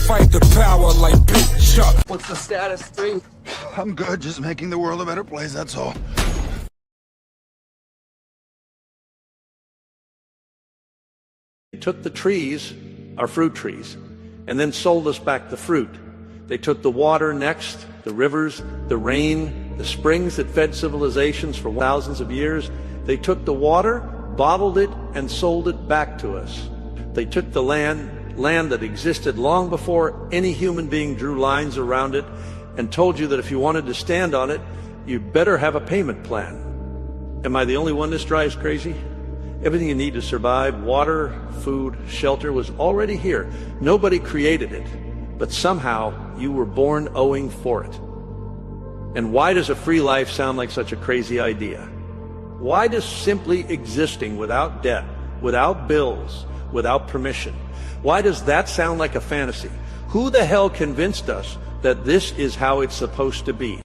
fight the power like Big Chuck. What's the status, 3? I'm good, just making the world a better place, that's all. They took the trees, our fruit trees, and then sold us back the fruit. They took the water next, the rivers, the rain, the springs that fed civilizations for thousands of years. They took the water, bottled it, and sold it back to us. They took the land that existed long before any human being drew lines around it, and told you that if you wanted to stand on it, you better have a payment plan. Am I the only one this drives crazy? Everything you need to survive, water, food, shelter, was already here. Nobody created it, but somehow you were born owing for it. And why does a free life sound like such a crazy idea? Why does simply existing without debt, without bills, without permission, why does that sound like a fantasy? Who the hell convinced us that this is how it's supposed to be?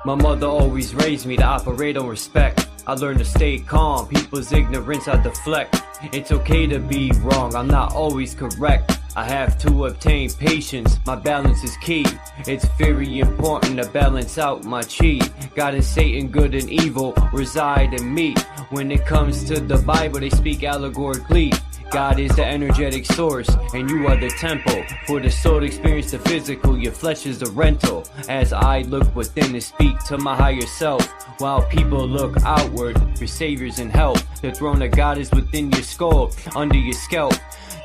My mother always raised me to operate on respect. I learned to stay calm, people's ignorance I deflect. It's okay to be wrong, I'm not always correct. I have to obtain patience, my balance is key. It's very important to balance out my chi. God and Satan, good and evil, reside in me. When it comes to the Bible, they speak allegorically. God is the energetic source, and you are the temple. For the soul to experience the physical, your flesh is the rental. As I look within and speak to my higher self, while people look outward for saviors and help. The throne of God is within your skull, under your scalp.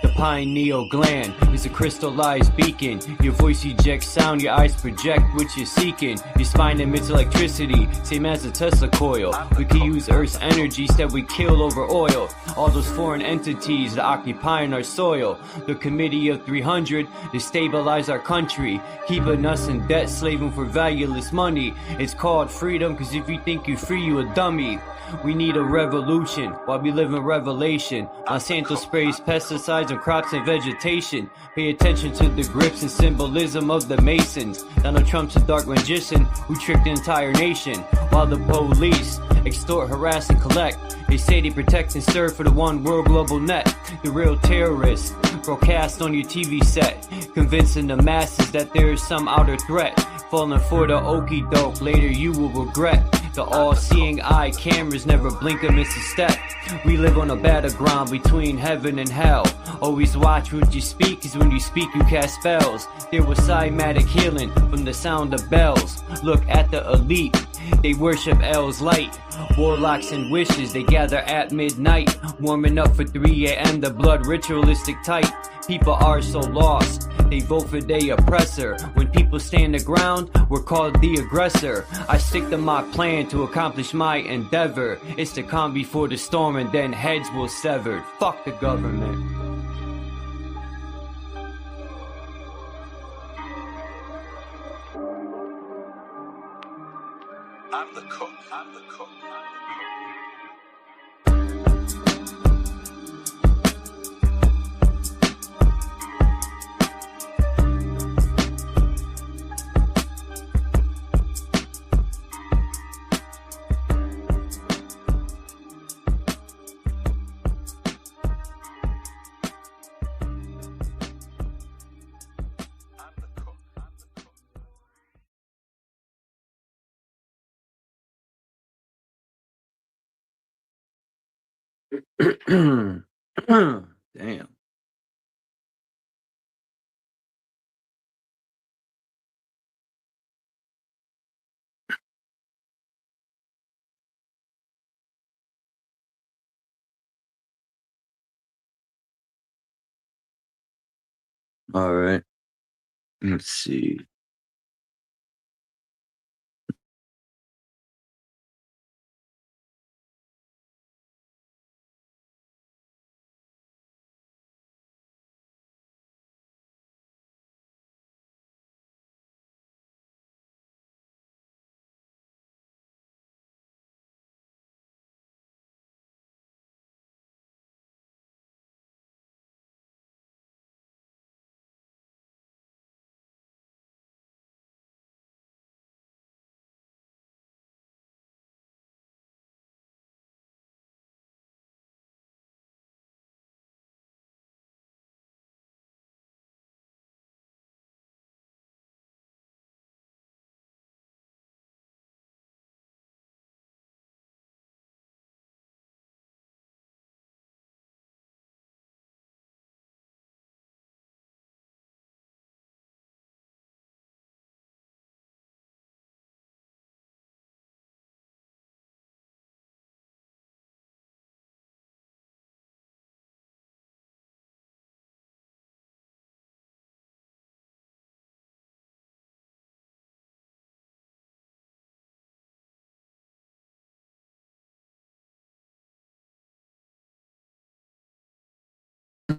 The pineal gland is a crystallized beacon. Your voice ejects sound, your eyes project what you're seeking. Your spine emits electricity, same as a Tesla coil. We can use Earth's energies that we kill over oil. All those foreign entities that occupying our soil. The Committee of 300 to stabilize our country, keeping us in debt, slaving for valueless money. It's called freedom, cause if you think you're free, you a dummy. We need a revolution while we live in revelation. Monsanto sprays pesticides on crops and vegetation. Pay attention to the grips and symbolism of the Masons. Donald Trump's a dark magician who tricked the entire nation. While the police extort, harass, and collect. They say they protect and serve for the one world global net. The real terrorists broadcast on your TV set, convincing the masses that there is some outer threat. Falling for the okie doke, later you will regret. The all-seeing eye cameras never blink or miss a step. We live on a battleground between heaven and hell. Always watch what you speak, cause when you speak you cast spells. There was cymatic healing from the sound of bells. Look at the elite, they worship L's light. Warlocks and wishes, they gather at midnight. Warming up for 3 a.m. the blood ritualistic type. People are so lost, they vote for their oppressor. When people stand the ground, we're called the aggressor. I stick to my plan to accomplish my endeavor. It's the calm before the storm and then heads will sever. Fuck the government. I'm the cook, I'm the cook. Damn. All right. Let's see.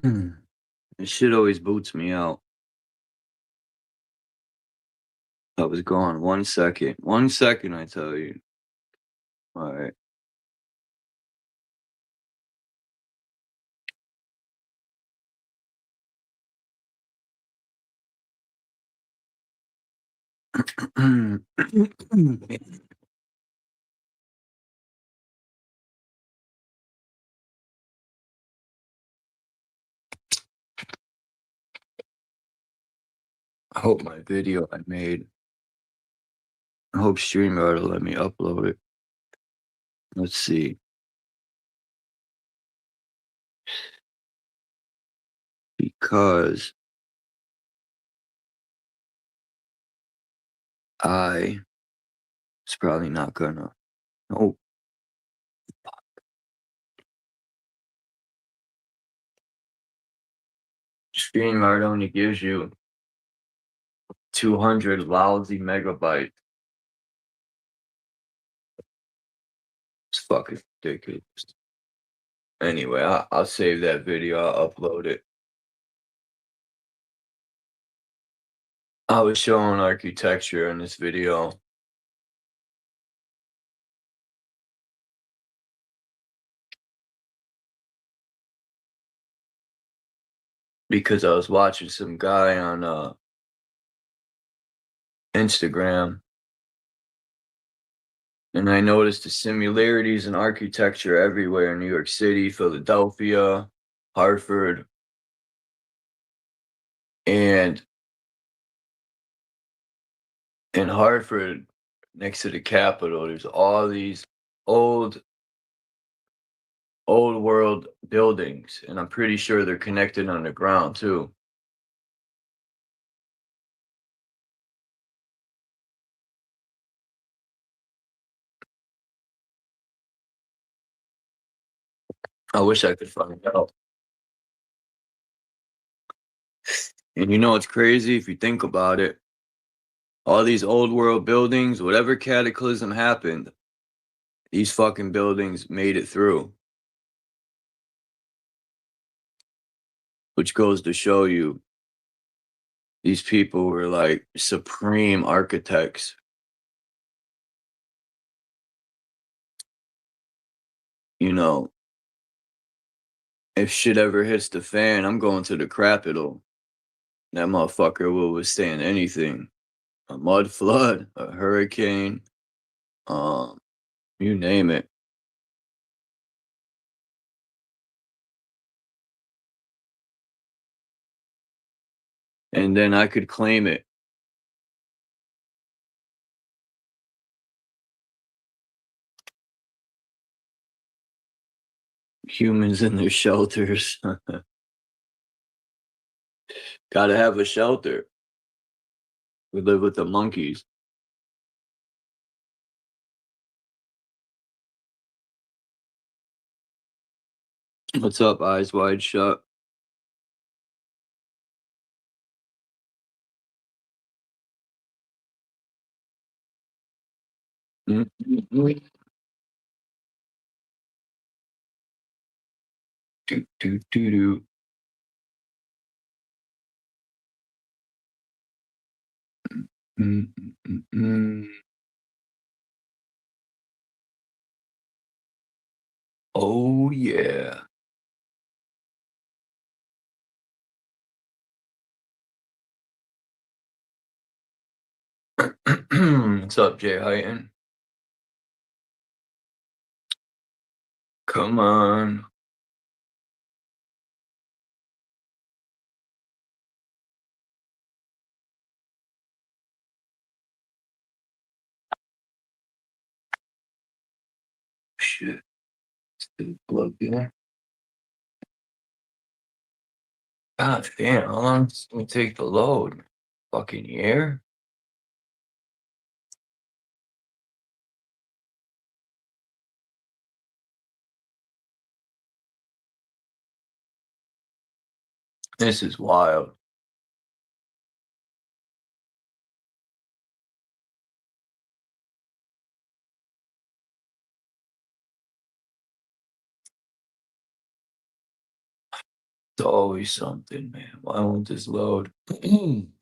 This shit always boots me out. I was gone 1 second. 1 second, I tell you. All right. I hope my video I made. I hope StreamYard will let me upload it. Let's see. Because it's probably not gonna. Oh, StreamYard only gives you 200 lousy megabytes. It's fucking ridiculous. Anyway, I'll save that video. I'll upload it. I was showing architecture in this video. Because I was watching some guy on Instagram, and I noticed the similarities in architecture everywhere in New York City, Philadelphia, Hartford, and in Hartford, next to the Capitol, there's all these old world buildings, and I'm pretty sure they're connected underground too. I wish I could find out. And you know what's crazy? If you think about it, all these old world buildings, whatever cataclysm happened, these fucking buildings made it through. Which goes to show you, these people were like supreme architects. You know, if shit ever hits the fan, I'm going to the Capitol. That motherfucker will withstand anything. A mud flood, a hurricane, you name it. And then I could claim it. Humans in their shelters. Gotta have a shelter. We live with the monkeys. What's up, Eyes Wide Shut? Mm-hmm. Do, do, do, do. Mm-mm-mm-mm. Oh, yeah. What's up, Jay Heighton? Come on. Shit. Still plugged in. God damn, how long does it take to load? Fucking year? This is wild. It's always something, man. Why won't this load? Man.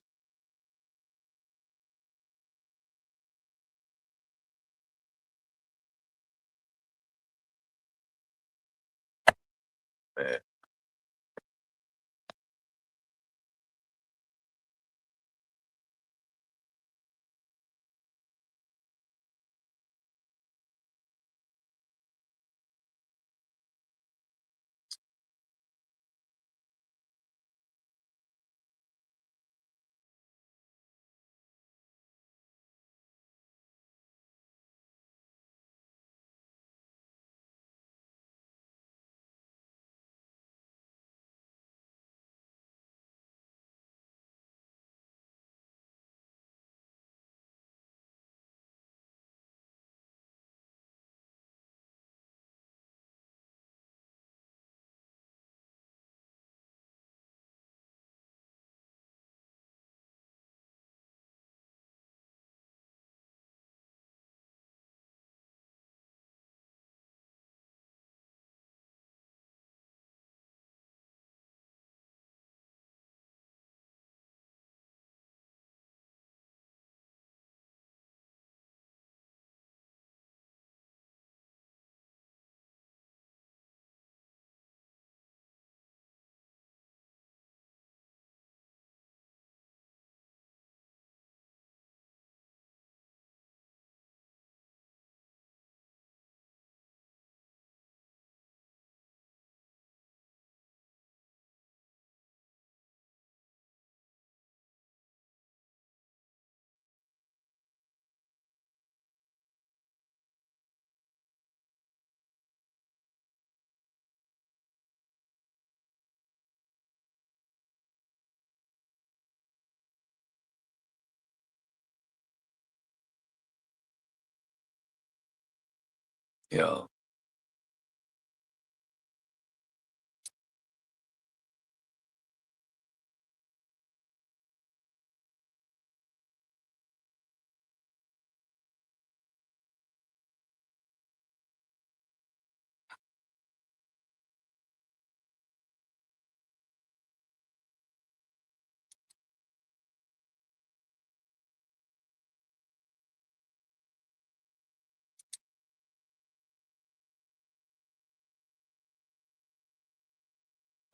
Yo.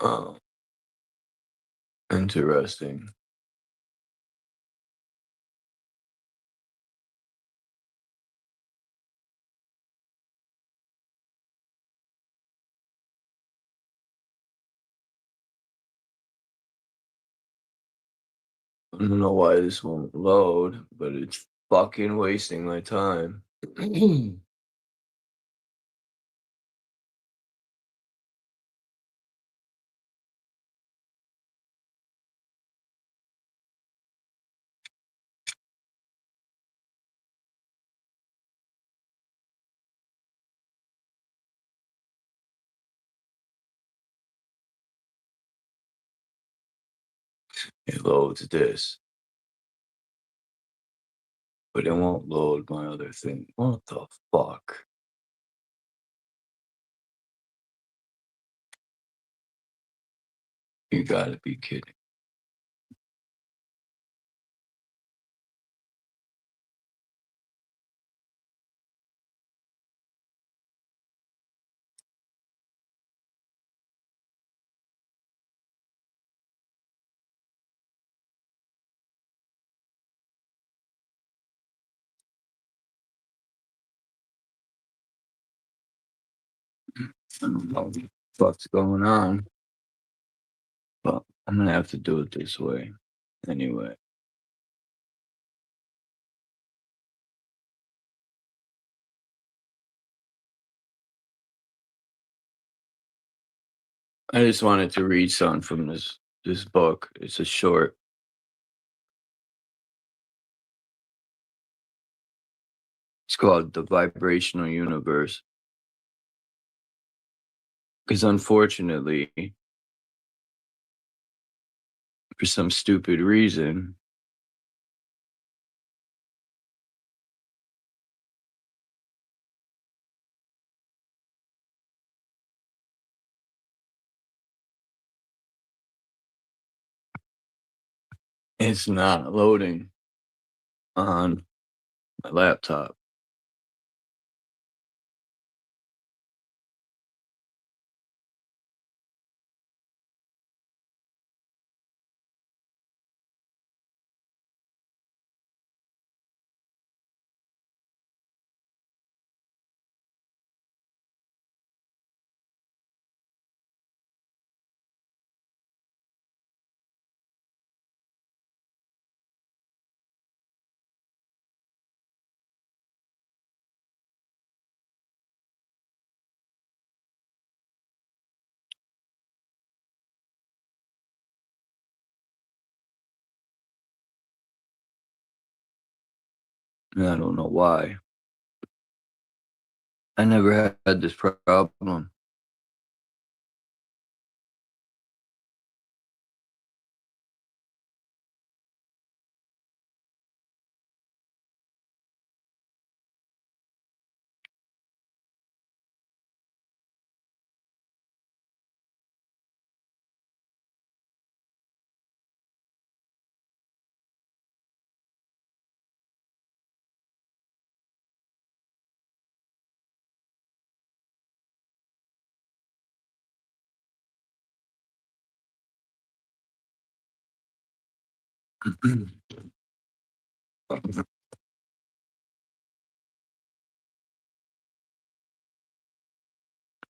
Oh, interesting. I don't know why this won't load, but it's fucking wasting my time. It loads this, but it won't load my other thing. What the fuck? You gotta be kidding. I don't know what the fuck's going on, but I'm gonna have to do it this way. Anyway. I just wanted to read something from this book. It's a short. It's called The Vibrational Universe. Because unfortunately, for some stupid reason, It's not loading on my laptop. And I don't know why. I never had this problem.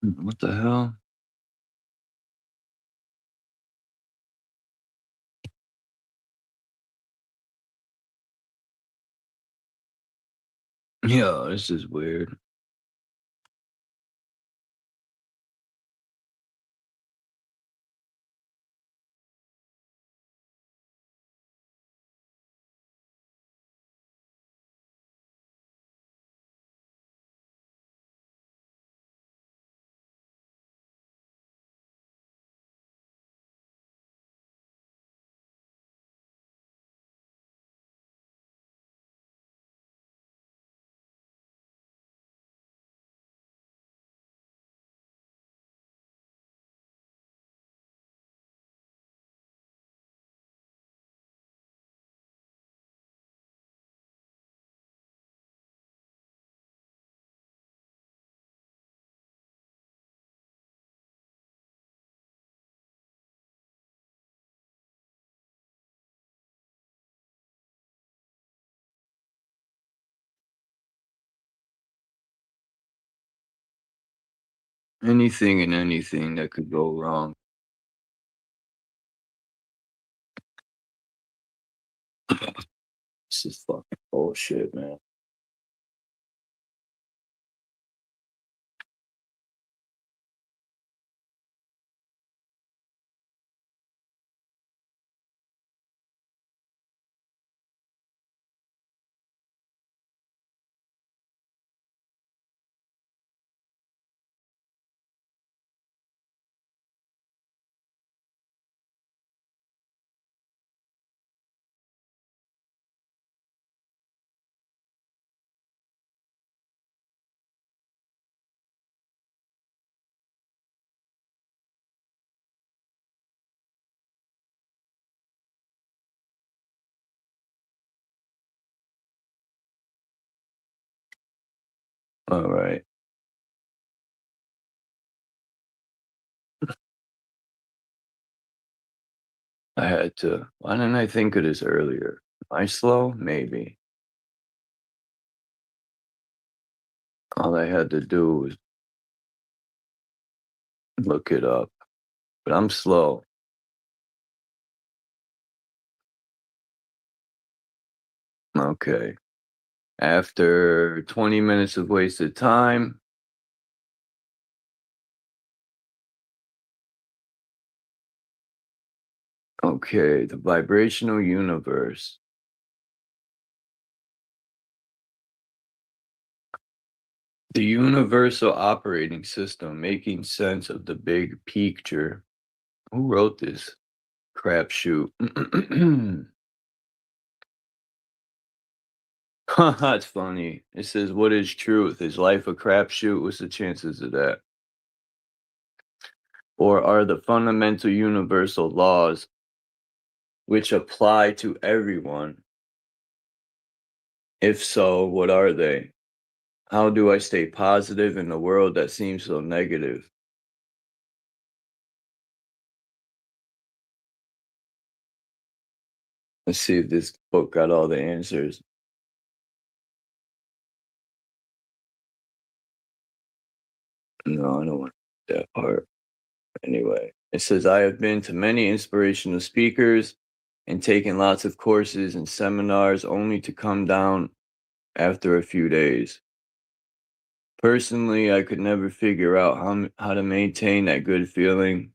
What the hell? Yeah, this is weird. Anything and anything that could go wrong. This is fucking bullshit, man. All right. I had to. Why didn't I think of this earlier? Am I slow? Maybe. All I had to do was look it up. But I'm slow. Okay. After 20 minutes of wasted time, okay, the vibrational universe. The universal operating system making sense of the big picture. Who wrote this crapshoot? That's funny. It says, what is truth? Is life a crapshoot? What's the chances of that? Or are the fundamental universal laws which apply to everyone? If so, what are they? How do I stay positive in a world that seems so negative? Let's see if this book got all the answers. No, I don't want that part. Anyway, it says, I have been to many inspirational speakers and taken lots of courses and seminars only to come down after a few days. Personally, I could never figure out how to maintain that good feeling,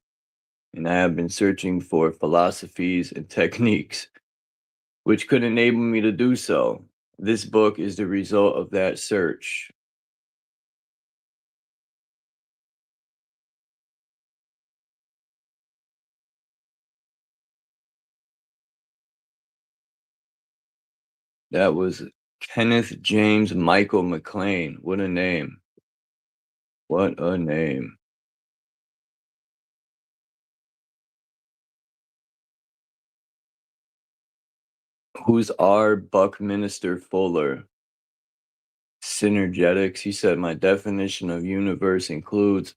and I have been searching for philosophies and techniques which could enable me to do so. This book is the result of that search. That was Kenneth James Michael McLean. What a name. What a name. Who's R. Buckminster Fuller? Synergetics. He said, my definition of universe includes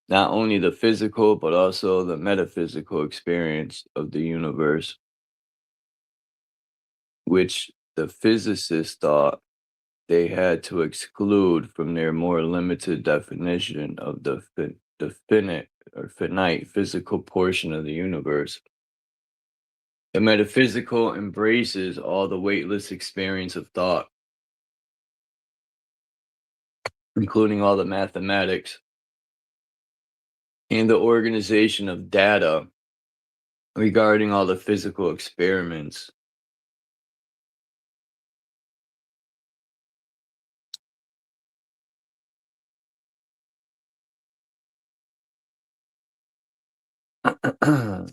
not only the physical, but also the metaphysical experience of the universe, which the physicists thought they had to exclude from their more limited definition of the finite or finite physical portion of the universe. The metaphysical embraces all the weightless experience of thought, including all the mathematics and the organization of data regarding all the physical experiments.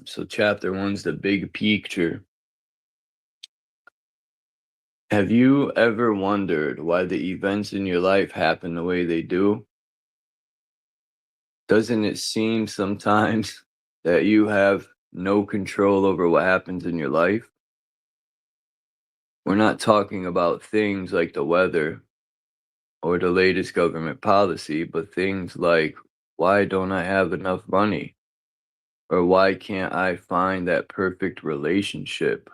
So chapter 1's the big picture. Have you ever wondered why the events in your life happen the way they do? Doesn't it seem sometimes that you have no control over what happens in your life? We're not talking about things like the weather or the latest government policy, but things like, why don't I have enough money? Or why can't I find that perfect relationship?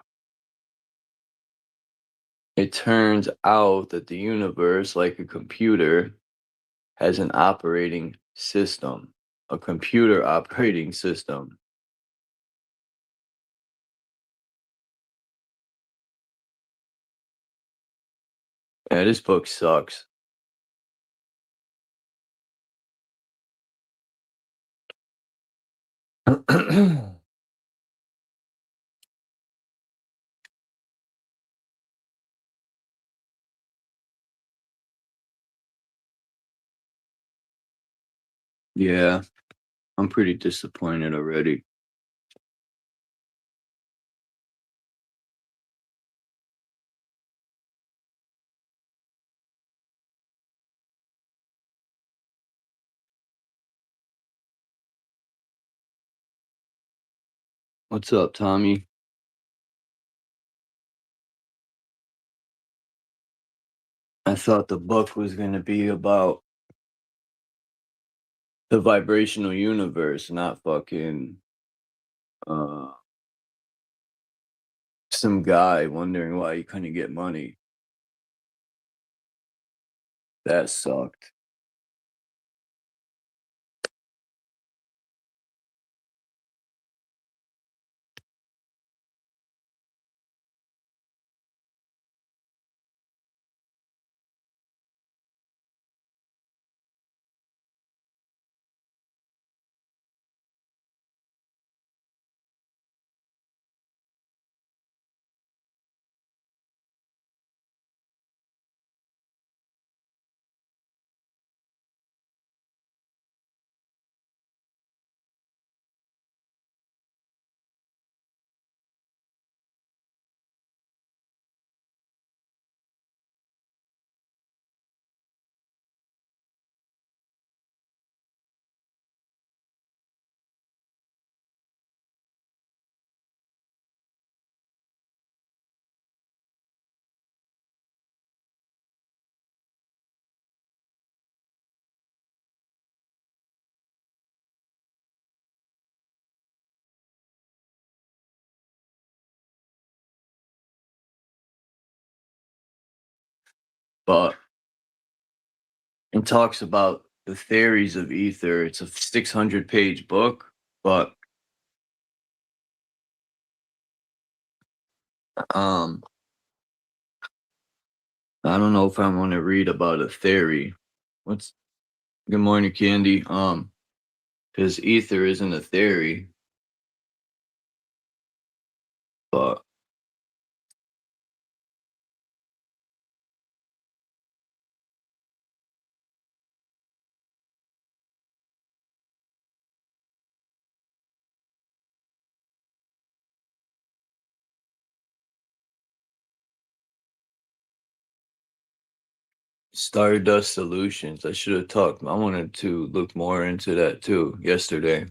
It turns out that the universe, like a computer, has an operating system, a computer operating system. Yeah, this book sucks. Yeah, I'm pretty disappointed already. What's up, Tommy? I thought the book was going to be about the vibrational universe, not fucking some guy wondering why he couldn't get money. That sucked. but it talks about the theories of ether. It's a 600-page book, but I don't know if I want to read about a theory. Good morning, Candy. Because ether isn't a theory, but Stardust Solutions. I should have talked. I wanted to look more into that too yesterday.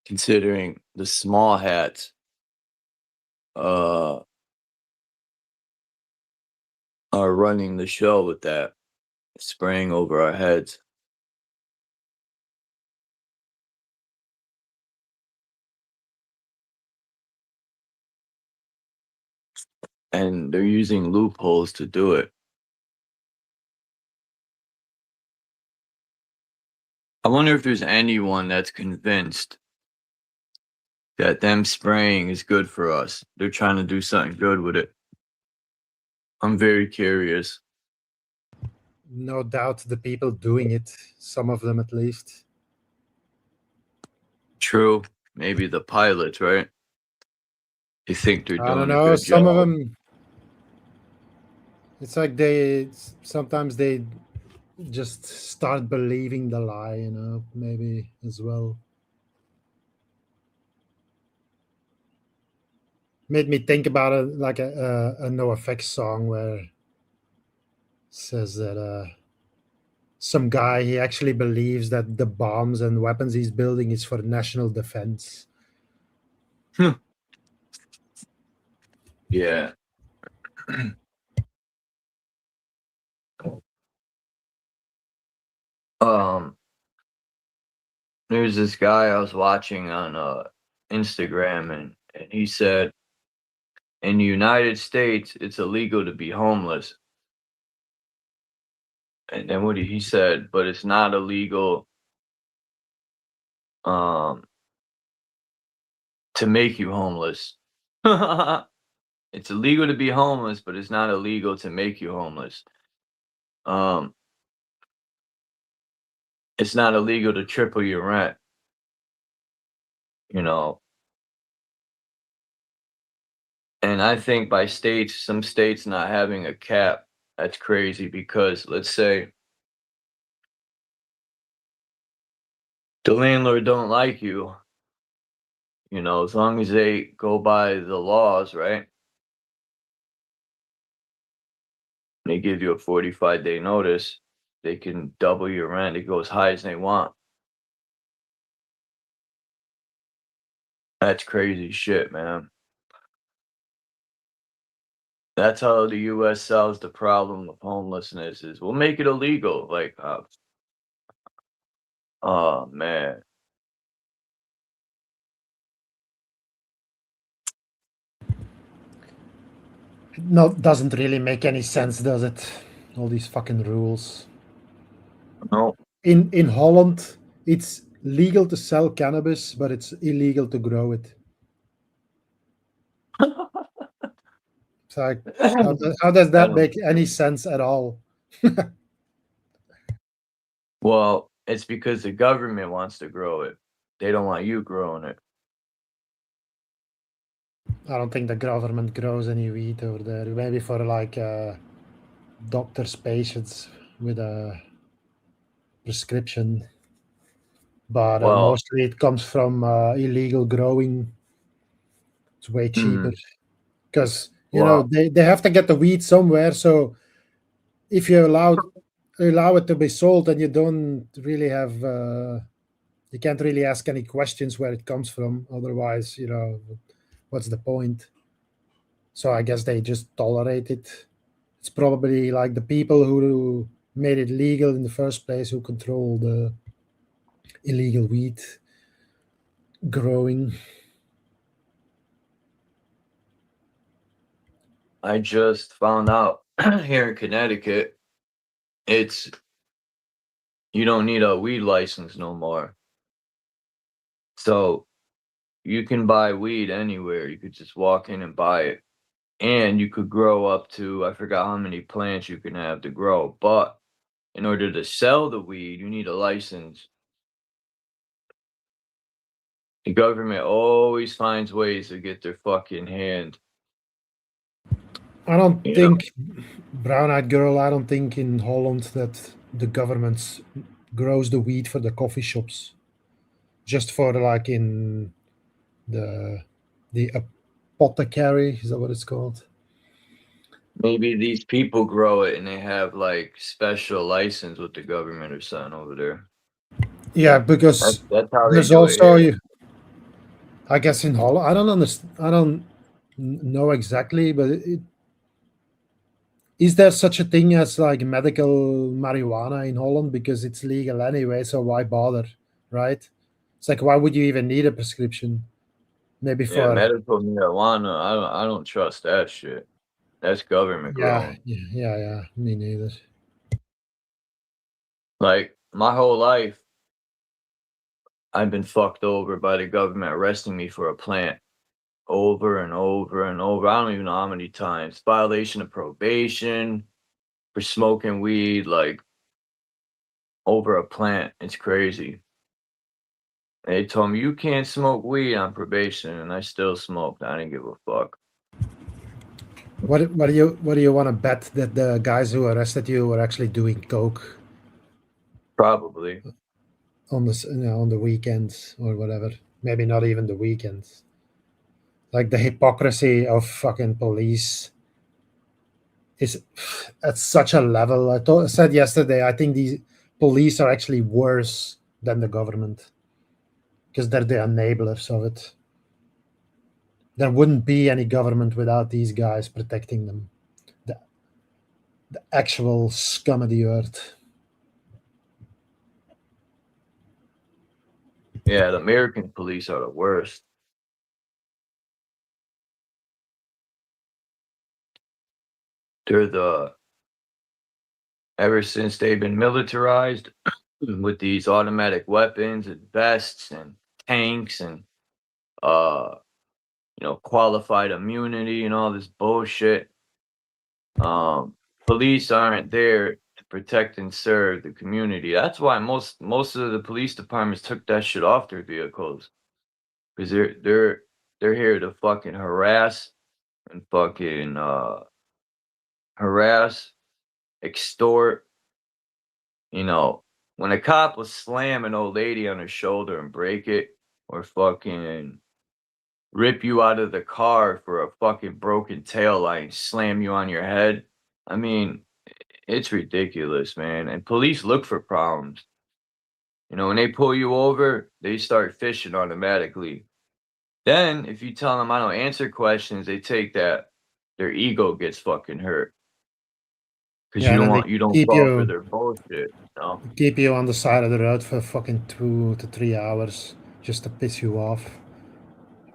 Considering the small hats are running the show with that, spraying over our heads. And they're using loopholes to do it. I wonder if there's anyone that's convinced that them spraying is good for us. They're trying to do something good with it. I'm very curious. No doubt the people doing it, some of them at least. True. Maybe the pilots, right? They think they're I don't doing a know, good some of job. them, it's like sometimes they just start believing the lie, you know, maybe as well. Made me think about it like a NoFX song where it says that some guy, he actually believes that the bombs and weapons he's building is for national defense. Yeah. There's this guy I was watching on Instagram, and he said in the United States it's illegal to be homeless. And then what he said, but it's not illegal to make you homeless. It's illegal to be homeless, but it's not illegal to make you homeless. It's not illegal to triple your rent. You know. And I think by states, some states not having a cap, that's crazy, because let's say the landlord don't like you, you know, as long as they go by the laws, right? They give you a 45-day notice, they can double your rent. It go as high as they want. That's crazy shit, man. That's how the US solves the problem of homelessness, is we'll make it illegal. Like, oh man. No, doesn't really make any sense, does it? All these fucking rules. No. In Holland, it's legal to sell cannabis, but it's illegal to grow it. It's like, how does that make any sense at all? Well, it's because the government wants to grow it. They don't want you growing it. I don't think the government grows any weed over there. Maybe for like doctors' patients with a prescription. But Well, mostly it comes from illegal growing. It's way cheaper. Because, you know, they have to get the weed somewhere. So if you allow it to be sold, and you don't really have you can't really ask any questions where it comes from. Otherwise, you know, what's the point? So I guess they just tolerate it. It's probably like the people who made it legal in the first place who control the illegal weed growing. I just found out here in Connecticut, you don't need a weed license no more. So you can buy weed anywhere. You could just walk in and buy it. And you could grow up to, I forgot how many plants you can have to grow. But in order to sell the weed, you need a license. The government always finds ways to get their fucking hand. I don't You know? think, brown-eyed girl, I don't think in Holland that the government grows the weed for the coffee shops. Just for like in the apothecary, is that what it's called? Maybe these people grow it and they have like special license with the government or something over there. Yeah, because That's how they there's do it also, here. I guess in Holland, I don't understand, I don't know exactly, but is there such a thing as like medical marijuana in Holland? Because it's legal anyway, so why bother, right? It's like, why would you even need a prescription? Maybe Yeah, for, medical marijuana. I don't trust that shit. That's government grown. yeah, me neither. Like my whole life, I've been fucked over by the government arresting me for a plant over and over and over. I don't even know how many times. Violation of probation for smoking weed, like over a plant. It's crazy. They told me you can't smoke weed on probation, and I still smoked. I didn't give a fuck. What do you want to bet that the guys who arrested you were actually doing coke Probably. on on the weekends or whatever? Maybe not even the weekends. Like the hypocrisy of fucking police is at such a level. I said yesterday, I think these police are actually worse than the government because they're the enablers of it. There wouldn't be any government without these guys protecting them. The actual scum of the earth. Yeah, the American police are the worst. They're ever since they've been militarized with these automatic weapons and vests and tanks and uh qualified immunity and all this bullshit. Police aren't there to protect and serve the community. That's why most of the police departments took that shit off their vehicles. Because they're here to fucking harass and fucking extort. When a cop will slam an old lady on her shoulder and break it, or fucking rip you out of the car for a fucking broken tail light and slam you on your head. I mean, it's ridiculous, man. And police look for problems. When they pull you over, they start fishing automatically. Then, if you tell them I don't answer questions, they take that. Their ego gets fucking hurt because Yeah, and then they you don't keep fall for you their bullshit. keep you on the side of the road for fucking 2 to 3 hours just to piss you off,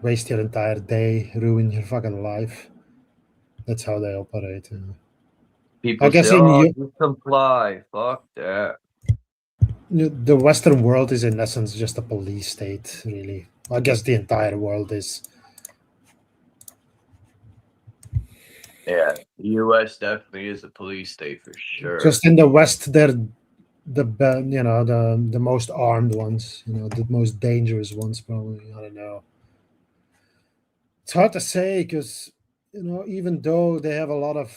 waste your entire day, ruin your fucking life. That's how they operate. I People say, guess in "Oh, just comply." Fuck that. the Western world is in essence just a police state, really. I guess the entire world is. Yeah, the U.S. definitely is a police state for sure. Just in the West, they're the most armed ones, the most dangerous ones, probably. I don't know. It's hard to say because even though they have a lot of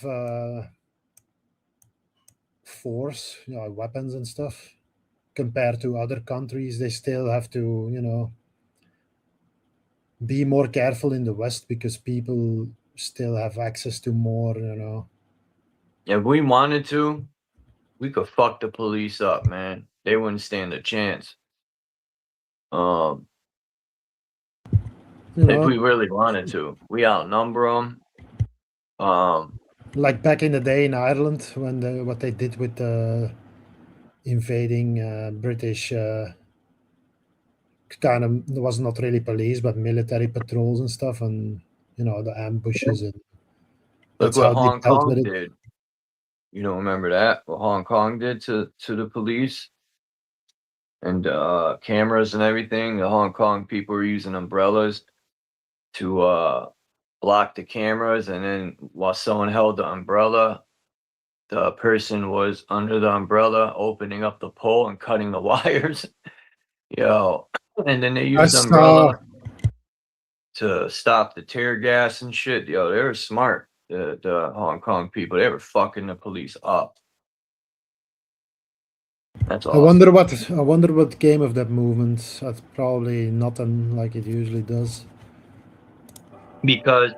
force, weapons and stuff, compared to other countries, they still have to, be more careful in the West because people still have access to more, If we wanted to, we could fuck the police up, man. They wouldn't stand a chance. If we really wanted to, we outnumber them. Like back in the day in Ireland when what they did with the invading British kind of, it was not really police but military patrols and stuff, and the ambushes and Look That's what how they Hong dealt with Kong it. did. You don't remember that? What Hong Kong did to the police and cameras and everything. The Hong Kong people were using umbrellas to block the cameras, and then while someone held the umbrella, the person was under the umbrella opening up the pole and cutting the wires. Yo, and then they I used the saw umbrella to stop the tear gas and shit. Yo, they were smart. The Hong Kong people, they were fucking the police up. That's I awesome. wonder what came of that movement. That's probably nothing like it usually does. Because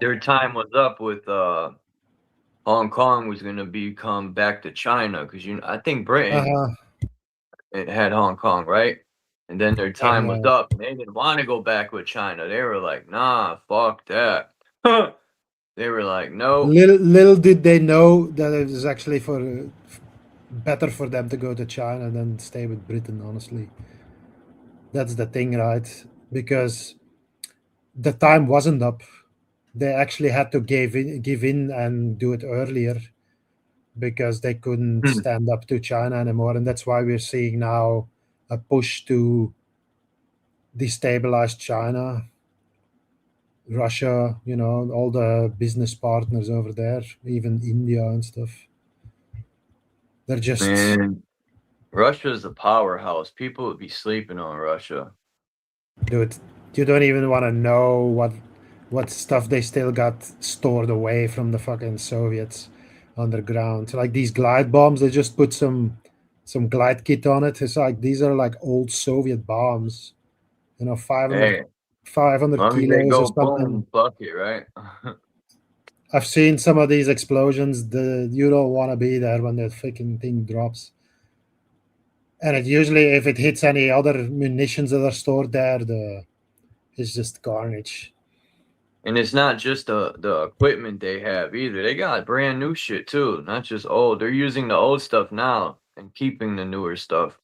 their time was up with Hong Kong was gonna become back to China, because I think Britain Uh-huh. it had Hong Kong, right? And then their time was Yeah. up and they didn't want to go back with China. They were like, nah, fuck that. They were like, no. Little did they know that it was actually better for them to go to China than stay with Britain. Honestly, that's the thing, right? Because the time wasn't up. They actually had to give in and do it earlier because they couldn't Hmm. stand up to China anymore, and that's why we're seeing now a push to destabilize China, Russia, all the business partners over there, even India and stuff. They're just, Man, Russia's a powerhouse. People would be sleeping on Russia. dude, you don't even want to know what stuff they still got stored away from the fucking Soviets underground. Like these glide bombs, they just put some glide kit on it. It's like these are like old Soviet bombs, 500 Hey, as 500 long as they kilos or go something. boom, fuck it, right? I've seen some of these explosions. You don't want to be there when that freaking thing drops. And it usually, if it hits any other munitions that are stored there, it's just carnage. And it's not just the equipment they have either. They got brand new shit too, not just old. They're using the old stuff now and keeping the newer stuff.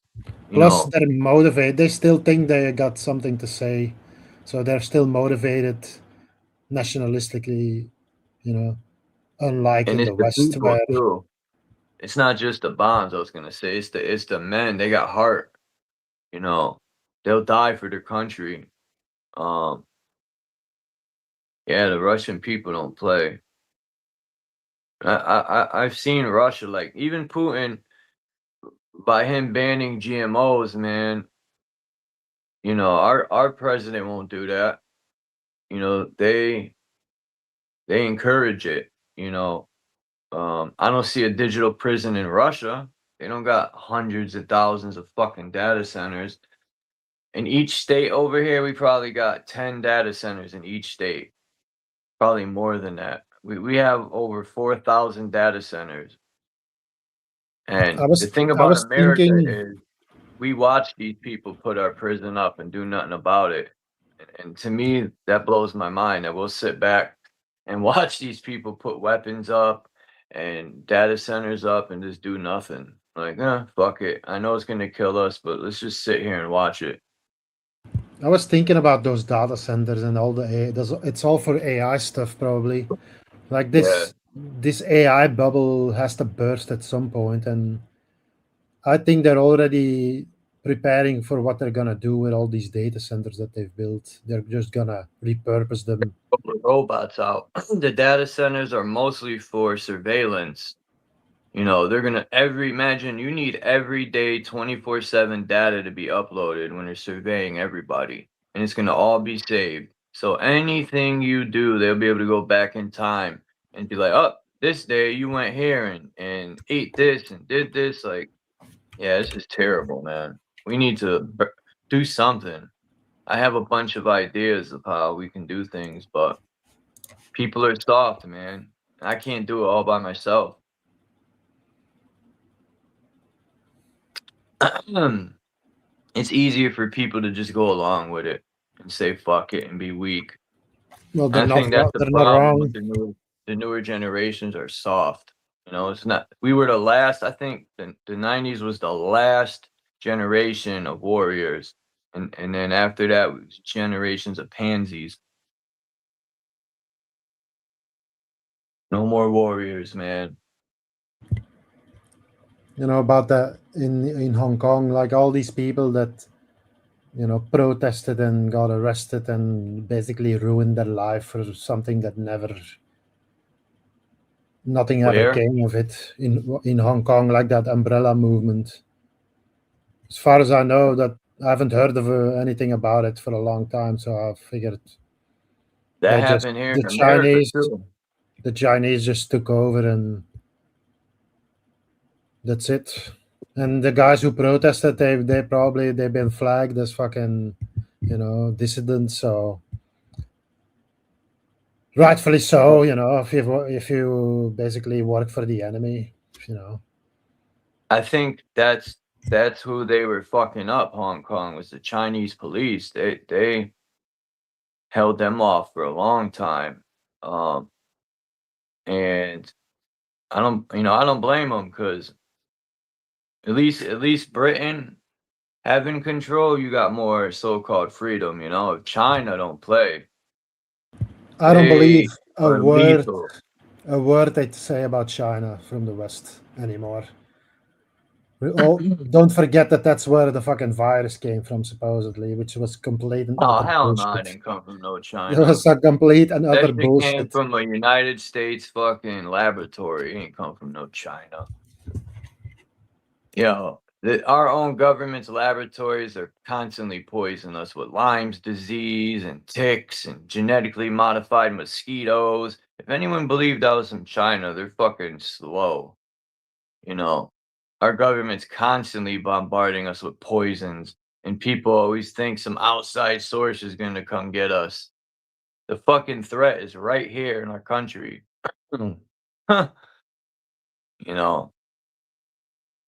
You Plus, know, they're motivated. They still think they got something to say, so they're still motivated nationalistically. You know, unlike and in it's the the West, people where too. It's not just the bombs, I was gonna say. It's the men. They got heart. You know, they'll die for their country. Um, yeah, the Russian people don't play. I've seen Russia, like even Putin, by him banning GMOs, man. Our president won't do that. They encourage it. I don't see a digital prison in Russia. They don't got hundreds of thousands of fucking data centers. In each state over here, we probably got 10 data centers in each state. Probably more than that. We have over 4,000 data centers. I And the was thing I about was America thinking, is we watch these people put our prison up and do nothing about it. And to me, that blows my mind that we'll sit back and watch these people put weapons up and data centers up and just do nothing. Like, fuck it. I know it's gonna kill us, but let's just sit here and watch it. I was thinking about those data centers and all the it's all for AI stuff probably. Like Yeah. this AI bubble has to burst at some point, and I think they're already preparing for what they're gonna do with all these data centers that they've built. They're just gonna repurpose them. Put the robots out. The data centers are mostly for surveillance. They're gonna imagine you need every day 24/7 data to be uploaded when they're surveying everybody. And it's gonna all be saved. So anything you do, they'll be able to go back in time and be like, oh, this day you went here and ate this and did this. Like, yeah, this is terrible, man. We need to do something. I have a bunch of ideas of how we can do things, but people are soft, man. I can't do it all by myself. It's easier for people to just go along with it and say fuck it and be weak. Well, And I think that's the they're not problem with wrong. the newer generations are soft. It's not. We were the last. I think the '90s was the last generation of warriors, and then after that was generations of pansies. No more warriors, man. You know about that in Hong Kong, like all these people that protested and got arrested and basically ruined their life for something that nothing ever Where? came of it in Hong Kong, like that umbrella movement. As far as I know, that I haven't heard of anything about it for a long time, so I figured That the happened here in America too. Chinese just took over and that's it. And the guys who protested, they've been flagged as fucking dissidents. So rightfully so, if you basically work for the enemy, I think that's who they were fucking up. Hong Kong was the Chinese police. They held them off for a long time, and I don't blame them because at least Britain having control, you got more so-called freedom. If China don't play, I don't believe they are lethal. a word they say about China from the West anymore. Don't forget that that's where the fucking virus came from, supposedly, which was complete and Oh utter hell no, it bullshit. didn't come from no It China. was a complete and That utter shit came bullshit. from a United States fucking laboratory. It ain't come from no China. Our own government's laboratories are constantly poisoning us with Lyme's disease and ticks and genetically modified mosquitoes. If anyone believed that was from China, they're fucking slow. Our government's constantly bombarding us with poisons, and people always think some outside source is going to come get us. The fucking threat is right here in our country. Huh.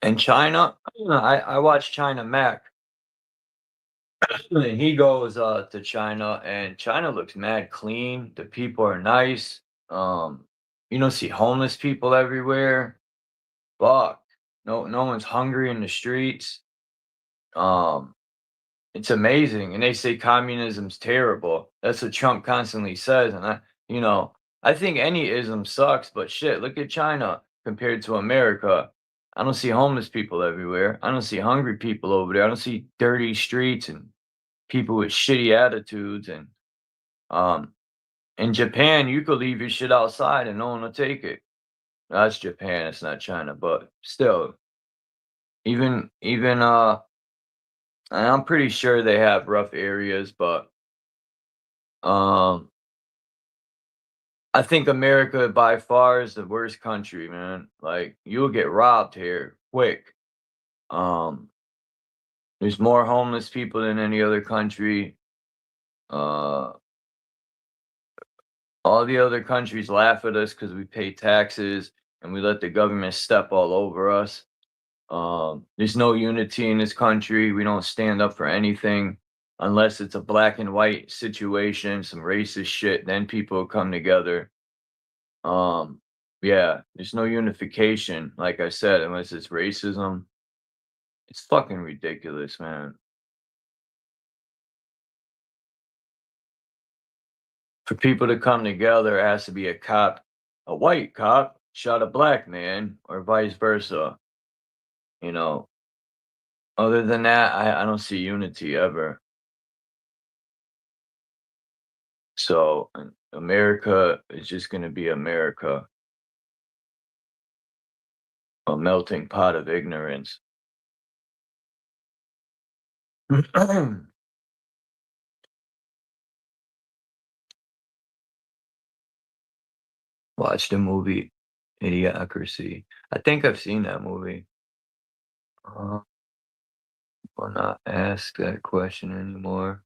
And China, I watch China Mac, and he goes to China, and China looks mad clean. The people are nice. You don't see homeless people everywhere. Fuck, no one's hungry in the streets. It's amazing, and they say communism's terrible. That's what Trump constantly says, and I think any ism sucks. But shit, look at China compared to America. I don't see homeless people everywhere. I don't see hungry people over there. I don't see dirty streets and people with shitty attitudes. And in Japan, you could leave your shit outside and no one will take it. That's Japan. It's not China, but still, even and I'm pretty sure they have rough areas, but I think America by far is the worst country, man. Like you'll get robbed here quick. Um, there's more homeless people than any other country. Uh, all the other countries laugh at us because we pay taxes and we let the government step all over us. There's no unity in this country. We don't stand up for anything unless it's a black and white situation, some racist shit. Then people come together. Yeah, there's no unification, like I said, unless it's racism. It's fucking ridiculous, man. For people to come together, it has to be a white cop shot a black man, or vice versa. Other than that, I don't see unity ever. So America is just going to be America, a melting pot of ignorance. Watch the movie Idiocracy. I think I've seen that movie. Will not ask that question anymore.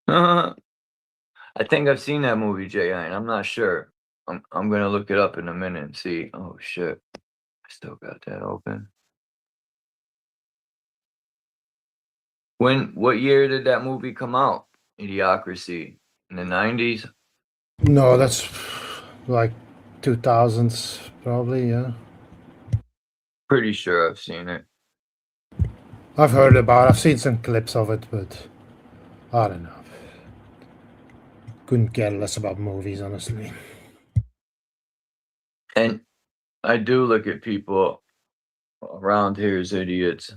I think I've seen that movie, Jay. I'm not sure. I'm gonna look it up in a minute and see. Oh shit, I still got that open. What year did that movie come out? Idiocracy in the 90s. No, that's like 2000s, probably. Yeah, Pretty sure I've seen it. I've heard about. I've seen some clips of it, but I don't know. couldn't care less about movies, honestly. And I do look at people around here as idiots.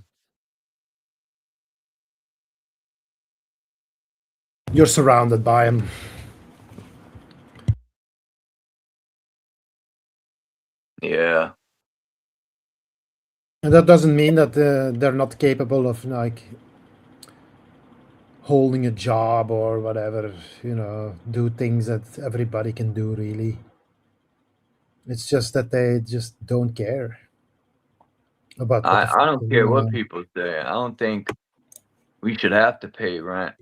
You're surrounded by them. Yeah. And that doesn't mean that they're not capable of like holding a job or whatever, do things that everybody can do, really. It's just that they just don't care about what the I don't fucking, care what people say. I don't think we should have to pay rent.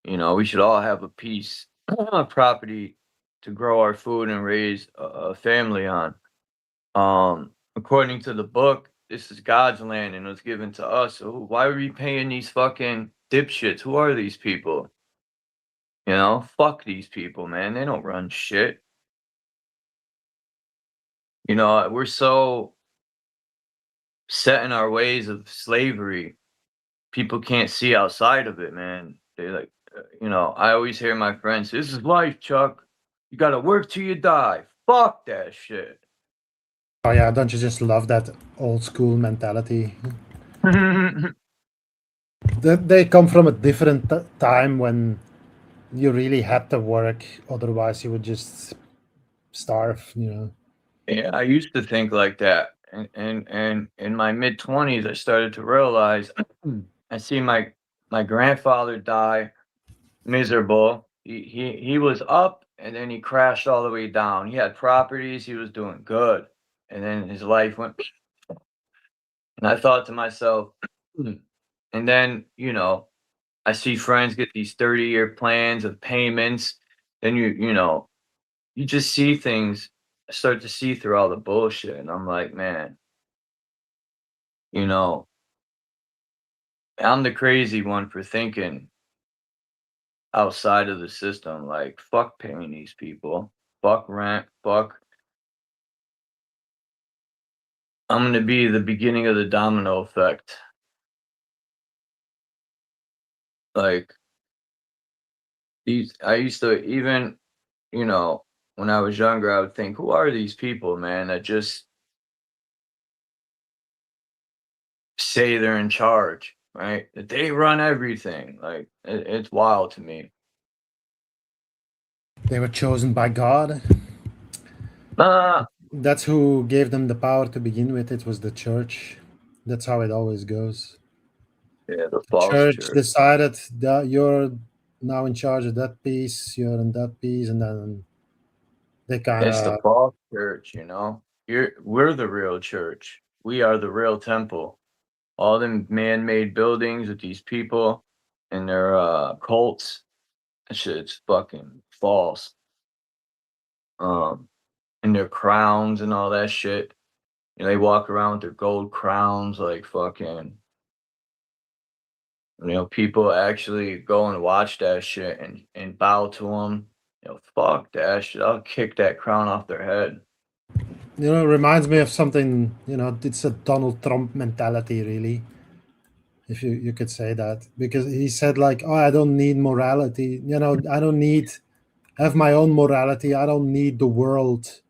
We should all have a piece of property to grow our food and raise a family on. According to the book, this is God's land and it was given to us. So why are we paying these fucking dipshits? Who are these people? Fuck these people, man. They don't run shit. We're so set in our ways of slavery. People can't see outside of it, man. They like, I always hear my friends, "This is life, Chuck. You gotta work till you die." Fuck that shit. Oh yeah, don't you just love that old school mentality? They come from a different time when you really had to work, otherwise you would just starve. Yeah, I used to think like that. And in my mid-20s, I started to realize I see my grandfather die miserable. He was up and then he crashed all the way down. He had properties, he was doing good. And then his life went and I thought to myself, and then, I see friends get these 30-year plans of payments. Then you just see things, start to see through all the bullshit. And I'm like, man, you know, I'm the crazy one for thinking outside of the system. Like, fuck paying these people. Fuck rent. Fuck. I'm going to be the beginning of the domino effect. Like, I used to, even, when I was younger, I would think, who are these people, man, that just say they're in charge, right? That they run everything. Like, it's wild to me. They were chosen by God. Ah, That's who gave them the power to begin with. It was the church. That's how it always goes. yeah, the The false church church. decided that you're now in charge of that piece, you're in that piece, and then they kind It's the of, false church. We're the real church. We are the real temple. All them man-made buildings with these people and their cults, that shit's fucking false. And their crowns and all that shit. They walk around with their gold crowns like fucking. People actually go and watch that shit and bow to them. Fuck that shit. I'll kick that crown off their head. reminds me of something, it's a Donald Trump mentality, really, if you could say that. Because he said, like, oh, I don't need morality. I don't need, have my own morality. I don't need the world's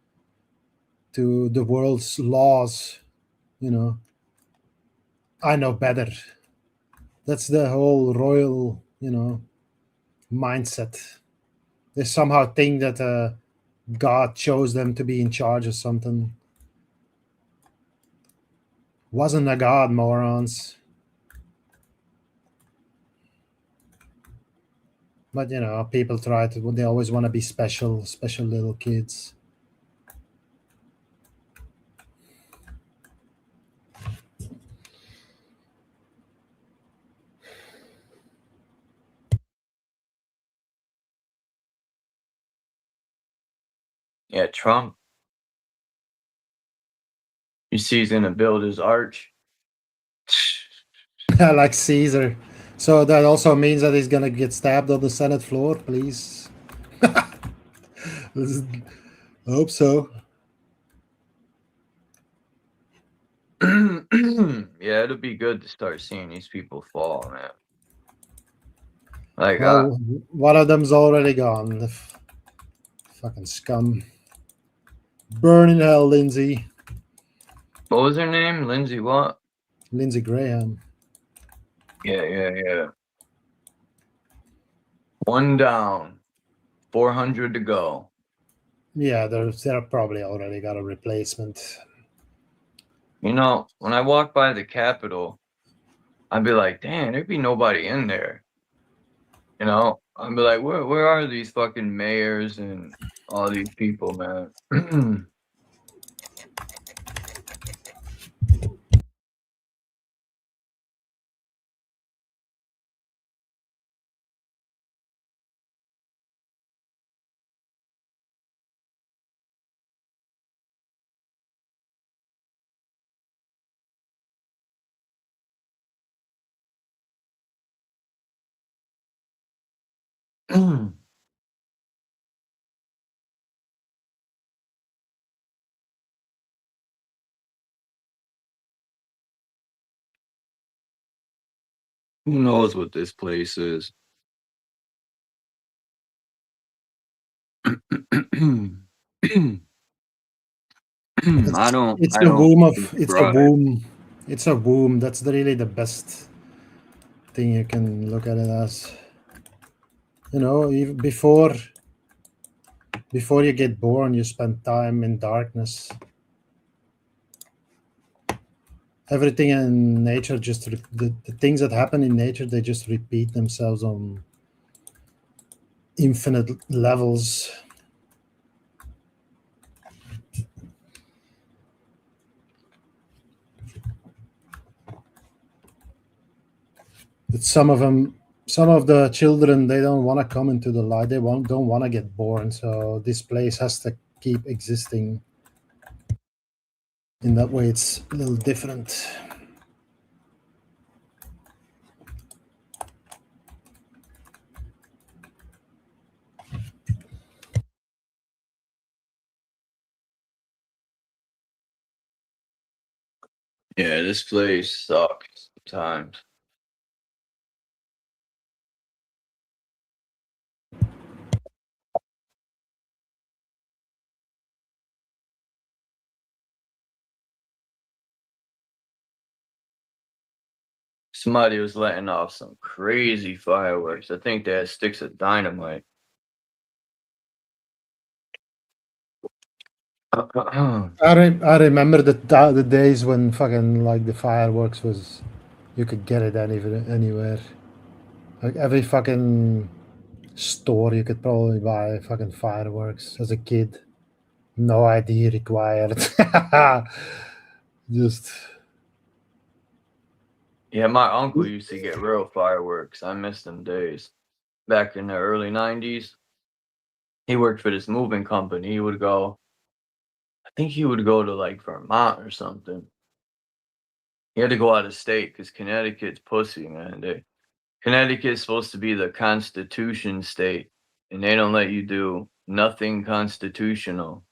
laws. I know better. That's the whole royal, mindset. They somehow think that God chose them to be in charge of something. Wasn't a God, morons. But people try to. They always want to be special, special little kids. Yeah, Trump. You see, he's gonna build his arch. Like Caesar. So that also means that he's gonna get stabbed on the Senate floor. Please. Hope so. Yeah, it'll be good to start seeing these people fall, man. Like, Well, one of them's already gone. The fucking scum. Burn in hell, Lindsay. what was her name? Lindsay what? Lindsey Graham. Yeah. One down, 400 to go. Yeah, they're probably already got a replacement. You know, when I walk by the Capitol, I'd be like, damn, there'd be nobody in there. You know, I'd be like, where are these fucking mayors and all these people, man? Who knows what this place is? I don't. It's I a don't womb of. It's a subscribe. womb. It's a womb. That's really the best thing you can look at it as. You know, even before you get born, you spend time in darkness. Everything in nature just the things that happen in nature, they just repeat themselves on infinite levels. But some of the children, they don't want to come into the light. They don't want to get born. So this place has to keep existing. In that way, it's a little different. Yeah, this place sucks sometimes. Somebody was letting off some crazy fireworks. I think they had sticks of dynamite. I remember the days when fucking like the fireworks was, you could get it anywhere. Like every fucking store you could probably buy fucking fireworks as a kid. No ID required. Just Yeah, my uncle used to get real fireworks. I miss them days. Back in the early 90s, he worked for this moving company. He would go, I think he would go to like Vermont or something. He had to go out of state because Connecticut's pussy, man. Connecticut's supposed to be the constitution state, and they don't let you do nothing constitutional.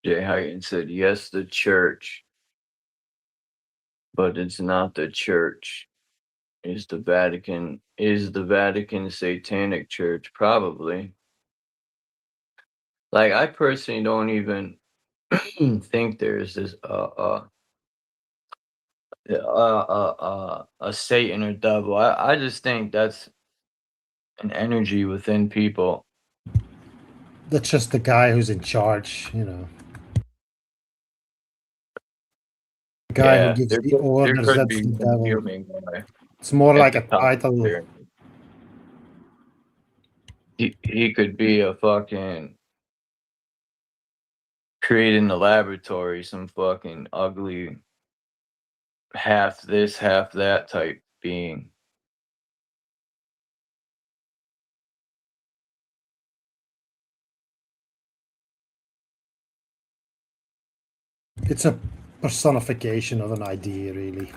Jay Huygen said, yes, the church, but it's not the church. Is the Vatican satanic church? Probably. Like, I personally don't even think there's this a Satan or devil. I just think that's an energy within people. that's just the guy who's in charge, you know. The guy who gives There the could, orders, there could that's be the some devil. human guy It's more at like the a top title. there. He could be a fucking created in the laboratory, some fucking ugly half this, half that type being. It's a personification of an idea, really.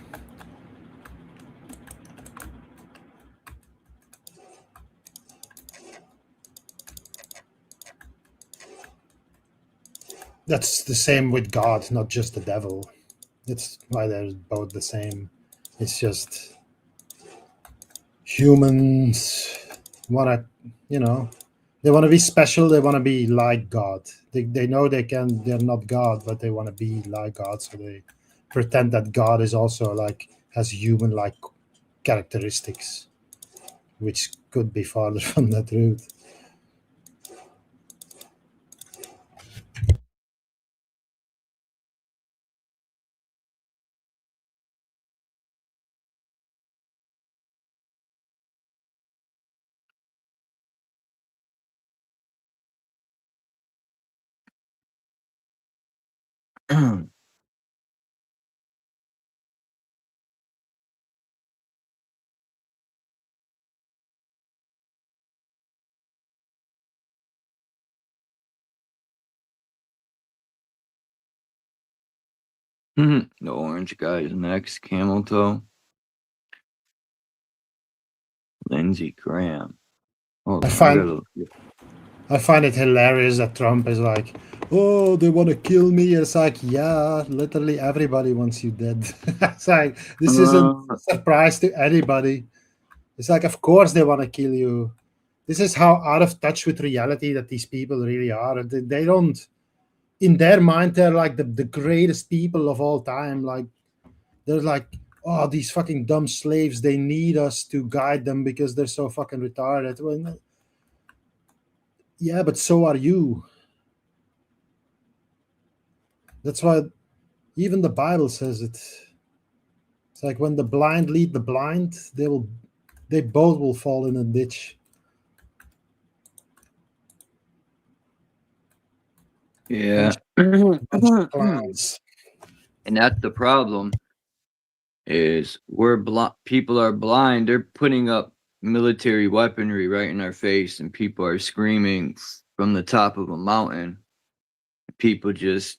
That's the same with God, not just the devil. That's why they're both the same. It's just humans want to, they want to be special. They want to be like God. They know they're not God, but they want to be like God. So they pretend that God is also like, has human like characteristics, which could be farther from the truth. The orange guy is next. Camel toe. Lindsey Graham. Hold I on, I find gotta. I find it hilarious that Trump is like, oh, they want to kill me. It's like, yeah, literally everybody wants you dead. It's like, this isn't a surprise to anybody. It's like, of course they want to kill you. This is how out of touch with reality that these people really are. They don't, in their mind, they're like the greatest people of all time. Like, they're like, oh, these fucking dumb slaves, they need us to guide them because they're so fucking retarded. Well, yeah, but so are you. That's why even the Bible says it. It's like when the blind lead the blind, they both will fall in a ditch. Yeah. Bunch of clowns. And that's the problem. Is people are blind. They're putting up military weaponry right in our face, and people are screaming from the top of a mountain. People just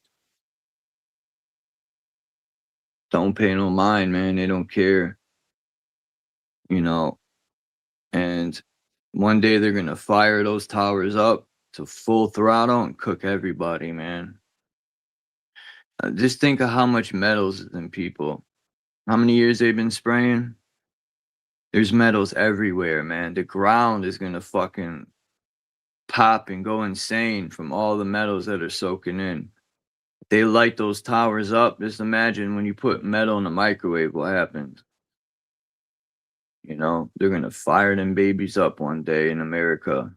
don't pay no mind, man. They don't care, you know. And one day they're gonna fire those towers up to full throttle and cook everybody, man. Just think of how much metals is in people. How many years they've been spraying? There's metals everywhere, man. The ground is gonna fucking pop and go insane from all the metals that are soaking in. They light those towers up. Just imagine when you put metal in a microwave, what happens? You know, they're gonna fire them babies up one day in America.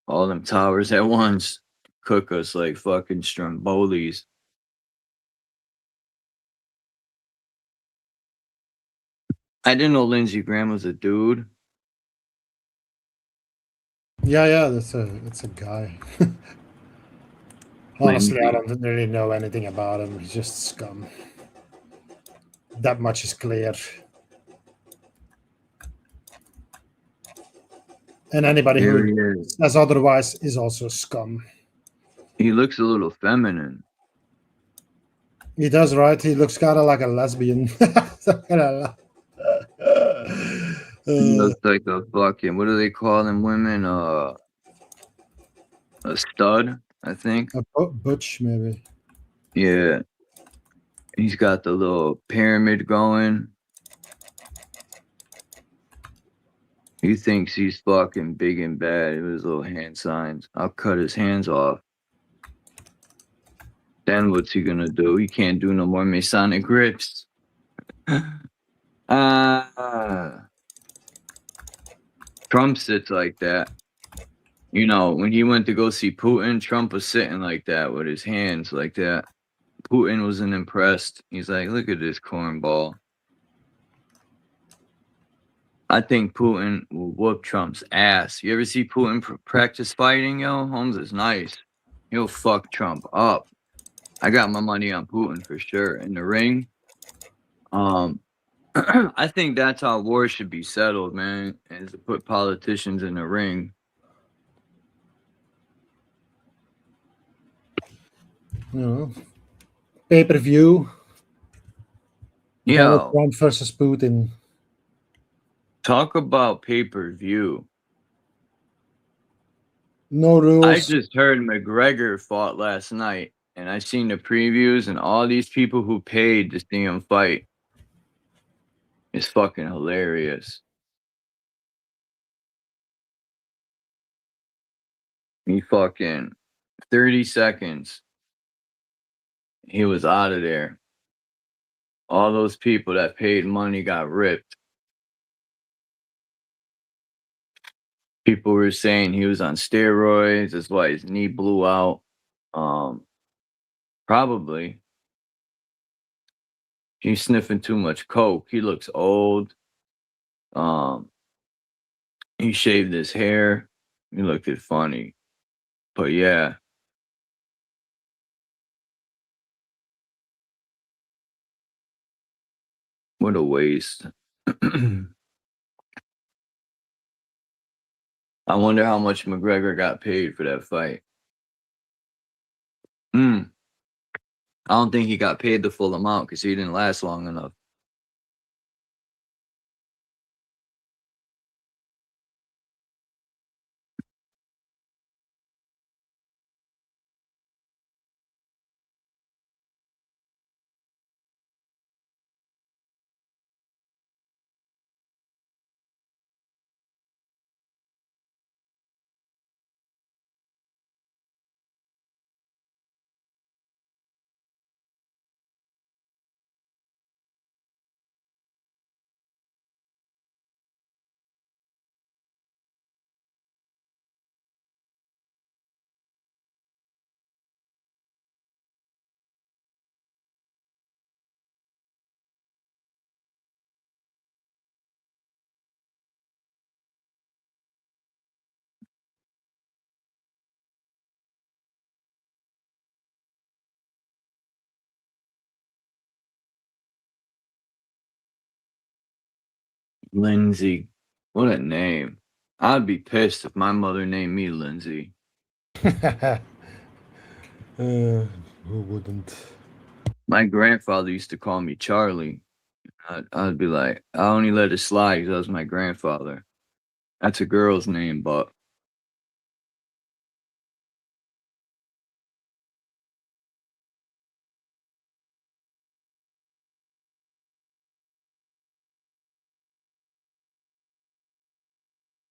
All them towers at once, cook us like fucking Strombolis. I didn't know Lindsey Graham was a dude. Yeah, that's a guy. Honestly, I Lindsey. don't really know anything about him. He's just scum. That much is clear. And anybody Here who he is. says otherwise is also scum. He looks a little feminine. He does, right? He looks kind of like a lesbian. He looks like a fucking, what do they call them women? A stud, I think. a butch, maybe. Yeah. He's got the little pyramid going. He thinks he's fucking big and bad with his little hand signs. I'll cut his hands off. Then what's he gonna do? He can't do no more Masonic grips. Trump sits like that. You know, when he went to go see Putin, Trump was sitting like that with his hands like that. Putin wasn't impressed. He's like, look at this cornball. I think Putin will whoop Trump's ass. You ever see Putin practice fighting, yo? Holmes is nice. He'll fuck Trump up. I got my money on Putin for sure. In the ring, I think that's how war should be settled, man, is to put politicians in the ring. You know, pay-per-view. Donald Yo, Trump versus Putin. talk about pay-per-view. No I rules. just heard McGregor fought last night, and I seen the previews, and all these people who paid to see him fight. It's fucking hilarious. He fucking 30 seconds. He was out of there. All those people that paid money got ripped. People were saying he was on steroids. That's why his knee blew out. Probably. He's sniffing too much coke. He looks old. He shaved his hair. He looked it funny. But yeah. What a waste. I wonder how much McGregor got paid for that fight. I don't think he got paid the full amount because he didn't last long enough. Lindsay. What a name. I'd be pissed if my mother named me Lindsay. Who wouldn't? My grandfather used to call me Charlie. I'd be like, I only let it slide because that was my grandfather. That's a girl's name, but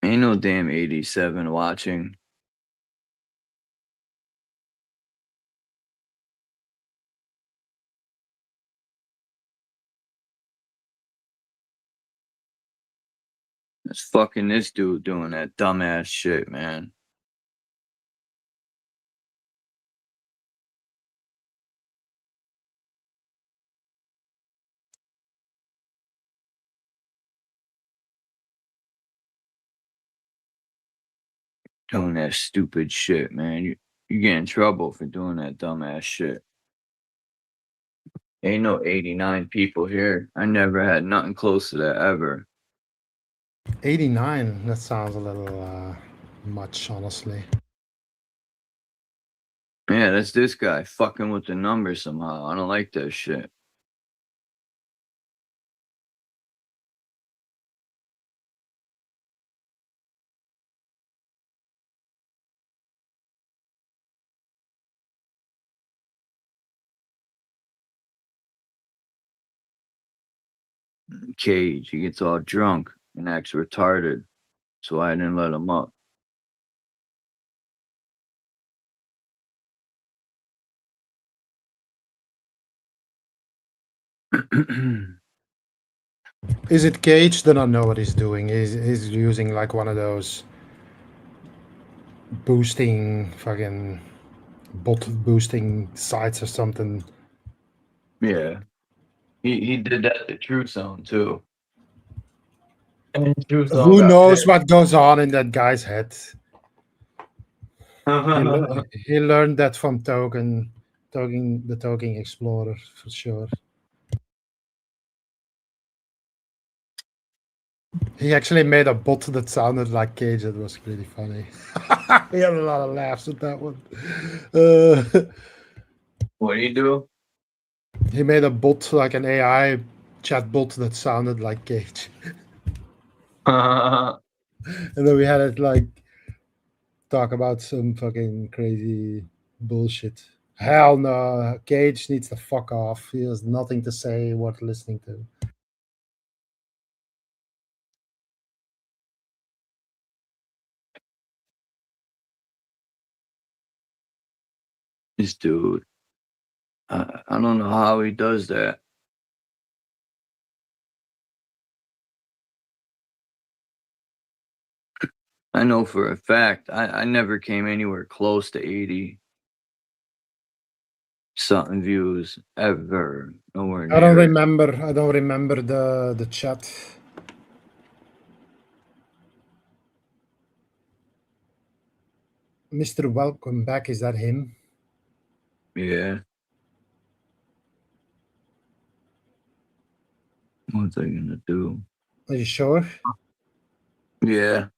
ain't no damn 87 watching. It's fucking this dude doing that dumbass shit, man. Doing that stupid shit, man. You get in trouble for doing that dumbass shit. Ain't no 89 people here. I never had nothing close to that ever. 89. That sounds a little much, honestly. Yeah, that's this guy fucking with the numbers somehow. I don't like that shit. Cage, he gets all drunk and acts retarded. So I didn't let him up. Is it Cage? Then I know what he's doing. He's using like one of those boosting fucking bot boosting sites or something. Yeah. He did that to True Zone too. And True Zone Who got knows pissed. what goes on in that guy's head? He learned that from the Token Explorer for sure. He actually made a bot that sounded like Cage. That was pretty funny. He had a lot of laughs at that one. What do you do? He made a bot, like an AI chat bot that sounded like Cage. And then we had it like talk about some fucking crazy bullshit. Hell no, Cage needs to fuck off. He has nothing to say worth listening to. This dude, I don't know how he does that. I know for a fact I never came anywhere close to 80 something views ever. Nowhere near. I don't remember the chat. Mr. Welcome Back, is that him? Yeah. What's I gonna do? Are you sure? Yeah.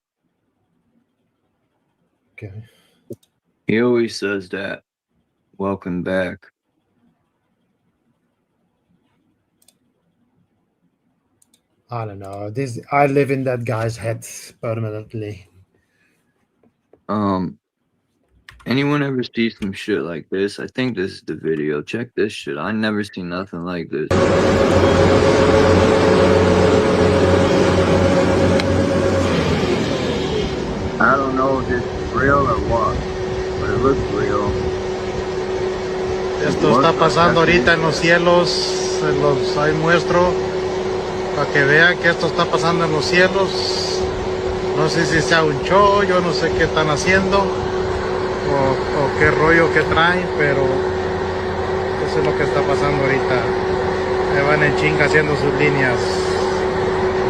Okay. He always says that. Welcome back. I don't know. I live in that guy's head permanently. Anyone ever see some shit like this? I think this is the video. Check this shit. I never seen nothing like this. I don't know if this is real or what, but it looks real. Esto está pasando ahorita en los cielos, ahí muestro, para que vean que esto está pasando en los cielos. No sé si sea un show, yo no sé qué están haciendo, o qué rollo que traen, pero eso es lo que está pasando ahorita. Ahí van en chinga haciendo sus líneas.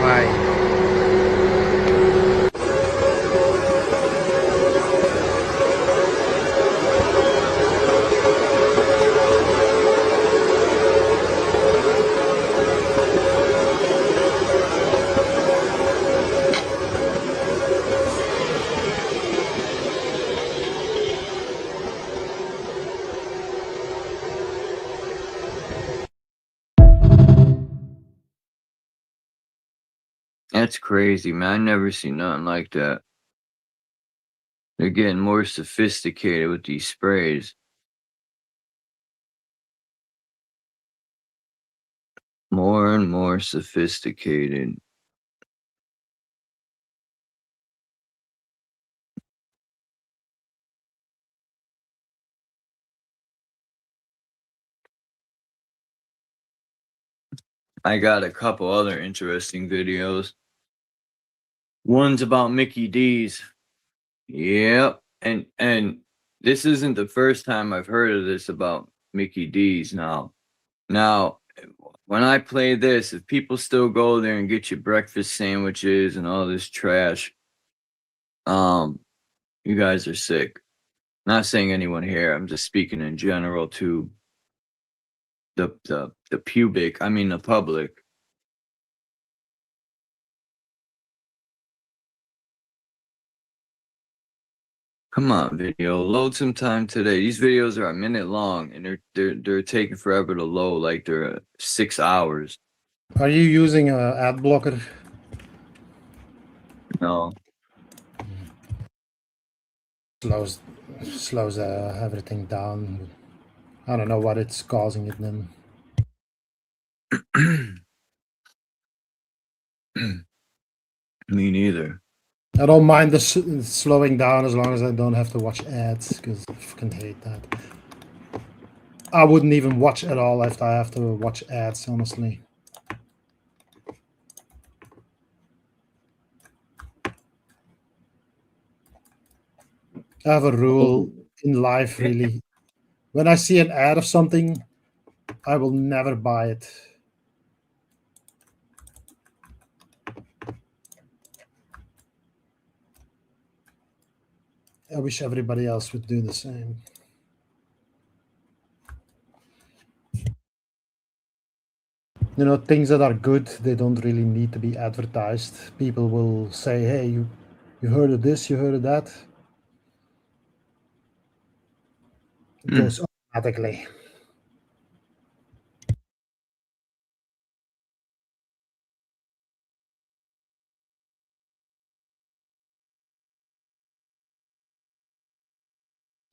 Bye. That's crazy, man. I never seen nothing like that. They're getting more sophisticated with these sprays. More and more sophisticated. I got a couple other interesting videos. One's about Mickey D's. Yep. And this isn't the first time I've heard of this about Mickey D's now. Now, when I play this, if people still go there and get you breakfast sandwiches and all this trash, you guys are sick. Not saying anyone here, I'm just speaking in general to the public. Come on, video. Load some time today. These videos are a minute long and they're taking forever to load, like they're 6 hours. Are you using an ad blocker? No. Slows everything down. I don't know what it's causing it then. Me neither. I don't mind the slowing down as long as I don't have to watch ads, because I fucking hate that. I wouldn't even watch at all if I have to watch ads, honestly. I have a rule in life, really. When I see an ad of something, I will never buy it. I wish everybody else would do the same. You know, things that are good, they don't really need to be advertised. People will say, hey, you heard of this, you heard of that. It goes automatically.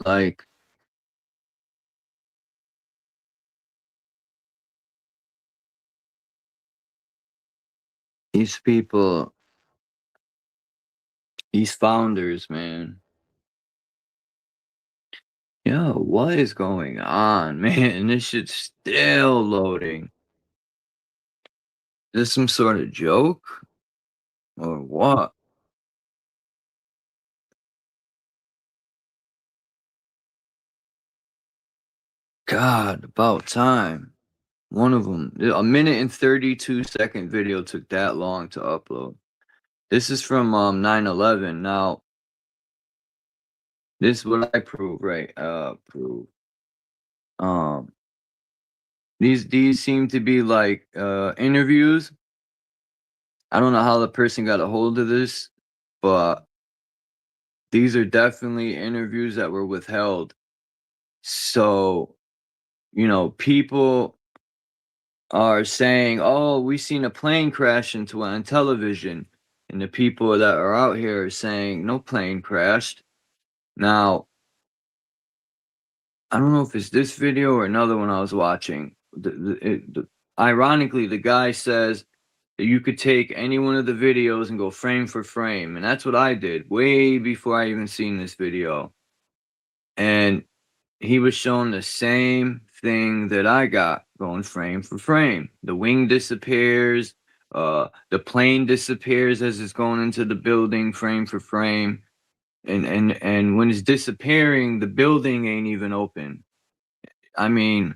Like, these people, these founders, man. Yo, what is going on, man? This shit's still loading. Is this some sort of joke? Or what? God, about time. One of them, a minute and 32-second video took that long to upload. This is from 9/11. Now, this is what I prove, right? Prove. These seem to be like interviews. I don't know how the person got a hold of this, but these are definitely interviews that were withheld. So, you know, people are saying, "Oh, we seen a plane crash into it on television," and the people that are out here are saying, "No plane crashed." Now, I don't know if it's this video or another one I was watching. Ironically, the guy says that you could take any one of the videos and go frame for frame, and that's what I did way before I even seen this video. And he was showing the same thing that I got, going frame for frame. The wing disappears, the plane disappears as it's going into the building, frame for frame. And when it's disappearing, the building ain't even open. I mean,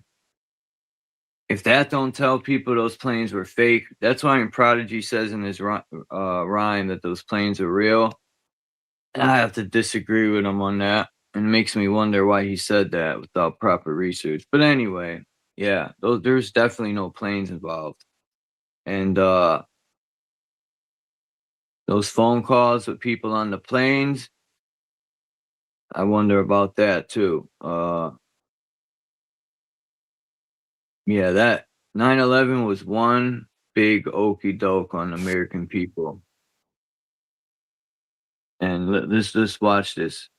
if that don't tell people those planes were fake, that's why Prodigy says in his rhyme that those planes are real. I have to disagree with him on that. And it makes me wonder why he said that without proper research. But anyway, yeah, there's definitely no planes involved. And those phone calls with people on the planes, I wonder about that too. Yeah, that 9/11 was one big okey doke on American people. And let's just watch this.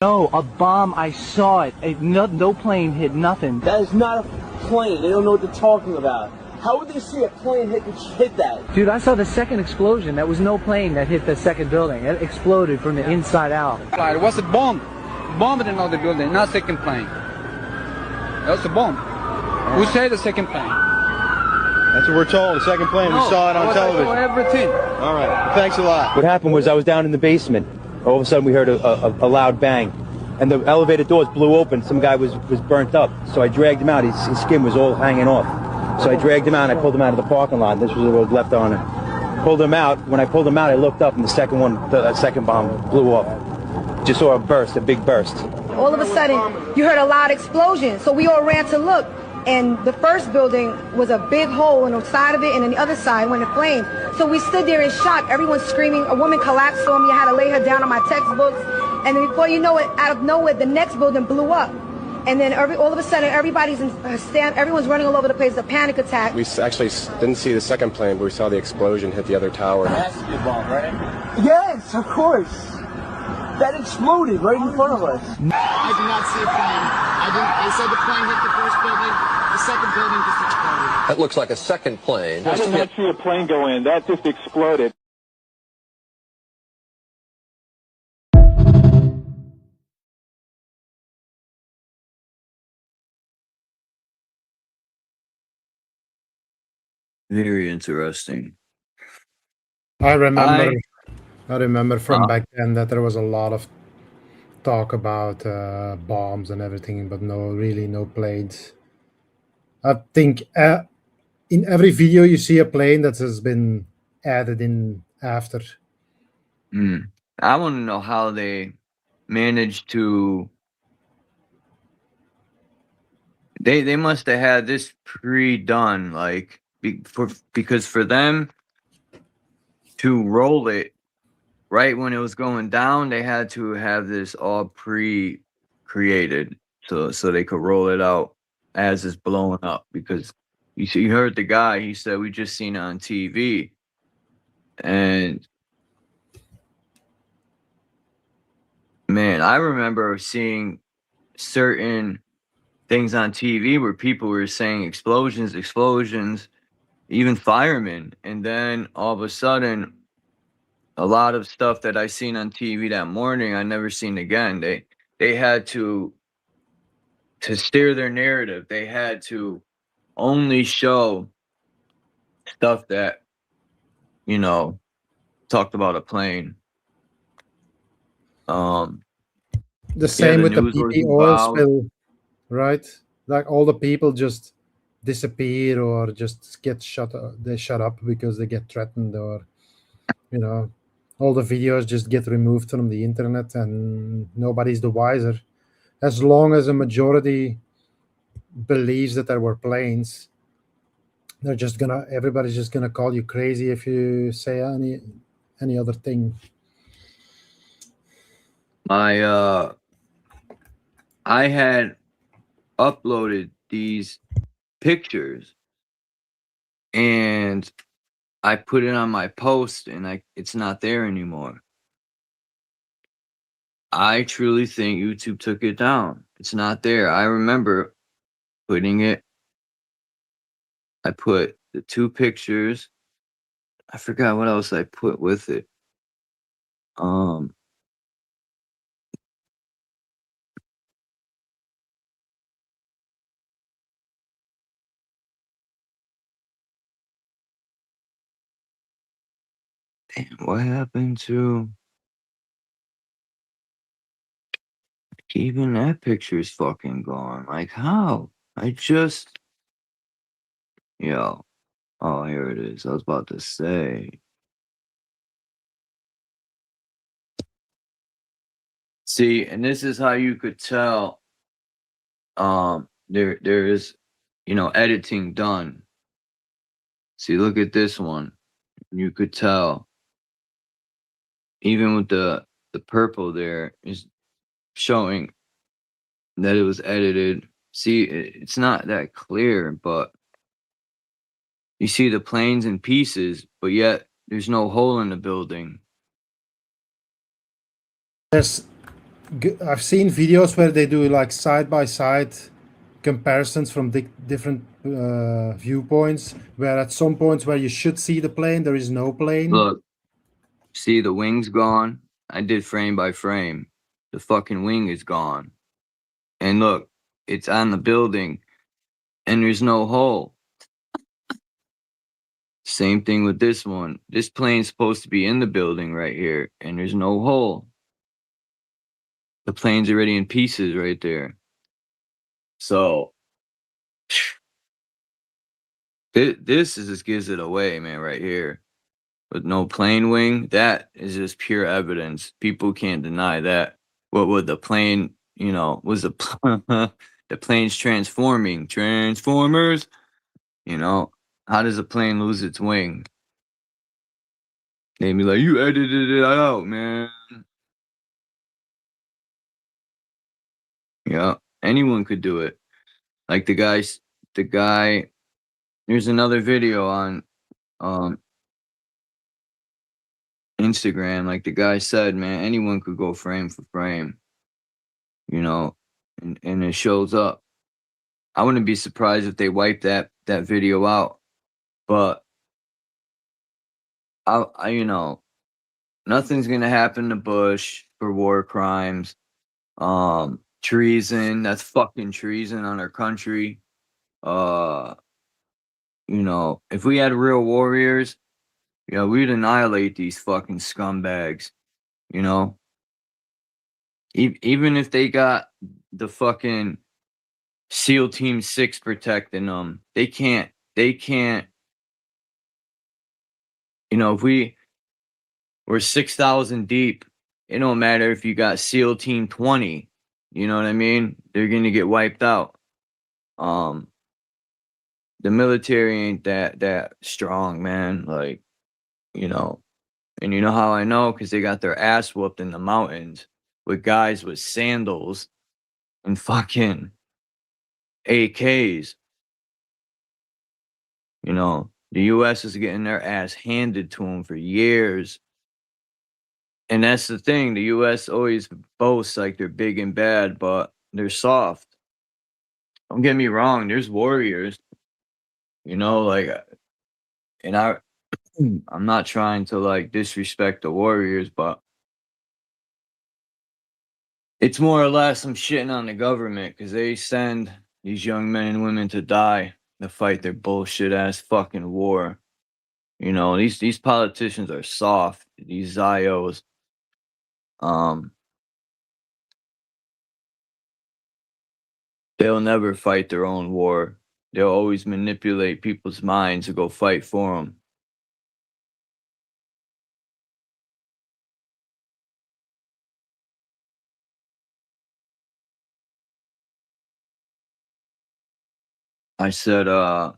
No, a bomb, I saw it. No plane hit nothing. That is not a plane. They don't know what they're talking about. How would they see a plane hit that? Dude, I saw the second explosion. That was no plane that hit the second building. It exploded from the inside out. It was a bomb. Bombed another building, not second plane. That was a bomb. Who said the second plane? That's what we're told, the second plane. We saw it on television. I saw everything. All right, thanks a lot. What happened was I was down in the basement. All of a sudden we heard a loud bang. And the elevator doors blew open. Some guy was burnt up. So I dragged him out. His skin was all hanging off. So I dragged him out and I pulled him out of the parking lot. This was what was left on it. Pulled him out. When I pulled him out, I looked up and the second bomb blew off. Just saw a burst, a big burst. All of a sudden, you heard a loud explosion. So we all ran to look. And the first building was a big hole on the side of it, and on the other side went in flames. So we stood there in shock. Everyone's screaming. A woman collapsed on me. I had to lay her down on my textbooks. And then before you know it, out of nowhere, the next building blew up. And then all of a sudden, everyone's running all over the place. A panic attack. We actually didn't see the second plane, but we saw the explosion hit the other tower. It has to be a bomb, right? Yes, of course. That exploded right in front of us. I did not see a plane. They said the plane hit the first building. The second building just exploded. That looks like a second plane. I did not see a plane go in. That just exploded. Very interesting. I remember from back then that there was a lot of talk about bombs and everything, but really no planes. I think in every video you see a plane that has been added in after. I want to know how they managed to. They must have had this pre-done, like because for them to roll it right when it was going down, they had to have this all pre-created so they could roll it out as it's blowing up. Because you heard the guy, he said we just seen it on TV, and man, I remember seeing certain things on TV where people were saying explosions, explosions, even firemen. And then all of a sudden, a lot of stuff that I seen on TV that morning, I never seen again. They had to steer their narrative. They had to only show stuff that, you know, talked about a plane. The Yeah, same the with the news was BP oil involved. spill, right? Like all the people just disappear or just get shut. They shut up because they get threatened, or you know, all the videos just get removed from the internet, and nobody's the wiser. As long as a majority believes that there were planes, everybody's just gonna call you crazy if you say any other thing. I had uploaded these pictures and I put it on my post, and it's not there anymore. I truly think YouTube took it down. It's not there. I remember putting it. I put the 2 pictures. I forgot what else I put with it. Damn, what happened to even that picture is fucking gone. Like how? Yo. Oh, here it is. I was about to say. See, and this is how you could tell there is, editing done. See, look at this one. You could tell even with the purple there is showing that it was edited. See, it's not that clear, but you see the planes in pieces, but yet there's no hole in the building. I've seen videos where they do like side by side comparisons from different viewpoints, where at some points where you should see the plane, there is no plane. Look, see the wing's gone. I did frame by frame. The fucking wing is gone. And look, it's on the building and there's no hole. Same thing with this one. This plane's supposed to be in the building right here and there's no hole. The plane's already in pieces right there. So this just gives it away, man, right here. With no plane wing, that is just pure evidence. People can't deny that. What would the plane, was the plane's transforming? Transformers? How does a plane lose its wing? They'd be like, you edited it out, man. Yeah, anyone could do it. Like the guy, there's another video on Instagram. Like the guy said, man, anyone could go frame for frame, and it shows up. I wouldn't be surprised if they wiped that video out, but I nothing's gonna happen to Bush for war crimes, treason. That's fucking treason on our country. If we had real warriors, we'd annihilate these fucking scumbags. Even if they got the fucking SEAL Team 6 protecting them, they can't. If we're 6,000 deep, it don't matter if you got SEAL Team 20. You know what I mean? They're gonna get wiped out. The military ain't that strong, man. Like, and you know how I know? Because they got their ass whooped in the mountains with guys with sandals and fucking AKs. The U.S. is getting their ass handed to them for years. And that's the thing. The U.S. always boasts like they're big and bad, but they're soft. Don't get me wrong, there's warriors, you know, like, and I'm not trying to like disrespect the warriors, but it's more or less I'm shitting on the government because they send these young men and women to die to fight their bullshit ass fucking war. You know, these politicians are soft. These Zios, they'll never fight their own war. They'll always manipulate people's minds to go fight for them. I said, how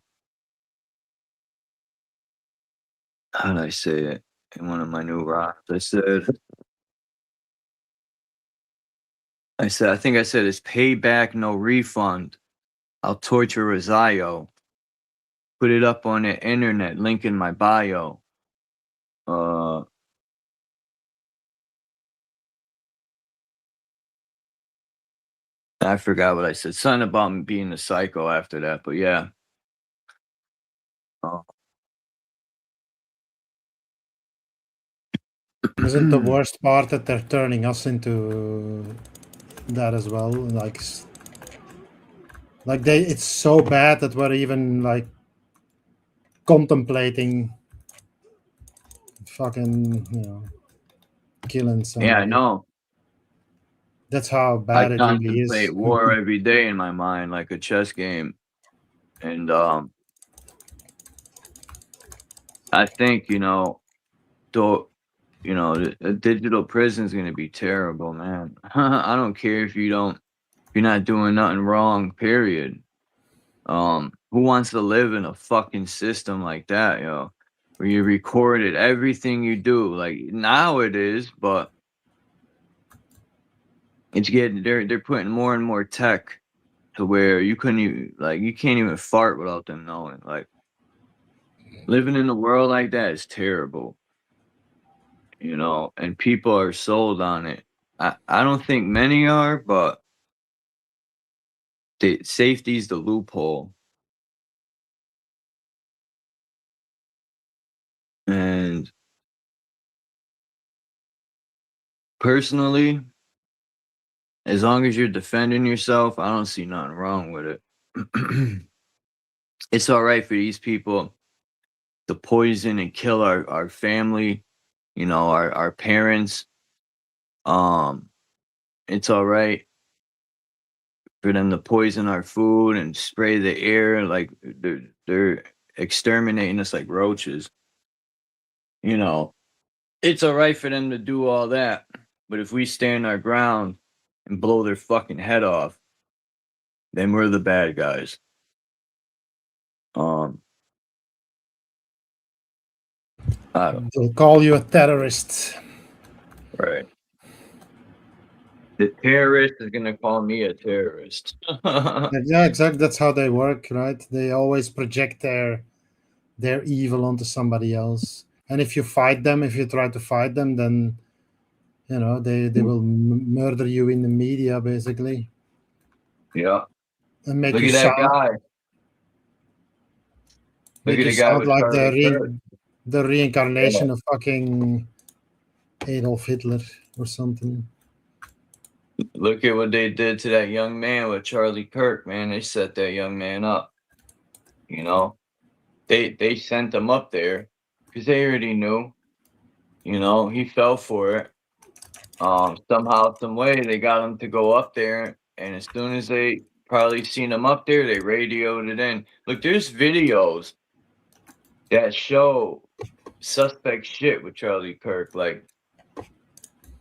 did I say it in one of my new raps? I think I said it's payback, no refund. I'll torture a Zio. Put it up on the internet, link in my bio. I forgot what I said. Something about me being a psycho after that, but yeah. Isn't the worst part that they're turning us into that as well? Like it's so bad that we're even like contemplating fucking, killing somebody. Yeah, I know. That's how I bad it really is. contemplate war every day in my mind like a chess game. And I think, the digital prison is going to be terrible, man. I don't care if you're not doing nothing wrong, period. Who wants to live in a fucking system like that, where you recorded everything you do? Like now it is, but it's they're putting more and more tech to where you can't even fart without them knowing. Like living in a world like that is terrible, and people are sold on it. I don't think many are, but safety's the loophole. And personally, as long as you're defending yourself, I don't see nothing wrong with it. It's all right for these people to poison and kill our family, our parents. It's all right for them to poison our food and spray the air like they're exterminating us like roaches. It's all right for them to do all that. But if we stand our ground and blow their fucking head off, then we're the bad guys. They'll call you a terrorist. Right. The terrorist is gonna call me a terrorist. Yeah, exactly. That's how they work, right? They always project their evil onto somebody else. And if you try to fight them, then they will murder you in the media, basically. Yeah. And make Look you at that guy. Make you sound like the reincarnation of fucking Adolf Hitler or something. Look at what they did to that young man with Charlie Kirk, man. They set that young man up. They sent him up there because they already knew. He fell for it. Somehow, some way, they got him to go up there, and as soon as they probably seen him up there, they radioed it in. Look, there's videos that show suspect shit with Charlie Kirk. Like,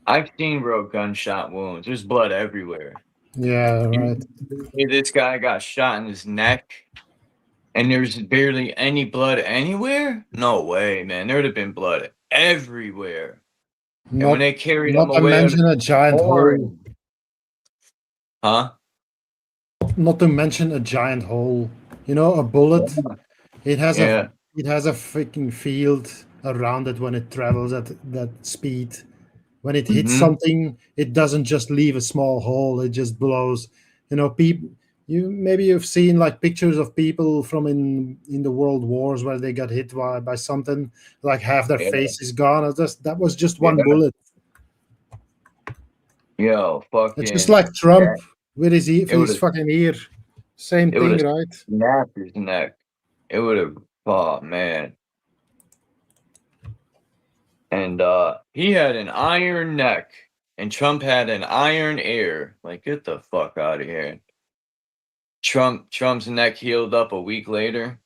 I've seen real gunshot wounds. There's blood everywhere. Yeah, right. This guy got shot in his neck, and there's barely any blood anywhere? No way, man. There would have been blood everywhere. And when they carried him away, not to mention a giant hole. Huh? Not to mention a giant hole. A bullet. It has a freaking field around it when it travels at that speed. When it hits something, it doesn't just leave a small hole; it just blows. You know, people. Maybe you've seen like pictures of people from in the world wars where they got hit by something, like half their face is gone. That was just one bullet. Yo, It's just fucking. like Trump That, with his it would have. fucking ear. Same It would thing, have right? snapped his neck. It would have. Oh man. And he had an iron neck, and Trump had an iron ear. Like, get the fuck out of here. Trump's neck healed up a week later.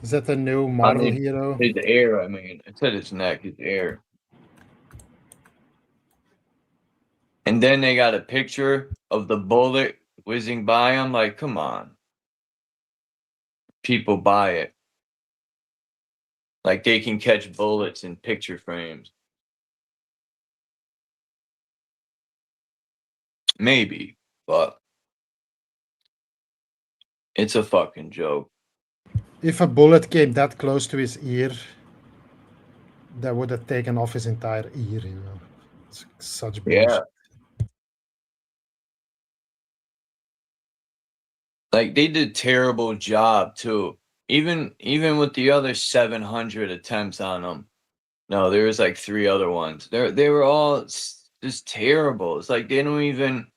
Is that the new I Marvel mean, hero? his ear. I mean, I said his neck, his ear. And then they got a picture of the bullet whizzing by him. Like, come on. People buy it. Like they can catch bullets in picture frames. Maybe, but it's a fucking joke. If a bullet came that close to his ear, that would have taken off his entire ear, you know. It's such bullshit. Yeah. Like they did terrible job too. Even with the other 700 attempts on them. No, there was like 3 other ones. They were all just terrible. It's like they don't even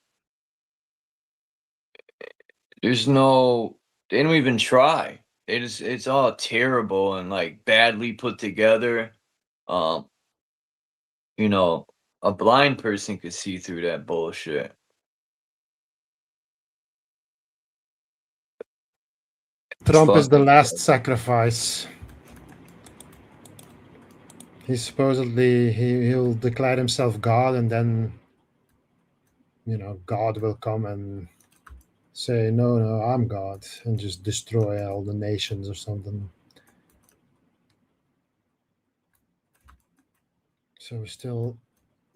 there's no they don't even try. It's all terrible and like badly put together. You know, a blind person could see through that bullshit. Trump is the last sacrifice. He supposedly he'll declare himself God, and then God will come and say, no, I'm God, and just destroy all the nations or something. So we still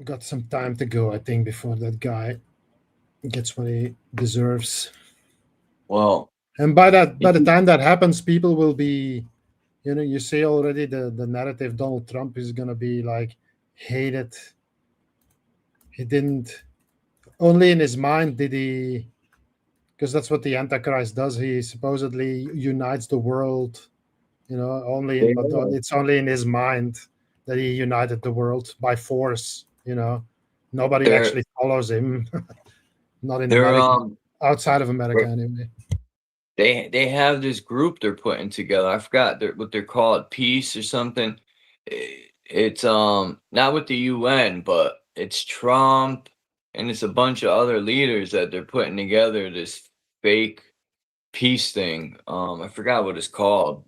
got some time to go, I think, before that guy gets what he deserves. Well, and by the time that happens, people will be, you see already the narrative. Donald Trump is gonna be like hated. He didn't only in his mind did he, because that's what the Antichrist does. He supposedly unites the world. But it's only in his mind that he united the world by force. Nobody actually follows him. Not in America, outside of America anyway. They have this group they're putting together. I forgot what they're called, Peace or something. It's not with the UN, but it's Trump and it's a bunch of other leaders that they're putting together this fake peace thing. I forgot what it's called,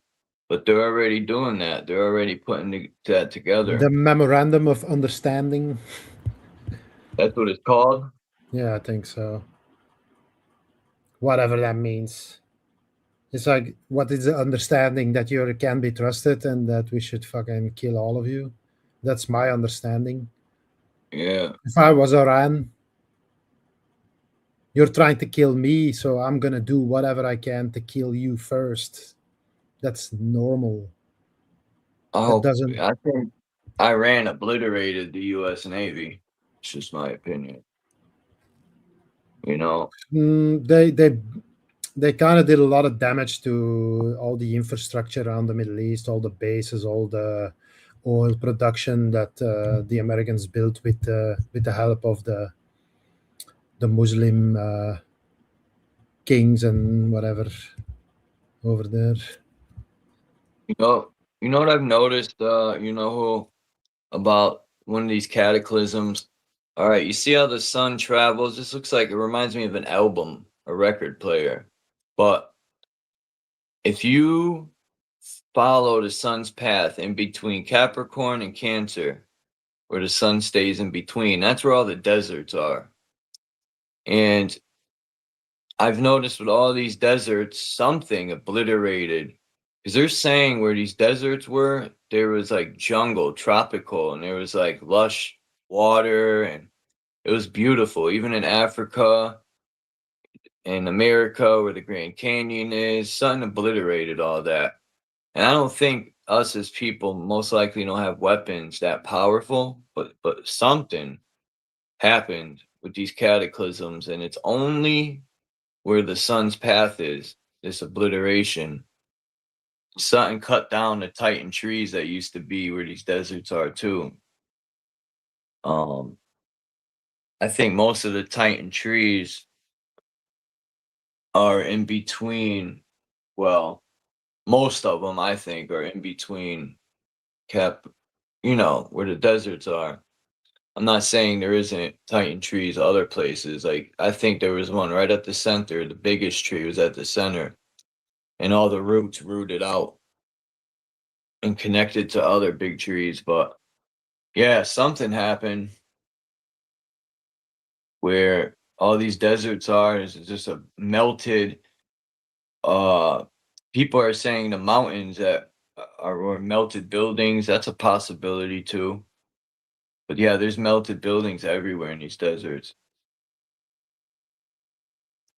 but they're already doing that. They're already putting that together. The Memorandum of Understanding. That's what it's called? Yeah, I think so. Whatever that means. It's like, what is the understanding? That you can be trusted and that we should fucking kill all of you? That's my understanding. Yeah. If I was Iran, you're trying to kill me, so I'm gonna do whatever I can to kill you first. That's normal. I think Iran obliterated the U.S. Navy. It's just my opinion. They kind of did a lot of damage to all the infrastructure around the Middle East, all the bases, all the oil production that the Americans built with the help of the Muslim kings and whatever over there. You know what I've noticed, about one of these cataclysms? All right, you see how the sun travels? This looks like, it reminds me of an album, a record player. But if you follow the sun's path in between Capricorn and Cancer, where the sun stays in between, that's where all the deserts are. And I've noticed with all these deserts, something obliterated. Because they're saying where these deserts were, there was like jungle, tropical, and there was like lush water, and it was beautiful. Even in Africa, in America, where the Grand Canyon is, something obliterated all that. And I don't think us as people most likely don't have weapons that powerful, but something happened with these cataclysms, and it's only where the sun's path is, this obliteration. Something cut down the titan trees that used to be where these deserts are too. I think most of the titan trees are in between, well, most of them I think are in between where the deserts are. I'm not saying there isn't titan trees other places. Like, I think there was one right at the center. The biggest tree was at the center, and all the roots rooted out and connected to other big trees. But yeah, something happened where all these deserts are is just a melted. People are saying the mountains that are melted buildings. That's a possibility too. But yeah, there's melted buildings everywhere in these deserts.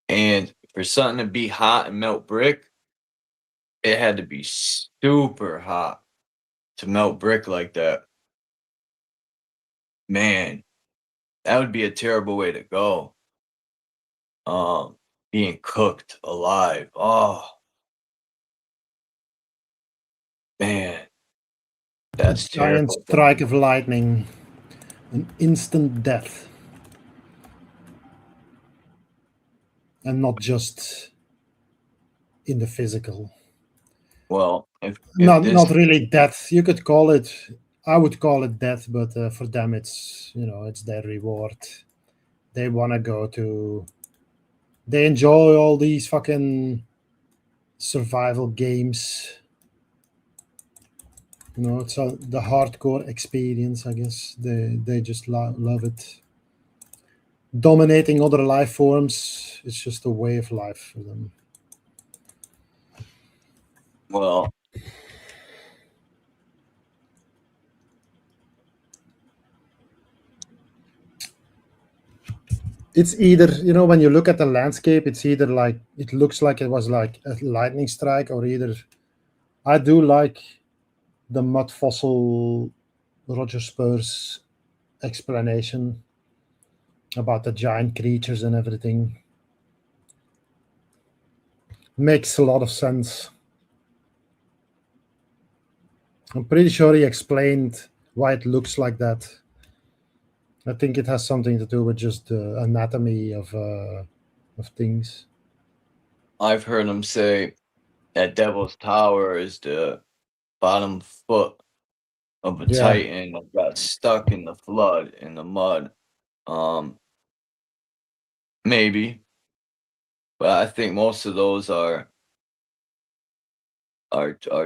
And for something to be hot and melt brick, it had to be super hot to melt brick like that. Man, that would be a terrible way to go. Being cooked alive. Oh, man, that's Giant terrible. strike of lightning, an instant death, and not just in the physical. Well, if not really death. You could call it. I would call it death, but for them, it's it's their reward. They want to go to. They enjoy all these fucking survival games. It's the hardcore experience, I guess. They just love it. Dominating other life forms, it's just a way of life for them. Well, it's either, when you look at the landscape, it's either like, it looks like it was like a lightning strike, or either, I do like the mud fossil Roger Spur's explanation about the giant creatures and everything. Makes a lot of sense. I'm pretty sure he explained why it looks like that. I think it has something to do with just the anatomy of things. I've heard him say that Devil's Tower is the bottom foot of a titan that got stuck in the flood, in the mud. Maybe. But I think most of those are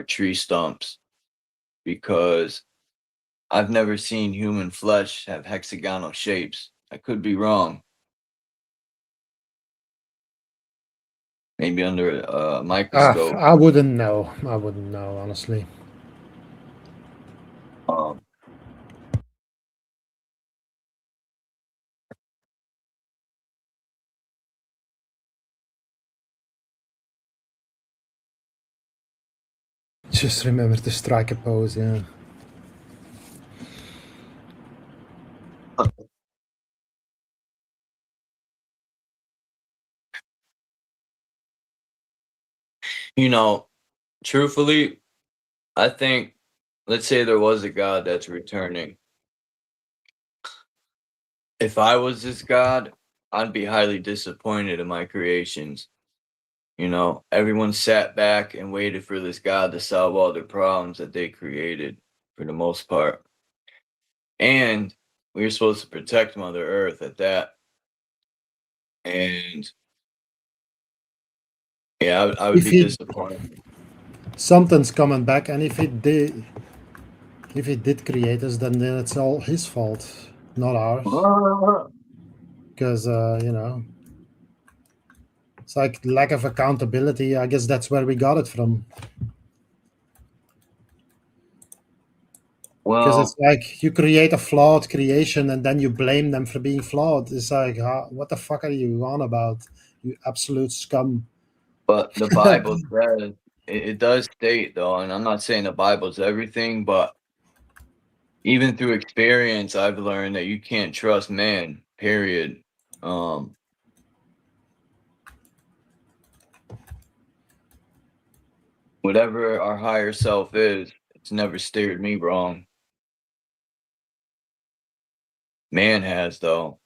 tree stumps, because I've never seen human flesh have hexagonal shapes. I could be wrong. Maybe under a microscope. I wouldn't know. Honestly. Just remember to strike a pose, yeah. Truthfully, I think, let's say there was a God that's returning. If I was this God, I'd be highly disappointed in my creations. Everyone sat back and waited for this God to solve all the problems that they created, for the most part. And we were supposed to protect Mother Earth at that. And yeah, I would be disappointed. Something's coming back, and if it did create us, then it's all his fault, not ours. Because it's like lack of accountability. I guess that's where we got it from. Because it's like you create a flawed creation and then you blame them for being flawed. It's like, what the fuck are you on about, you absolute scum? But the Bible says, it does state though, and I'm not saying the Bible's everything, but even through experience, I've learned that you can't trust man. period. Whatever our higher self is, it's never steered me wrong. Man has, though.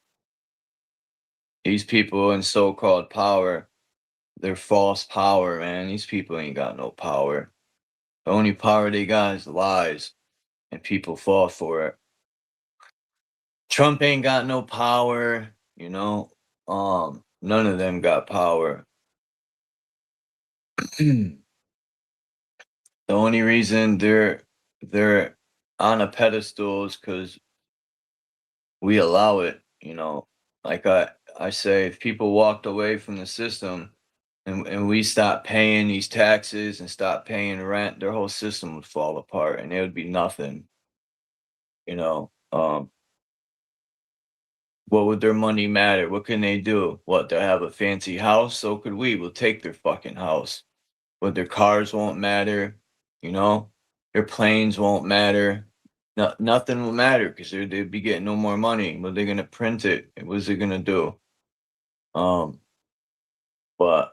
These people in so-called power, they're false power, man. These people ain't got no power. The only power they got is lies, and people fall for it. Trump ain't got no power, you know. None of them got power. The only reason they're on a pedestal is because we allow it, you know. Like I say, if people walked away from the system and we stopped paying these taxes and stopped paying rent, their whole system would fall apart and it would be nothing. You know, what would their money matter? What can they do? What, they have a fancy house? So could we. We'll take their fucking house. But their cars won't matter, you know? Their planes won't matter. No, nothing will matter because they'd be getting no more money. But they're gonna print it. What's it gonna do? But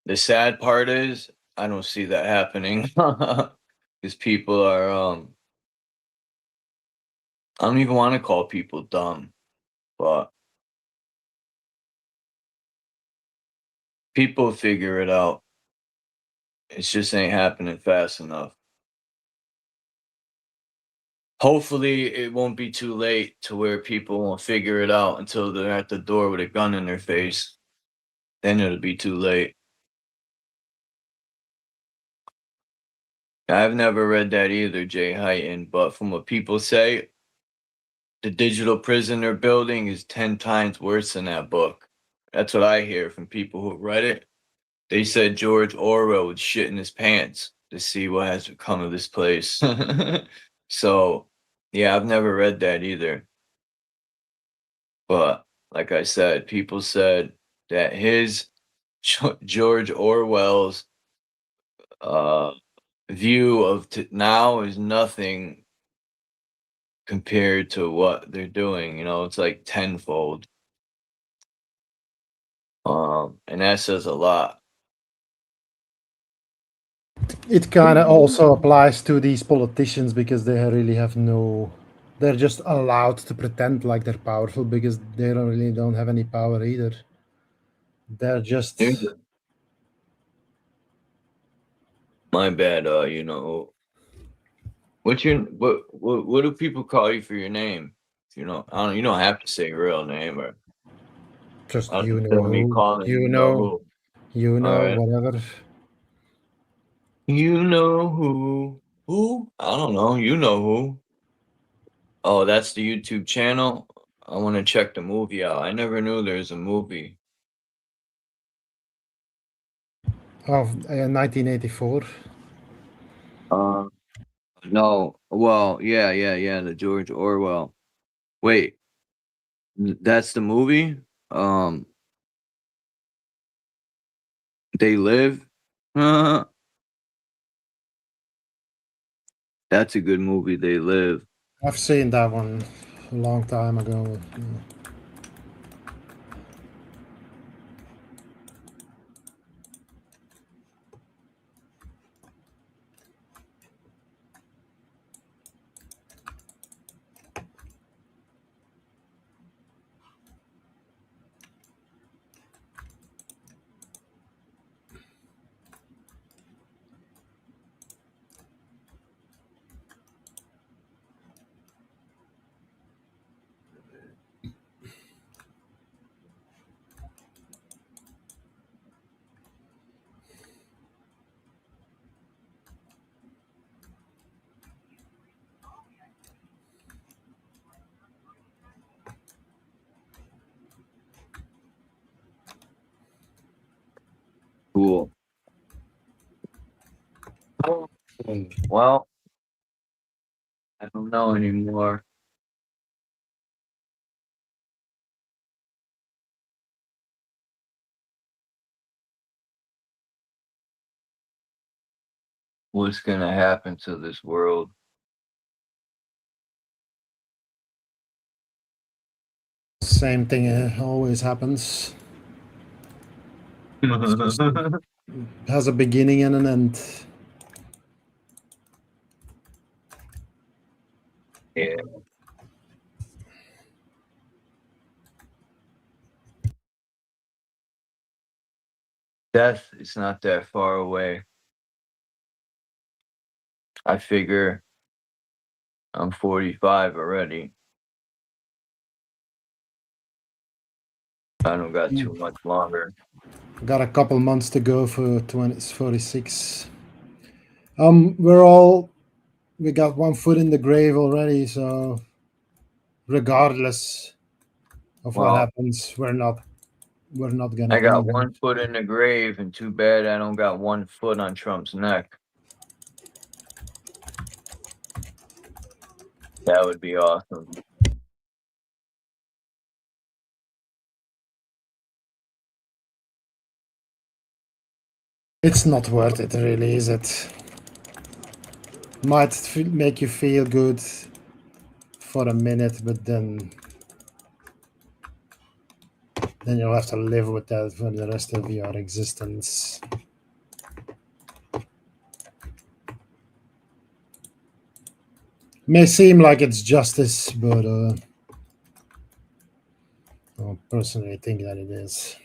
the sad part is I don't see that happening because people are I don't even want to call people dumb, but people figure it out. It just ain't happening fast enough. Hopefully it won't be too late to where people won't figure it out until they're at the door with a gun in their face. Then it'll be too late. I've never read that either, Jay Heighton, but from what people say, the digital prison they're building is 10 times worse than that book. That's what I hear from people who read it. They said George Orwell would shit in his pants to see what has become of this place. So, yeah, I've never read that either. But like I said, people said that his George Orwell's view of now is nothing compared to what they're doing. You know, it's like tenfold. And that says a lot. It kind of also applies to these politicians because they really have no. They're just allowed to pretend like they're powerful because they don't have any power either. They're just. My bad. You know, what do people call you for your name? You know, you don't have to say your real name or. Just I you don't know me who. calling You know. You know, Alright. whatever. You know who? Who? I don't know. You know who? Oh, that's the YouTube channel. I want to check the movie out. I never knew there's a movie. Of 1984. No. Well, yeah, the George Orwell. Wait, that's the movie? They Live? That's a good movie, They Live. I've seen that one a long time ago. Cool. Well, I don't know anymore. What's gonna happen to this world? same thing always happens. It's just, it has a beginning and an end. Yeah. Death is not that far away. I figure I'm 45 already. I don't got too much longer. Got a couple months to go for 46. We got one foot in the grave already, so regardless of what happens, we're not gonna. I got one foot in the grave, and too bad I don't got one foot on Trump's neck. That would be awesome. It's not worth it, really, is it? Might make you feel good for a minute, but then you'll have to live with that for the rest of your existence. May seem like it's justice, but I don't personally think that it is.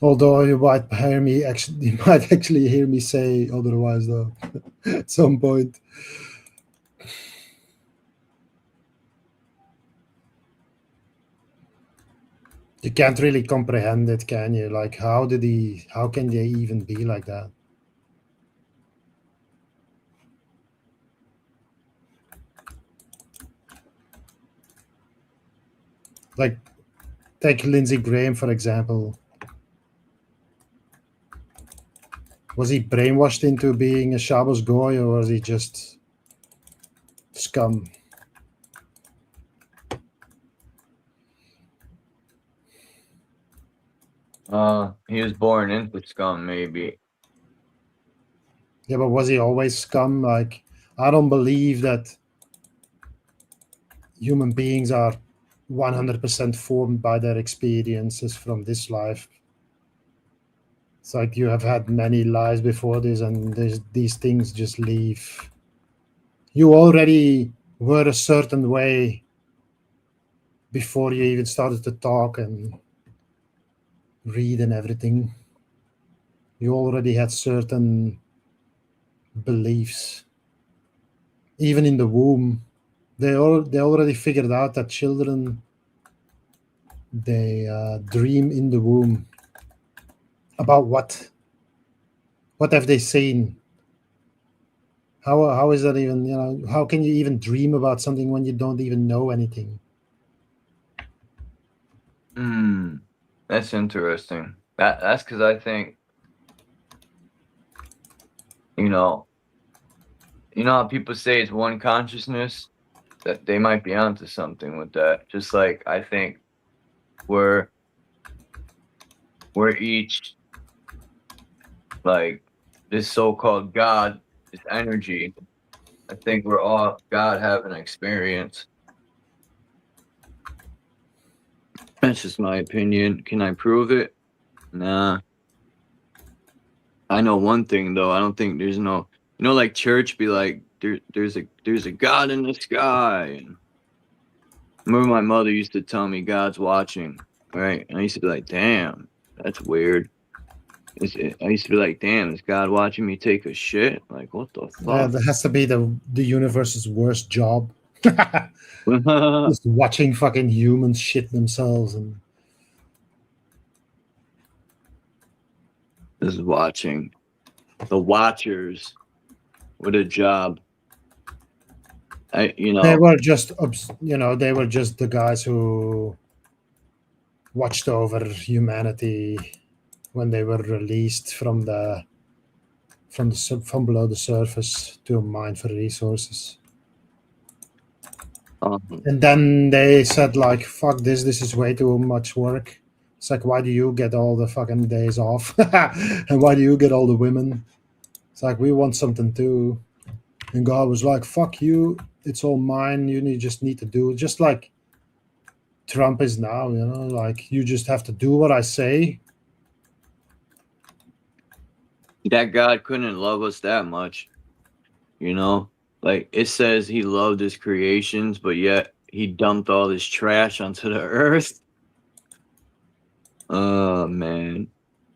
Although you might actually hear me say otherwise, though, at some point. You can't really comprehend it, can you? Like, how can they even be like that? Like, take Lindsey Graham, for example. Was he brainwashed into being a Shabbos Goy, or was he just scum? He was born into scum, maybe. Yeah, but was he always scum? Like, I don't believe that human beings are 100% formed by their experiences from this life. It's like you have had many lives before this, and these things just leave. You already were a certain way before you even started to talk and read and everything. You already had certain beliefs. Even in the womb, they already figured out that children, they dream in the womb. About what? What have they seen? How is that even, how can you even dream about something when you don't even know anything? That's interesting. That's because I think, you know how people say it's one consciousness? That they might be onto something with that. Just like I think we're each, like, this so-called God, this energy. I think we're all God having an experience. That's just my opinion. Can I prove it? Nah. I know one thing though. I don't think there's no, like church be like, there's a God in the sky. And I remember my mother used to tell me God's watching, right? And I used to be like, damn, that's weird. I used to be like, damn, is God watching me take a shit? Like, what the fuck? Yeah, that has to be the universe's worst job. Just watching fucking humans shit themselves. And just watching. The watchers. What a job. they were just the guys who watched over humanity when they were released from below the surface to mine for resources. And then they said, like, fuck this is way too much work. It's like, why do you get all the fucking days off? And why do you get all the women? It's like, we want something too. And God was like, fuck you, it's all mine. You just need to do it, just like Trump is now. Like you just have to do what I say. That God couldn't love us that much, Like it says he loved his creations, but yet he dumped all this trash onto the earth. Oh man,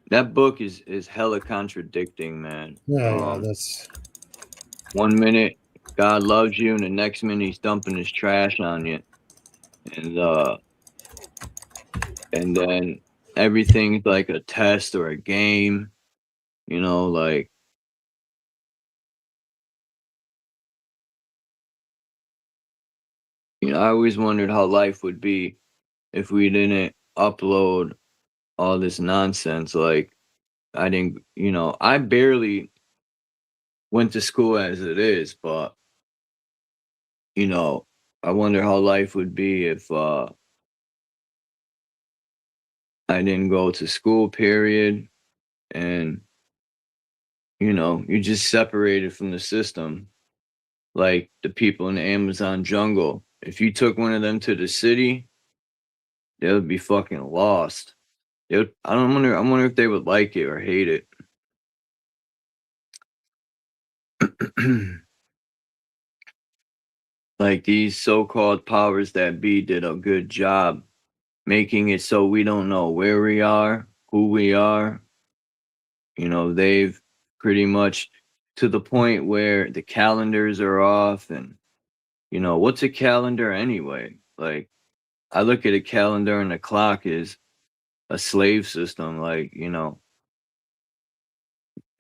that book is hella contradicting, man. Yeah, that's 1 minute God loves you, and the next minute he's dumping his trash on you, and then everything's like a test or a game, like. I always wondered how life would be if we didn't upload all this nonsense. Like, I didn't, I barely went to school as it is, but, I wonder how life would be if I didn't go to school, period. And, you're just separated from the system. Like the people in the Amazon jungle. If you took one of them to the city, they would be fucking lost. I wonder if they would like it or hate it. Like these so-called powers that be did a good job making it so we don't know where we are, who we are. They've pretty much to the point where the calendars are off and, what's a calendar anyway? Like I look at a calendar and the clock is a slave system. Like, you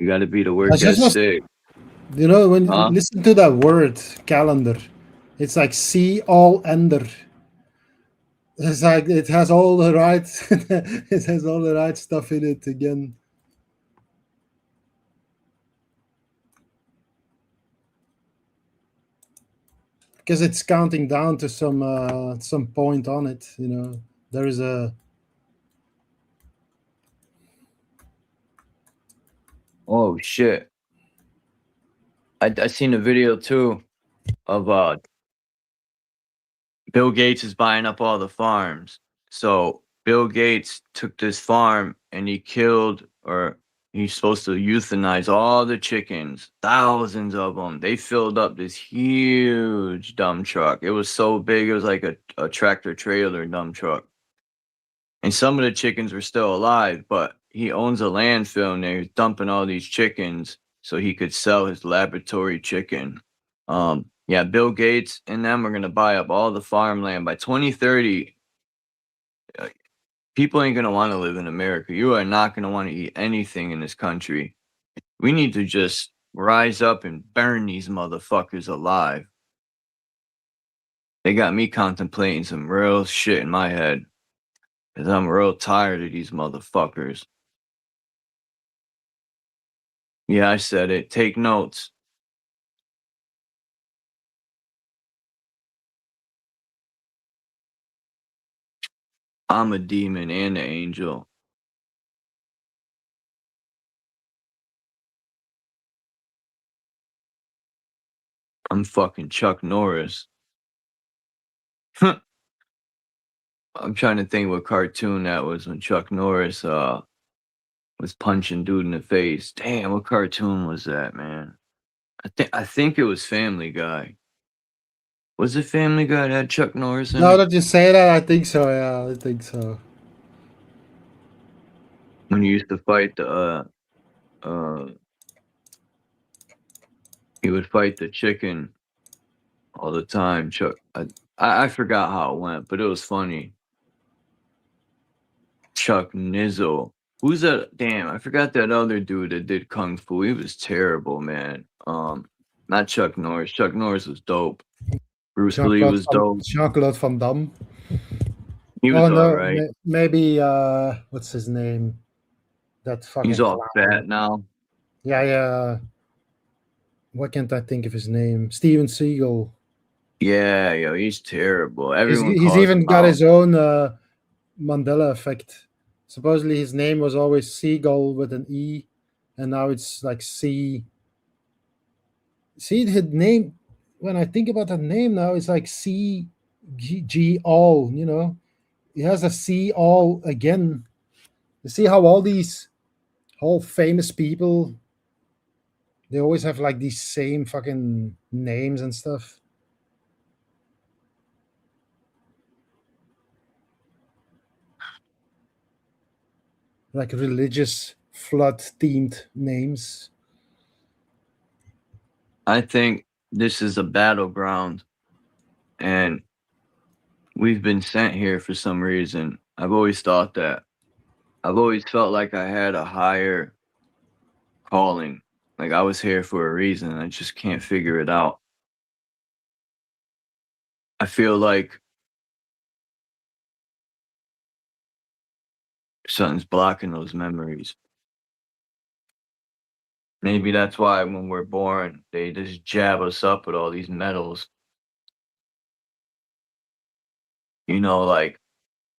got to be to work That's at just 6. when you listen to that word calendar, it's like see all ender. It's like it has all the right it has all the right stuff in it again. Because it's counting down to some point on it, there is a. Oh shit! I seen a video too of Bill Gates is buying up all the farms. So Bill Gates took this farm and he killed, or he's supposed to euthanize all the chickens, thousands of them. They filled up this huge dump truck. It was so big, it was like a tractor trailer dump truck. And some of the chickens were still alive, but he owns a landfill and they're dumping all these chickens so he could sell his laboratory chicken. Yeah, Bill Gates and them are going to buy up all the farmland by 2030. People ain't going to want to live in America. You are not going to want to eat anything in this country. We need to just rise up and burn these motherfuckers alive. They got me contemplating some real shit in my head. Because I'm real tired of these motherfuckers. Yeah, I said it. Take notes. I'm a demon and an angel. I'm fucking Chuck Norris. I'm trying to think what cartoon that was when Chuck Norris was punching dude in the face. Damn, what cartoon was that, man? I think it was Family Guy. Was it Family Guy that had Chuck Norris in Now it? that you say that, I think so. Yeah, I think so. When you used to fight he would fight the chicken all the time. Chuck, I forgot how it went, but it was funny. Chuck Nizzle. Who's that? Damn, I forgot that other dude that did Kung Fu. He was terrible, man. Not Chuck Norris. Chuck Norris was dope. Bruce Lee was dope. Jean-Claude Van Damme. He was alright. Maybe what's his name? That fucking. He's all clown. fat now. Yeah. Why can't I think of his name? Steven Seagal. Yeah, yo, he's terrible. He's even got his own Mandela effect. Supposedly his name was always Seagal with an E, and now it's like C. See, his name, when I think about that name now, it's like C all. You know, it has a C all again. You see how all these whole famous people, they always have like these same fucking names and stuff. Like religious flood themed names. I think this is a battleground, and we've been sent here for some reason. I've always thought that. I've always felt like I had a higher calling. Like I was here for a reason. I just can't figure it out. I feel like something's blocking those memories. Maybe that's why when we're born, they just jab us up with all these medals. You know, like,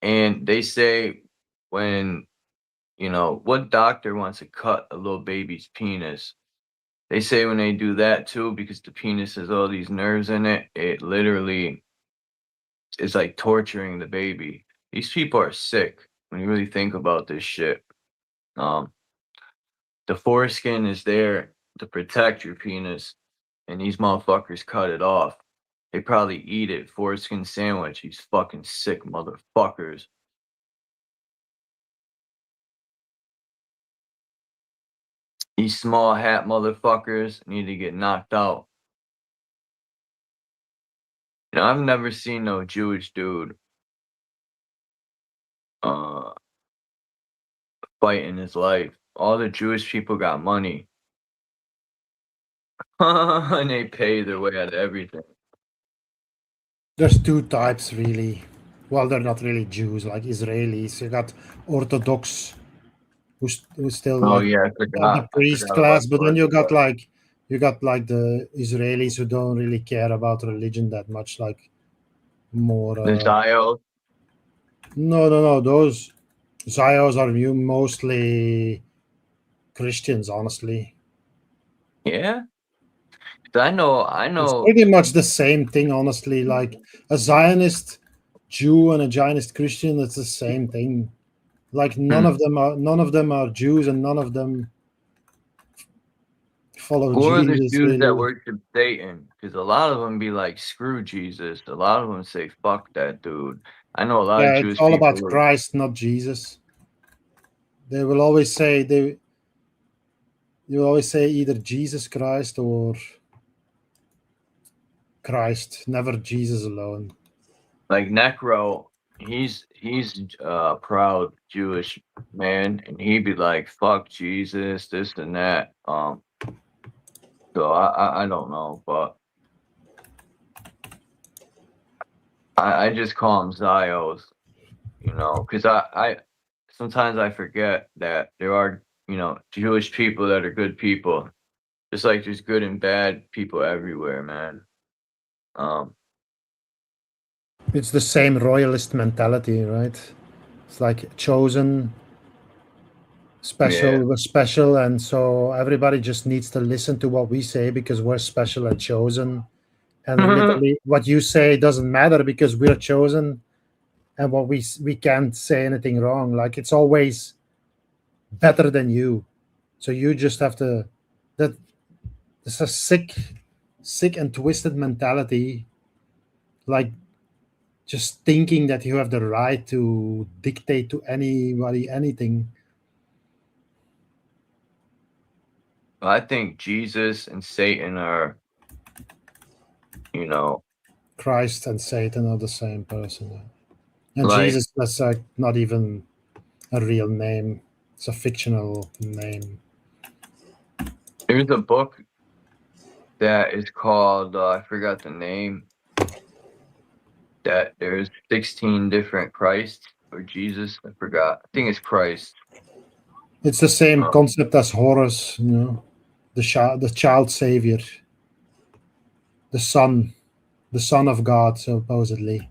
and they say when, what doctor wants to cut a little baby's penis? They say when they do that too, because the penis has all these nerves in it, it literally is like torturing the baby. These people are sick when you really think about this shit. The foreskin is there to protect your penis, and these motherfuckers cut it off. They probably eat it, foreskin sandwich, these fucking sick motherfuckers. These small hat motherfuckers need to get knocked out. I've never seen no Jewish dude fight in his life. All the Jewish people got money. And they pay their way out of everything. There's two types, really. Well, they're not really Jews, like Israelis. You got Orthodox, who still Oh like yeah, I got forgot. the priest I forgot class, about but then Orthodox. you got like the Israelis who don't really care about religion that much, like more. The Zios. No. Those Zios are mostly Christians, honestly. Yeah. I know. It's pretty much the same thing, honestly. Like a Zionist Jew and a Zionist Christian, it's the same thing. Like none of them are Jews, and none of them follow Who are the Jesus. Jews that Really, worship Satan? Because a lot of them be like, screw Jesus. A lot of them say, fuck that dude. I know a lot of yeah, it's Jewish all people. about Christ, not Jesus. They will always say you always say either Jesus Christ or Christ, never Jesus alone. Like Necro, he's a proud Jewish man, and he'd be like, fuck Jesus, this and that. So I don't know, but I just call them Zios, because I sometimes I forget that there are, Jewish people that are good people. Just like there's good and bad people everywhere, man. It's the same royalist mentality, right? It's like chosen, special, Yeah. we're special, and so everybody just needs to listen to what we say because we're special and chosen. And literally, what you say doesn't matter because we're chosen, and what we can't say anything wrong. Like it's always better than you, so you just have to. That it's a sick and twisted mentality. Like just thinking that you have the right to dictate to anybody anything. I think Jesus and Satan are, Christ and Satan are the same person. And like, Jesus, that's like not even a real name. It's a fictional name. there's a book that is called, I forgot the name, that there's 16 different Christs or Jesus. I forgot. I think it's Christ. It's the same concept as Horus, the child savior, the son of God, supposedly.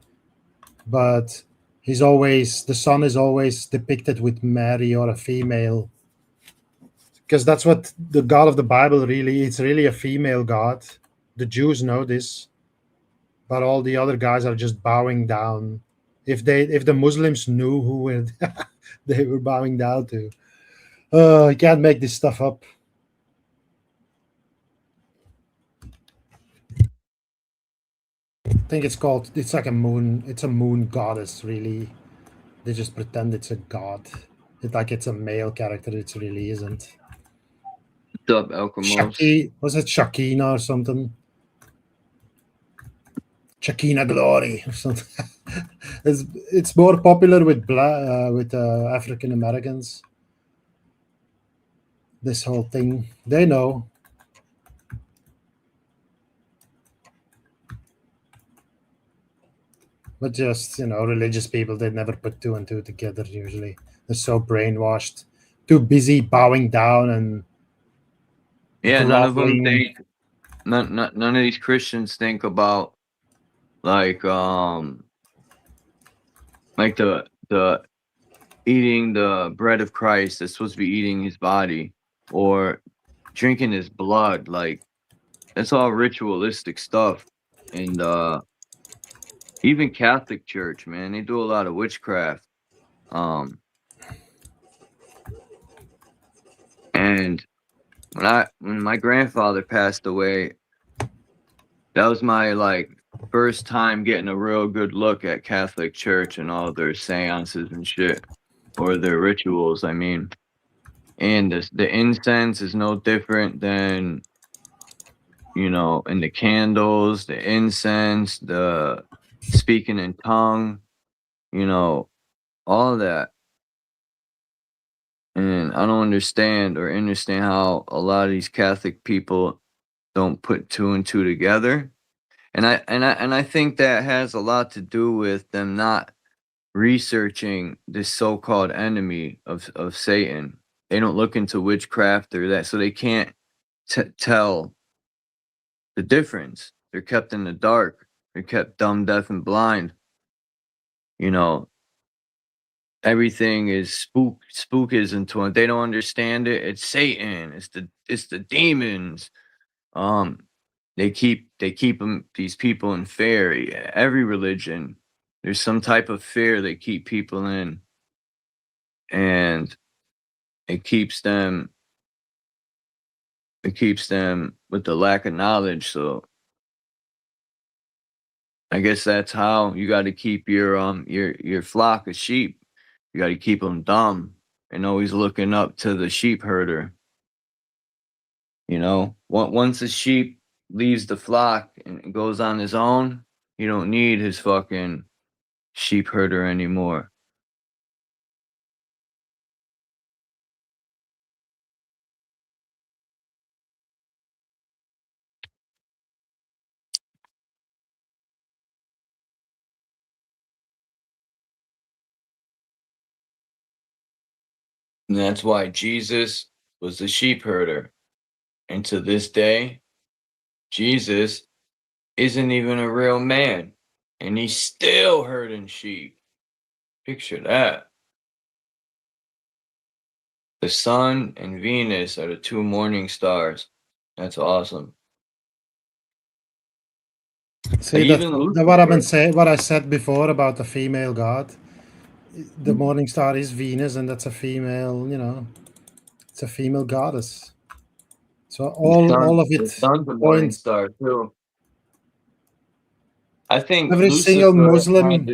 But the son is always depicted with Mary or a female, because that's what the God of the Bible really. It's really a female God, the Jews know this, but all the other guys are just bowing down. If the Muslims knew who they were bowing down to, you can't make this stuff up. I think it's like a moon. It's a moon goddess, really. They just pretend it's a god. It's a male character. It really isn't. What's up, Elkamos? Was it Shakina or something? Shakina Glory or something. it's more popular with African Americans. This whole thing, they know. But just, religious people, they never put two and two together usually. They're so brainwashed, too busy bowing down and yeah, none of them think. None of these Christians think about like the eating the bread of Christ. That's supposed to be eating his body, or drinking his blood. Like that's all ritualistic stuff. And even Catholic Church, man, they do a lot of witchcraft. And when my grandfather passed away, that was my first time getting a real good look at Catholic Church and all their seances and shit, or their rituals, I mean. And the incense is no different than, in the candles, the incense, the speaking in tongue, all of that. And I don't understand how a lot of these Catholic people don't put two and two together. And I think that has a lot to do with them not researching this so-called enemy of Satan. They don't look into witchcraft or that, so they can't tell the difference. They're kept in the dark. They're kept dumb, deaf, and blind. Everything is spookism to them. They don't understand it. It's Satan. It's the demons. They keep these people in fear. Every religion, there's some type of fear they keep people in, and it keeps them with the lack of knowledge. So I guess that's how you got to keep your flock of sheep. You got to keep them dumb and always looking up to the sheep herder. Once a sheep leaves the flock and goes on his own, you don't need his fucking sheep herder anymore. And that's why Jesus was the sheep herder. And to this day, Jesus isn't even a real man. And he's still herding sheep. Picture that. The sun and Venus are the two morning stars. That's awesome. See, that's what I've been saying. What I said before about the female god. The morning star is Venus, and that's a female. It's a female goddess. So all of it. The sun's a morning star too. I think every Lucifer single Muslim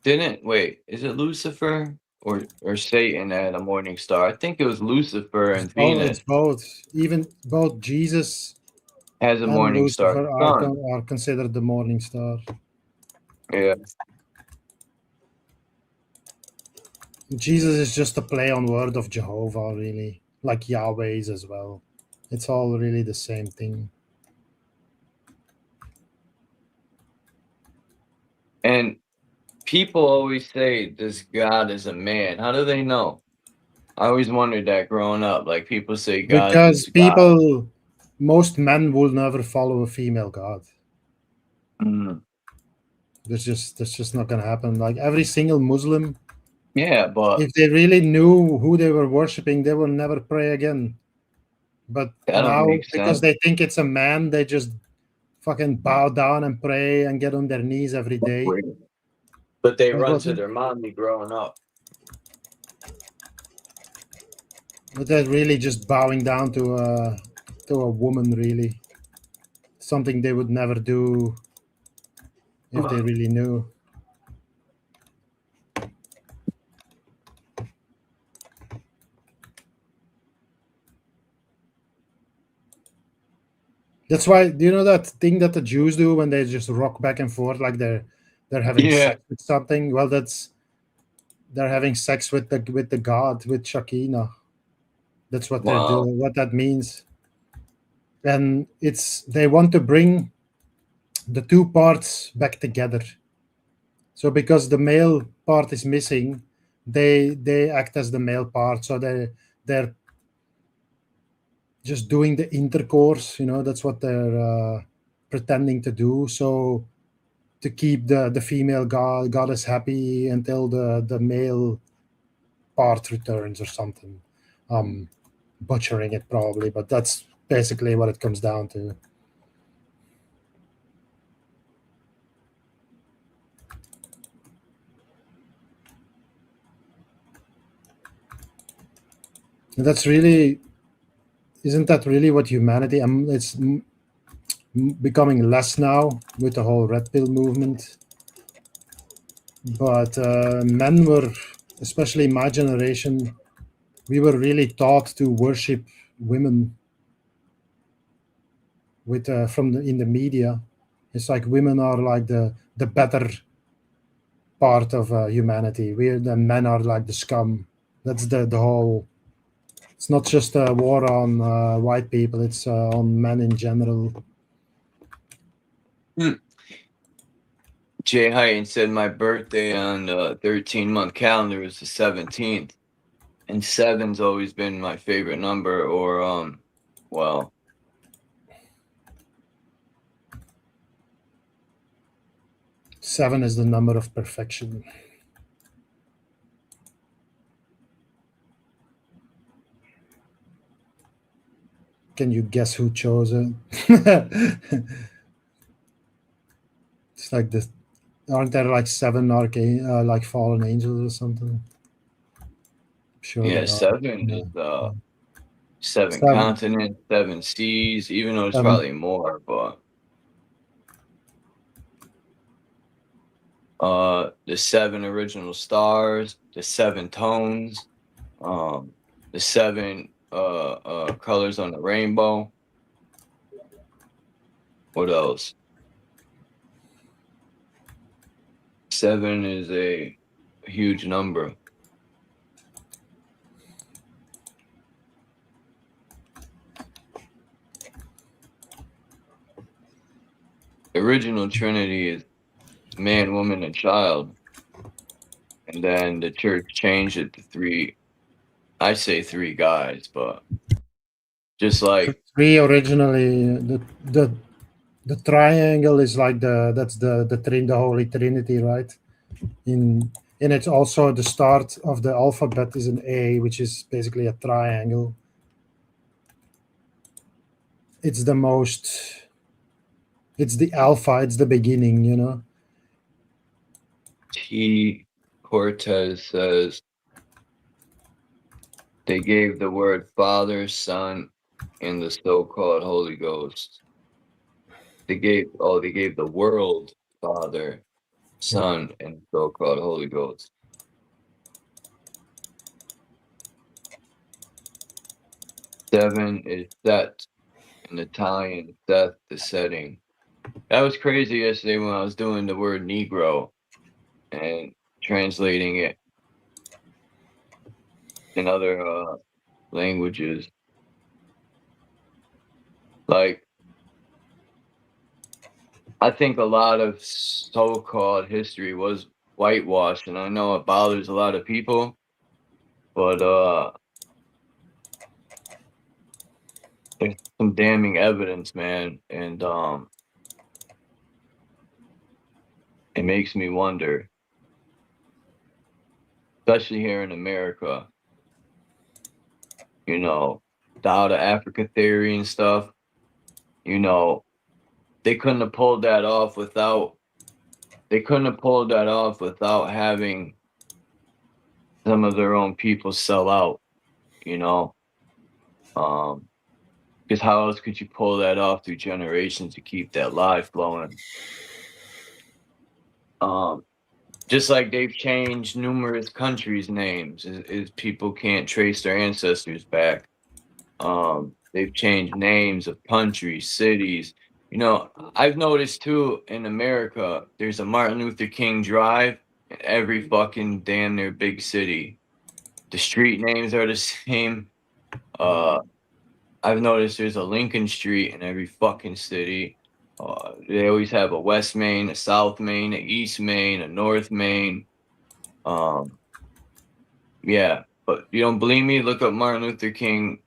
didn't wait. Is it Lucifer or Satan that had a morning star? I think it was Lucifer and Venus. It's both. Even both Jesus has a morning Lucifer star. are considered the morning star. Yeah. Jesus is just a play on word of Jehovah, really, like Yahweh's as well. It's all really the same thing. And people always say this God is a man. How do they know? I always wondered that growing up. Like people say God because is God. Most men will never follow a female god. Mm. That's just not gonna happen. Like every single Muslim. Yeah, but if they really knew who they were worshiping, they will never pray again. But now, because they think it's a man, they just fucking bow down and pray and get on their knees every day. But they That run was to it. their mommy growing up. But they're really just bowing down to a woman, really. Something they would never do if they really knew. That's why, do you know that thing that the Jews do when they just rock back and forth like they're having Yeah. sex with something? Well, they're having sex with the God, with Shakina. That's what they're Wow. doing. What that means, and they want to bring the two parts back together. So because the male part is missing, they act as the male part. So they're just doing the intercourse. That's what they're pretending to do. So to keep the female goddess happy until the male part returns or something. Butchering it probably, but that's basically what it comes down to. And isn't that really what humanity? It's becoming less now with the whole red pill movement. But men were, especially my generation, we were really taught to worship women in the media. It's like women are like the better part of humanity. The men are like the scum. That's the whole. It's not just a war on white people. It's on men in general. Jay Heighton said my birthday on the 13-month calendar is the 17th. And 7's always been my favorite number, or well, 7 is the number of perfection. Can you guess who chose it? It's like this. Aren't there like 7 like fallen angels or something? Sure. yeah, there are. 7 Yeah. is 7 7. continents, 7 seas, even though it's 7. probably more, but the 7 original stars, the 7 tones, the 7 colors on the rainbow. What else? 7 is a huge number. The original Trinity is man, woman, and child. And then the church changed it to 3. I say 3 guys, but just like 3 originally. The triangle is like the Holy Trinity, right? And it's also the start of the alphabet is an A, which is basically a triangle. It's the most. It's the alpha. It's the beginning. T. Cortez says they gave the word Father, Son, and the so-called Holy Ghost. They gave the world Father, Son, and so-called Holy Ghost. Seven is set in Italian, Seth, the setting. That was crazy yesterday when I was doing the word Negro and translating it in other languages. Like, I think a lot of so-called history was whitewashed, and I know it bothers a lot of people, but there's some damning evidence, man, and it makes me wonder, especially here in America, the out of Africa theory and stuff, they couldn't have pulled that off without. They couldn't have pulled that off without having some of their own people sell out. You know, because how else could you pull that off through generations to keep that live flowing? Just like they've changed numerous countries' names, is people can't trace their ancestors back. They've changed names of countries, cities. You know, I've noticed too in America, there's a Martin Luther King Drive in every fucking damn near big city. The street names are the same. I've noticed there's a Lincoln Street in every fucking city. They always have a West Main, a South Main, a East Main, a North Main. Yeah, but you don't believe me? Look up Martin Luther King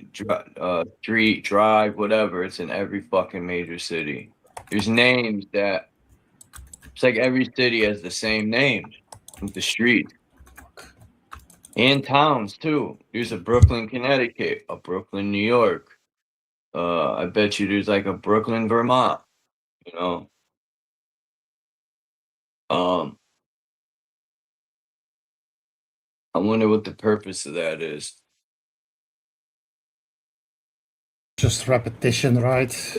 Street, Drive, whatever. It's in every fucking major city. There's names that it's like every city has the same names with the streets. And towns too. There's a Brooklyn, Connecticut, a Brooklyn, New York. I bet you there's like a Brooklyn, Vermont, you know. I wonder what the purpose of that is. Just repetition, right?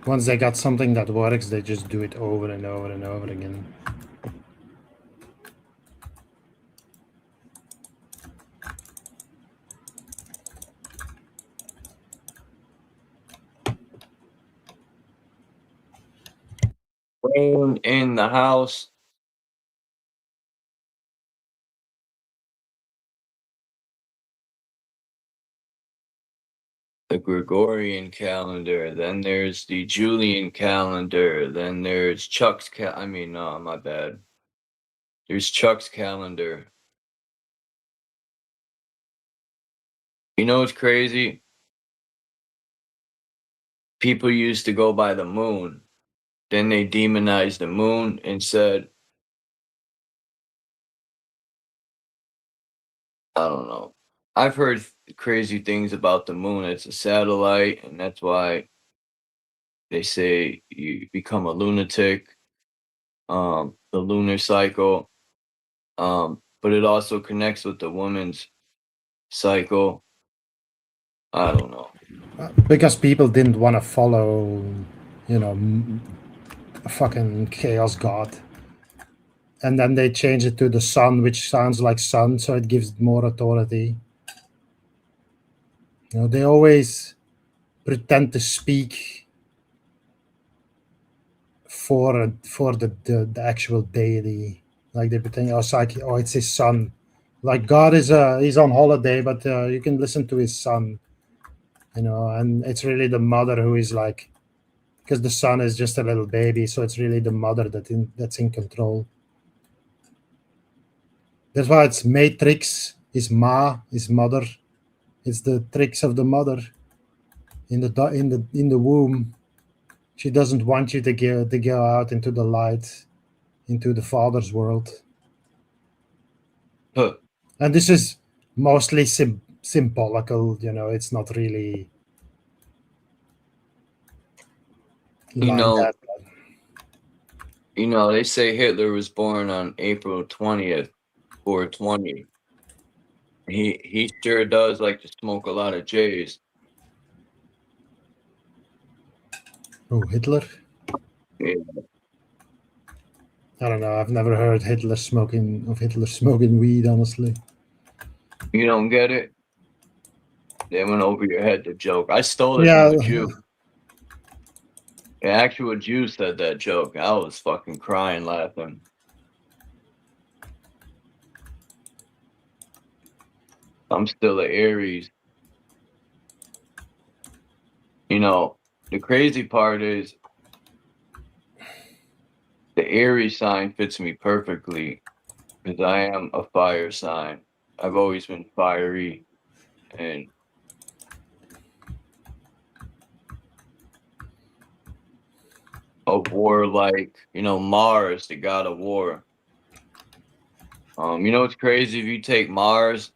Once they got something that works, they just do it over and over and over again. Rain in the house. The Gregorian calendar, then there's the Julian calendar, then there's Chuck's my bad. There's Chuck's calendar. You know what's crazy? People used to go by the moon. Then they demonized the moon and said, I don't know. I've heard crazy things about the moon. It's a satellite, and that's why they say you become a lunatic. The lunar cycle. But it also connects with the woman's cycle. I don't know. Because people didn't want to follow, you know, a fucking chaos god. And then they change it to the sun, which sounds like sun, so it gives more authority. You know, they always pretend to speak for the actual deity. Like they pretend, oh, it's his son. Like God is he's on holiday, but you can listen to his son. You know, and it's really the mother who is like, because the son is just a little baby, so it's really the mother that's in control. That's why it's matrix is ma is mother. It's the tricks of the mother in the womb. She doesn't want you to go out into the light, into the father's world. And this is mostly symbolical. You know, it's not really. You know, they say Hitler was born on April 20th, 420. He sure does like to smoke a lot of J's. Oh, Hitler? Yeah. I don't know. I've never heard Hitler smoking weed, honestly. You don't get it? They went over your head, the joke. I stole it from a Jew. The actual Jew said that joke. I was fucking crying laughing. I'm still an Aries. You know, the crazy part is the Aries sign fits me perfectly because I am a fire sign. I've always been fiery and a warlike, you know, Mars, the god of war. You know what's crazy? If you take Mars,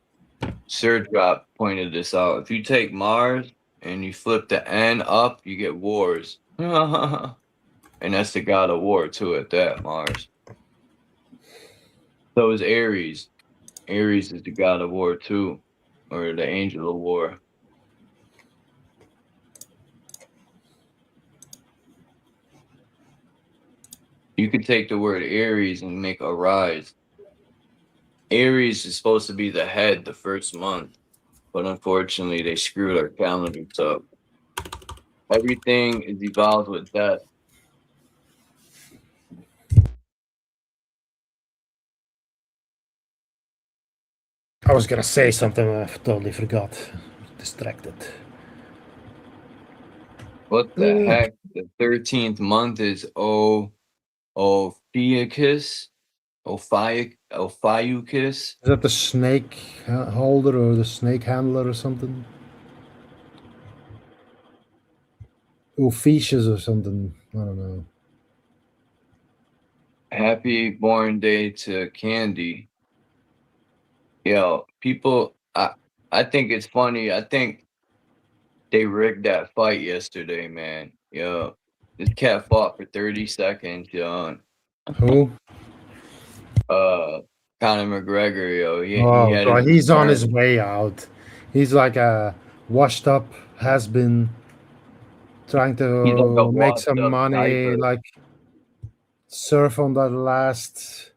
SIRDROP pointed this out. If you take Mars and you flip the N up, you get wars. And that's the god of war too at that, Mars. So is Aries. Aries is the god of war too, or the angel of war. You could take the word Aries and make arise. Aries is supposed to be the head the first month, but unfortunately they screwed our calendars up. Everything is evolved with death. I was gonna say something, I totally forgot. Distracted. What the heck? The 13th month is Ophiuchus. Ophiuchus. Is that the snake holder or the snake handler or something? Ophiuchus or something. I don't know. Happy born day to Candy. Yo, people, I think it's funny. I think they rigged that fight yesterday, man. Yo, this cat fought for 30 seconds, yo. Who? Conor McGregor, yo. He Oh, had God, his he's on his return. way out. He's like a washed up has been trying He's like a to make washed some up money, diaper. like surf on the last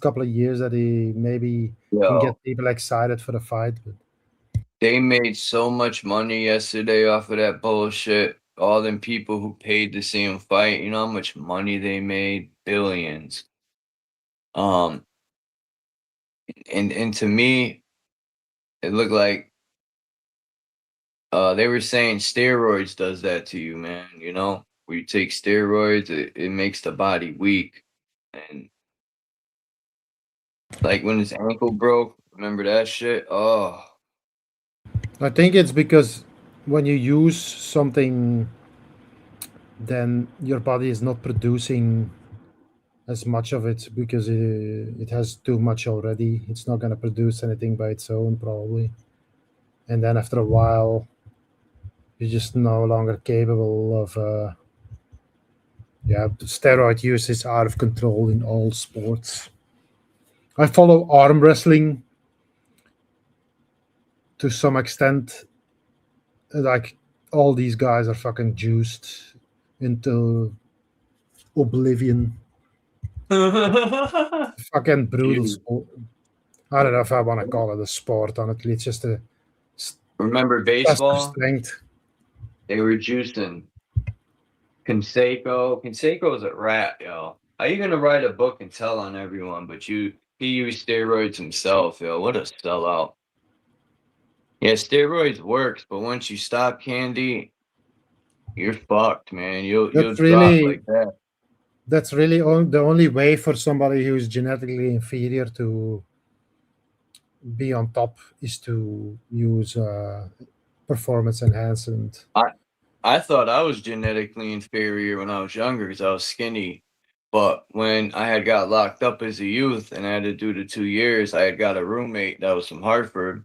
couple of years that he maybe can Yo, get people excited for the fight. But they made so much money yesterday off of that bullshit. All them people who paid to see him fight, you know how much money they made? Billions. And to me, it looked like they were saying steroids does that to you, man. You know, where you take steroids, it makes the body weak. And like when his ankle broke, remember that shit? Oh, I think it's because when you use something, then your body is not producing as much of it because it has too much already. It's not going to produce anything by its own, probably. And then after a while, you're just no longer capable of. Steroid use is out of control in all sports. I follow arm wrestling to some extent. Like all these guys are fucking juiced into oblivion. Fucking brutal dude. sport. I don't know if I want to call it a sport. Honestly, it's just a Remember test of baseball? strength. They were juicing. Canseco's a rat, yo. How you gonna write a book and tell on everyone, but he used steroids himself, yo. What a sellout. Yeah, steroids works, but once you stop candy, you're fucked, man. You'll That's drop really like that. that's really the only way for somebody who's genetically inferior to be on top is to use performance enhancement. I thought I was genetically inferior when I was younger because I was skinny. But when I had got locked up as a youth and I had to do the 2 years, I had got a roommate that was from Hartford,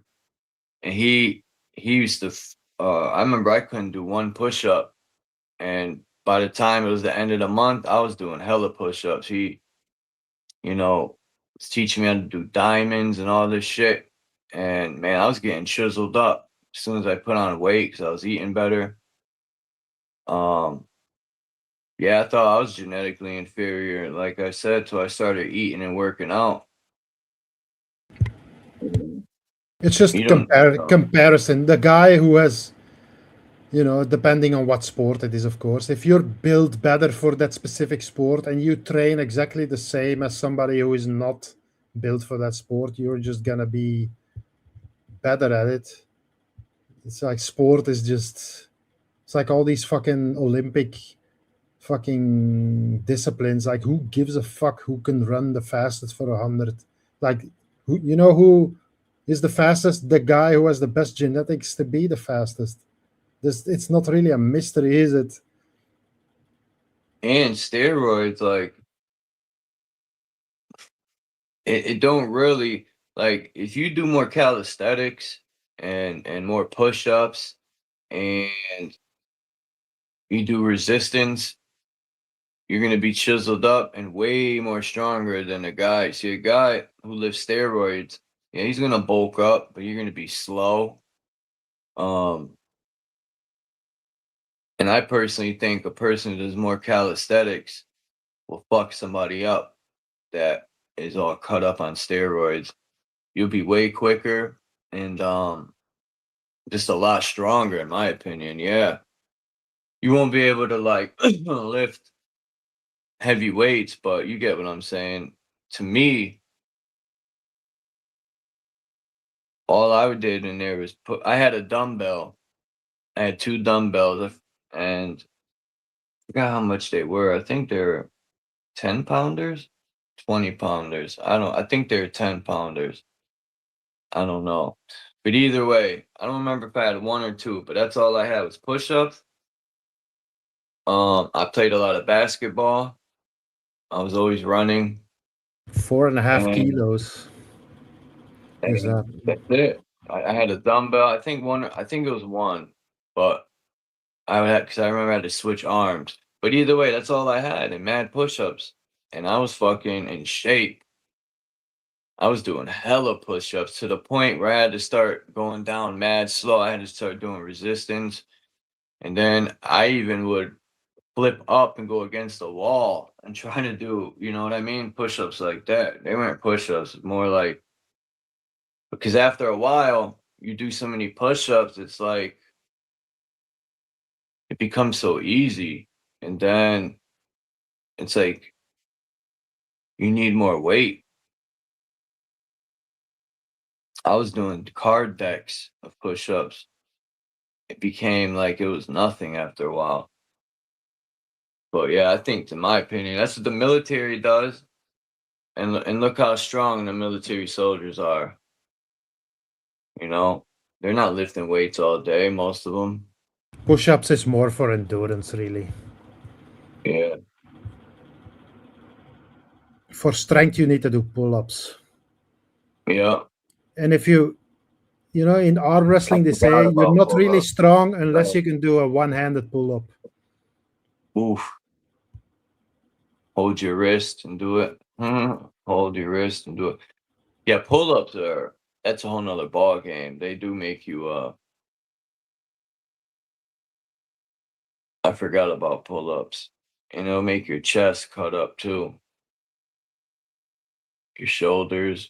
and he used to. I remember I couldn't do one push up, and by the time it was the end of the month, I was doing hella push ups. He, you know, was teaching me how to do diamonds and all this shit, and man, I was getting chiseled up as soon as I put on weight because I was eating better. Yeah, I thought I was genetically inferior, like I said, so I started eating and working out. It's just You don't comparison. The guy who has, depending on what sport it is, of course, if you're built better for that specific sport and you train exactly the same as somebody who is not built for that sport, you're just gonna be better at it. It's like sport is just, it's like all these fucking Olympic fucking disciplines. Like, who gives a fuck who can run the fastest for 100? Like, who is the fastest? The guy who has the best genetics to be the fastest. It's not really a mystery, is it? and steroids, like it don't really, like, if you do more calisthenics and more push-ups and you do resistance, you're going to be chiseled up and way more stronger than a guy. See, a guy who lifts steroids, yeah, he's going to bulk up, but you're going to be slow. And I personally think a person who does more calisthenics will fuck somebody up that is all cut up on steroids. You'll be way quicker and just a lot stronger, in my opinion. Yeah. You won't be able to like lift heavy weights, but you get what I'm saying. To me, all I did in there was I had a dumbbell. I had 2 dumbbells and I forgot how much they were. I think they were 10 pounders, 20 pounders. I think they're 10 pounders. I don't know. But either way, I don't remember if I had 1 or 2, but that's all I had was push-ups. I played a lot of basketball. I was always running. 4.5 kilos. Is that? That's it. I had a dumbbell. I think it was 1, but I would have, because I remember I had to switch arms. But either way, that's all I had, and mad push-ups. And I was fucking in shape. I was doing hella push-ups to the point where I had to start going down mad slow. I had to start doing resistance. And then I even would flip up and go against the wall and try to do, you know what I mean? Push-ups like that. They weren't push-ups, more like, because after a while, you do so many push-ups, it's like, it becomes so easy. And then it's like, you need more weight. I was doing card decks of push-ups. It became like it was nothing after a while. But yeah, I think, in my opinion, that's what the military does. And look how strong the military soldiers are. You know, they're not lifting weights all day, most of them. Push-ups is more for endurance, really. Yeah. For strength, you need to do pull-ups. Yeah. And if you know, in arm wrestling, they say you're not really strong unless you can do a one-handed pull-up. Oof. Hold your wrist and do it. Hold your wrist and do it. Yeah, pull-ups that's a whole nother ball game. They do make you I forgot about pull-ups. And it'll make your chest cut up too. Your shoulders.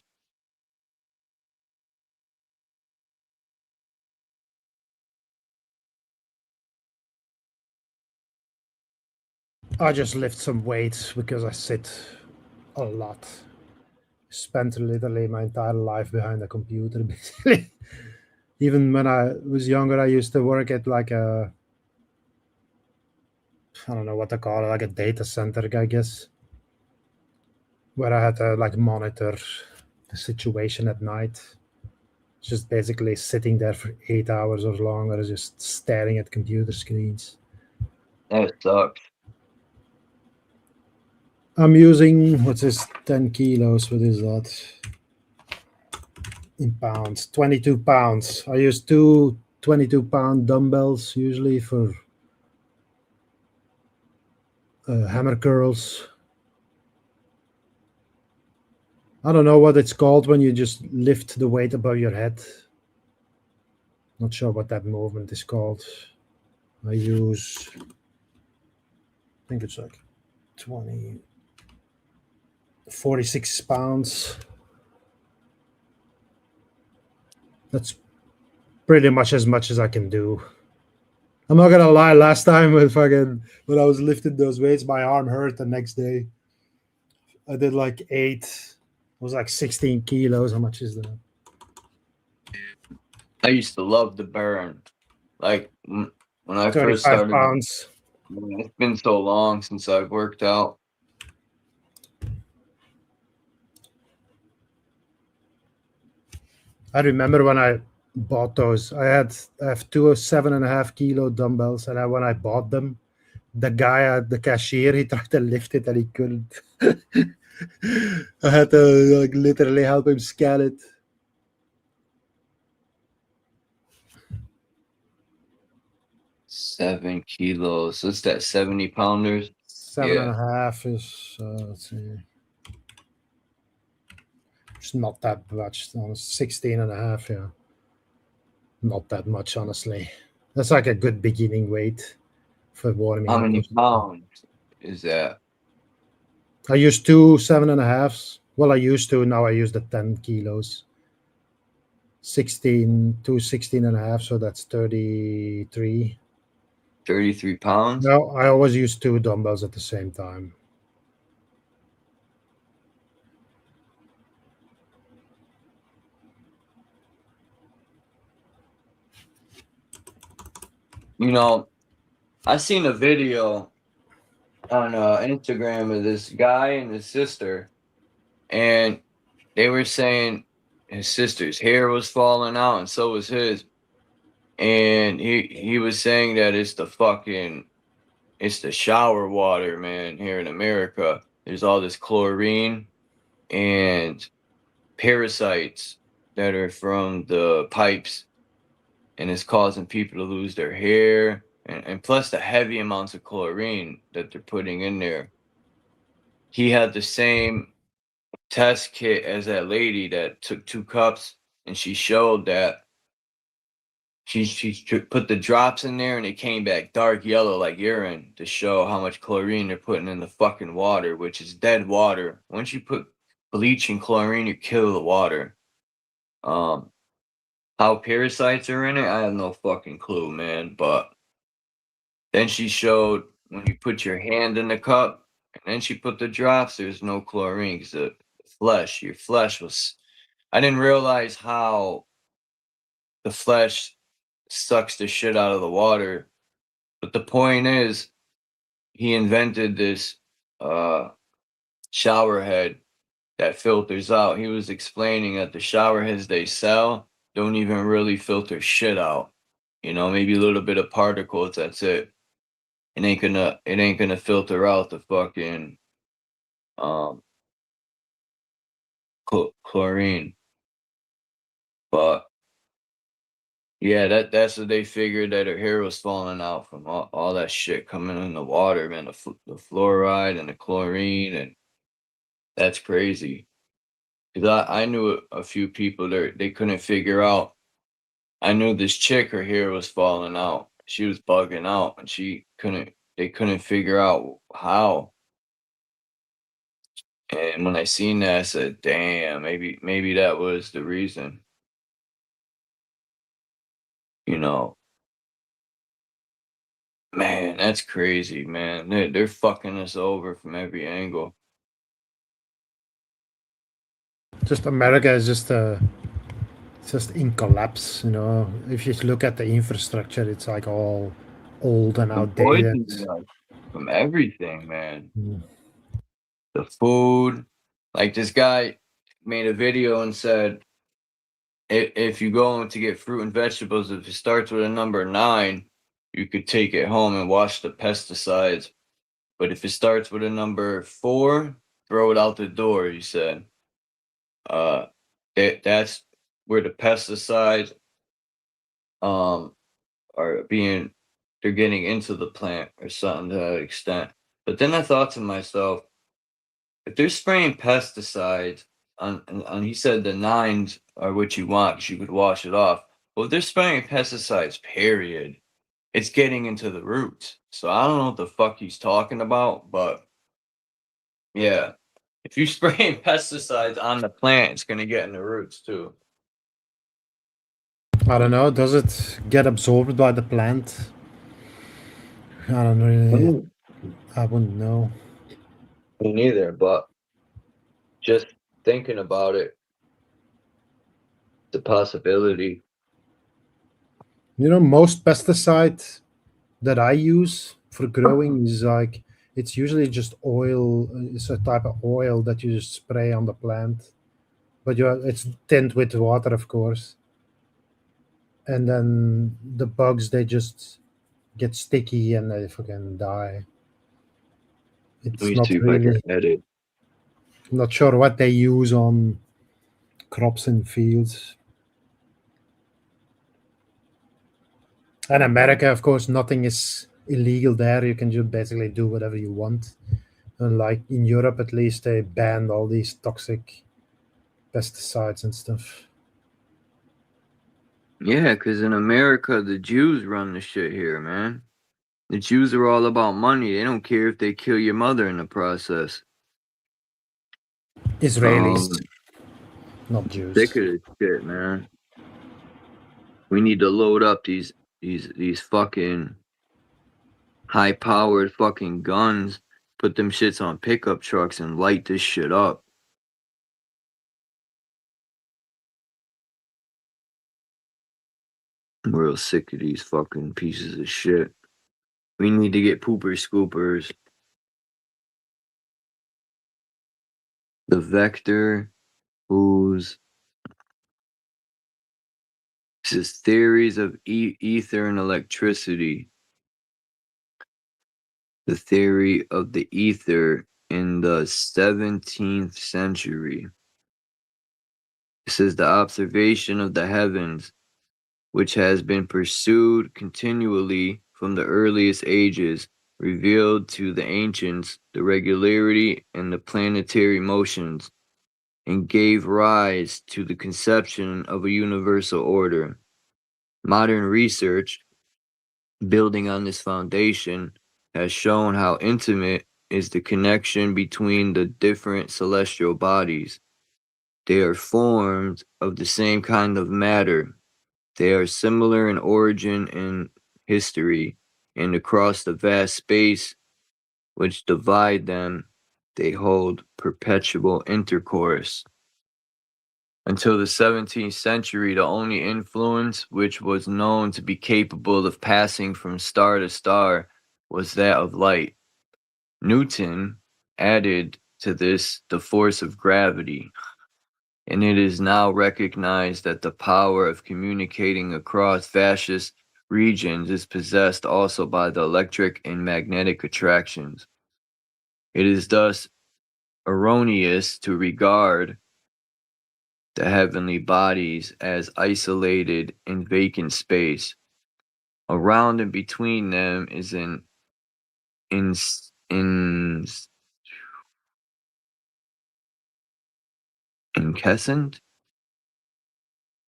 I just lift some weights because I sit a lot. Spent literally my entire life behind a computer, basically. Even when I was younger, I used to work at like I don't know what to call it, like a data center, I guess, where I had to like monitor the situation at night. Just basically sitting there for 8 hours or longer, just staring at computer screens. That sucks. I'm using, what's this, 10 kilos, what is that? In pounds, 22 pounds. I use 2 22-pound dumbbells usually for hammer curls. I don't know what it's called when you just lift the weight above your head. Not sure what that movement is called. I use, I think it's like 46 pounds. That's pretty much as I can do. I'm not gonna lie, last time when I was lifting those weights, my arm hurt the next day. I did like 8, it was like 16 kilos. How much is that? I used to love the burn. Like when I 35 first started. pounds. It's been so long since I've worked out. I remember when I bought those. I have 2 7.5 kilo dumbbells, and when I bought them, the guy at the cashier, he tried to lift it and he couldn't. I had to like literally help him scan it. 7 kilos. What's that? 70 pounders. 7.5 is. Let's see. It's not that much. 16.5. Yeah. Not that much, honestly. That's like a good beginning weight for warming How up. many pounds is that? I used 2 7.5s. Well, I used to. Now I use the 10 kilos. 16.5. So that's 33. 33 pounds? No, I always use 2 dumbbells at the same time. You know, I seen a video on Instagram of this guy and his sister, and they were saying his sister's hair was falling out, and so was his. And he was saying that it's the shower water, man. Here in America, there's all this chlorine and parasites that are from the pipes, and it's causing people to lose their hair, and plus the heavy amounts of chlorine that they're putting in there. He had the same test kit as that lady that took 2 cups, and she showed that she put the drops in there and it came back dark yellow like urine to show how much chlorine they're putting in the fucking water, which is dead water. Once you put bleach and chlorine, you kill the water. How parasites are in it, I have no fucking clue, man. But then she showed when you put your hand in the cup and then she put the drops, there's no chlorine because your flesh was. I didn't realize how the flesh sucks the shit out of the water. But the point is, he invented this shower head that filters out. He was explaining that the shower heads they sell don't even really filter shit out. You know, maybe a little bit of particles, that's it. It ain't gonna filter out the fucking chlorine. But yeah, that's what they figured, that her hair was falling out from all that shit coming in the water, man. The fluoride and the chlorine, and that's crazy. Because I knew a few people that they couldn't figure out. I knew this chick, her hair was falling out. She was bugging out, and they couldn't figure out how. And when I seen that, I said, "Damn, maybe that was the reason." You know, man, that's crazy, man. They're fucking us over from every angle. Just America is just in collapse. You know, if you look at the infrastructure, it's like all old and outdated. From everything, man. Mm. The food, like this guy made a video and said, if you go to get fruit and vegetables, if it starts with a number 9, you could take it home and wash the pesticides. But if it starts with a number 4, throw it out the door, he said. That's where the pesticides they're getting into the plant or something to that extent. But then I thought to myself, if they're spraying pesticides on he said the 9s are what you want because you could wash it off. Well, if they're spraying pesticides, period, it's getting into the roots. So I don't know what the fuck he's talking about, but yeah, if you're spraying pesticides on the plant, it's gonna get in the roots too. I don't know. Does it get absorbed by the plant? I don't really. I wouldn't know. Me neither, but just thinking about it, the possibility. You know, most pesticide that I use for growing is like it's usually just oil. It's a type of oil that you just spray on the plant, but it's tinned with water, of course. And then the bugs, they just get sticky and they fucking die. It's Let me not see if I can really. edit. I'm not sure what they use on crops and fields. And America, of course, nothing is illegal there. You can just basically do whatever you want. And like in Europe, at least, they banned all these toxic pesticides and stuff. Yeah, because in America, the Jews run the shit here, man. The Jews are all about money. They don't care if they kill your mother in the process. Israelis, not Jews. Sick of this shit, man. We need to load up these fucking high-powered fucking guns, put them shits on pickup trucks, and light this shit up. I'm real sick of these fucking pieces of shit. We need to get pooper scoopers. The vector whose this is theories of ether and electricity. The theory of the ether in the 17th century. This is the observation of the heavens, which has been pursued continually from the earliest ages, revealed to the ancients the regularity and the planetary motions, and gave rise to the conception of a universal order. Modern research, building on this foundation, has shown how intimate is the connection between the different celestial bodies. They are formed of the same kind of matter. They are similar in origin and history, and across the vast space which divide them, they hold perpetual intercourse. Until the 17th century, the only influence which was known to be capable of passing from star to star was that of light. Newton added to this the force of gravity, and it is now recognized that the power of communicating across vast regions is possessed also by the electric and magnetic attractions. It is thus erroneous to regard the heavenly bodies as isolated in vacant space. Around and between them is an incessant.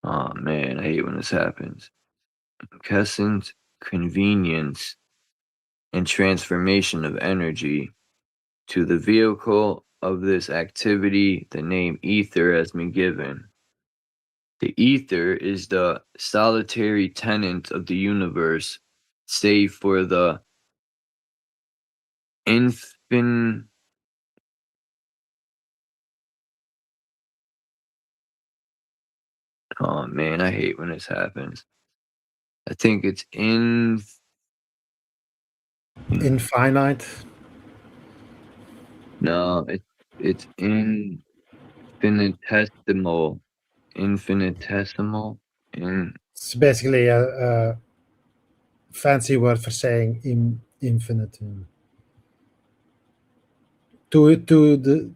Oh man, I hate when this happens. Incessant convenience and transformation of energy. To the vehicle of this activity, the name ether has been given. The ether is the solitary tenant of the universe, save for the Oh man, I hate when this happens. I think it's Infinite. No, it's infinitesimal. Infinitesimal. It's basically a fancy word for saying infinite. To the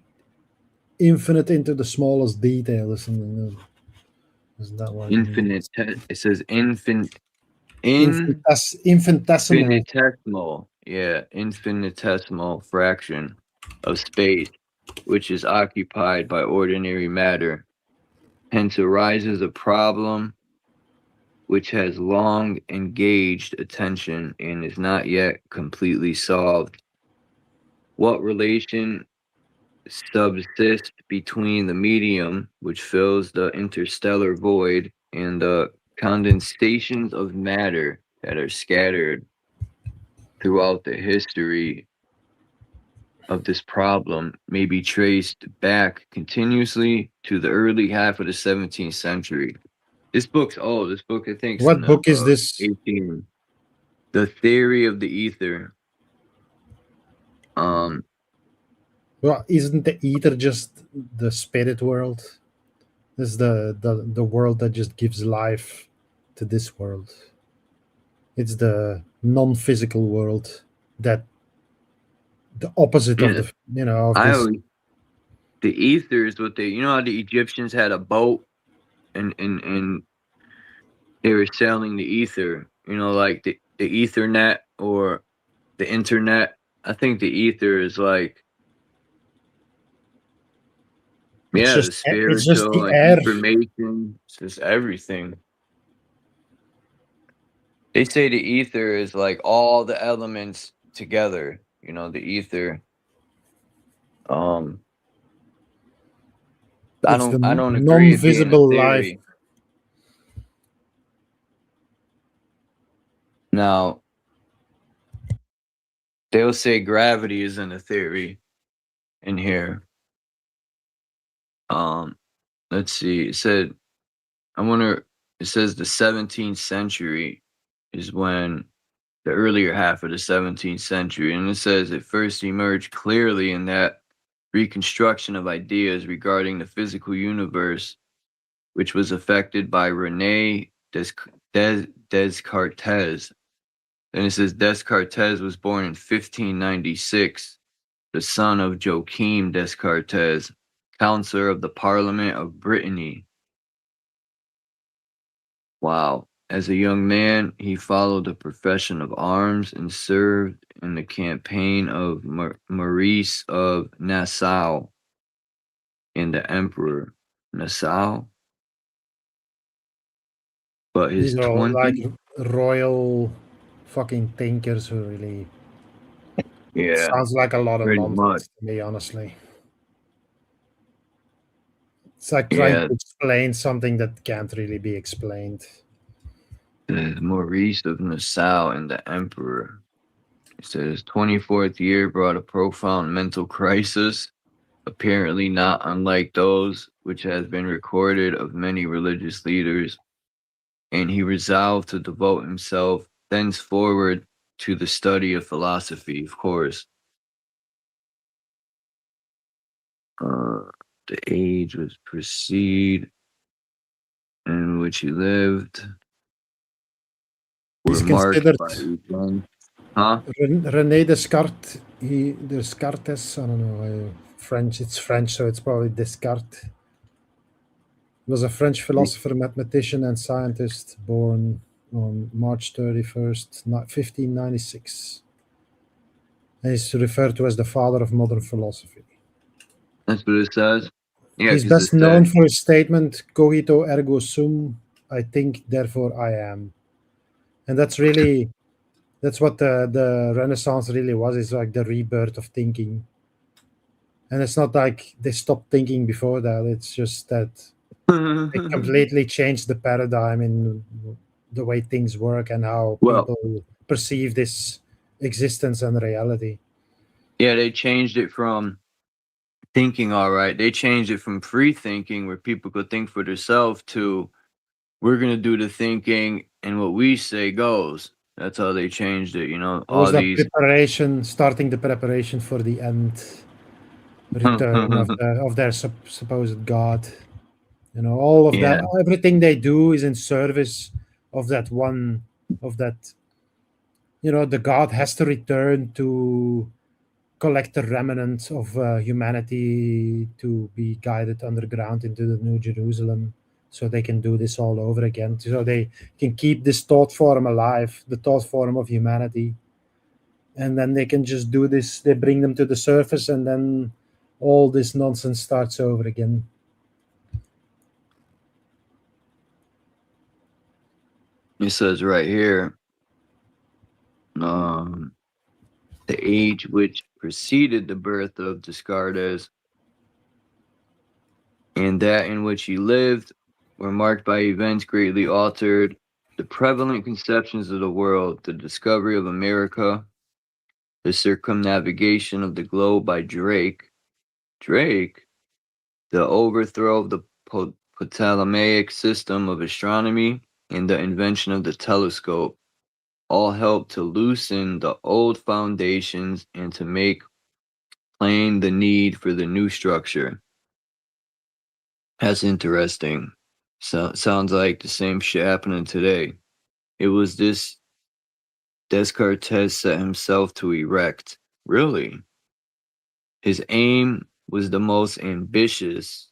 infinite into the smallest detail or something. Isn't that what infinite? It says infinitesimal. Infinitesimal. Yeah, infinitesimal fraction of space, which is occupied by ordinary matter. Hence arises a problem which has long engaged attention and is not yet completely solved. What relation subsists between the medium, which fills the interstellar void, and the condensations of matter that are scattered throughout the history of this problem may be traced back continuously to the early half of the 17th century. This book's old. This book, I think, What book is this? 18. The Theory of the Ether. Well, isn't the ether just the spirit world? This is the world that just gives life to this world. It's the non-physical world that the opposite of the of this. The ether is what they how the Egyptians had a boat and they were sailing the ether. you know, like the Ethernet or the internet. I think the ether is like, It's yeah, the just the spiritual and air. information. It's just everything. They say the ether is like all the elements together. You know, the ether. I It's the don't agree it being a non-visible life. theory. Now, they'll say gravity isn't a theory in here. Let's see. It said, I wonder, it says the 17th century is when the earlier half of the 17th century, and it says it first emerged clearly in that reconstruction of ideas regarding the physical universe, which was affected by Rene Descartes. And it says Descartes was born in 1596, the son of Joachim Descartes, counselor of the Parliament of Brittany. Wow. As a young man, he followed the profession of arms and served in the campaign of Maurice of Nassau and the Emperor Nassau. But his These are all like 20 royal fucking thinkers who really sounds like a lot of pretty much. nonsense to me, honestly. It's like trying Yeah, to explain something that can't really be explained. Maurice of Nassau and the Emperor. It says his 24th year brought a profound mental crisis, apparently not unlike those which has been recorded of many religious leaders, and he resolved to devote himself thenceforward to the study of philosophy, of course. The age was precede in which he lived He's were marked considered by events. Huh? René Descartes. Descartes. I don't know. French. It's French, so it's probably Descartes. He was a French philosopher, mathematician, and scientist born on March 31st, 1596. And he's referred to as the father of modern philosophy. That's what it says. Yeah, He's because best it known said, for his statement, cogito ergo sum, I think, therefore I am. And that's what the Renaissance really was. It's like the rebirth of thinking. And it's not like they stopped thinking before that. It's just that they completely changed the paradigm in the way things work and how well, people perceive this existence and reality. yeah, they changed it from thinking, all right. They changed it from free thinking, where people could think for themselves, to we're going to do the thinking and what we say goes. That's how they changed it, you know, It was all the these. starting the preparation for the end return of their supposed God. You know, all of that, Yeah. everything they do is in service of that you know, the God has to return to collect the remnants of humanity to be guided underground into the New Jerusalem, so they can do this all over again. So they can keep this thought form alive, the thought form of humanity. And then they can just do this, they bring them to the surface, and then all this nonsense starts over again. It says right here, the age which preceded the birth of Descartes and that in which he lived were marked by events greatly altered the prevalent conceptions of the world, the discovery of America, the circumnavigation of the globe by Drake, the overthrow of the Ptolemaic system of astronomy, and the invention of the telescope, all helped to loosen the old foundations and to make plain the need for the new structure. That's interesting. So, sounds like the same shit happening today. It was this Descartes set himself to erect. Really? His aim was the most ambitious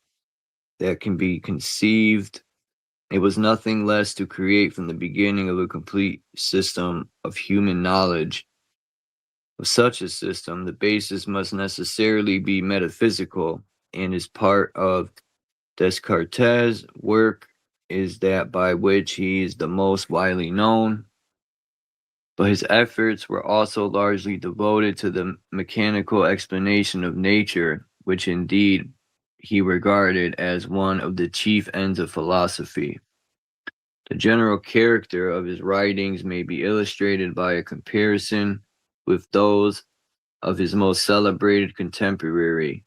that can be conceived It was nothing less to create from the beginning of a complete system of human knowledge. Of such a system, the basis must necessarily be metaphysical, and is part of Descartes' work is that by which he is the most widely known, but his efforts were also largely devoted to the mechanical explanation of nature, which indeed he regarded as one of the chief ends of philosophy. The general character of his writings may be illustrated by a comparison with those of his most celebrated contemporary.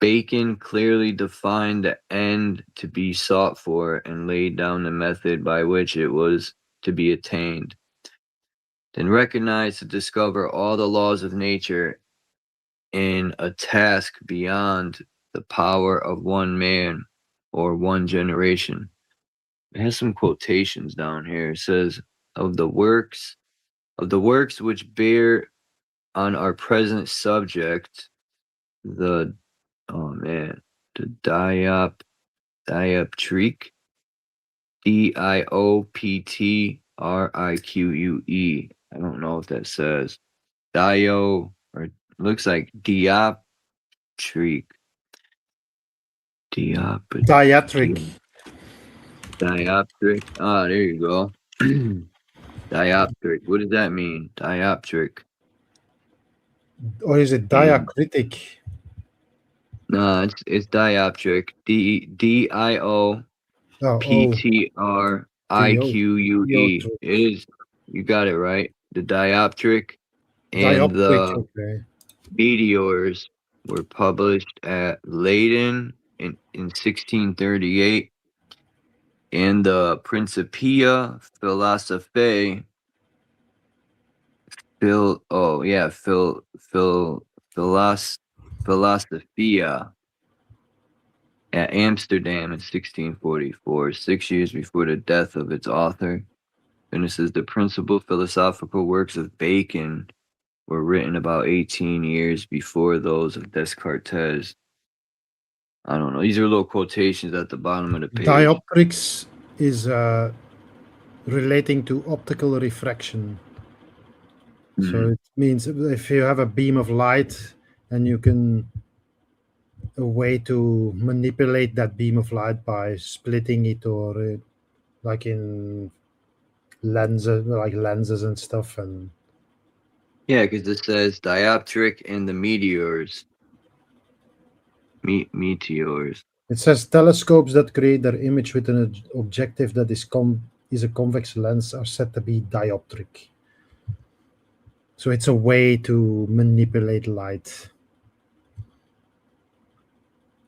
Bacon clearly defined the end to be sought for and laid down the method by which it was to be attained. Then recognized to discover all the laws of nature in a task beyond the power of one man or one generation. It has some quotations down here. It says, of the works which bear on our present subject, the dioptrique, dioptrique. I don't know what that says. Or looks like dioptrique. Diatric. Dioptric. Ah, there you go. Dioptric. What does that mean? Dioptric. Or is it diacritic? No, it's dioptric. DIOPTRIQUE. It is. You got it right. The dioptric and the meteors were published at Leyden in 1638, and the Principia Philosophiae Philosophia at Amsterdam in 1644, 6 years before the death of its author. And it says the principal philosophical works of Bacon were written about 18 years before those of Descartes. I don't know. These are little quotations at the bottom of the page. Dioptrics is relating to optical refraction. So it means if you have a beam of light and you can a way to manipulate that beam of light by splitting it, or like in lenses and stuff. And yeah, because it says dioptric and the meteors. Meteors. It says telescopes that create their image with an objective that is a convex lens are said to be dioptric. So it's a way to manipulate light.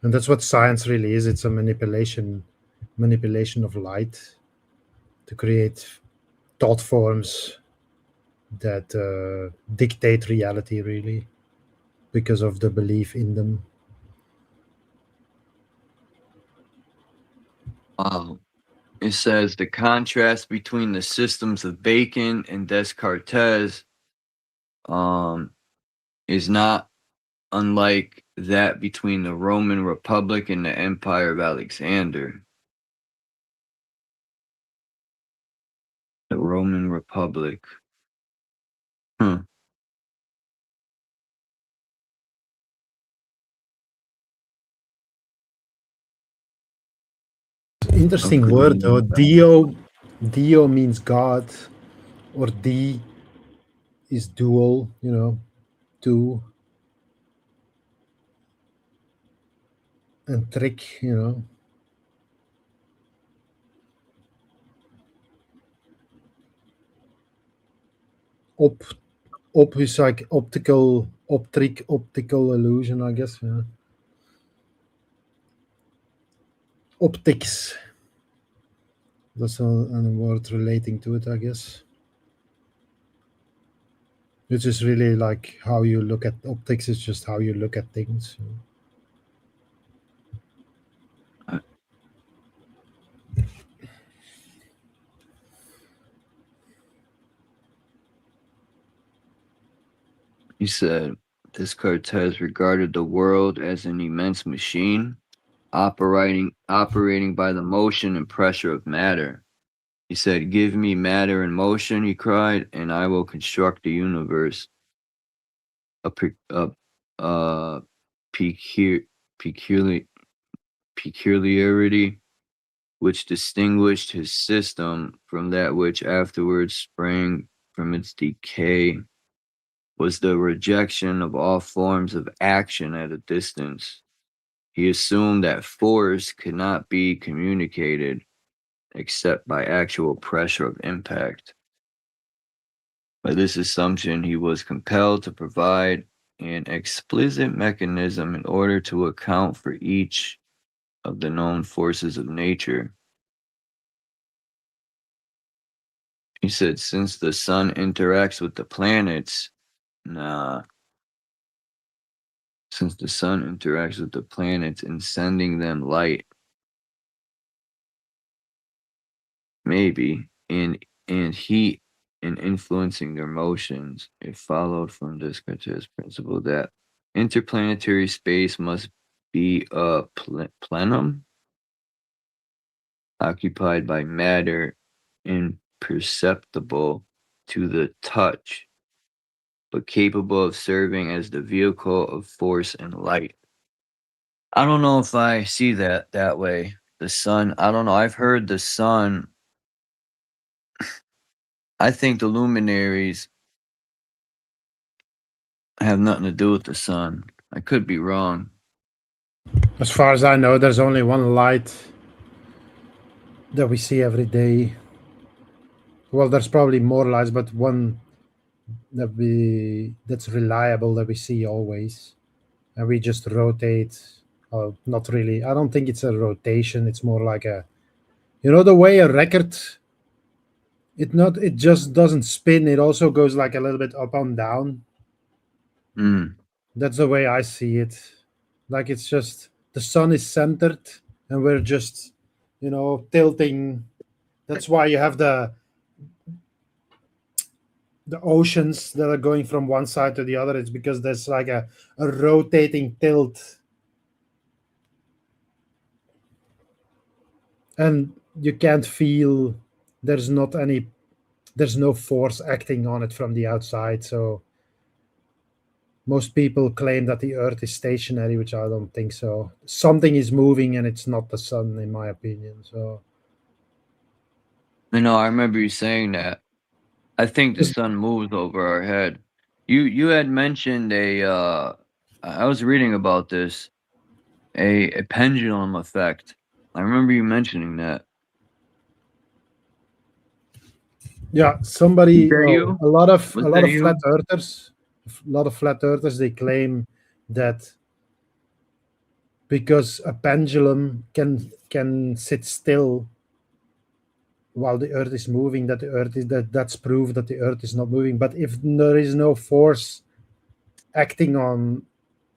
And that's what science really is. It's a manipulation of light to create thought forms that dictate reality, really, because of the belief in them. It says the contrast between the systems of Bacon and Descartes is not unlike that between the Roman Republic and the Empire of Alexander. The Roman Republic. Interesting word though. Dio means God, or D is dual, two. And trick, Op is like optical illusion, I guess. Yeah. Optics. That's a word relating to it, I guess. It's just really like how you look at optics. It's just how you look at things. He said Descartes regarded the world as an immense machine operating by the motion and pressure of matter. He said, "Give me matter and motion," he cried, "and I will construct the universe." A peculiarity which distinguished his system from that which afterwards sprang from its decay was the rejection of all forms of action at a distance. He assumed that force could not be communicated except by actual pressure of impact. By this assumption, he was compelled to provide an explicit mechanism in order to account for each of the known forces of nature. He said, since the sun interacts with the planets, since the sun interacts with the planets in sending them light, maybe, and heat in influencing their motions, it followed from this gratuitous principle that interplanetary space must be a plenum occupied by matter imperceptible to the touch, but capable of serving as the vehicle of force and light. I don't know if I see that way. The sun, I don't know. I've heard the sun. I think the luminaries have nothing to do with the sun. I could be wrong. As far as I know, there's only one light that we see every day. Well, there's probably more lights, but one that's reliable that we see always, and we just rotate. Not really. I don't think it's a rotation. It's more like a, the way a record. It just doesn't spin. It also goes like a little bit up and down. That's the way I see it. Like it's just the sun is centered and we're just, tilting. That's why you have the oceans that are going from one side to the other. It's because there's like a rotating tilt. And you can't feel, there's no force acting on it from the outside. So most people claim that the earth is stationary, which I don't think so. Something is moving and it's not the sun, in my opinion. So I remember you saying that. I think the sun moves over our head. You had mentioned I was reading about this, a pendulum effect. I remember you mentioning that. Yeah, somebody, you? a lot of you? flat earthers, they claim that because a pendulum can sit still while the earth is moving, that's proof that the earth is not moving. But if there is no force acting on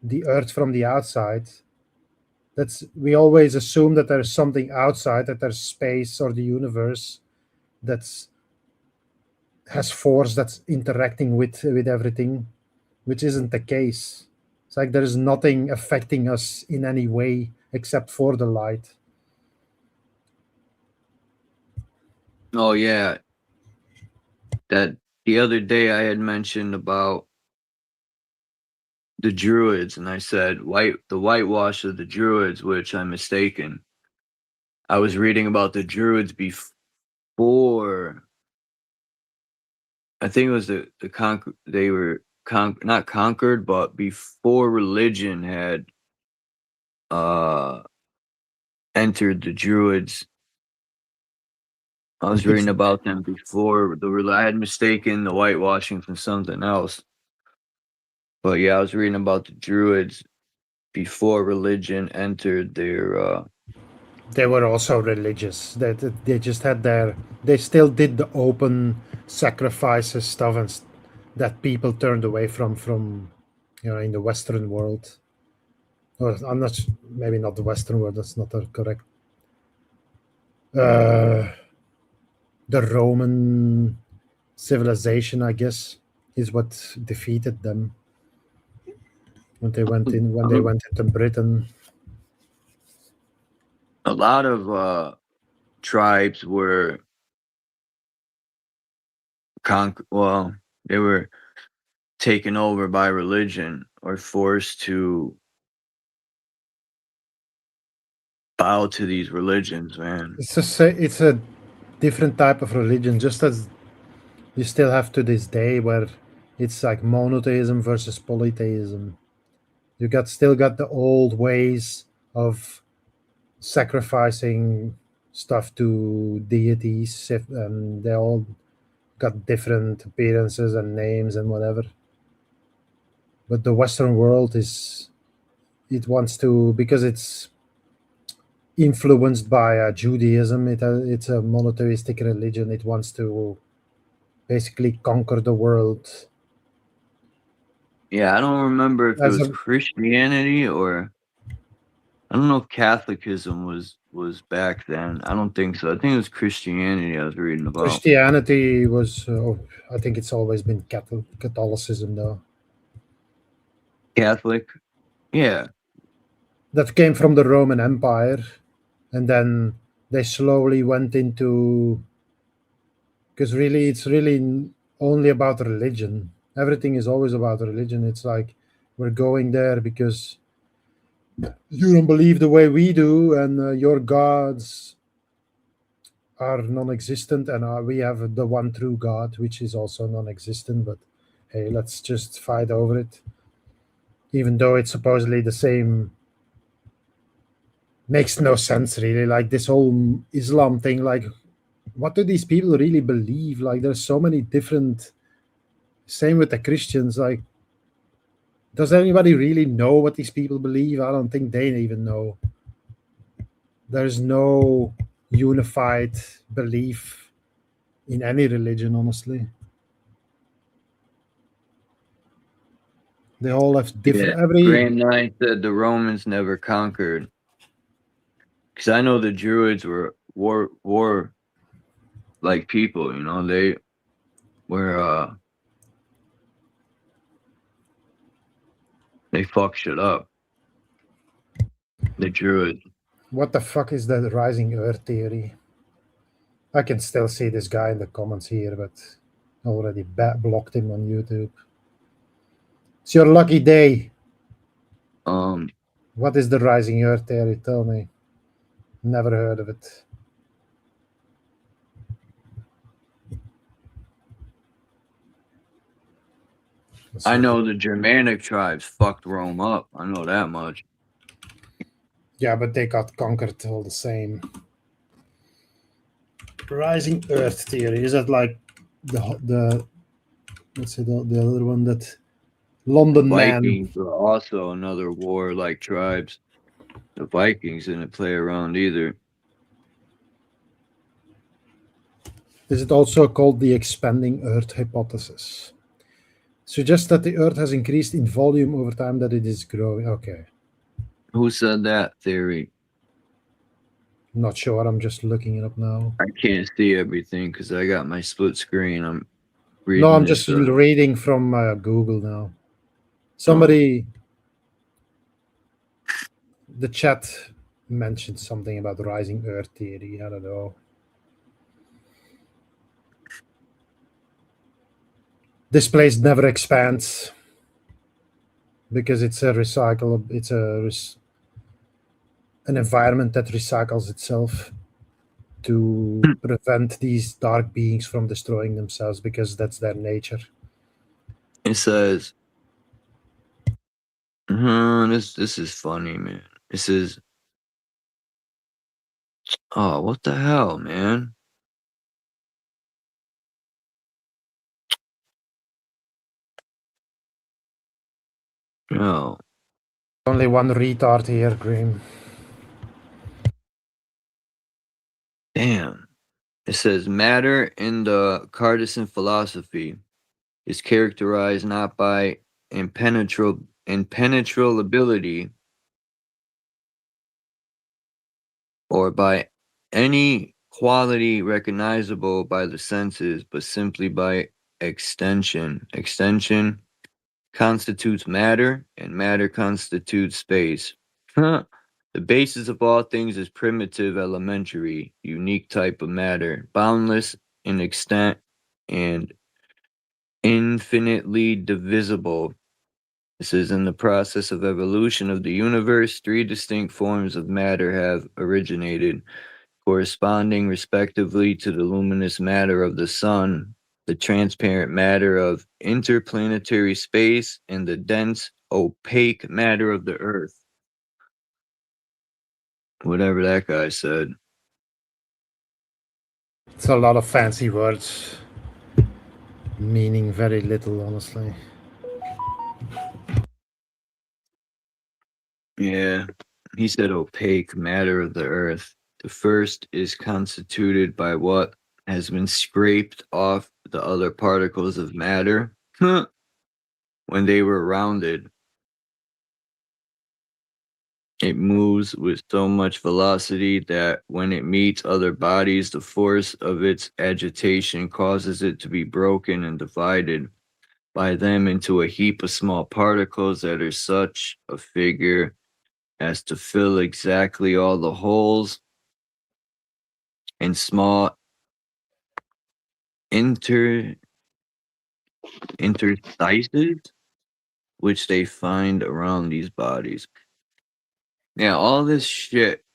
the earth from the outside, we always assume that there's something outside, that there's space or the universe has force that's interacting with everything, which isn't the case. It's like there is nothing affecting us in any way except for the light. Oh yeah. That the other day I had mentioned about the Druids, and I said the whitewash of the Druids, which I'm mistaken. I was reading about the Druids before. I think it was they were not conquered, but before religion had entered the Druids. I was reading about them before I had mistaken the whitewashing from something else. But yeah, I was reading about the Druids before religion entered their They were also religious. They just had they still did the open sacrifices stuff and that people turned away from in the Western world. Or I'm not, maybe not the Western world. That's not correct. The Roman civilization, I guess, is what defeated them when they went into Britain. A lot of tribes were well, they were taken over by religion or forced to bow to these religions, man. It's a different type of religion, just as you still have to this day where it's like monotheism versus polytheism. You still got the old ways of sacrificing stuff to deities, and they all got different appearances and names and whatever. But the Western world it wants to, because it's influenced by Judaism. It's a monotheistic religion. It wants to basically conquer the world. Yeah, I don't remember if it was Christianity or I don't know if Catholicism was back then. I don't think so. I think it was Christianity I was reading about. Christianity was, I think it's always been Catholicism, though. Catholic? Yeah. That came from the Roman Empire, and then they slowly went into, because really it's really only about religion. Everything is always about religion. It's like we're going there because you don't believe the way we do, and your gods are non-existent, and we have the one true God, which is also non-existent. But hey, let's just fight over it, even though it's supposedly the same. Makes no sense, really. Like this whole Islam thing, like what do these people really believe? Like there's so many different. Same with the Christians. Like, does anybody really know what these people believe? I don't think they even know. There's no unified belief in any religion, honestly. They all have different. Yeah. Grand Nine said the Romans never conquered. Because I know the Druids were war like people, you know, they were they fuck shit up. The Druids. What the fuck is the rising Earth theory? I can still see this guy in the comments here, but I already blocked him on YouTube. It's your lucky day. What is the rising Earth theory? Tell me. Never heard of it. I know the Germanic tribes fucked Rome up. I know that much. Yeah, but they got conquered all the same. Rising Earth theory, is that like the let's say the other one, that London Vikings man? were also another war-like tribes. The Vikings didn't play around either. Is it also called the expanding Earth hypothesis? Suggests that the Earth has increased in volume over time, that it is growing. Okay. Who said that theory? Not sure. I'm just looking it up now. I can't see everything because I got my split screen. I'm reading. No, I'm just reading from Google now. Somebody, the chat mentioned something about the rising Earth theory. I don't know. This place never expands because it's a recycle. It's an environment that recycles itself to prevent these dark beings from destroying themselves, because that's their nature. It says, this is funny, man. It says, oh, what the hell, man? No. Only one retard here, Graham. Damn. It says, matter in the Cartesian philosophy is characterized not by impenetrability or by any quality recognizable by the senses, but simply by extension. Extension constitutes matter, and matter constitutes space. The The basis of all things is primitive, elementary, unique type of matter, boundless in extent and infinitely divisible. This is in the process of evolution of the universe. 3 distinct forms of matter have originated, corresponding respectively to the luminous matter of the sun, the transparent matter of interplanetary space, and the dense, opaque matter of the earth. Whatever that guy said. It's a lot of fancy words, meaning very little, honestly. Yeah, he said opaque matter of the earth. The first is constituted by what has been scraped off the other particles of matter when they were rounded. It moves with so much velocity that when it meets other bodies, the force of its agitation causes it to be broken and divided by them into a heap of small particles that are such a figure as to fill exactly all the holes and small interstices which they find around these bodies. Yeah, all this shit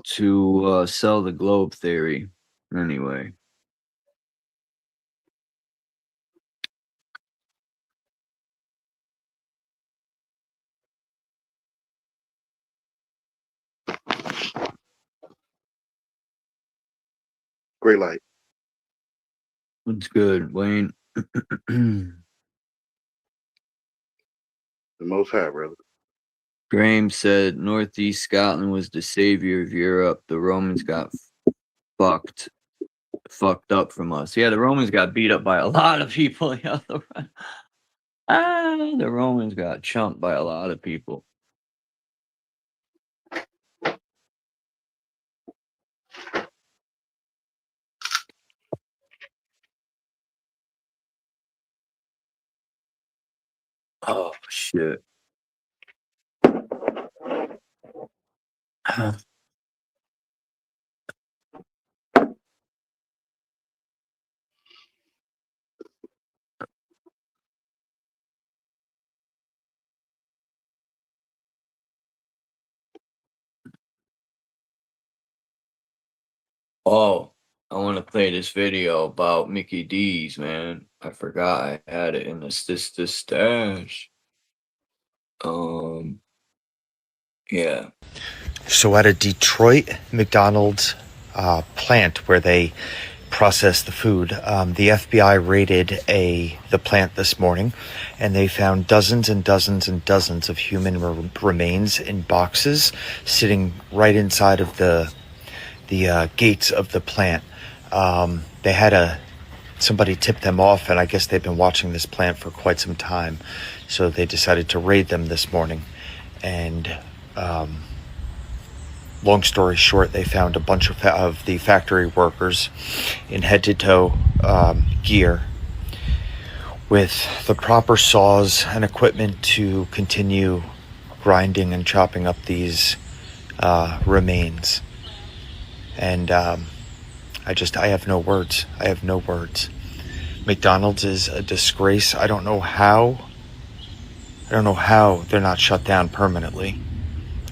to sell the globe theory. Anyway. Great light. What's good, Wayne? The Most High, brother. Graham said Northeast Scotland was the savior of Europe. The Romans got fucked up from us. Yeah, the Romans got beat up by a lot of people. The Romans got chumped by a lot of people. Oh shit. Oh, I want to play this video about Mickey D's, man. I forgot I had it in the stash. Yeah. So at a Detroit McDonald's plant where they process the food, the FBI raided the plant this morning, and they found dozens and dozens and dozens of human remains in boxes sitting right inside of the gates of the plant. They had somebody tip them off, and I guess they've been watching this plant for quite some time, so they decided to raid them this morning. And long story short, they found a bunch of the factory workers in head-to-toe gear with the proper saws and equipment to continue grinding and chopping up these remains. And I have no words. I have no words. McDonald's is a disgrace. I don't know how they're not shut down permanently.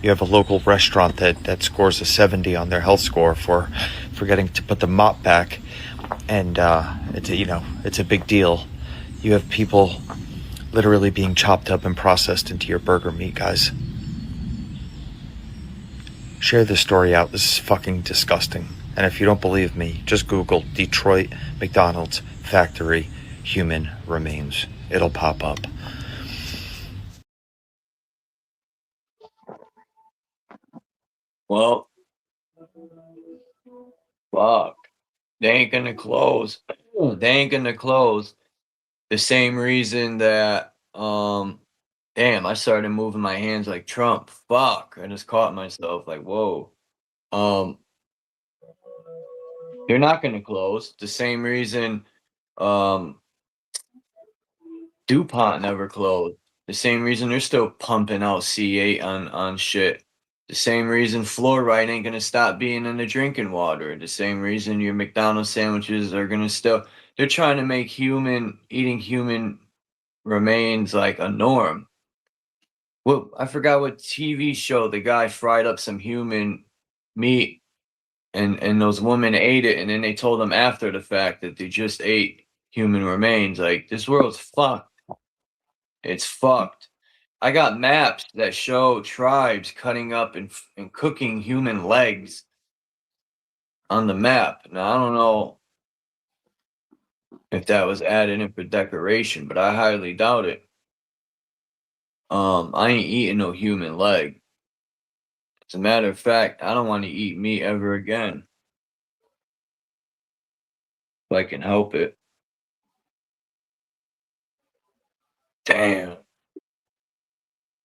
You have a local restaurant that scores a 70 on their health score for forgetting to put the mop back, and it's a big deal. You have people literally being chopped up and processed into your burger meat, guys. Share this story out. This is fucking disgusting. And if you don't believe me, just Google Detroit McDonald's factory human remains. It'll pop up. Well, fuck. They ain't gonna close. They ain't gonna close. The same reason that, damn, I started moving my hands like Trump. Fuck. I just caught myself like, whoa. They're not gonna close. The same reason, DuPont never closed. The same reason they're still pumping out C8 on shit. The same reason fluoride ain't gonna stop being in the drinking water. The same reason your McDonald's sandwiches are gonna still. They're trying to make eating human remains like a norm. Well, I forgot what TV show the guy fried up some human meat, and those women ate it, and then they told them after the fact that they just ate human remains. Like, this world's fucked. It's fucked. I got maps that show tribes cutting up and cooking human legs on the map. Now, I don't know if that was added in for decoration, but I highly doubt it. I ain't eating no human leg. As a matter of fact, I don't want to eat meat ever again. If I can help it. Damn.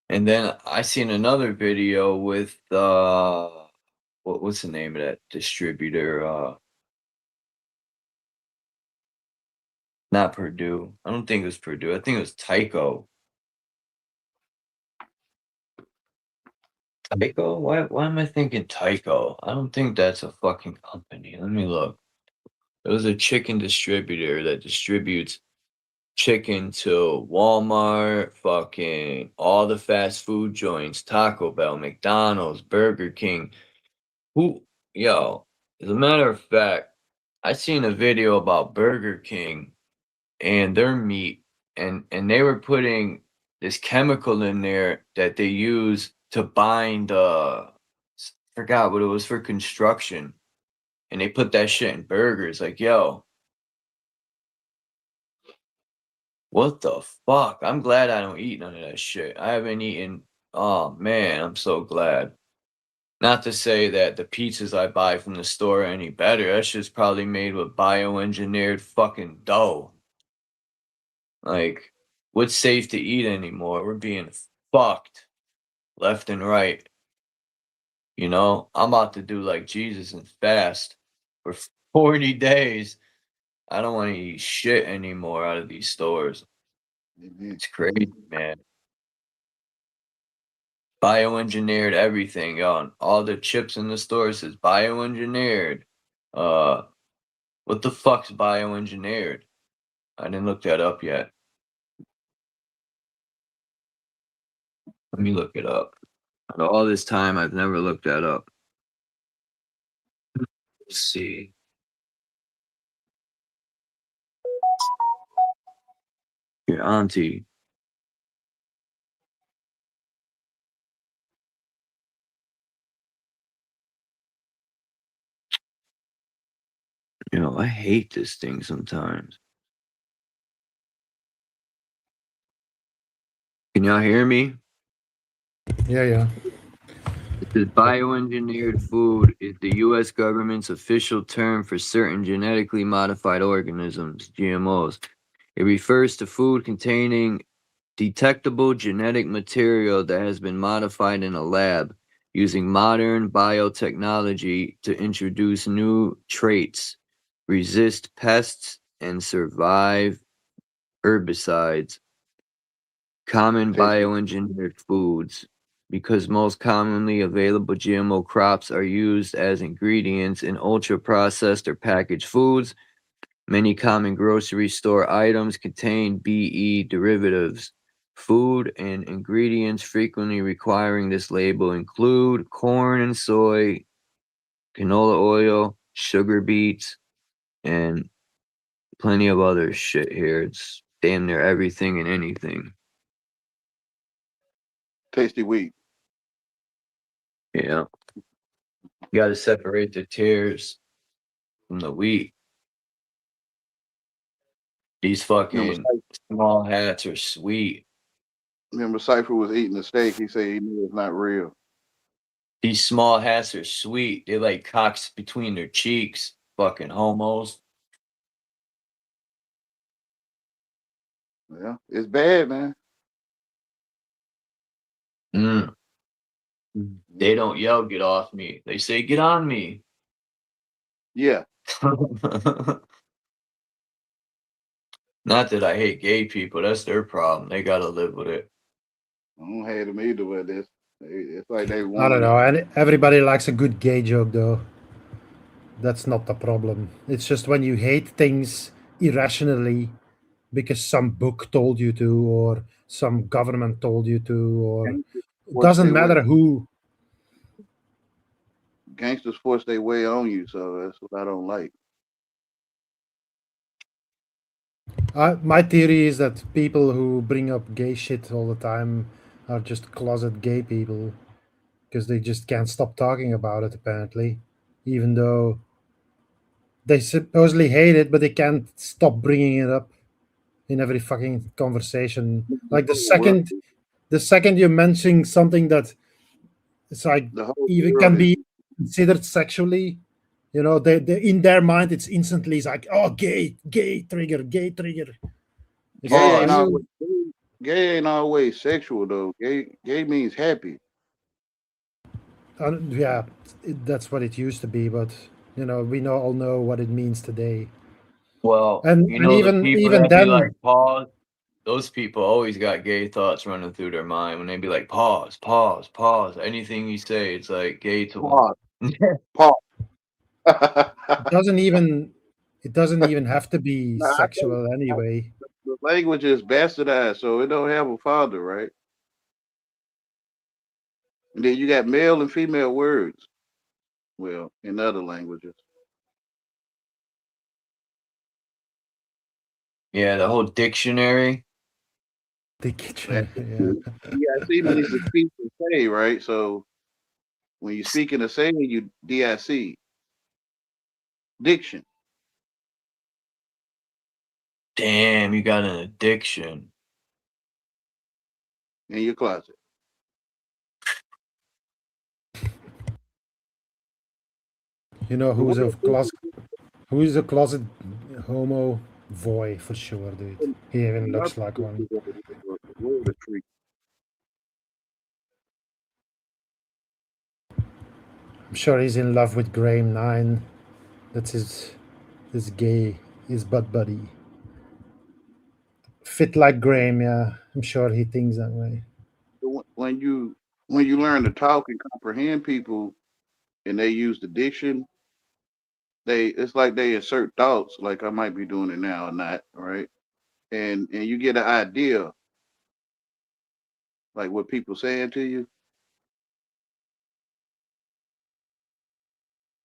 And then I seen another video with what's the name of that distributor? Not Purdue. I don't think it was Purdue. I think it was Tyco. Tyco? Why am I thinking Tyco? I don't think that's a fucking company. Let me look. It was a chicken distributor that distributes chicken to Walmart, fucking all the fast food joints, Taco Bell, McDonald's, Burger King. Yo, as a matter of fact, I seen a video about Burger King and their meat, and they were putting this chemical in there that they use to bind forgot what it was for construction, and they put that shit in burgers. Like, yo, what the fuck? I'm glad I don't eat none of that shit. I haven't eaten. Oh man, I'm so glad. Not to say that the pizzas I buy from the store are any better. That shit's probably made with bioengineered fucking dough. Like, what's safe to eat anymore? We're being fucked left and right. You know, I'm about to do like Jesus and fast for 40 days. I don't want to eat shit anymore out of these stores. It's crazy, man. Bioengineered everything, yo. And all the chips in the stores is bioengineered. What the fuck's bioengineered? I didn't look that up yet. Let me look it up. All this time, I've never looked that up. Let's see. Your auntie. You know, I hate this thing sometimes. Can y'all hear me? Yeah. It says bioengineered food is the U.S. government's official term for certain genetically modified organisms, GMOs. It refers to food containing detectable genetic material that has been modified in a lab using modern biotechnology to introduce new traits, resist pests, and survive herbicides. Common bioengineered foods. Because most commonly available GMO crops are used as ingredients in ultra-processed or packaged foods, many common grocery store items contain BE derivatives. Food and ingredients frequently requiring this label include corn and soy, canola oil, sugar beets, and plenty of other shit here. It's damn near everything and anything. Tasty wheat. Yeah. You got to separate the tares from the wheat. These fucking small hats are sweet. Remember, Cypher was eating the steak. He said he knew it's not real. These small hats are sweet. They like cocks between their cheeks. Fucking homos. Yeah, it's bad, man. They don't yell, "Get off me." They say, "Get on me." Yeah. Not that I hate gay people. That's their problem. They gotta live with it. I don't hate them either with this. It's like they I don't want. know. And everybody likes a good gay joke, though. That's not the problem. It's just when you hate things irrationally because some book told you to, or some government told you to, or it Force doesn't their way. matter who. Gangsters force their way on you, so that's what I don't like. My theory is that people who bring up gay shit all the time are just closet gay people because they just can't stop talking about it, apparently, even though they supposedly hate it, but they can't stop bringing it up in every fucking conversation. Like the second you're mentioning something that it's like The whole even world can is be considered sexually, they in their mind it's instantly it's like, oh, gay trigger, gay trigger. It's gay. like, Ain't are always, you? gay ain't always sexual though. Gay means happy. Yeah, that's what it used to be, but we all know what it means today. Well, And you and know the even people even that be like then, pause. Those people always got gay thoughts running through their mind when they be like pause, pause, pause. Anything you say, it's like gay to Pause. them. Pause. it doesn't even it doesn't even have to be Nah, I think sexual anyway. the language is bastardized, so it don't have a father, right? And then you got male and female words. Well, in other languages. Yeah, the whole dictionary. Yeah. Yeah, see means to speak and say, right? So when you speak and say, you DIC. Diction. Damn, you got an addiction. In your closet. Who's a closet homo? Voy for sure, dude. He even looks like one. I'm sure he's in love with Graham 9. That's his his butt buddy. Fit like Graham, yeah. I'm sure he thinks that way. When you learn to talk and comprehend people and they use the diction, it's like they insert thoughts, like I might be doing it now or not, right? And you get an idea, like what people saying to you.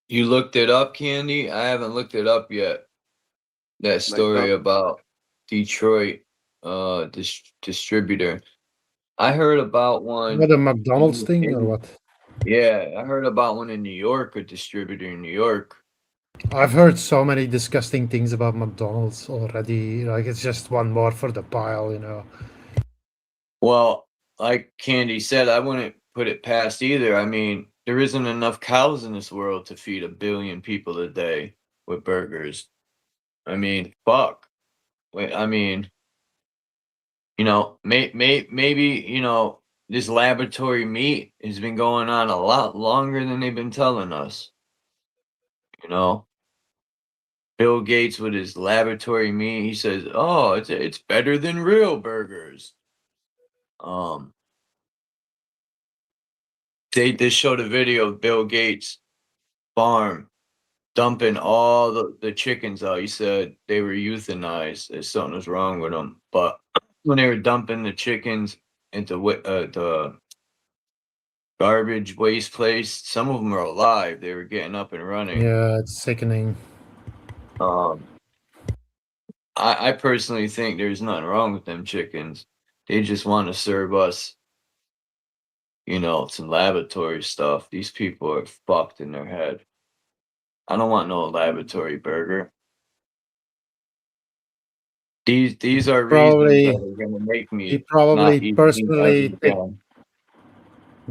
You looked it up, Candy? I haven't looked it up yet. That story about Detroit distributor. I heard about one. What, a McDonald's thing or what? Yeah, I heard about one in New York, a distributor in New York. I've heard so many disgusting things about McDonald's already. Like, it's just one more for the pile. Well, like Candy said, I wouldn't put it past either. I mean, there isn't enough cows in this world to feed 1 billion people a day with burgers. I mean, fuck. Wait, I mean, maybe, this laboratory meat has been going on a lot longer than they've been telling us. Bill Gates with his laboratory meat, he says, "Oh, it's better than real burgers." They showed a video of Bill Gates' farm dumping all the chickens out. He said they were euthanized. That something was wrong with them. But when they were dumping the chickens into the garbage waste place, some of them are alive. They were getting up and running. Yeah, it's sickening. I personally think there's nothing wrong with them chickens. They just want to serve us, some laboratory stuff. These people are fucked in their head. I don't want no laboratory burger. These are reasons that are gonna make me he probably not eat meat personally ever again.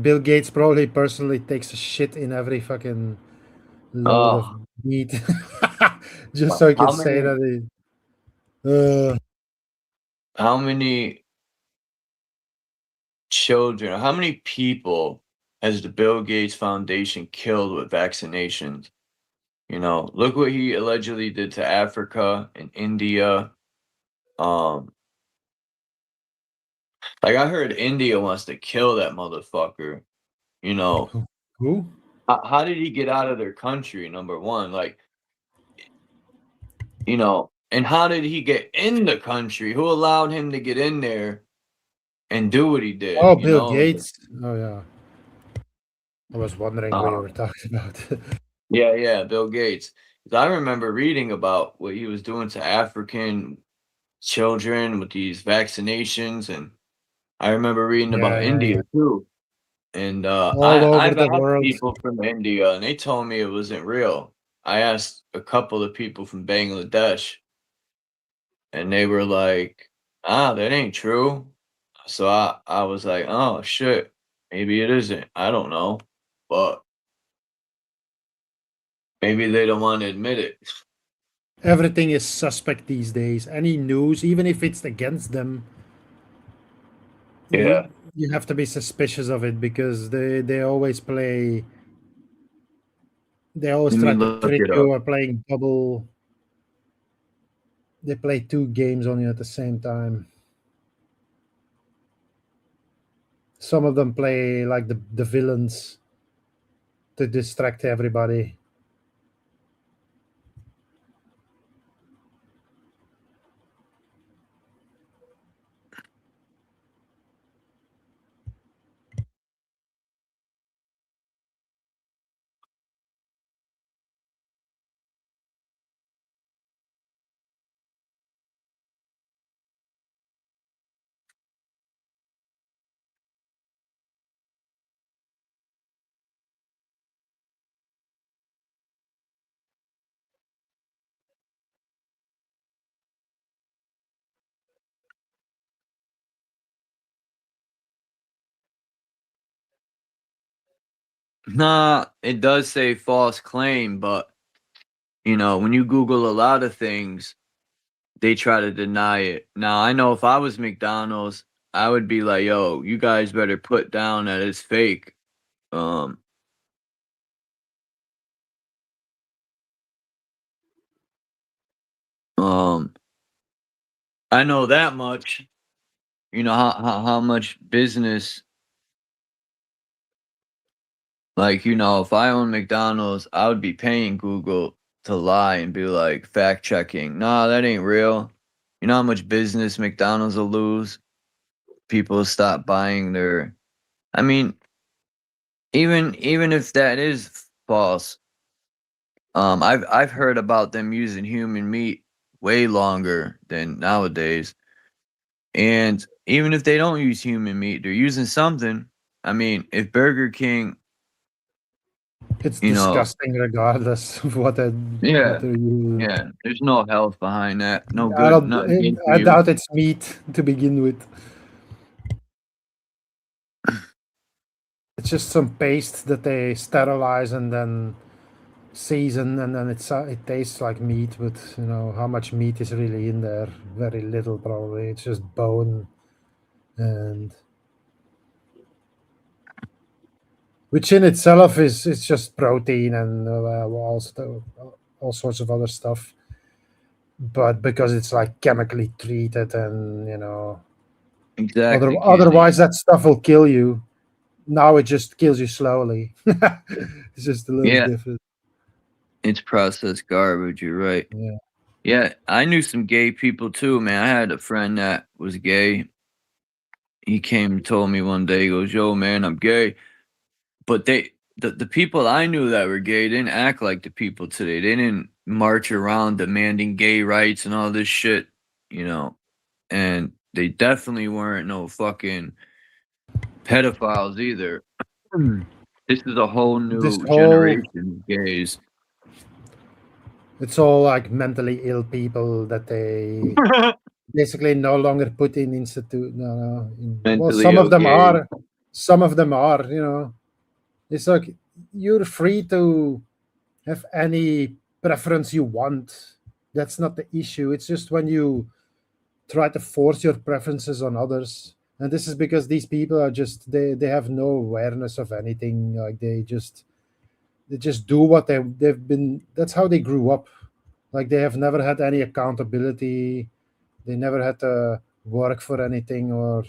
Bill Gates probably personally takes a shit in every fucking load of Oh, meat just so he can how say many that how many children, how many people has the Bill Gates Foundation killed with vaccinations? Look what he allegedly did to Africa and India. Like I heard India wants to kill that motherfucker. You know, Who? how did he get out of their country? Number one, like, you know, and how did he get in the country? Who allowed him to get in there and do what he did? Oh, You Bill know, Gates. Oh yeah. I was wondering what you were talking about. yeah, Bill Gates. 'Cause I remember reading about what he was doing to African children with these vaccinations, and I remember reading about Yeah. India too. And All over I've the asked world. people from India, and they told me it wasn't real. I asked a couple of people from Bangladesh, and they were like, that ain't true. So I was like, oh shit, maybe it isn't. I don't know, but maybe they don't want to admit it. Everything is suspect these days. Any news, even if it's against them, Yeah. you have to be suspicious of it because they always play. They always Let me try to look trick it up. you or playing double. They play two games on you at the same time. Some of them play like the villains to distract everybody. Nah, it does say false claim, but you know, when you Google a lot of things, they try to deny it. Now, I know if I was McDonald's, I would be like, yo, you guys better put down that it's fake. Um, um, I know that much. You know how much business, like, you know, if I own McDonald's, I would be paying Google to lie and be like fact checking. Nah, that ain't real. You know how much business McDonald's will lose? People stop buying their, I mean, even if that is false, I've heard about them using human meat way longer than nowadays. And even if they don't use human meat, they're using something. I mean, if Burger King, It's you know, disgusting regardless of what yeah, they're using. yeah, there's no health behind that. No I good, don't. nothing good for I you. doubt it's meat to begin with. It's just some paste that they sterilize and then season, and then it tastes like meat. But you know how much meat is really in there? Very little, probably. It's just bone, and which in itself is it's just protein and all sorts of other stuff. But because it's like chemically treated, and you know, Exactly, Kenny. otherwise that stuff will kill you. Now it just kills you slowly. It's just a little Yeah, different. it's processed garbage. You're right. Yeah. Yeah, I knew some gay people too, man. I had a friend that was gay. He came and told me one day, he goes, "Yo, man, I'm gay." But the people I knew that were gay didn't act like the people today. They didn't march around demanding gay rights and all this shit, you know. And they definitely weren't no fucking pedophiles either. This is a whole This new whole generation of gays. It's all like mentally ill people that they basically no longer put in institute. No. Well, Mentally some of ill them gays. are. Some of them are. You know, it's like you're free to have any preference you want. That's not the issue. It's just when you try to force your preferences on others. And this is because these people are just they have no awareness of anything. Like they just do what they've been. That's how they grew up. Like they have never had any accountability. They never had to work for anything, or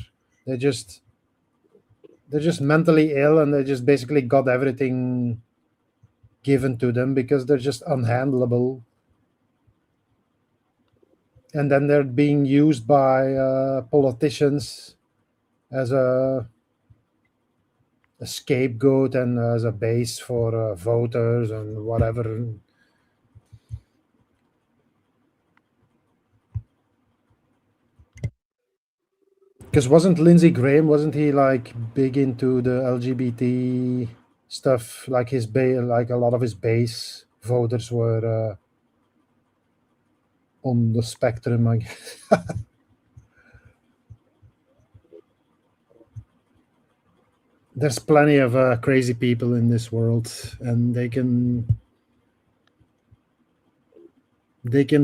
they just they're just mentally ill, and they just basically got everything given to them because they're just unhandleable. And then they're being used by politicians as a scapegoat and as a base for voters and whatever. Because wasn't Lindsey Graham, wasn't he like big into the LGBT stuff? Like like a lot of his base voters were on the spectrum, I guess. There's plenty of crazy people in this world, and they can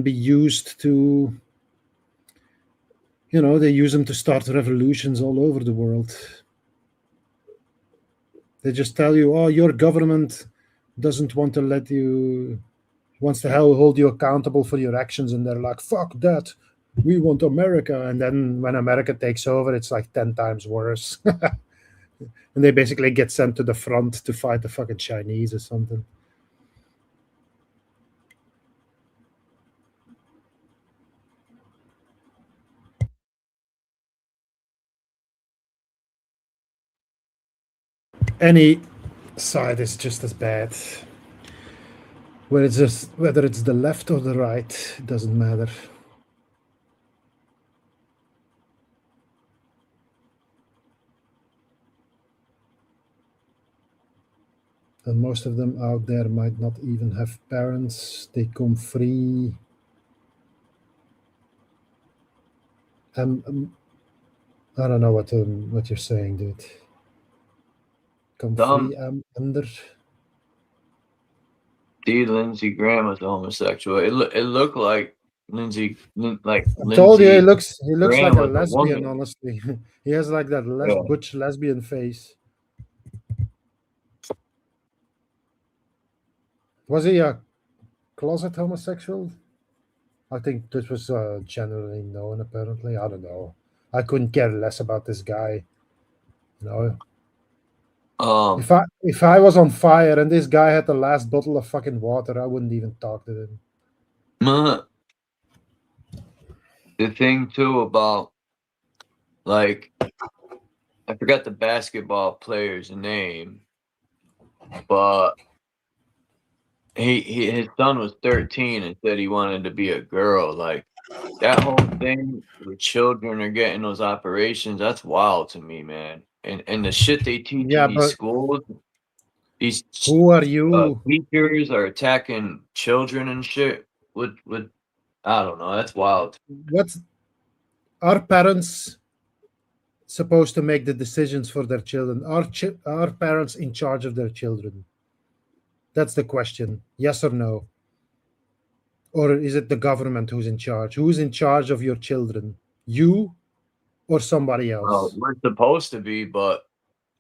be used to, they use them to start revolutions all over the world. They just tell you, oh, your government doesn't want to wants to hold you accountable for your actions, and they're like, fuck that, we want America. And then when America takes over, it's like 10 times worse. And they basically get sent to the front to fight the fucking Chinese or something. Any side is just as bad. Whether it's the left or the right, it doesn't matter. And most of them out there might not even have parents. They come free. I don't know what you're saying, dude. Come free. Under. Lindsey Graham was a homosexual. It looked like Lindsey, like I told you, he looks Graham like a was lesbian. woman. Honestly, he has like that butch lesbian face. Was he a closet homosexual? I think this was generally known. Apparently, I don't know. I couldn't care less about this guy. If I was on fire and this guy had the last bottle of fucking water, I wouldn't even talk to him. The thing too about, like, I forgot the basketball player's name, but his son was 13 and said he wanted to be a girl. Like, that whole thing where children are getting those operations, that's wild to me, man. And the shit they teach in these schools, these who are you? Teachers are attacking children and shit. With I don't know, that's wild. What are parents supposed to make the decisions for their children? Are parents in charge of their children? That's the question. Yes or no? Or is it the government who's in charge? Who's in charge of your children? You or somebody else? Well, we're supposed to be, but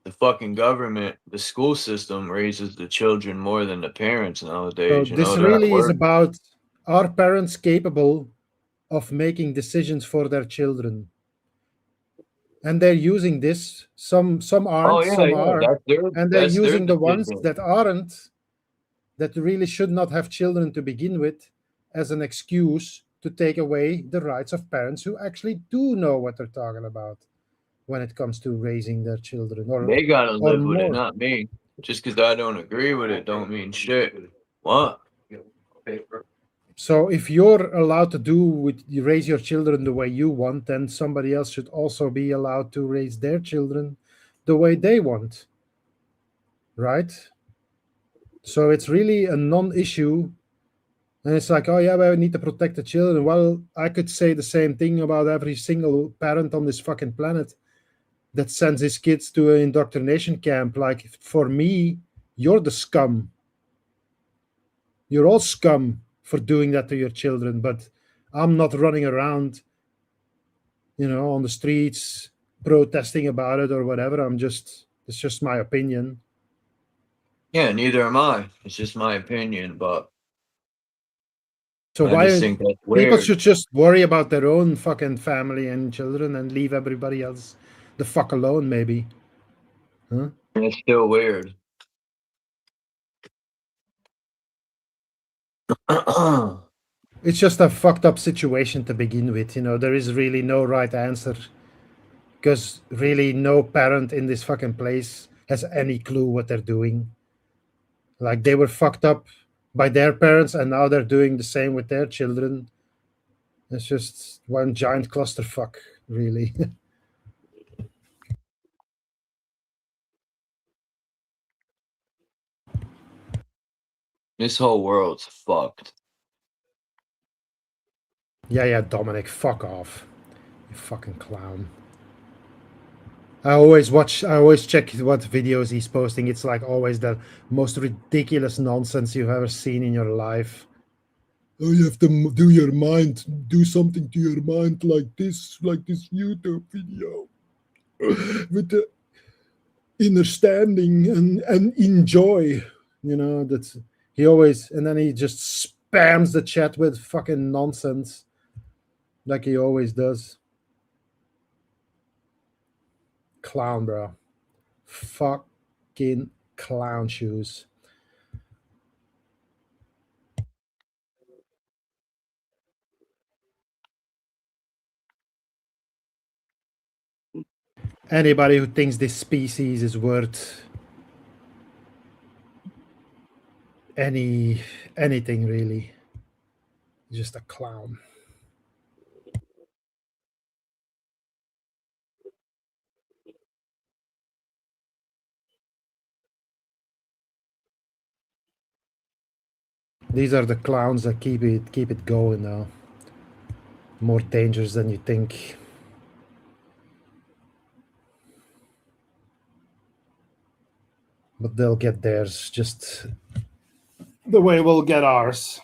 the fucking government, the school system raises the children more than the parents nowadays. So this really is about, are parents capable of making decisions for their children? And they're using this. Some aren't, some are. And they're using the ones that aren't, that really should not have children to begin with, as an excuse to take away the rights of parents who actually do know what they're talking about when it comes to raising their children. Or they gotta live with it, not me. Just because I don't agree with it don't mean shit. What? So if you're allowed to raise your children the way you want, then somebody else should also be allowed to raise their children the way they want. Right? So it's really a non-issue. And it's like, oh yeah, well, we need to protect the children. Well, I could say the same thing about every single parent on this fucking planet that sends his kids to an indoctrination camp. Like, for me, you're the scum. You're all scum for doing that to your children. But I'm not running around, on the streets protesting about it or whatever. it's just my opinion. Yeah, neither am I. It's just my opinion, but so why people should just worry about their own fucking family and children and leave everybody else the fuck alone, maybe. Huh? It's still weird. It's just a fucked up situation to begin with. There is really no right answer, because really no parent in this fucking place has any clue what they're doing. Like, they were fucked up by their parents, and now they're doing the same with their children. It's just one giant clusterfuck, really. This whole world's fucked. Yeah, Dominic, fuck off. You fucking clown. I always check what videos he's posting. It's like always the most ridiculous nonsense you've ever seen in your life. Oh, you have to do something to your mind like this YouTube video. With the understanding and enjoy. That's he always, and then he just spams the chat with fucking nonsense like he always does. Clown, bro. Fucking clown shoes. Anybody who thinks this species is worth anything really, just a clown. These are the clowns that keep it going now. More dangerous than you think. But they'll get theirs just the way we'll get ours.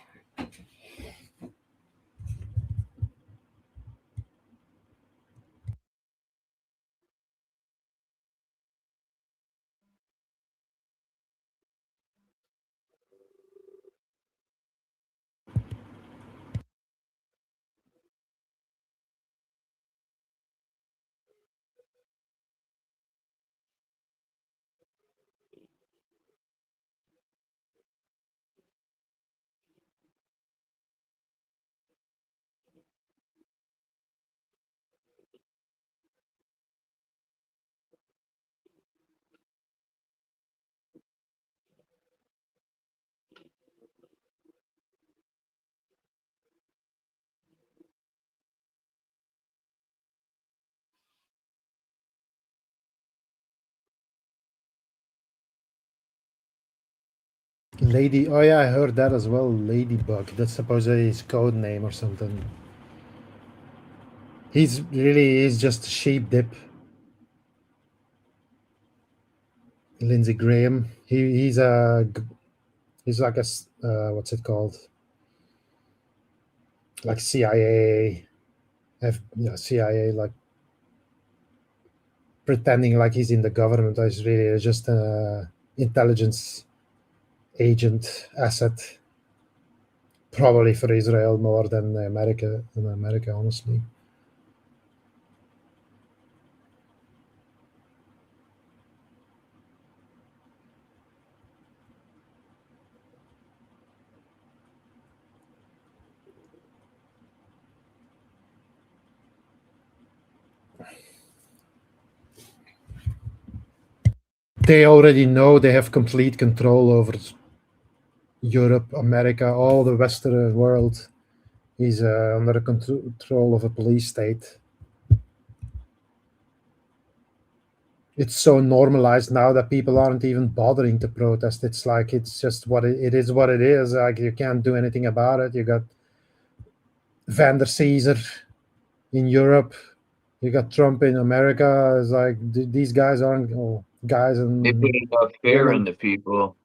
Oh yeah, I heard that as well. Ladybug. That's supposedly his code name or something. He's just sheep dip. Lindsey Graham. He's like a what's it called? Like CIA, CIA, like pretending like he's in the government. He's really just an intelligence agent asset, probably for Israel more than America. Honestly. They already know they have complete control over Europe, America, all the Western world. Is under the control of a police state. It's so normalized now that people aren't even bothering to protest. It's like it's just it is what it is. Like, you can't do anything about it. You got Vander Caesar in Europe. You got Trump in America. It's like these guys aren't guys and They put enough fear into people.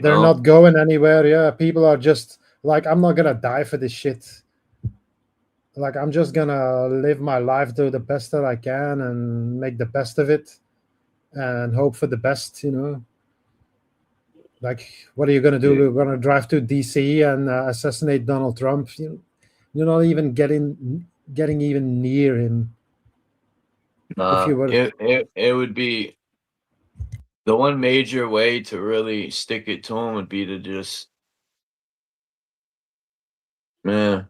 They're not going anywhere. Yeah, people are just like, I'm not gonna die for this shit. Like, I'm just gonna live my life, do the best that I can, and make the best of it, and hope for the best. Like, what are you gonna do? We're gonna drive to DC and assassinate Donald Trump. You're not even getting even near him. Nah, If you were, it would be The one major way to really stick it to them would be to just, man,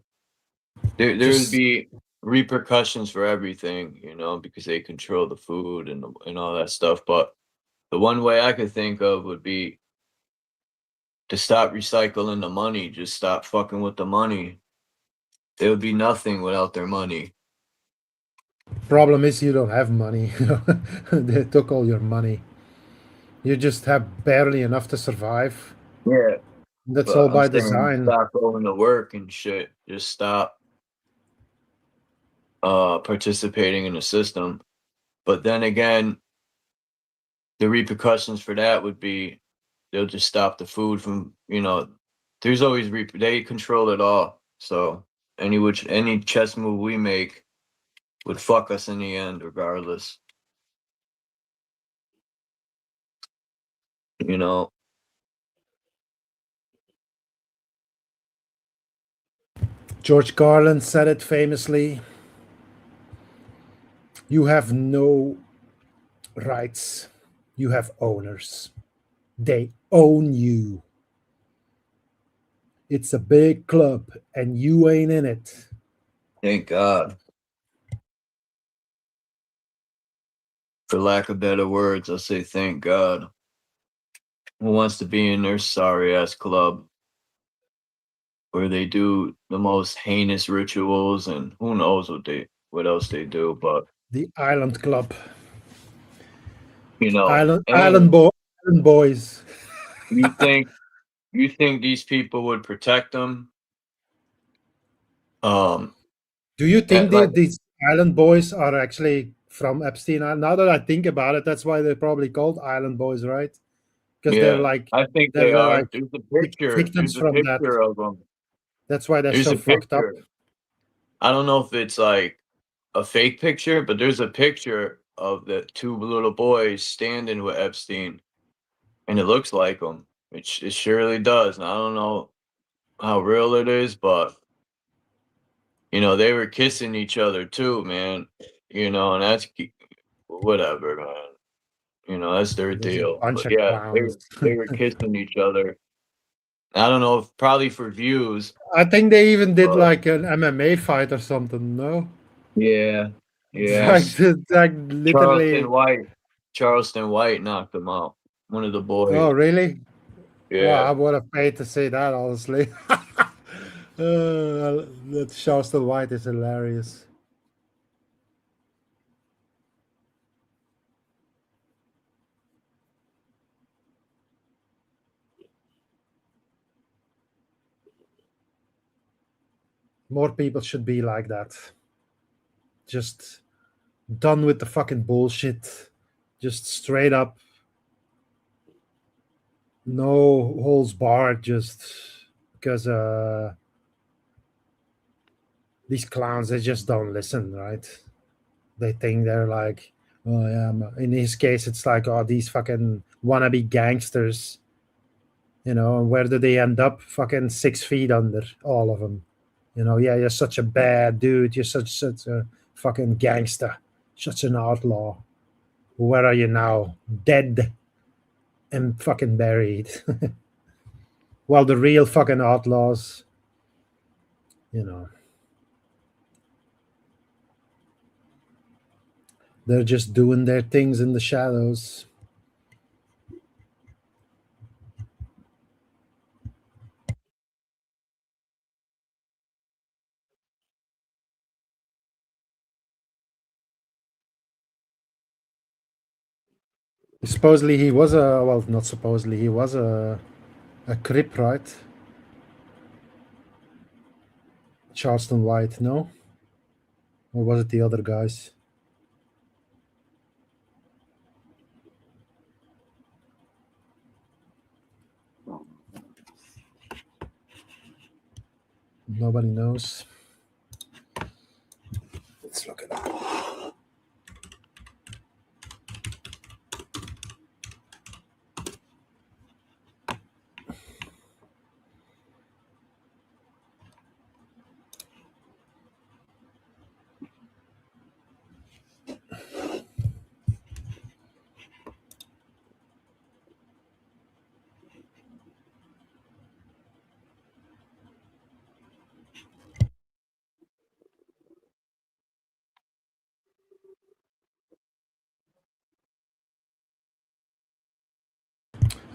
there would Just be repercussions for everything, you know, because they control the food and all that stuff. But the one way I could think of would be to stop recycling the money. Just stop fucking with the money. There would be nothing without their money. problem is you don't have money. They took all your money. You just have barely enough to survive. Yeah, That's all but I'm by saying design. stop going to work and shit. Just stop participating in the system. But then again, the repercussions for that would be they'll just stop the food from, you know, there's always they control it all. So any chess move we make would fuck us in the end regardless. You know. George Carlin said it famously. You have no rights. You have owners. They own you. It's a big club and you ain't in it. Thank God. For lack of better words, I'll say thank God. Who wants to be in their sorry ass club where they do the most heinous rituals and who knows what else they do, but The Island Club. you know, Island Boys. you think these people would protect them? Do you think Like these Island Boys are actually from Epstein Island? Now that I think about it, that's why they're probably called Island Boys, right? Because they're yeah, like I think they they're are. like There's a picture. victims There's a from that. picture of them. That's why they're There's so a fucked up. picture. I don't know if it's like a fake picture, but there's a picture of the two little boys standing with Epstein, and it looks like them. It surely does. And I don't know how real it is, but you know they were kissing each other too, man. You know, and that's whatever, man. You know, that's their They're just a deal. bunch But of yeah, clowns. they were kissing each other. I don't know if probably for views, I think they even did but like an MMA fight or something. No, yeah, it's yeah. like literally. Charleston White knocked him out. One of the Oh, boys. really? Oh, Yeah. I would have paid to see that, honestly. That Charleston White is hilarious. More people should be like that. Just done with the fucking bullshit. Just straight up, no holes barred. Just because these clowns, they just don't listen, right? They think they're like, oh yeah. In his case, it's like, oh, these fucking wannabe gangsters. You know, and where do they end up? Fucking 6 feet under, all of them. You know, yeah, you're such a bad dude. You're such a fucking gangster, such an outlaw. Where are you now? Dead and fucking buried. While the real fucking outlaws, you know, they're just doing their things in the shadows. Supposedly he was a, well, not supposedly, he was a Crip, right? Charleston White, no? Or was it the other guys? Nobody knows. Let's look it up.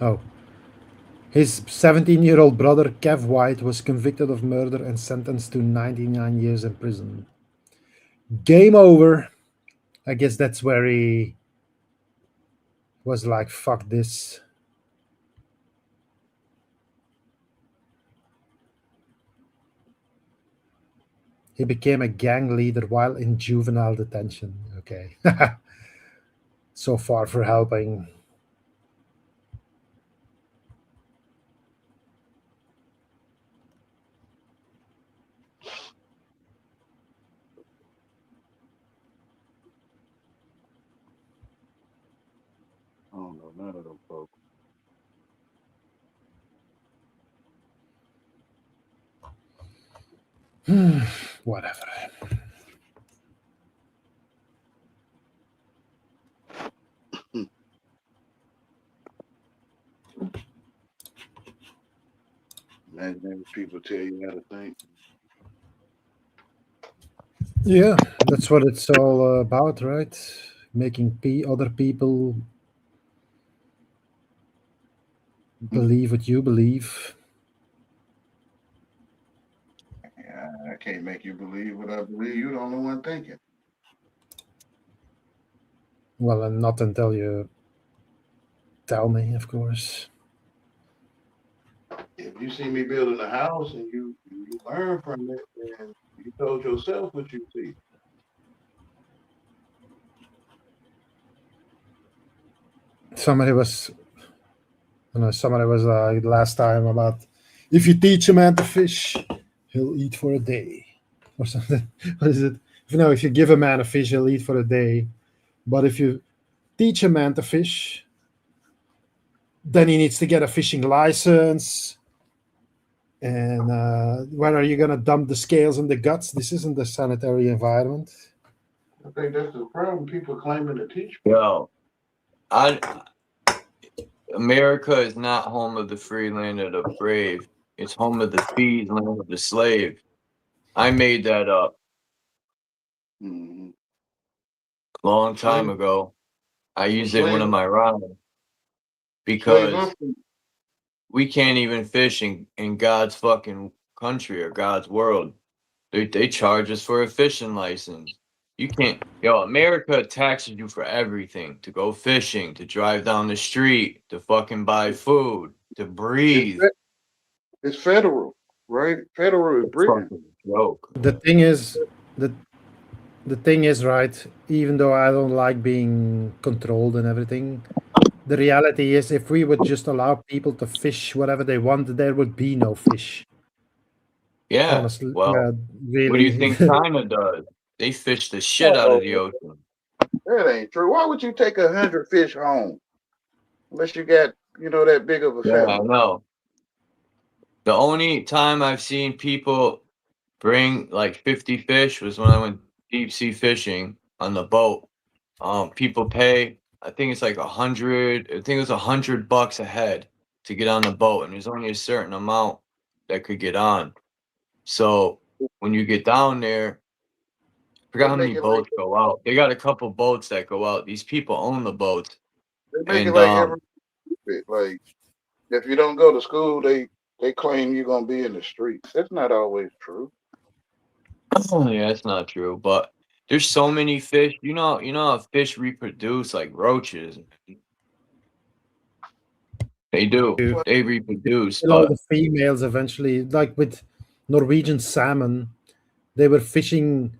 Oh. His 17-year-old brother, Kev White, was convicted of murder and sentenced to 99 years in prison. Game over. I guess that's where he was like, fuck this. He became a gang leader while in juvenile detention. Okay. So far for helping. I don't know none of them folks. Whatever. Imagine if people tell you how to think. Yeah, that's what it's all about, right? Making other people believe what you believe. Yeah, I can't make you believe what I believe. You're the only one thinking. Well, and not until you tell me, of course. If you see me building a house and you learn from it, and you told yourself what you see. Somebody was last time about, if you teach a man to fish, he'll eat for a day, or something. What is it? If you give a man a fish, he'll eat for a day. But if you teach a man to fish, then he needs to get a fishing license. And when are you going to dump the scales and the guts? This isn't a sanitary environment. I think that's the problem. People claiming to teach. Yo, America is not home of the free, land of the brave. It's home of the feed, land of the slave. I made that up long time ago. I used it in one of my rhymes because we can't even fish in God's fucking country or God's world. They charge us for a fishing license. You can't. Yo, America taxes you for everything: to go fishing, to drive down the street, to fucking buy food, to breathe. It's federal, right? Federal is Britain. Joke. The thing is, right, even though I don't like being controlled and everything, the reality is if we would just allow people to fish whatever they want, there would be no fish. Yeah. Honestly, Well, yeah, really. what do you think China does? They fish the shit out of the ocean. That ain't true. Why would you take 100 fish home? Unless you got, that big of a family. Yeah, I know. The only time I've seen people bring like 50 fish was when I went deep sea fishing on the boat. People pay, I think it's like $100 a head to get on the boat, and there's only a certain amount that could get on. So when you get down there, I forgot how many boats go out. They got a couple boats that go out. These people own the boats. They make it like like if you don't go to school, they claim you're gonna be in the streets. That's not always true. Yeah, that's not true. But there's so many fish. You know how fish reproduce like roaches. They do. They reproduce. All But the females eventually, like with Norwegian salmon, they were fishing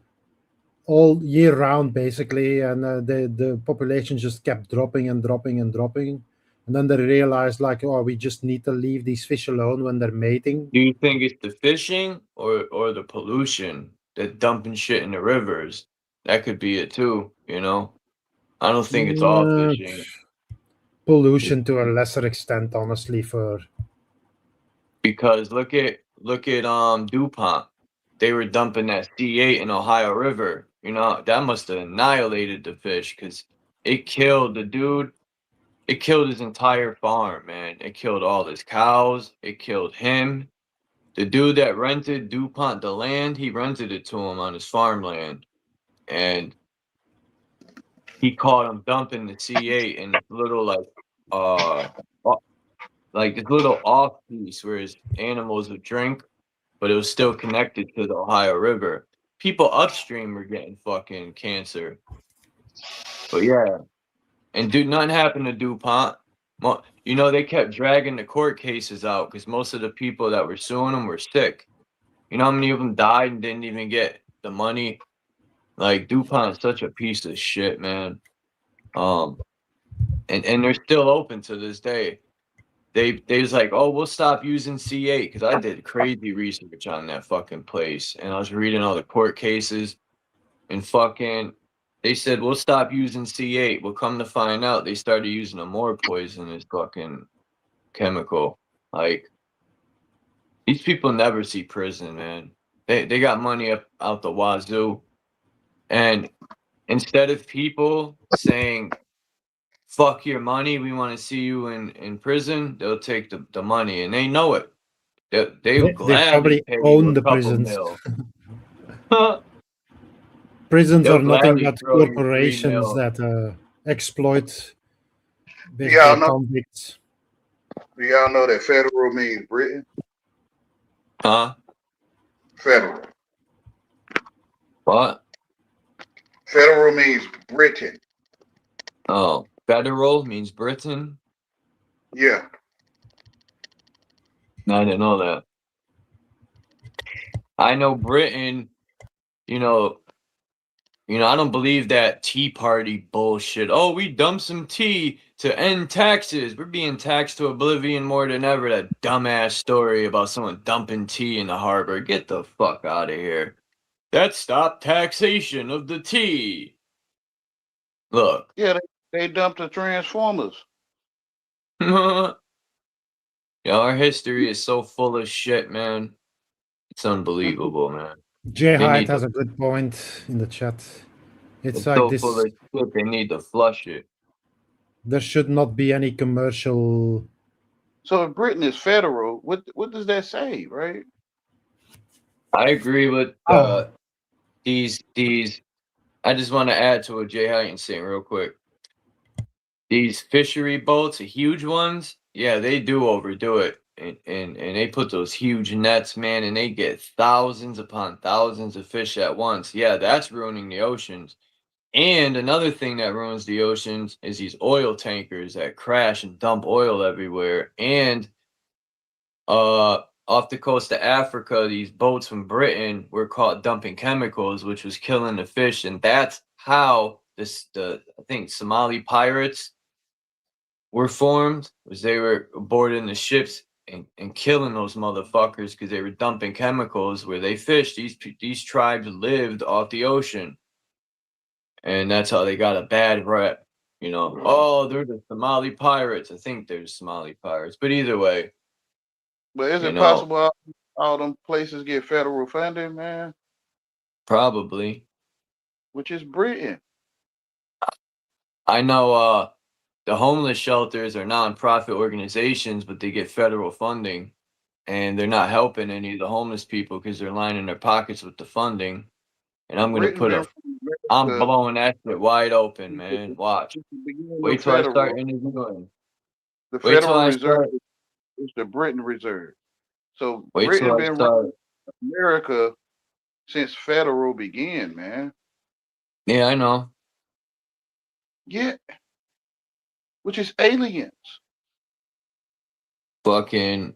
all year round basically, and the population just kept dropping and dropping and dropping. And then they realized, like, oh, we just need to leave these fish alone when they're mating. do you think it's the fishing or the pollution, that dumping shit in the rivers? That could be it too. I don't think it's all fishing. Pollution to a lesser extent, honestly. Because look at DuPont. They were dumping that C8 in Ohio River. That must have annihilated the fish because it killed the dude. It killed his entire farm, man. It killed all his cows. It killed him. The dude that rented DuPont the land, he rented it to him on his farmland. And he caught him dumping the C8 in little like this little off piece where his animals would drink, but it was still connected to the Ohio River. People upstream were getting fucking cancer. But yeah, and dude, nothing happened to DuPont. You know, they kept dragging the court cases out because most of the people that were suing them were sick. You know how many of them died and didn't even get the money? Like DuPont's such a piece of shit, man. And they're still open to this day. They was like, oh, we'll stop using C8 because I did crazy research on that fucking place, and I was reading all the court cases, and fucking, they said we'll stop using C8. Well, come to find out, they started using a more poisonous fucking chemical. Like these people never see prison, man. They got money up out the wazoo, and instead of people saying fuck your money, we want to see you in prison, they'll take the money, and they know it. They will They gladly probably pay you own a the couple prisons. mil. Prisons They'll are nothing gladly but throw you 3 corporations mil. that exploit Do y'all know? convicts. Do y'all know that federal means Britain? Huh? Federal. What? Federal means Britain. Oh, federal means Britain? Yeah. No, I didn't know that. I know Britain, you know, I don't believe that Tea Party bullshit. Oh, we dumped some tea to end taxes. We're being taxed to oblivion more than ever. That dumbass story about someone dumping tea in the harbor. Get the fuck out of here. That stopped taxation of the tea. Look. Yeah, they dumped the Transformers. Yeah, our history is so full of shit, man. It's unbelievable, man. Jay They Hyde need has to, a good point in the chat. It's it's like so full this. of shit, they need to flush it. There should not be any commercial. So if Britain is federal, what does that say, right? I agree with these. I just want to add to what Jay Hyten's saying real quick. These fishery boats, the huge ones, yeah, they do overdo it. And they put those huge nets, man, and they get thousands upon thousands of fish at once. Yeah, that's ruining the oceans. And another thing that ruins the oceans is these oil tankers that crash and dump oil everywhere. And off the coast of Africa, these boats from Britain were caught dumping chemicals, which was killing the fish. And that's how I think Somali pirates were formed, was they were boarding the ships and killing those motherfuckers because they were dumping chemicals where they fished. These tribes lived off the ocean. And that's how they got a bad rep. You know, oh, they're the Somali pirates. I think they're Somali pirates. But either way. But is it possible all them places get federal funding, man? Probably. Which is Britain. I know the homeless shelters are nonprofit organizations, but they get federal funding. And they're not helping any of the homeless people because they're lining their pockets with the funding. And I'm going to put I'm blowing that shit wide open, man. Watch. Wait till I start interviewing. The Federal Reserve is the Britain Reserve. So Britain been running America since federal began, man. Yeah, I know. Yeah. Which is aliens. Fucking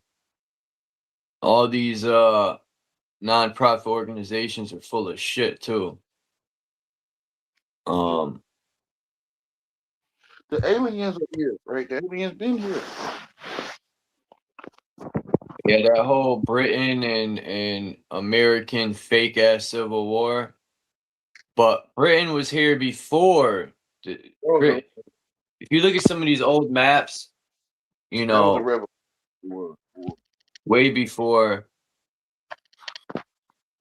all these nonprofit organizations are full of shit too. The aliens are here, right? The aliens been here. Yeah, that whole Britain and American fake ass Civil War. But Britain was here before. If you look at some of these old maps, you know, way before.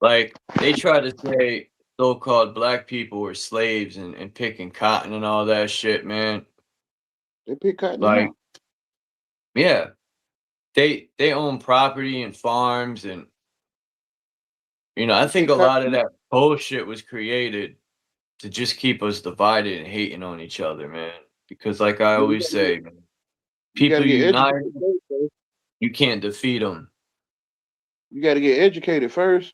Like they try to say so-called black people were slaves and picking cotton and all that shit, man. They pick cotton. Like, yeah, they own property and farms, and I think a lot of that bullshit was created to just keep us divided and hating on each other, man. Because, like I always say, man, People gotta get unite. educated first. You can't defeat them. You gotta get educated first.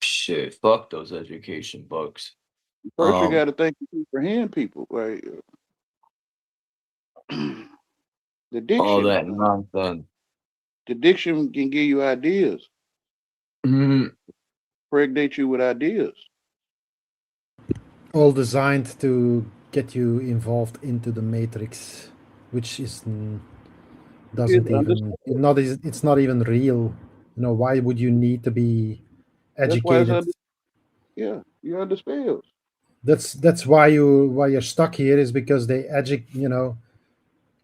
Shit, fuck those education books. First, you gotta think to comprehend people, right? The diction. All that nonsense. The diction can give you ideas. Pregnate you with ideas. All designed to get you involved into the matrix, which is doesn't even it's not even real. You know, why would you need to be educated? That's why you're under spells. That's why you're stuck here, is because they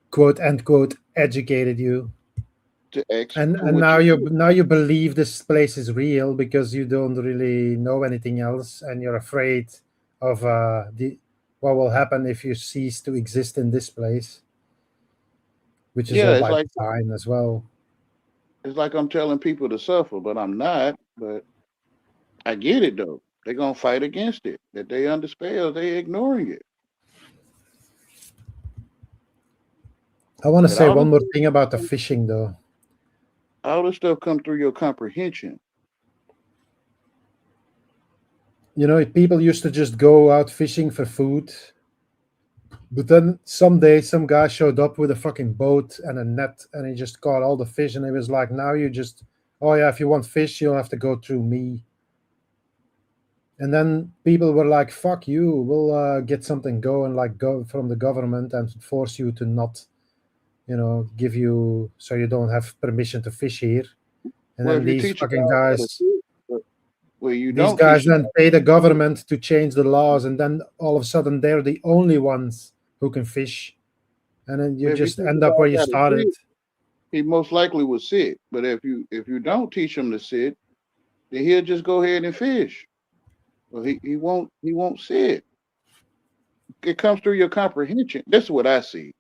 quote unquote educated you. And now you believe this place is real because you don't really know anything else, and you're afraid of what will happen if you cease to exist in this place, which is all by design as well. It's like I'm telling people to suffer, but I'm not. But I get it though. They're gonna fight against it. That they under spells, they ignoring it. I want to say one more thing about the fishing though. All this stuff come through your comprehension. You know, people used to just go out fishing for food, but then someday some guy showed up with a fucking boat and a net, and he just caught all the fish, and he was like, now you just, oh yeah, if you want fish, you'll have to go through me. And then people were like, fuck you, we'll get something going, like go from the government and force you to not, give you, so you don't have permission to fish here. And then these fucking guys, these guys then pay the government to change the laws, and then all of a sudden they're the only ones who can fish. And then you just end up where you started. He most likely will sit, but if you don't teach him to sit, then he'll just go ahead and fish. Well, he won't sit. It comes through your comprehension. That's what I see.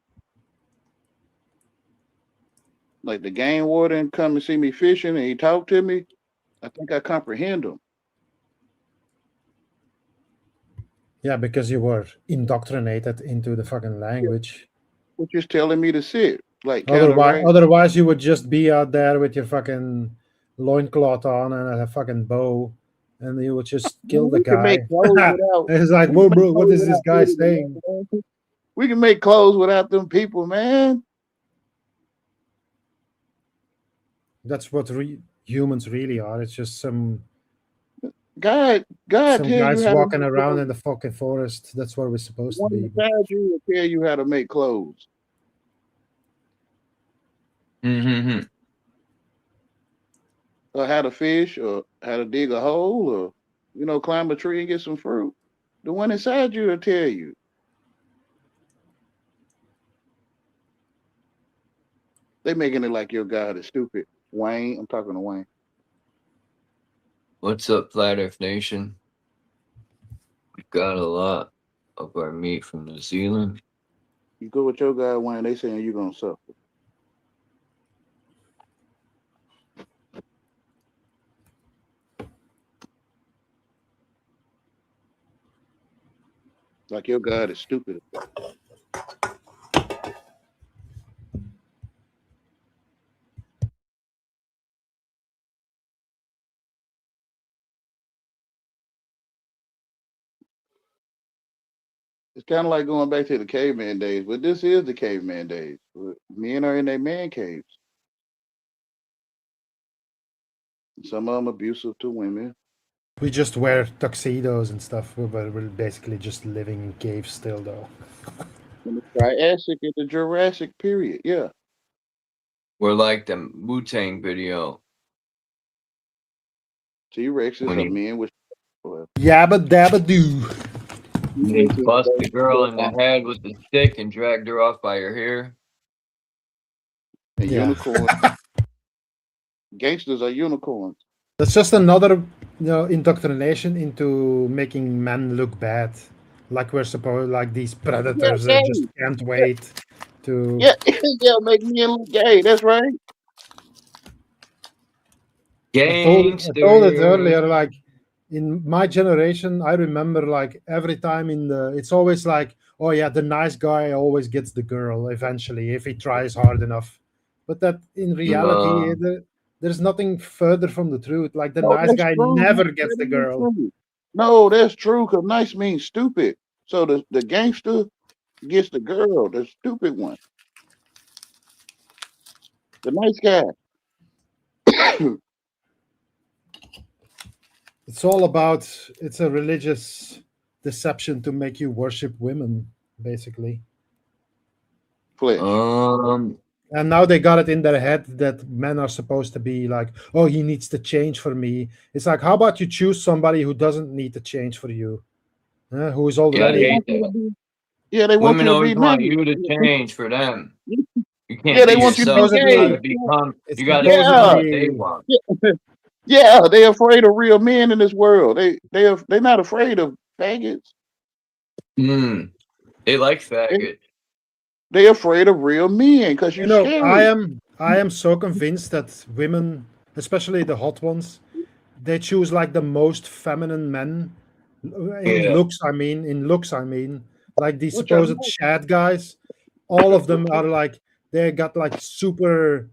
Like the game warden come and see me fishing and he talk to me, I think I comprehend him. Yeah, because you were indoctrinated into the fucking language. Which is telling me to sit. Like otherwise you would just be out there with your fucking loincloth on and a fucking bow, and you would just kill the guy. It's like, whoa, bro, what is this guy saying? We can make clothes without them people, man. That's what humans really are. It's just some God some guys walking around in the fucking forest. That's what we're supposed to be. God will tell you how to make clothes. Or how to fish, or how to dig a hole, or climb a tree and get some fruit. The one inside you will tell you. They making it like your God is stupid. Wayne, I'm talking to Wayne. What's up, Flat Earth Nation? We got a lot of our meat from New Zealand. You go with your guy, Wayne, they saying you're gonna suffer. Like your God is stupid. It's kind of like going back to the caveman days, but this is the caveman days. Men are in their man caves. Some of them abusive to women. We just wear tuxedos and stuff, but we're basically just living in caves still, though. In the Triassic and the Jurassic period, yeah. We're like the Wu-Tang video. T-Rexes are men with... Yabba dabba doo. They bust the girl in the head with the stick and dragged her off by her hair. And unicorns. Gangsters are unicorns. That's just another, indoctrination into making men look bad. Like we're supposed, like these predators that just can't wait to. Yeah, make men look gay. That's right. I told it earlier, like in my generation, I remember like every time it's always like, oh yeah, the nice guy always gets the girl eventually if he tries hard enough. But that in reality, there's nothing further from the truth. Like the No, nice that's guy true. never That gets the is girl. true. No, that's true. Cause nice means stupid. So the gangster gets the girl, the stupid one. The nice guy. It's all about, it's a religious deception to make you worship women, basically. Flesh. And now they got it in their head that men are supposed to be like, oh, he needs to change for me. It's like, how about you choose somebody who doesn't need to change for you, who is Yeah, I already. hate that. Yeah, they want Women you to always be want nice. you to change for them. You Yeah, can't they be want you to be yourself. You gay. gotta become. It's You gotta Yeah. become what they want. Yeah, they afraid of real men in this world. They're not afraid of faggots. They like faggot. They're afraid of real men because You you're know, scary. I am so convinced that women, especially the hot ones, they choose like the most feminine men in Yeah. looks. I mean, like these Which are supposed Shad guys. All of them are like, they got like super.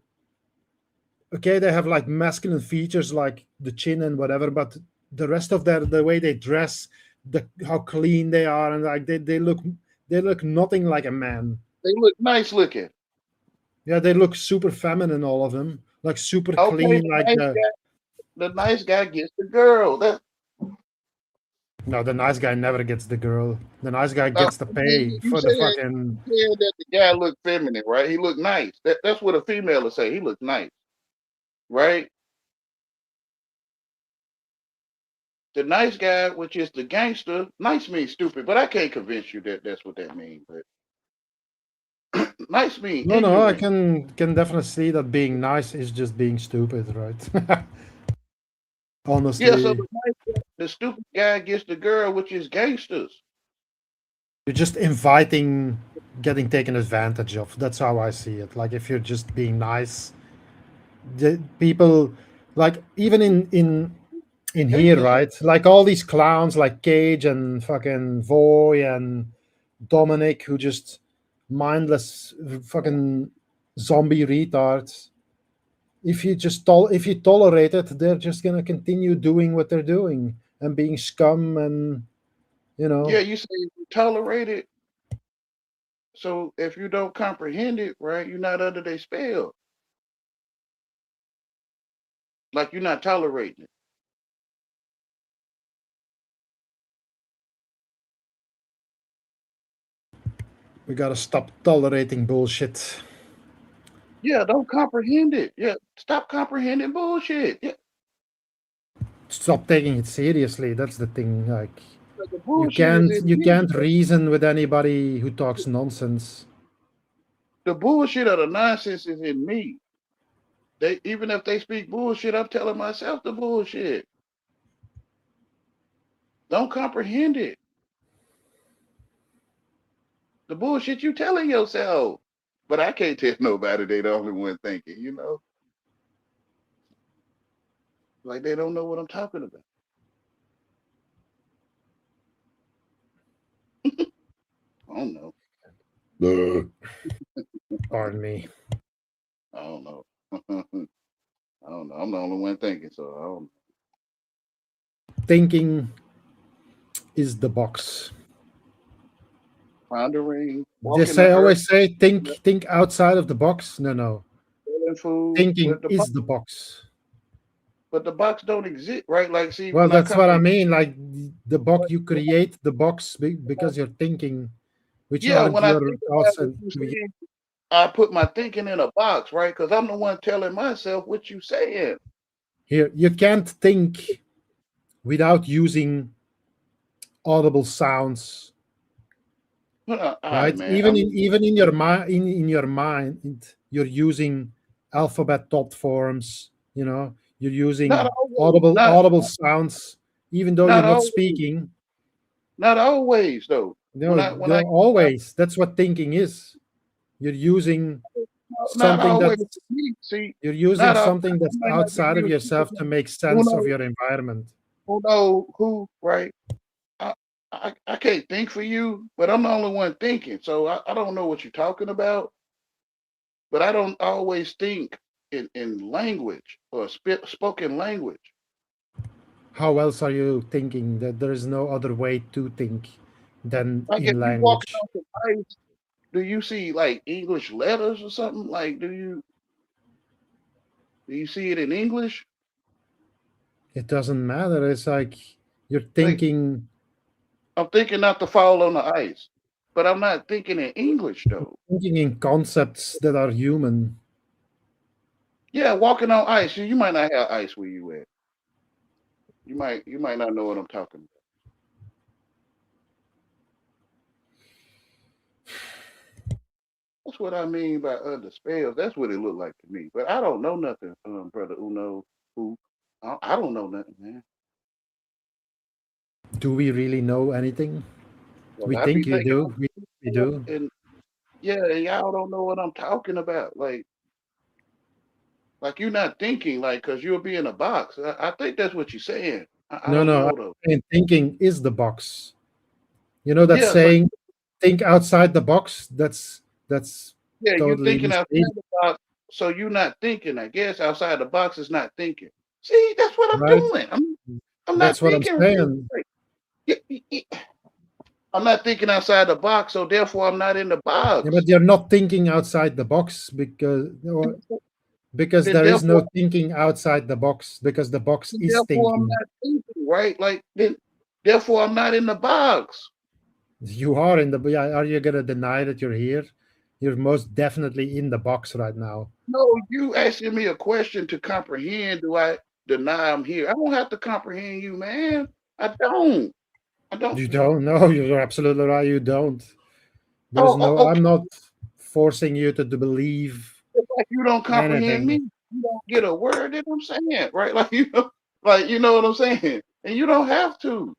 Okay, they have like masculine features like the chin and whatever, but the rest of the way they dress, how clean they are, and like they look nothing like a man. they look nice looking. Yeah, they look super feminine, all of them, like super Okay, clean, like the nice guy gets the girl. no, the nice guy never gets the girl. The nice guy gets the pay You for the said fucking. that the guy looked feminine, right? He looked nice. That's what a female will say. He looked nice, right? The nice guy, which is the gangster, nice means stupid, but I can't convince you that that's what that means. But nice means No, no, I ignorant. can definitely see that being nice is just being stupid, right? Honestly, Yeah, so the stupid guy gets the girl, which is gangsters. you're just inviting getting taken advantage of. That's how I see it. Like if you're just being nice, the people, like even in here, right? Like all these clowns like Cage and fucking Voy and Dominic, who just mindless fucking zombie retards. If you just if you tolerate it, they're just gonna continue doing what they're doing and being scum, and you know. Yeah, you say you tolerate it. So if you don't comprehend it, right, you're not under their spell. Like you're not tolerating it. We gotta stop tolerating bullshit. Yeah, don't comprehend it. Yeah, stop comprehending bullshit. Yeah, Stop taking it seriously. That's the thing. Like the bullshit is in you me. can't reason with anybody who talks nonsense. The bullshit or the nonsense is in me. They even if they speak bullshit, I'm telling myself the bullshit. Don't comprehend it. The bullshit you telling yourself. But I can't tell nobody they the only one thinking, you know? Like they don't know what I'm talking about. I don't know. Pardon me. I don't know. I don't know. I'm the only one thinking, so I don't know. Thinking is the box. Pondering. They say always say think outside of the box. No. Food, Thinking is the box. But the box don't exist, right? Like, see, Well, when I that's what I comprehend, mean. Like the box, you create the box because you're thinking, which yeah, aren't when I your think thoughts. about what you saying, I put my thinking in a box, right? Because I'm the one telling myself what you saying. Here, you can't think without using audible sounds, right? Man, Even in your mind, in your mind, you're using alphabet top forms. You know, you're using not always, audible sounds, even though you're not not always, speaking. not always though. No, When I always. That's what thinking is. You're using not something always. that's See, you're using not something I that's might not be outside of using yourself to make who sense of knows your environment. who know who right. I can't think for you, but I'm the only one thinking. So I don't know what you're talking about, but I don't always think in language or spoken language. How else are you thinking that there is no other way to think than Like if in you walking language? on the ice, do you see like English letters or something? Like do you see it in English? It doesn't matter. It's like you're Like thinking I'm thinking not to fall on the ice, but I'm not thinking in English though. in concepts that are human. Yeah, walking on ice. You might not have ice where you at. You might not know what I'm talking about. That's what I mean by under spells. That's what it looked like to me. But I don't know nothing, brother Uno. Who I don't know nothing, man. Do we really know anything? Well, We I be think we thinking do. I'm We do. and yeah, and y'all don't know what I'm talking about. Like you're not thinking, like, cause you'll be in a box. I think that's what you're saying. I No, don't no. know though. Thinking is the box. You know that Yeah, so saying, "Think outside the box." That's yeah, you totally thinking outside misleading, the box, so you're not thinking. I guess outside the box is not thinking. See, that's what I'm right? doing. I'm not That's what I'm thinking. saying. Like, I'm not thinking outside the box, so therefore I'm not in the Yeah, box. but you're not thinking outside the box because Then there is therefore, no thinking outside the box because the box is therefore I'm thinking. not thinking, right? Like then, therefore I'm not in the box. You are in the. Yeah, are you gonna deny that you're here? You're most definitely in the box right now. No, you asking me a question to comprehend. Do I deny I'm here? I don't have to comprehend you, man. I don't. I don't. You don't know. You're absolutely right. You don't. There's Oh, no. I'm okay. not forcing you to believe It's like you don't comprehend anything. me. You don't get a word that I'm saying, right? Like you know what I'm saying, and you don't have to.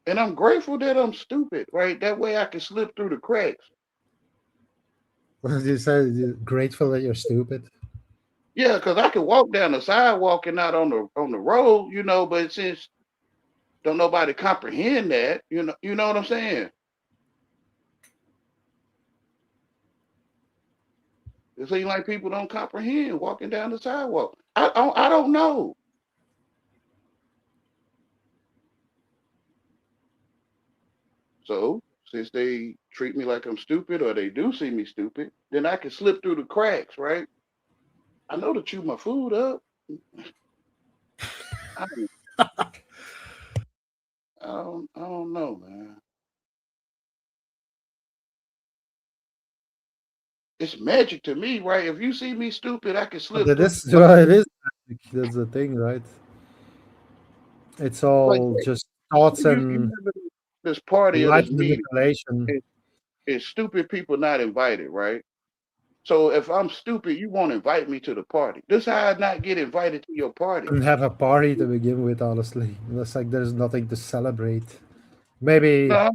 And I'm grateful that I'm stupid, right? That way I can slip through the cracks. You said you're grateful that you're stupid. Yeah, because I can walk down the sidewalk and not on the road, but since don't nobody comprehend that, you know what I'm saying? It seems like people don't comprehend walking down the sidewalk. I don't know. So since they treat me like I'm stupid or they do see me stupid, then I can slip through the cracks, right? I know to chew my food up. I don't, I don't know, man. It's magic to me, right? If you see me stupid, I can But slip it through. is. Well, it is. That's the thing, right? It's Like all just thoughts you and remember this party or light this meeting, manipulation. it's stupid people not invited, right? So if I'm stupid, you won't invite me to the party. This how I not get invited to your party. Couldn't have a party to begin with, honestly. It's like there's nothing to celebrate. No, Maybe I'm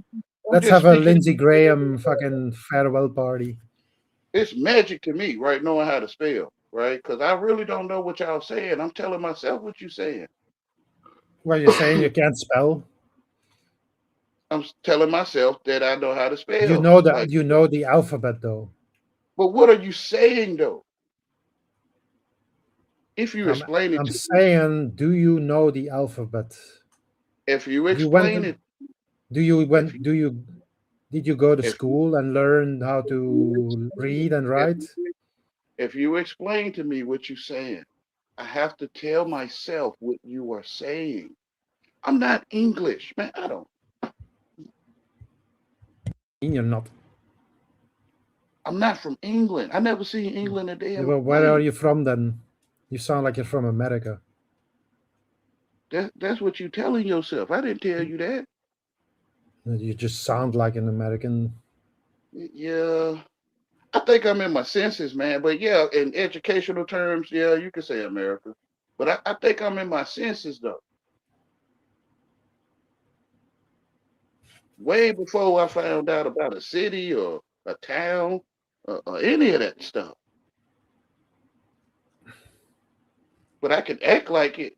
let's just have a speaking. Lindsey Graham fucking farewell party. It's magic to me, right? Knowing how to spell, right? Because I really don't know what y'all saying. I'm telling myself what you saying. Well, you're saying you can't spell. I'm telling myself that I know how to You spell. know that Like, you know the alphabet though. but what are you saying though? If you I'm explain it I'm to me, saying, do you know the alphabet? if you You went explain it, do you if went you do you did you go to if you school and learn how if you to explain, read and if write? you, if you explain to me what you're saying, I have to tell myself what you are saying. I'm not English, man. I don't. You're not. I'm not from England. I never seen England a day Yeah, in my but where are life. you from then? You sound like you're from America. That's what you're telling yourself. I didn't tell you that. You just sound like an American. Yeah, I think I'm in my senses, man. But yeah, in educational terms, yeah, you can say America. But I think I'm in my senses though. Way before I found out about a city or a town or any of that stuff. But I can act like it,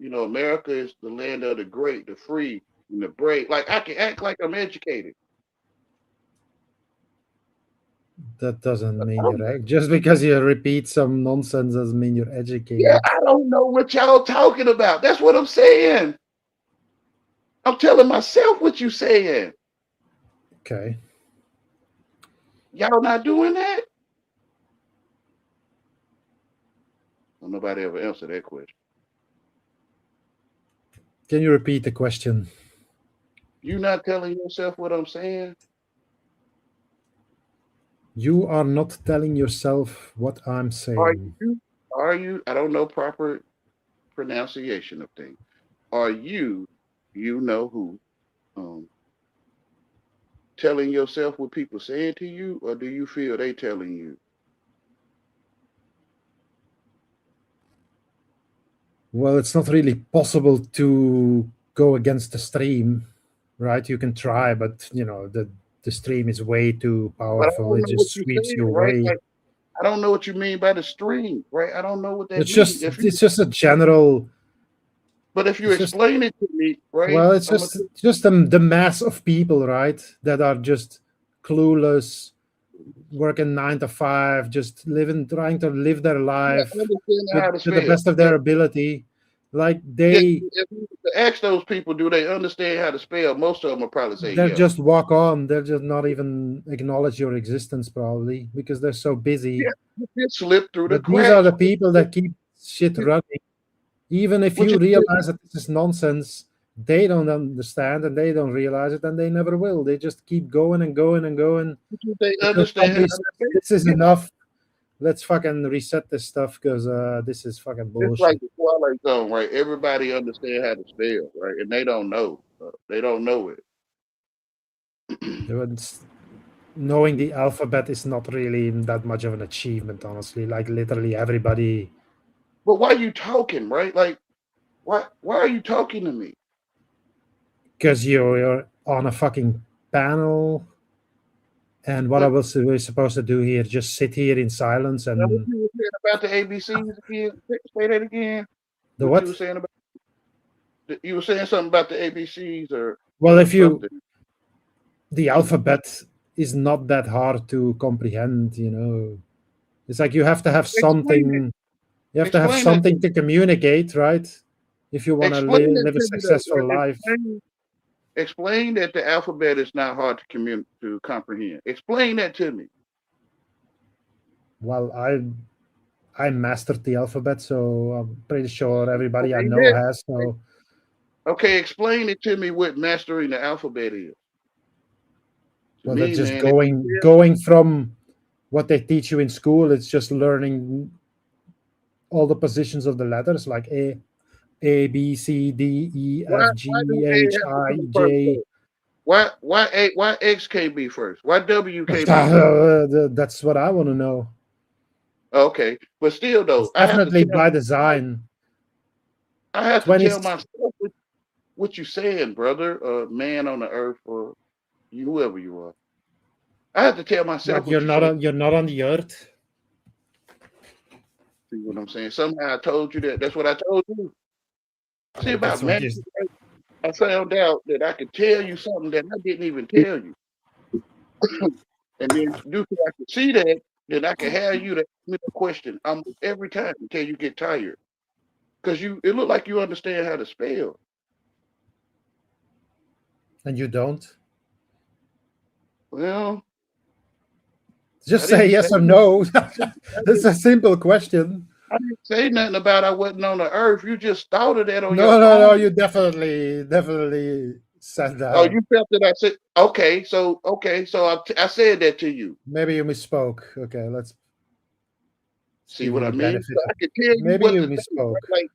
You know, America is the land of the great, the free, and the brave. Like I can act like I'm educated. That doesn't mean you're just because you repeat some nonsense doesn't mean you're educated. Yeah, I don't know what y'all talking about. That's what I'm saying. I'm telling myself what you saying. Okay. Y'all not doing that? Well, nobody ever answered that question. Can you repeat the question? You not telling yourself what I'm saying? You are not telling yourself what I'm saying. Are you? I don't know proper pronunciation of things. Are you know who, telling yourself what people saying to you, or do you feel they telling you? Well, it's not really possible to go against the stream, right? You can try, but you know the stream is way too But I powerful. don't It know what just you're sweeps saying, you right? away. Like, I don't know what you mean by the stream, right? I don't know what that It's means. just a general. But if you It's just, explain it to me, right? well, it's just the mass of people, right, that are just clueless, working 9 to 5, just trying to live their life to the best of their ability. Like If you ask those people, do they understand how to spell? Most of them will probably say they'll yes. just walk on. They'll just not even acknowledge your existence, probably, because they're so busy. Yeah, you slip through the But cracks. these are the people that keep shit running. Even if you realize that this is nonsense, they don't understand and they don't realize it, and they never will. They just keep going and going and going. They understand. This is enough. Let's fucking reset this stuff because this is fucking bullshit. It's like the Twilight Zone, right? Everybody understand how to spell, right? And they don't know. They don't know it. Knowing the alphabet is not really that much of an achievement, honestly. Like literally everybody. But why are you talking, right? Like, why are you talking to me? Because you're on a fucking panel. And what I was supposed to do here, just sit here in silence and. What you were saying about the ABCs again? Say that again. The what? You were saying about? You were saying something about the ABCs or? Well, if you. Something. The alphabet is not that hard to comprehend, you know. It's like you have to have something. You have to have something to communicate, right? If you want to live a successful life. Explain that the alphabet is not hard to comprehend. Explain that to me. Well, I mastered the alphabet, so I'm pretty sure everybody I know has. So. Okay, explain it to me what mastering the alphabet is. Well, that's just going from what they teach you in school. It's just learning all the positions of the letters, like A, B, C, D, E, F, G, H, I, J. Why X can't be first? Why W can't be first? That's what I want to know. Okay, but still though, it's definitely by design. I have to tell myself what you're saying, brother, man on the earth, or whoever you are. I have to tell myself. Like you're not on the earth. See what I'm saying? Somehow I told you that. That's what I told you. See about man. I found out that I could tell you something that I didn't even tell you. And then I could see that, then I can have you to ask me the question almost every time until you get tired. Because it looked like you understand how to spell. And you don't? Well, just say yes or no. It's a simple question. I didn't say nothing about I wasn't on the earth. You just thought of that on your phone. No, you definitely said that. Oh, you felt that I said, okay, so I said that to you. Maybe you misspoke. Okay, let's see what I mean. So I could tell you maybe what you to misspoke. Think,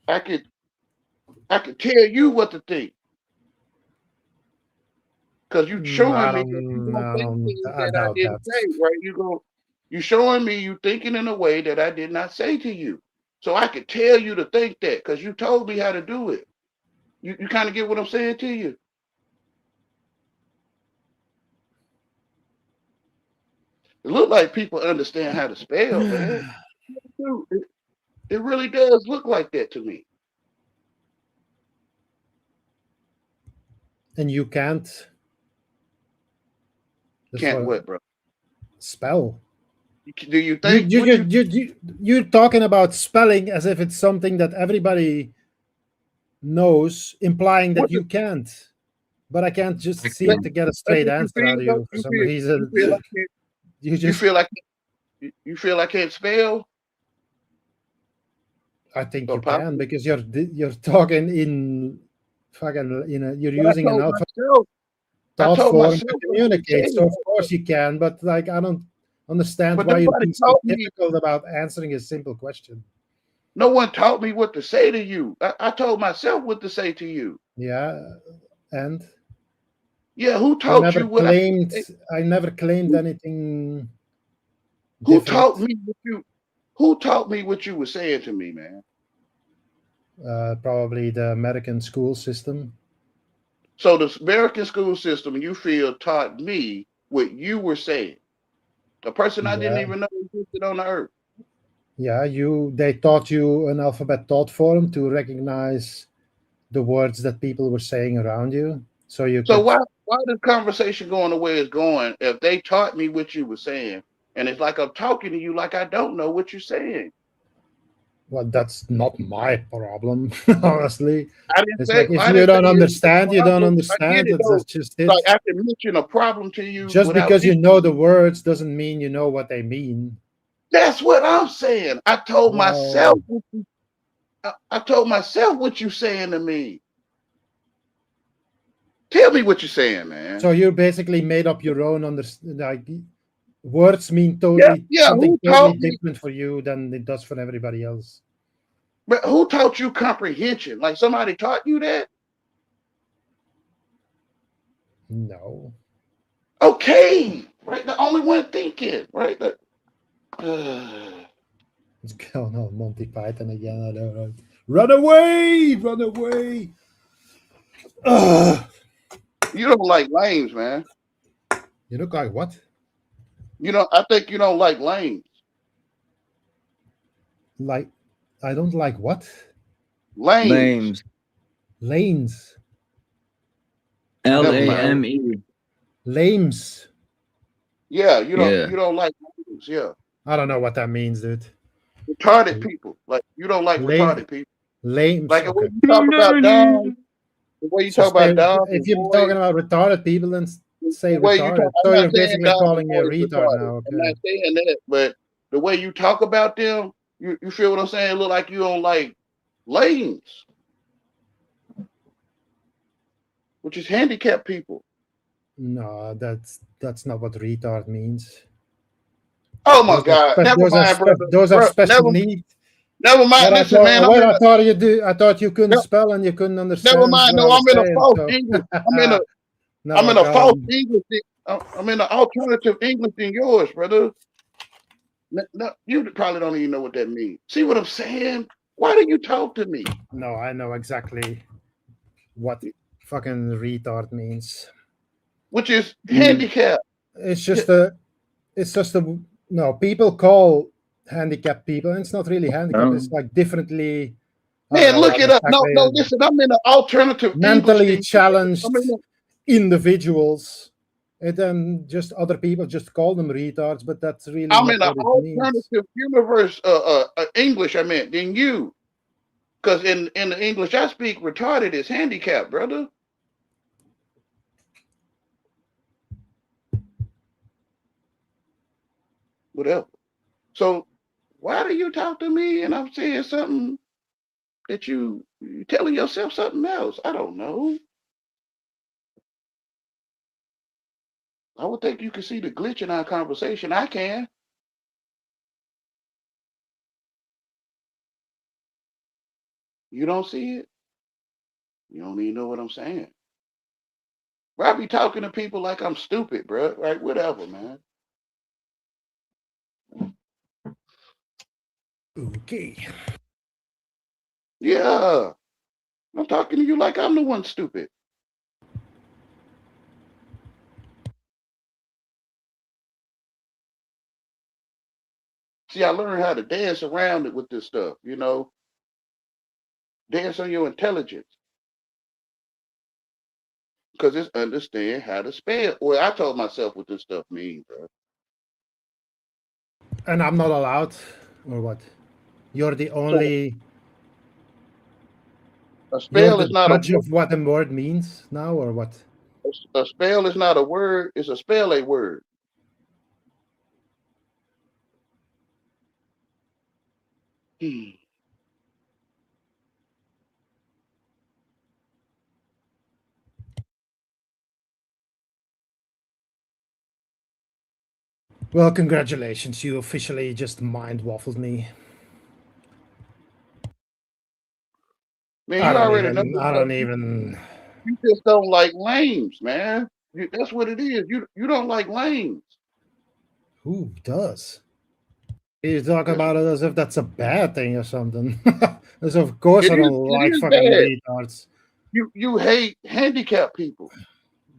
like, I could tell you what to think. Because you showing me that I didn't say, right? You showing me you thinking in a way that I did not say to you. So I could tell you to think that because you told me how to do it. You kind of get what I'm saying to you. It look like people understand how to spell, man. It really does look like that to me. and you can't. Can't what, bro? Spell. Do you think You're talking about spelling as if it's something that everybody knows, implying that you can't. But I can't just seem to get a straight answer out of you for some reason. You feel I can't spell? I think you can, because you're talking in fucking, you're using an alphabet thought form to communicate. So of course you can, but like I don't understand why you're being so difficult about answering a simple question. No one taught me what to say to you. I told myself what to say to you. Yeah, and yeah, who taught you what I never claimed anything. Who taught me what you? Who taught me what you were saying to me, man? Probably the American school system. So the American school system, you feel, taught me what you were saying. A person I didn't even know existed on the earth. Yeah, they taught you an alphabet thought form to recognize the words that people were saying around you. So why the conversation going the way it's going if they taught me what you were saying, and it's like I'm talking to you like I don't know what you're saying? Well, that's not my problem, honestly. I didn't it's say, like if you don't understand, you don't understand. That's just it. Like I can mention a problem to you. Just because you know the words doesn't mean you know what they mean. That's what I'm saying. I told myself. I told myself what you saying to me. Tell me what you're saying, man. So you basically made up your own like words mean totally something totally different for you than it does for everybody else. But who taught you comprehension? Like somebody taught you that? No. Okay. Right. The only one thinking. Right. It's going on Monty Python again. I don't know. Run away! Run away! You don't like lames, man. You look like what? I think you don't like lames. Like, I don't like what? Lames. Lanes. Lame. Lames. Yeah, you don't like lames. Yeah. I don't know what that means, dude. Retarded people. Like you don't like retarded people. Lames. Like when you talk about dumb. The way you talk about dumb. If you're talking about retarded people, then say retarded. So you're basically calling me a retard now. Okay. I'm not saying that, but the way you talk about them, you feel what I'm saying? It look like you don't like lanes, which is handicapped people. No, that's not what retard means. Oh my God! Never mind, brother. Those are special needs. Never mind. Listen, man. I thought you do. I thought you couldn't spell and you couldn't understand. Never mind. No, I'm in a false English. I'm in a false English. I'm in an alternative English than yours, brother. No, you probably don't even know what that means. See what I'm saying? Why do you talk to me? No, I know exactly what fucking retard means. Which is handicap. It's just no, people call handicapped people, and it's not really handicapped. It's like differently. Man, look it up. No, listen, I'm in an alternative mentally challenged individuals. And then just other people just call them retards, but that's really I'm in an alternative universe English, I meant, than you. Because in the English I speak, retarded is handicapped, brother. Whatever. So why do you talk to me and I'm saying something that you telling yourself something else? I don't know. I would think you can see the glitch in our conversation. I can. You don't see it? You don't even know what I'm saying. Bro, I be talking to people like I'm stupid, bro. Right? Whatever, man. Okay. Yeah. I'm talking to you like I'm the one stupid. See, I learned how to dance around it with this stuff, Dance on your intelligence. because it's understand how to spell. Well, I told myself what this stuff means, bro. And I'm not allowed, or what? You're the only. A You're spell the is not a judge of what a word means now, or what? a spell is not a word. It's a spell a word. Well, congratulations. You officially just mind waffled me. Man, you already know. I don't even. You just don't like lames, man. That's what it is. You don't like lames. Who does? You talk about it as if that's a bad thing or something. As of course I don't like is fucking bad. retards. You hate handicapped people.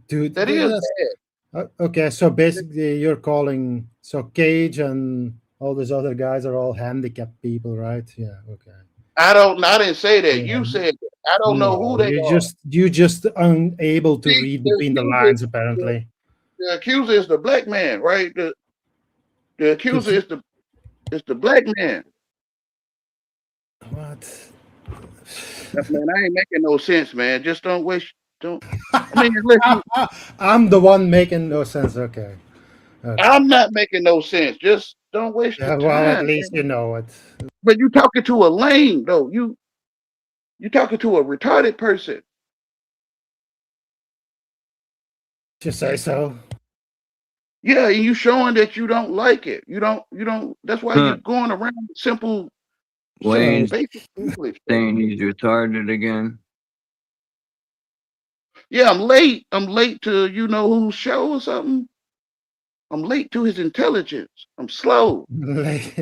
Dude, that is bad. Okay, so basically you're calling Cage and all those other guys are all handicapped people, right? Yeah, okay. I didn't say that. You said that. I don't know who they are. You just unable to read between the lines, apparently. The accuser is the black man, right? The accuser is the black man. What? Man, I ain't making no sense, man. Just don't waste. Don't. I mean, listen, I'm the one making no sense. Okay. I'm not making no sense. Just don't waste your time. Well, at least you know it. But you talking to a lame though. You talking to a retarded person. Just say so. Yeah, and you showing that you don't like it. You don't. That's why you're going around simple. Wayne's basic English. saying he's retarded again. Yeah, I'm late. I'm late to whose show or something. I'm late to his intelligence. I'm slow. Like,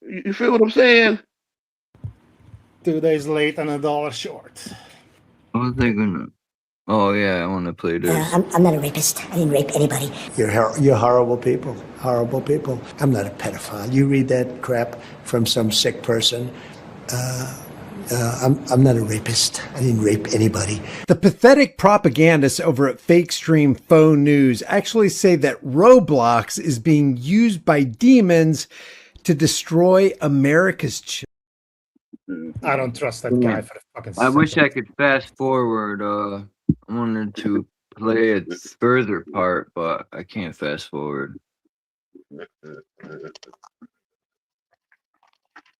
you feel what I'm saying? 2 days late and $1 short. What was they gonna? Oh yeah, I want to play this. I'm not a rapist. I didn't rape anybody. You're horrible people. Horrible people. I'm not a pedophile. You read that crap from some sick person. I'm not a rapist. I didn't rape anybody. The pathetic propagandists over at FakeStream Faux News actually say that Roblox is being used by demons to destroy America's children. I don't trust that guy for the fucking I wish second. I could fast forward. I wanted to play its further part, but I can't fast forward.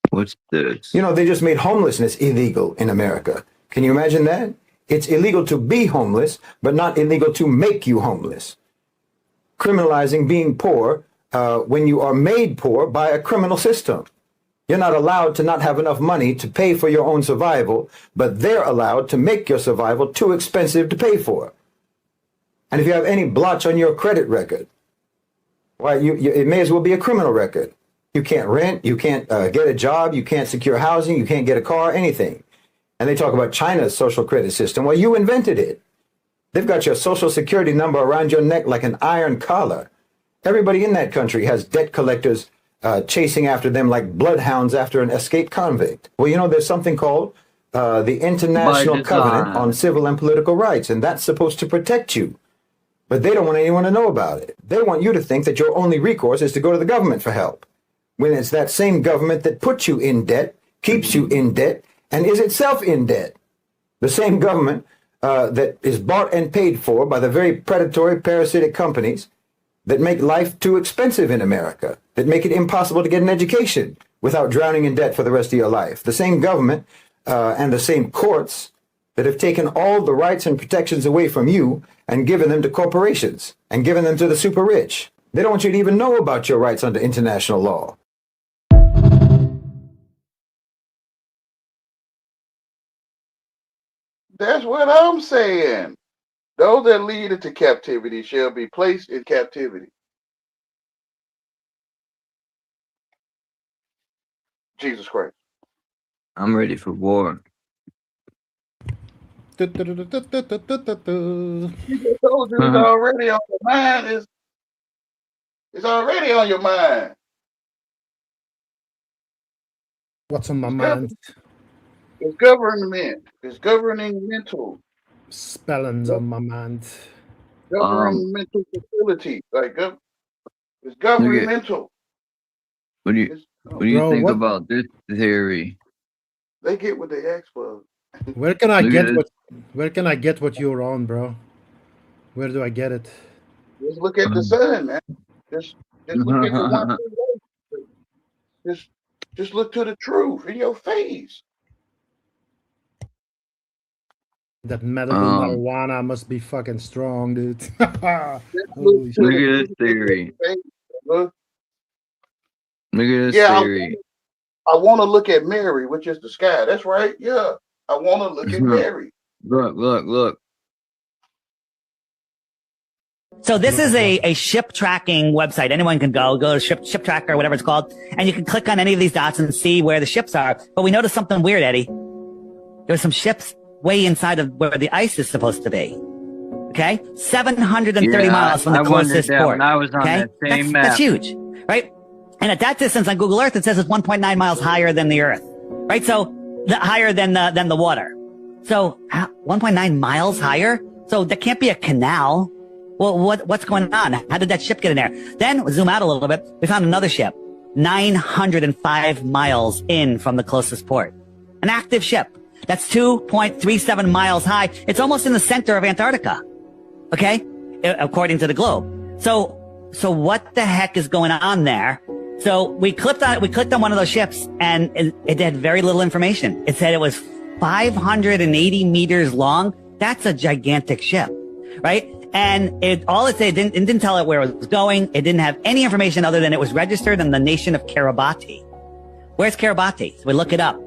What's this? You know, they just made homelessness illegal in America. Can you imagine that? It's illegal to be homeless, but not illegal to make you homeless. Criminalizing being poor when you are made poor by a criminal system. You're not allowed to not have enough money to pay for your own survival, but they're allowed to make your survival too expensive to pay for. And if you have any blotch on your credit record, why, it may as well be a criminal record. You can't rent, you can't get a job, you can't secure housing, you can't get a car, anything. And they talk about China's social credit system. Well, you invented it. They've got your social security number around your neck like an iron collar. Everybody in that country has debt collectors chasing after them like bloodhounds after an escaped convict. Well, you know, there's something called the International Covenant on Civil and Political Rights, and that's supposed to protect you. But they don't want anyone to know about it. They want you to think that your only recourse is to go to the government for help, when it's that same government that puts you in debt, keeps you in debt, and is itself in debt. The same government that is bought and paid for by the very predatory, parasitic companies that make life too expensive in America, that make it impossible to get an education without drowning in debt for the rest of your life. The same government and the same courts that have taken all the rights and protections away from you and given them to corporations and given them to the super rich. They don't want you to even know about your rights under international law. That's what I'm saying. Those that lead into captivity shall be placed in captivity. Jesus Christ. I'm ready for war. He just told you it's already on your mind. It's already on your mind. What's on my mind? It's government. It's governing mental. spellings on my mind. Governmental facility, like it's Look at, governmental. what do you Bro, think what? about this theory? They get what they ask for. Where can I Look at get this. what? Where can I get what you're on, bro? Where do I get it? Just look at the sun, man. Just look at the one thing. Just look to the truth in your face. That medical marijuana must be fucking strong, dude. Look at this theory. Look at this theory. I want to look at Mary, which is the sky. That's right. Yeah. I want to look at Mary. Look. So this is a ship tracking website. Anyone can go to ship tracker, whatever it's called, and you can click on any of these dots and see where the ships are. But we noticed something weird, Eddie. There's some ships way inside of where the ice is supposed to be. Okay? 730 miles from the closest port. When I was on that same map. That's huge, right? And at that distance on Google Earth, it says it's 1.9 miles higher than the Earth, right? So higher than the water. So 1.9 miles higher? So there can't be a canal. Well, what's going on? How did that ship get in there? Then we zoom out a little bit. We found another ship 905 miles in from the closest port. An active ship. That's 2.37 miles high. It's almost in the center of Antarctica. Okay? According to the globe. So what the heck is going on there? So we clicked on one of those ships and it had very little information. It said it was 580 meters long. That's a gigantic ship, right? And all it said, it didn't tell it where it was going. It didn't have any information other than it was registered in the nation of Kiribati. Where's Kiribati? So we look it up.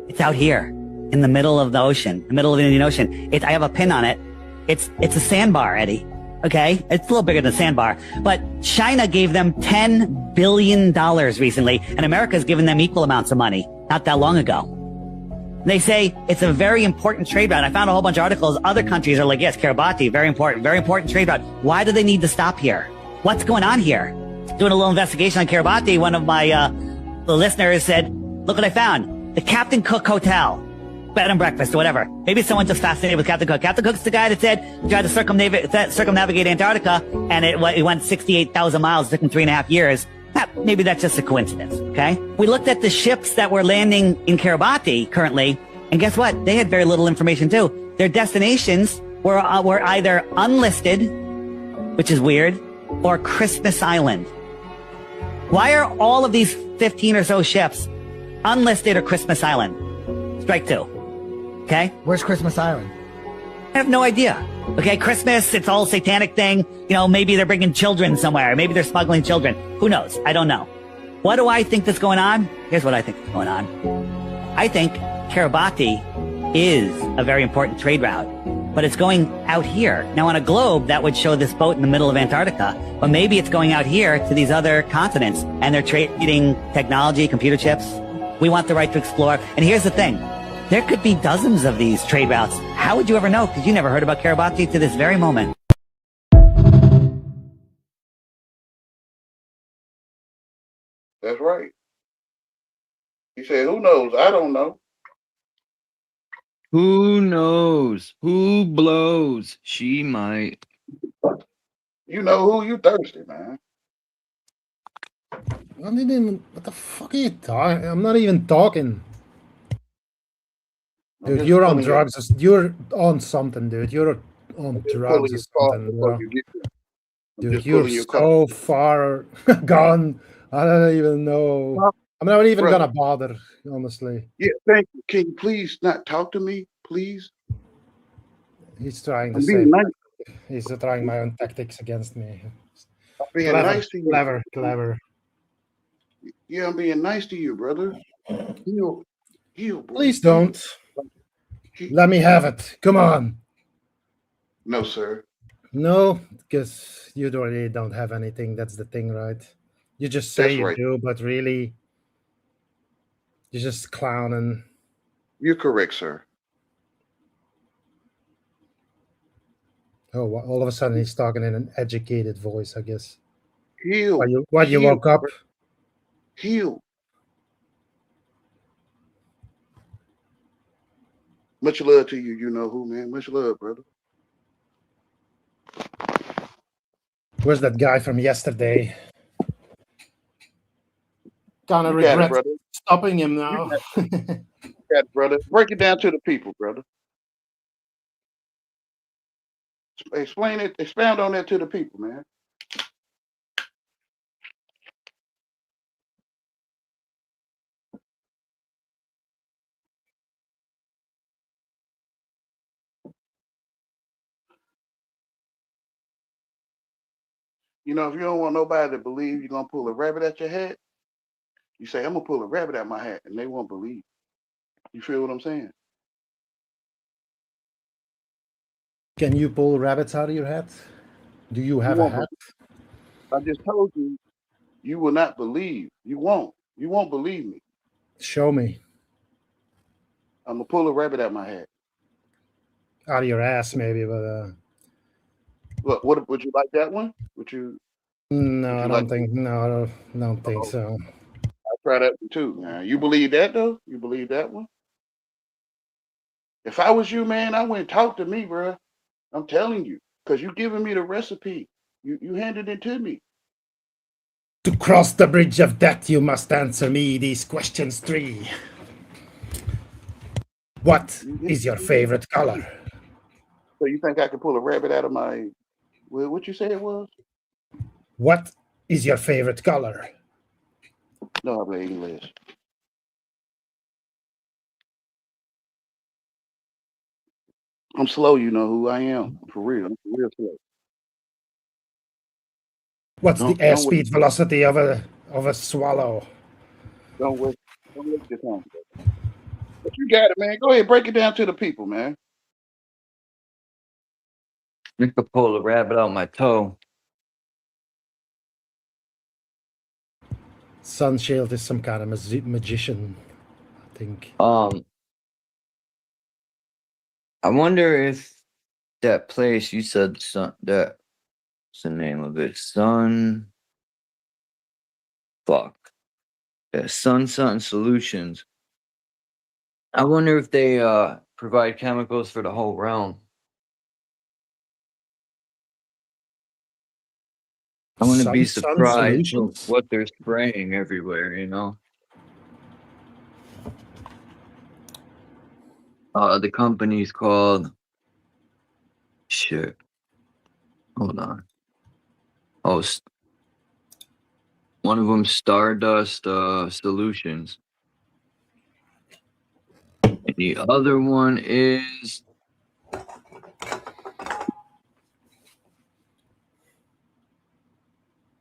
It's out here in the middle of the ocean, the middle of the Indian Ocean. I have a pin on it. It's a sandbar, Eddie. Okay? It's a little bigger than a sandbar. But China gave them $10 billion recently, and America's given them equal amounts of money not that long ago. They say it's a very important trade route. I found a whole bunch of articles. Other countries are like, yes, Kiribati, very important trade route. Why do they need to stop here? What's going on here? Doing a little investigation on Kiribati, one of my the listeners said, look what I found. The Captain Cook Hotel. Bed and breakfast or whatever. Maybe someone's just fascinated with Captain Cook. Captain Cook's the guy that said he tried to circumnavigate Antarctica and it went 68,000 miles. It took him 3.5 years. Maybe that's just a coincidence, okay? We looked at the ships that were landing in Kiribati currently, and guess what? They had very little information too. Their destinations were either unlisted, which is weird, or Christmas Island. Why are all of these 15 or so ships unlisted or Christmas Island? Strike two. Okay? Where's Christmas Island? I have no idea. Okay, Christmas, it's all satanic thing. You know, maybe they're bringing children somewhere. Maybe they're smuggling children. Who knows? I don't know. What do I think is going on? Here's what I think is going on. I think Kiribati is a very important trade route, but it's going out here. Now, on a globe, that would show this boat in the middle of Antarctica, but maybe it's going out here to these other continents, and they're trading technology, computer chips. We want the right to explore. And here's the thing. There could be dozens of these trade routes. How would you ever know? Because you never heard about Kiribati to this very moment. That's right. He said, who knows? I don't know. Who knows? Who blows? She might. You know who? You thirsty, man. What the fuck are you talking? I'm not even talking. Dude, you're on drugs. You're on something, dude. You're on drugs or something, bro. Dude, you're so far gone. I don't even know. I'm not even gonna bother, honestly. Yeah, thank you. Can you please not talk to me, please? He's trying to say he's trying my own tactics against me. I'm being nice to you. Clever. Yeah, I'm being nice to you, brother. Heal, bro. Please don't. Let me have it. Come on. No, sir. No, because you really don't have anything. That's the thing, right? You just say you do, but really, you're just clowning. You're correct, sir. Oh, all of a sudden he's talking in an educated voice, I guess. Heal. What you woke up? Heal. Much love to you. You know who, man. Much love, brother. Where's that guy from yesterday? Kind of You got it, regret brother. stopping him You now. got it, brother. Break it down to the people, brother. Explain it. Expound on that to the people, man. You know, if you don't want nobody to believe you're gonna pull a rabbit at your hat, you say, I'm gonna pull a rabbit out my hat, and they won't believe. You feel what I'm saying? Can you pull rabbits out of your hat? Do you have a won't hat? I just told you, you will not believe. You won't. You won't believe me. Show me. I'm gonna pull a rabbit out my hat. Out of your ass, maybe, but Look, what would you like that one? Would you? no, Would I you don't like? think. No, I don't think so. I try that one too. Now, you believe that though? You believe that one? If I was you, man, I wouldn't talk to me, bro. I'm telling you, because you giving me the recipe. You handed it to me. To cross the bridge of death, you must answer me these questions 3. What is your favorite color? So you think I could pull a rabbit out of my? Well, what you say it was? What is your favorite color? No hablo English. I'm slow. You know who I am. For real. I'm for real slow. What's the Don't airspeed velocity of a swallow? Don't waste your time. But you got it, man. Go ahead, break it down to the people, man. You could pull a rabbit out my toe. Sunshield is some kind of magician, I think. I wonder if that place you said that's the name of it. Sun Sun Solutions. I wonder if they provide chemicals for the whole realm. I wouldn't be Sun surprised Solutions? what they're spraying everywhere, you know. The company's called shit. Hold on. Oh, one of them Stardust Solutions. And the other one is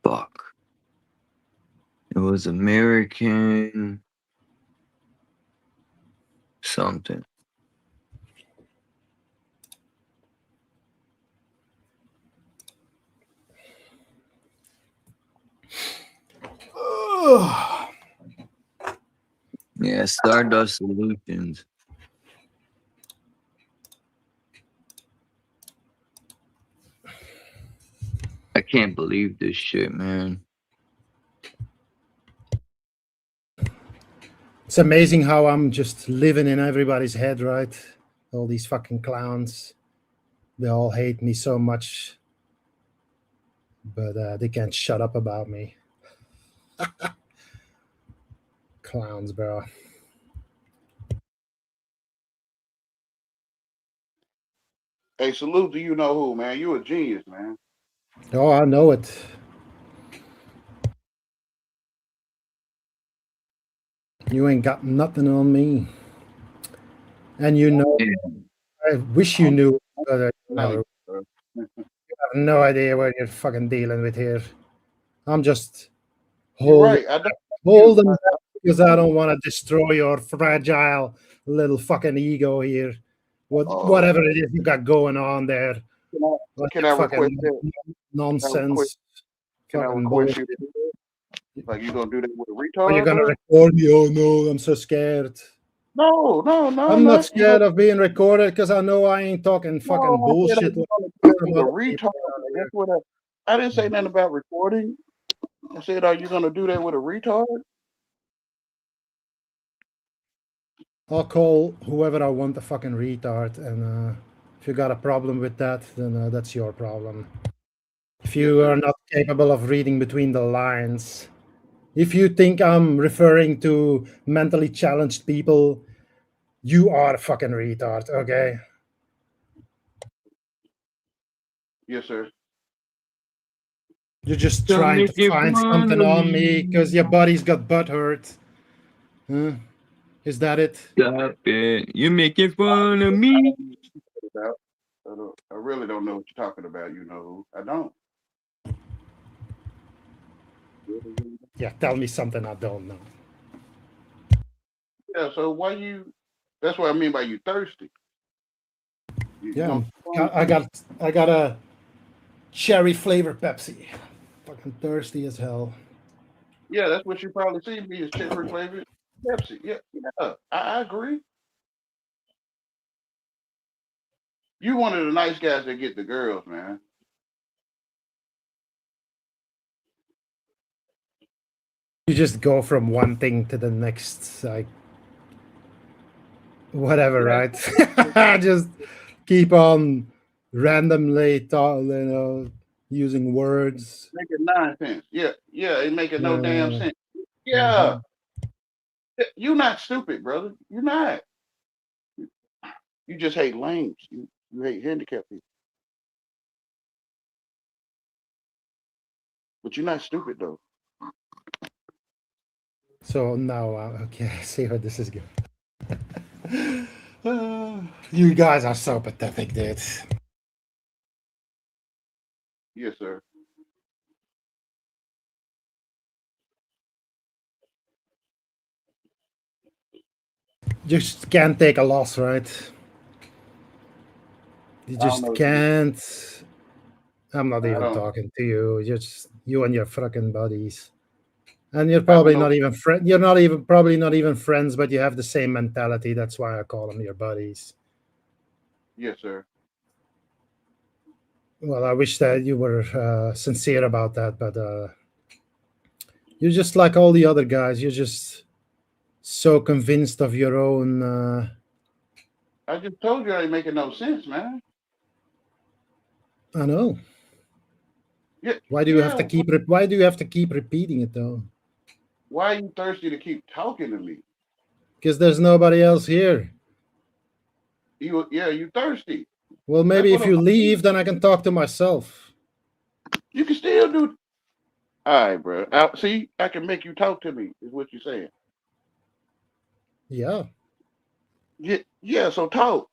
fuck. It was American something. Yeah, Stardust Solutions. I can't believe this shit, man. It's amazing how I'm just living in everybody's head, right? All these fucking clowns. They all hate me so much, but they can't shut up about me. Clowns, bro. Hey, salute to you know who, man. You a genius, man. Oh, I know it. You ain't got nothing on me. And you know, I wish you knew, but you never. You have no idea what you're fucking dealing with here. I'm just You're holding, right. I don't. holding back because I don't want to destroy your fragile little fucking ego here. Whatever it is you got going on there. Can I request that? Nonsense. Can I Fucking request bullshit. you to do that? Like you gonna do that with a Are you retard? gonna Bro? record me? Oh no, I'm so scared. No, I'm not scared of being recorded because I know I ain't talking fucking No, I said bullshit. I was gonna Like do it some with a other retard. people. That's what I didn't say nothing about recording. I said, are you gonna do that with a retard? I'll call whoever I want a fucking retard, and If you got a problem with that, then that's your problem. If you are not capable of reading between the lines, if you think I'm referring to mentally challenged people, you are a fucking retard, okay? Yes, sir. You're just Don't trying make to it find fun something of on me because me. your buddy's got butt hurt. Huh? Is that it? Stop it. You're making fun of me. I really don't know what you're talking about. You know, I don't. Yeah, tell me something I don't know. Yeah. So why you? That's what I mean by you thirsty. Yeah, I got a cherry flavor Pepsi. Fucking thirsty as hell. Yeah, that's what you probably see me is cherry flavored Pepsi. Yeah, I agree. You one of the nice guys that get the girls, man. You just go from one thing to the next, like whatever, right? Just keep on randomly using words. Making nonsense. Yeah, it making no damn Yeah. sense. Yeah. You're not stupid, brother. You're not. You just hate lames. You hate handicapped people. But you're not stupid though. So now, okay, I see where this is going. You guys are so pathetic, dude. Yes, sir. Just can't take a loss, right? You I don't just know. can't. I'm not I even don't. talking to you. Just you and your fucking buddies. And you're I don't probably know. not even friend. You're not even probably not even friends, but you have the same mentality. That's why I call them your buddies. Yes, sir. Well, I wish that you were sincere about that, but you're just like all the other guys. You're just so convinced of your own. I just told you I ain't making no sense, man. I know. Yeah. Why do you have to keep? Why do you have to keep repeating it though? Why are you thirsty to keep talking to me? Because there's nobody else here. You thirsty. Well, maybe if you leave, then I can talk to myself. You can still do. All right, bro. See, I can make you talk to me. Is what you're saying. Yeah. Yeah. So talk.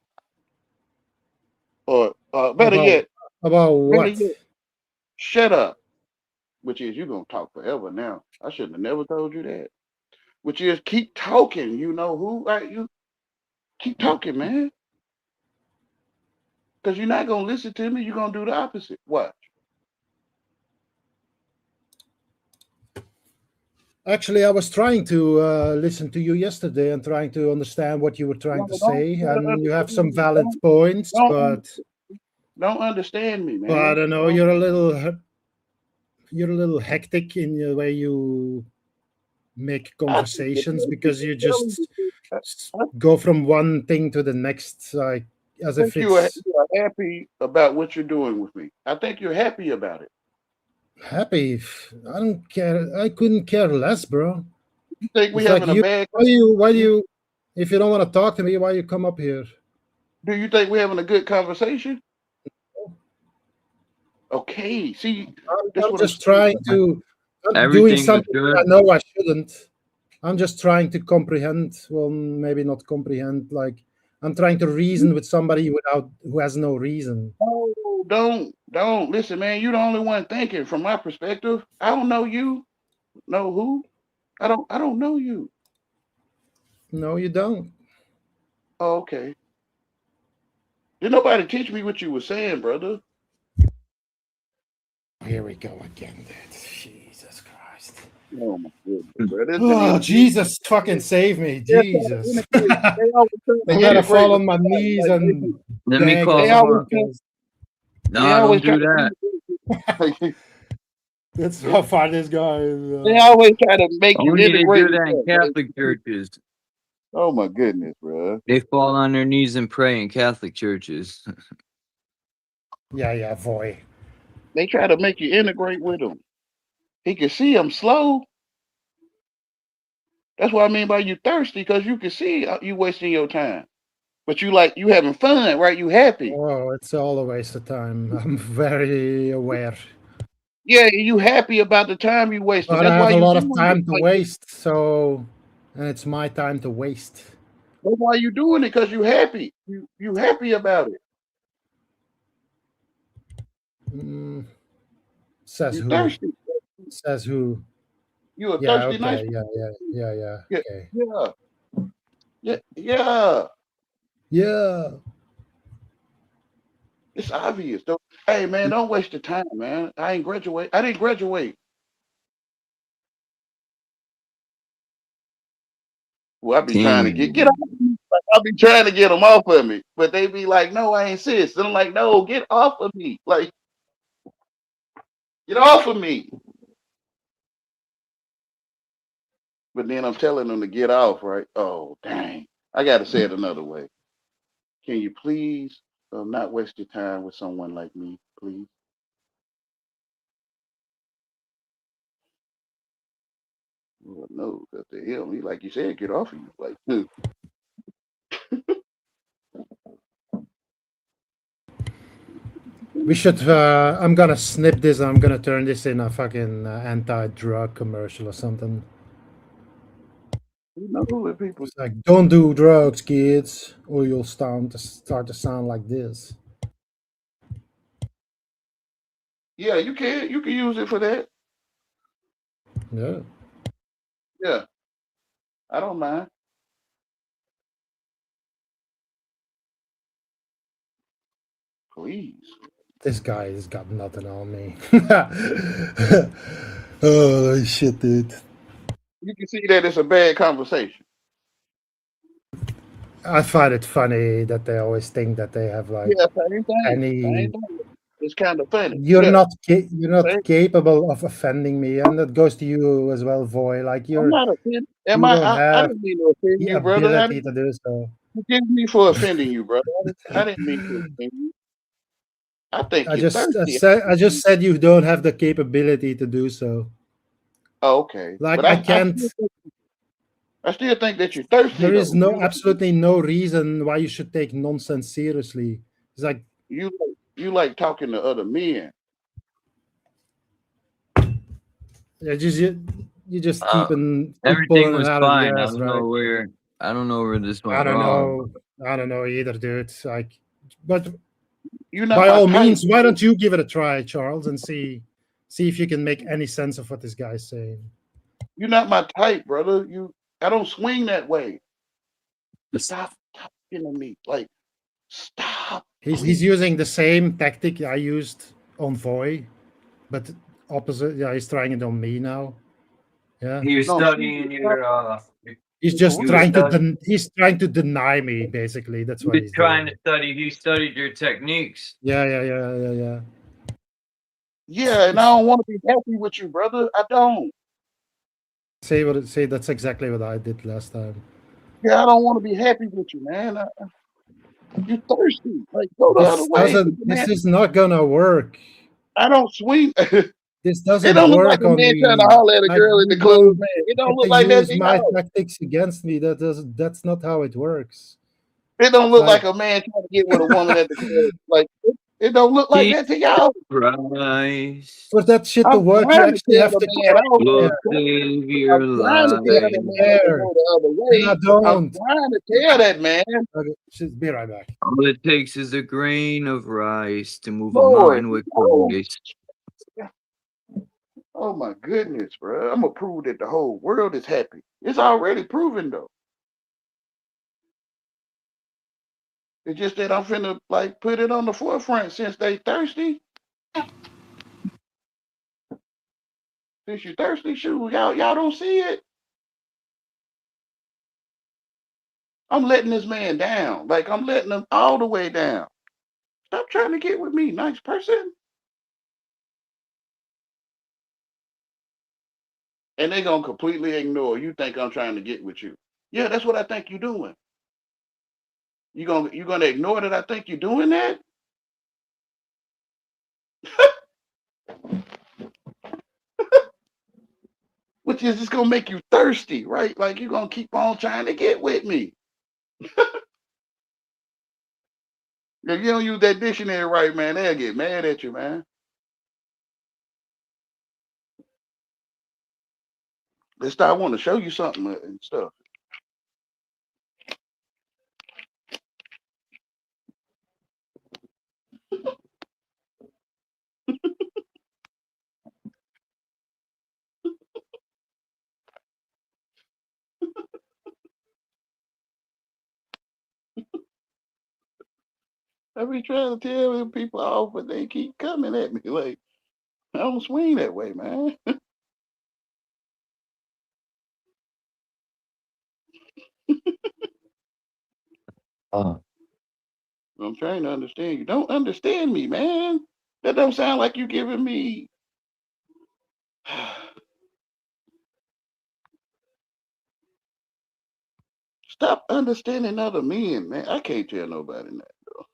Or better yet. About what? Shut up. Which is you gonna talk forever now. I shouldn't have never told you that. Which is keep talking. You know who? You keep talking, man. Because you're not gonna listen to me. You're gonna do the opposite. Watch. Actually, I was trying to listen to you yesterday and trying to understand what you were trying to say, and you have some valid points, but don't understand me, man. But I don't know. You're a little hectic in the way you make conversations because you just go from one thing to the next, like as if you are it's happy about what you're doing with me. I think you're happy about it. happy. I don't care. I couldn't care less, bro. You think we It's having like a bad? why do you, if you don't want to talk to me, why you come up here? Do you think we're having a good conversation? Okay, see, I'm just trying to. I'm doing something I know I shouldn't. I'm just trying to comprehend. Well, maybe not comprehend. Like I'm trying to reason with somebody who has no reason. Oh, don't listen, man. You're the only one thinking. From my perspective, I don't know you. Know who? I don't know you. No, you don't. Oh, okay. Did nobody teach me what you were saying, brother? Here we go again, dude. Jesus Christ. Oh my goodness, brother. Oh, Jesus, fucking save me. Jesus. I gotta fall on my knees and let me call him. No, don't do that. That's how far this guy is. They always try to make you Only they integrate. do that in Catholic churches. Oh my goodness, bro. They fall on their knees and pray in Catholic churches. Yeah, boy. They try to make you integrate with him. He can see I'm slow. That's what I mean by you thirsty, because you can see you wasting your time. But you having fun, right? You happy. Oh, it's all a waste of time. I'm very aware. Yeah, you happy about the time you wasting. But I That's why have a you lot of doing it. time to waste, so and it's my time to waste. That's why you doing it, because you happy. You happy about it. Says You who? thirsty. Says who? You a Yeah, thirsty nice okay, person. yeah. Okay. Yeah. Yeah. It's obvious. Though. Hey man, don't waste your time, man. I didn't graduate. Well, I be trying to get off of me. Like, I be trying to get them off of me, but they be like, "No, I insist." And I'm like, "No, get off of me! Like, get off of me!" But then I'm telling them to get off, right? Oh, dang! I got to say it another way. Can you please not waste your time with someone like me, please? Well, no, because to him, he like you said, get off of you. Like, We should. I'm gonna snip this. And I'm gonna turn this in a fucking anti-drug commercial or something. you know what people. It's like, don't do drugs, kids, or you'll start to sound like this. Yeah, you can use it for that. Yeah. Yeah, I don't mind. Please. This guy has got nothing on me. Oh shit, dude. You can see that it's a bad conversation. I find it funny that they always think that they have like Yeah, same thing. any. Same thing. It's kind of funny. You're Yeah. not you're Same. not capable of offending me, and that goes to you as well, Voy. Like I'm not offended. you Am don't I have didn't mean to offend the you, brother. ability to do so. Forgive me for offending you, brother. I didn't mean to offend you. I think I you're thirsty. I just said you don't have the capability to do so. Oh, okay. Like But I can't. I still think that you're thirsty. There is though. absolutely no reason why you should take nonsense seriously. It's like you like talking to other men. you just keep Everything pulling was it out of the fine. ass, right? I don't know where this went I don't wrong. know. I don't know either, dude. Like, but You're not by my all type. means, why don't you give it a try, Charles, and see if you can make any sense of what this guy's saying. You're not my type, brother. I don't swing that way. Stop talking to me. Like, stop. He's using the same tactic I used on Voy, but opposite. Yeah, he's trying it on me now. Yeah. He was studying your. He's just trying to. He's trying to deny me. Basically, that's what he's trying doing. to study. He studied your techniques. Yeah. Yeah, and I don't want to be happy with you, brother. I don't. Say that's exactly what I did last time. Yeah, I don't want to be happy with you, man. You're thirsty. Like, go the other way. This is not gonna work. I don't swing. This doesn't it don't look work like a on man me. trying to holler at a Like, girl in the club, man. It don't look like that use to my y'all. tactics against me. That's not how it works. It don't look like a man trying to get with a woman at the club. Like, it don't look like that to y'all. Christ. For that shit to work, you actually have to man, Lord, save your trying to tell the man to go the other way. I don't. I'm trying to tell that man. Okay, just be right back. All it takes is a grain of rice to move a mountain with Christ. Oh my goodness, bro. I'm gonna prove that the whole world is happy. It's already proven though. It's just that I'm finna like put it on the forefront since they thirsty. Since you thirsty, shoot, y'all don't see it. I'm letting this man down. Like I'm letting him all the way down. Stop trying to get with me, nice person. And they gonna completely ignore you think I'm trying to get with you. Yeah, that's what I think you're doing. You gonna ignore that I think you're doing that? Which is just gonna make you thirsty, right? Like you're gonna keep on trying to get with me. If you don't use that dictionary right, man, they'll get mad at you, man. They start wanting to show you something and stuff. I be trying to tell them people off, but they keep coming at me like, I don't swing that way, man. I'm trying to understand you. Don't understand me, man. That don't sound like you giving me. Stop understanding other men, man. I can't tell nobody that, though.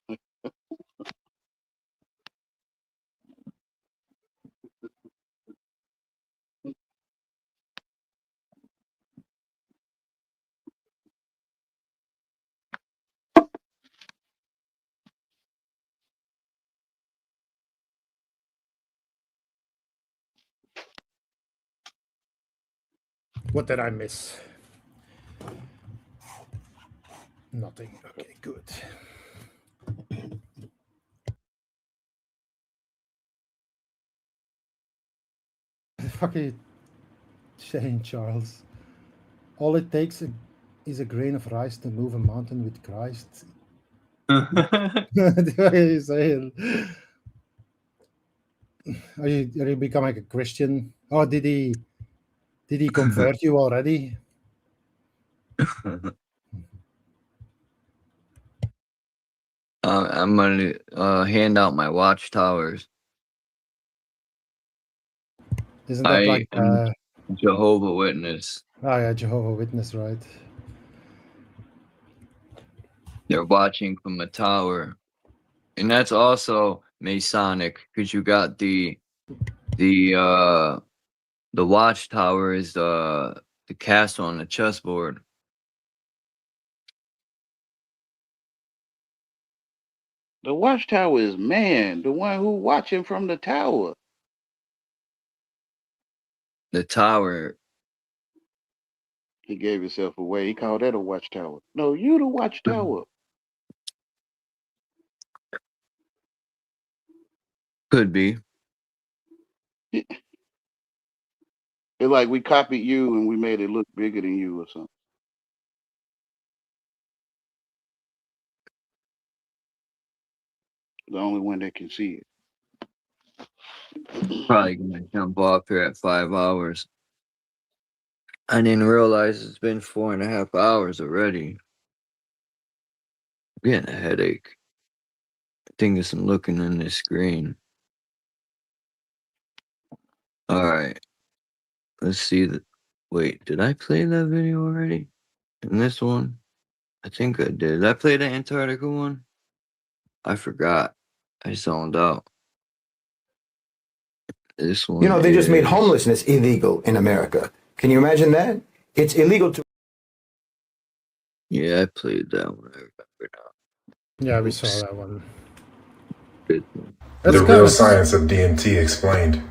What did I miss? Nothing. Okay, good. The fuck are you saying, Charles? All it takes is a grain of rice to move a mountain with Christ. What are you saying? Are you becoming a Christian? Oh, did he convert you already? I'm gonna hand out my watchtowers. Isn't that like am Jehovah Witness. Oh yeah, Jehovah Witness, right? They're watching from a tower, and that's also Masonic because you got the watchtower is the castle on the chessboard. The watchtower is man, the one who watching from the tower. The tower. He gave himself away. He called that a watchtower. No, you the watchtower. Could be. It's like we copied you and we made it look bigger than you or something. The only one that can see it. Probably gonna jump off here at 5 hours. I didn't realize it's been 4.5 hours already. I'm getting a headache. I think it's I'm looking on this screen. Alright. Let's see the wait, did I play that video already? In this one? I think I did. Did I play the Antarctica one? I forgot. I zoned out. This one. You know, they just made homelessness illegal in America. Can you imagine that? It's illegal to. Yeah, I played that one. I remember now. Yeah, we saw that one. The real science of DMT explained.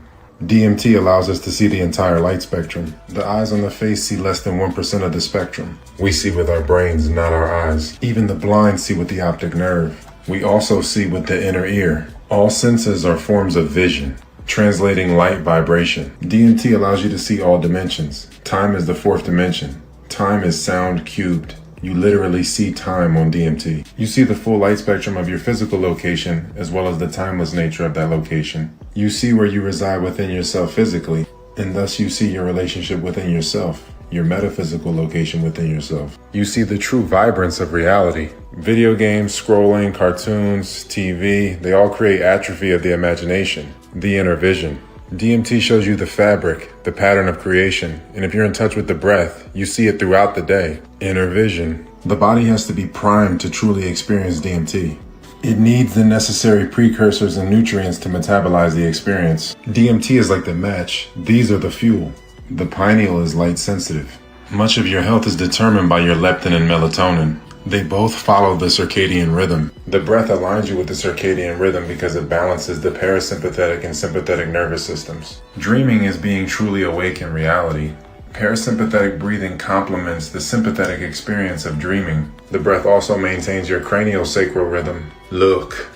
DMT allows us to see the entire light spectrum. The eyes on the face see less than 1% of the spectrum. We see with our brains, not our eyes. Even the blind see with the optic nerve. We also see with the inner ear. All senses are forms of vision, translating light vibration. DMT allows you to see all dimensions. Time is the fourth dimension. Time is sound cubed. You literally see time on DMT. You see the full light spectrum of your physical location, as well as the timeless nature of that location. You see where you reside within yourself physically, and thus you see your relationship within yourself, your metaphysical location within yourself. You see the true vibrance of reality. Video games, scrolling, cartoons, TV, they all create atrophy of the imagination, the inner vision. DMT shows you the fabric, the pattern of creation, and if you're in touch with the breath, you see it throughout the day. Inner vision. The body has to be primed to truly experience DMT. It needs the necessary precursors and nutrients to metabolize the experience. DMT is like the match. These are the fuel. The pineal is light sensitive. Much of your health is determined by your leptin and melatonin. They both follow the circadian rhythm. The breath aligns you with the circadian rhythm because it balances the parasympathetic and sympathetic nervous systems. Dreaming is being truly awake in reality. Parasympathetic breathing complements the sympathetic experience of dreaming. The breath also maintains your craniosacral rhythm. Look.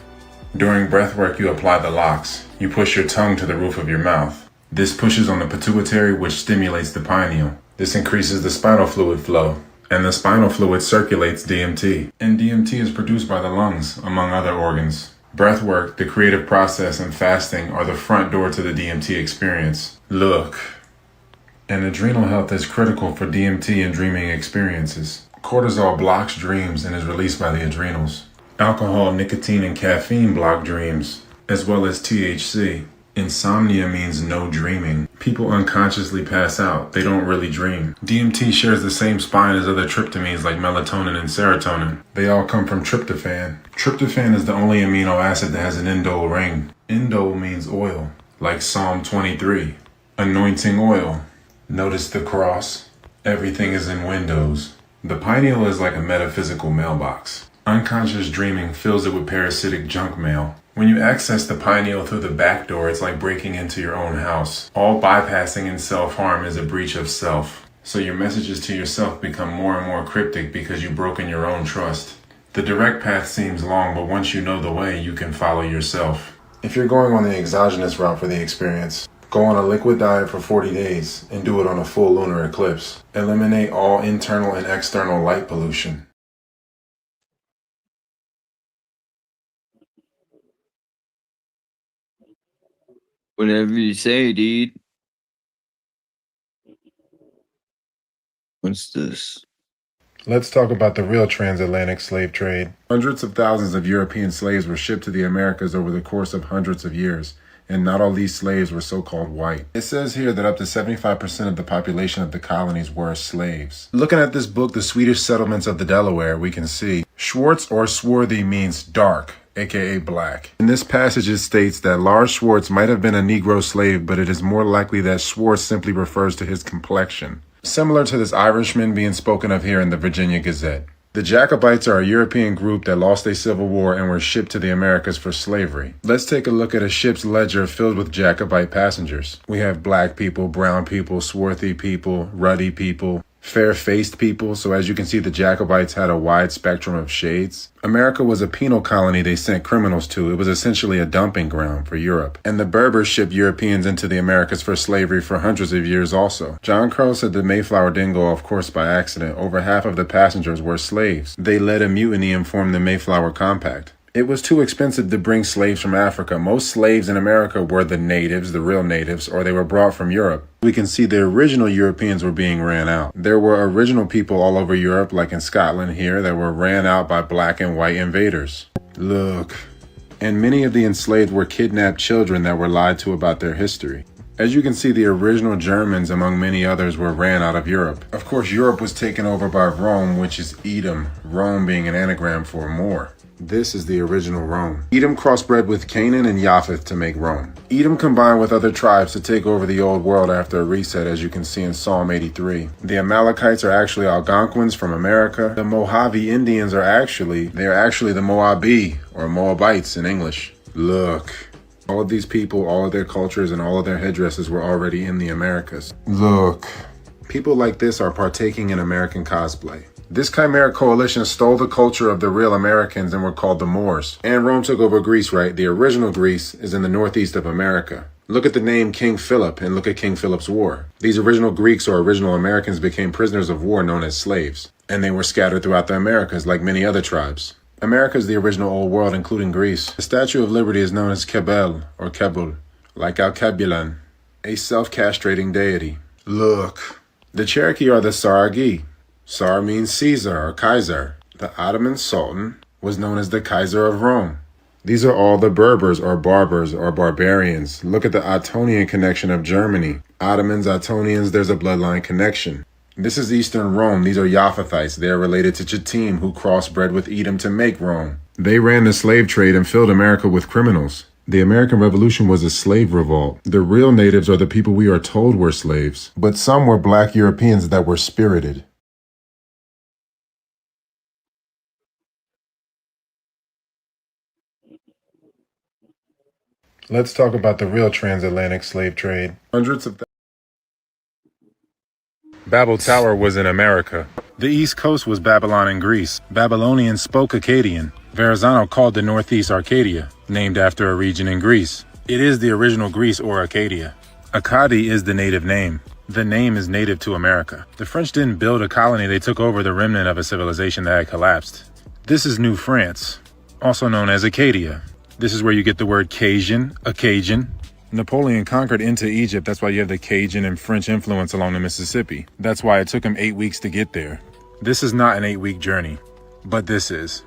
During breath work, you apply the locks. You push your tongue to the roof of your mouth. This pushes on the pituitary, which stimulates the pineal. This increases the spinal fluid flow. And the spinal fluid circulates DMT. And DMT is produced by the lungs, among other organs. Breathwork, the creative process, and fasting are the front door to the DMT experience. Look. And adrenal health is critical for DMT and dreaming experiences. Cortisol blocks dreams and is released by the adrenals. Alcohol, nicotine, and caffeine block dreams, as well as THC. Insomnia means no dreaming. People unconsciously pass out. They don't really dream. DMT shares the same spine as other tryptamines like melatonin and serotonin. They all come from tryptophan. Tryptophan is the only amino acid that has an indole ring. Indole means oil, like Psalm 23. Anointing oil. Notice the cross. Everything is in windows. The pineal is like a metaphysical mailbox. Unconscious dreaming fills it with parasitic junk mail. When you access the pineal through the back door, it's like breaking into your own house. All bypassing and self-harm is a breach of self. So your messages to yourself become more and more cryptic because you've broken your own trust. The direct path seems long, but once you know the way, you can follow yourself. If you're going on the exogenous route for the experience, go on a liquid diet for 40 days and do it on a full lunar eclipse. Eliminate all internal and external light pollution. Whatever you say, dude. What's this? Let's talk about the real transatlantic slave trade. Hundreds of thousands of European slaves were shipped to the Americas over the course of hundreds of years, and not all these slaves were so-called white. It says here that up to 75% of the population of the colonies were slaves. Looking at this book, The Swedish Settlements of the Delaware, we can see Schwartz or swarthy means dark, aka black. In this passage it states that Lars Schwartz might have been a Negro slave, but it is more likely that Schwartz simply refers to his complexion. Similar to this Irishman being spoken of here in the Virginia Gazette. The Jacobites are a European group that lost a civil war and were shipped to the Americas for slavery. Let's take a look at a ship's ledger filled with Jacobite passengers. We have black people, brown people, swarthy people, ruddy people, fair-faced people, so as you can see, the Jacobites had a wide spectrum of shades. America was a penal colony they sent criminals to. It was essentially a dumping ground for Europe. And the Berbers shipped Europeans into the Americas for slavery for hundreds of years also. John Crow said the Mayflower didn't go off course by accident. Over half of the passengers were slaves. They led a mutiny and formed the Mayflower Compact. It was too expensive to bring slaves from Africa. Most slaves in America were the natives, the real natives, or they were brought from Europe. We can see the original Europeans were being ran out. There were original people all over Europe, like in Scotland here, that were ran out by black and white invaders. Look. And many of the enslaved were kidnapped children that were lied to about their history. As you can see, the original Germans, among many others, were ran out of Europe. Of course, Europe was taken over by Rome, which is Edom, Rome being an anagram for more. This is the original Rome. Edom crossbred with Canaan and Japheth to make Rome. Edom combined with other tribes to take over the old world after a reset, as you can see in Psalm 83. The Amalekites are actually Algonquins from America. The Mojave Indians are actually the Moabi, or Moabites in English. Look. All of these people, all of their cultures, and all of their headdresses were already in the Americas. Look. People like this are partaking in American cosplay. This chimeric coalition stole the culture of the real Americans and were called the Moors. And Rome took over Greece, right? The original Greece is in the northeast of America. Look at the name King Philip and look at King Philip's War. These original Greeks or original Americans became prisoners of war known as slaves. And they were scattered throughout the Americas like many other tribes. America is the original old world, including Greece. The Statue of Liberty is known as Kebel or Kebul, like Alkebulan, a self-castrating deity. Look. The Cherokee are the Saragi. Sar means Caesar or Kaiser. The Ottoman Sultan was known as the Kaiser of Rome. These are all the Berbers or Barbers or barbarians. Look at the Ottonian connection of Germany. Ottomans, Ottonians, there's a bloodline connection. This is Eastern Rome. These are Yaphethites. They are related to Chittim, who crossbred with Edom to make Rome. They ran the slave trade and filled America with criminals. The American Revolution was a slave revolt. The real natives are the people we are told were slaves. But some were black Europeans that were spirited. Let's talk about the real transatlantic slave trade. Hundreds of Babel Tower was in America. The East Coast was Babylon and Greece. Babylonians spoke Akkadian. Verrazano called the Northeast Arcadia, named after a region in Greece. It is the original Greece or Acadia. Akkadi is the native name. The name is native to America. The French didn't build a colony, they took over the remnant of a civilization that had collapsed. This is New France, also known as Acadia. This is where you get the word Cajun, a Cajun. Napoleon conquered into Egypt, that's why you have the Cajun and French influence along the Mississippi. That's why it took him 8 weeks to get there. This is not an 8-week journey, but this is.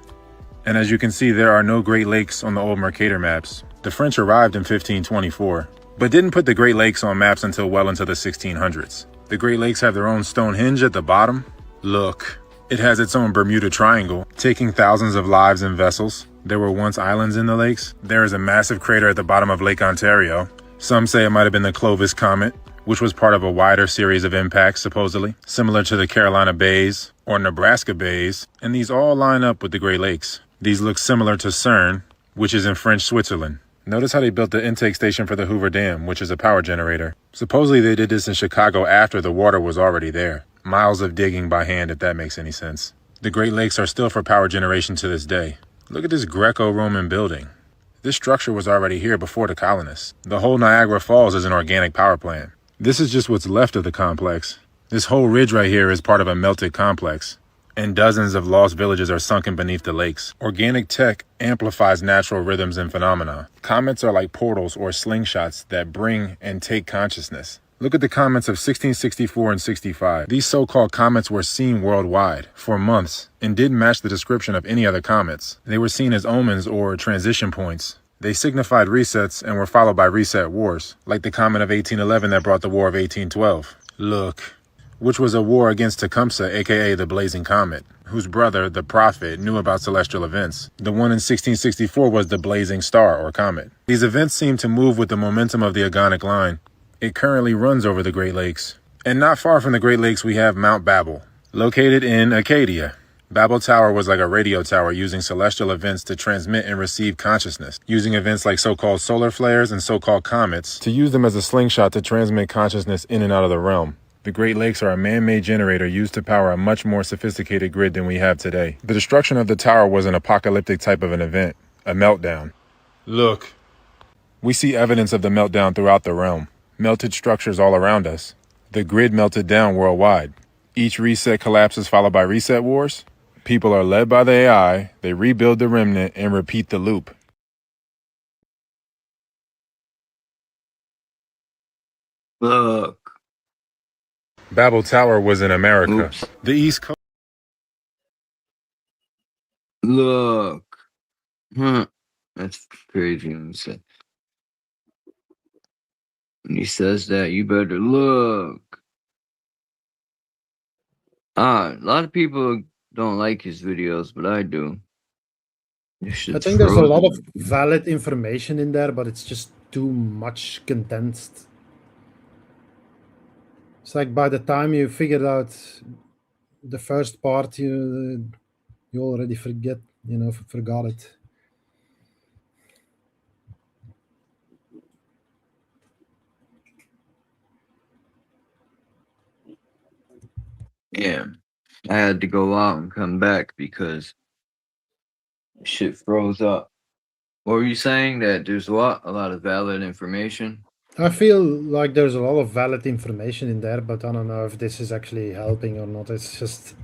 And as you can see, there are no Great Lakes on the old Mercator maps. The French arrived in 1524, but didn't put the Great Lakes on maps until well into the 1600s. The Great Lakes have their own Stonehenge at the bottom. Look, it has its own Bermuda Triangle, taking thousands of lives and vessels. There were once islands in the lakes. There is a massive crater at the bottom of Lake Ontario. Some say it might have been the Clovis Comet, which was part of a wider series of impacts, supposedly, similar to the Carolina Bays or Nebraska Bays, and these all line up with the Great Lakes. These look similar to CERN, which is in French Switzerland. Notice how they built the intake station for the Hoover Dam, which is a power generator. Supposedly they did this in Chicago after the water was already there. Miles of digging by hand, if that makes any sense. The Great Lakes are still for power generation to this day. Look at this Greco-Roman building. This structure was already here before the colonists. The whole Niagara Falls is an organic power plant. This is just what's left of the complex. This whole ridge right here is part of a melted complex, and dozens of lost villages are sunken beneath the lakes. Organic tech amplifies natural rhythms and phenomena. Comets are like portals or slingshots that bring and take consciousness. Look at the comets of 1664 and 65. These so-called comets were seen worldwide for months and didn't match the description of any other comets. They were seen as omens or transition points. They signified resets and were followed by reset wars, like the comet of 1811 that brought the War of 1812. Look, which was a war against Tecumseh, aka the Blazing Comet, whose brother, the Prophet, knew about celestial events. The one in 1664 was the Blazing Star or Comet. These events seem to move with the momentum of the Agonic Line. It currently runs over the Great Lakes. And not far from the Great Lakes, we have Mount Babel, located in Acadia. Babel Tower was like a radio tower using celestial events to transmit and receive consciousness, using events like so-called solar flares and so-called comets to use them as a slingshot to transmit consciousness in and out of the realm. The Great Lakes are a man-made generator used to power a much more sophisticated grid than we have today. The destruction of the tower was an apocalyptic type of an event, a meltdown. Look, we see evidence of the meltdown throughout the realm. Melted structures all around us. The grid melted down worldwide. Each reset collapses followed by reset wars. People are led by the AI, they rebuild the remnant and repeat the loop. Look. Babel Tower was in America. Oops. The East Coast. Look. That's crazy when he said. When he says that, you better look. A lot of people don't like his videos, but I do. I think there's a lot of valid information in there, but it's just too much condensed. It's like by the time you figured out the first part, you already forgot it. Yeah, I had to go out and come back because shit froze up. What were you saying? That there's what? A lot of valid information? I feel like there's a lot of valid information in there, but I don't know if this is actually helping or not. It's just,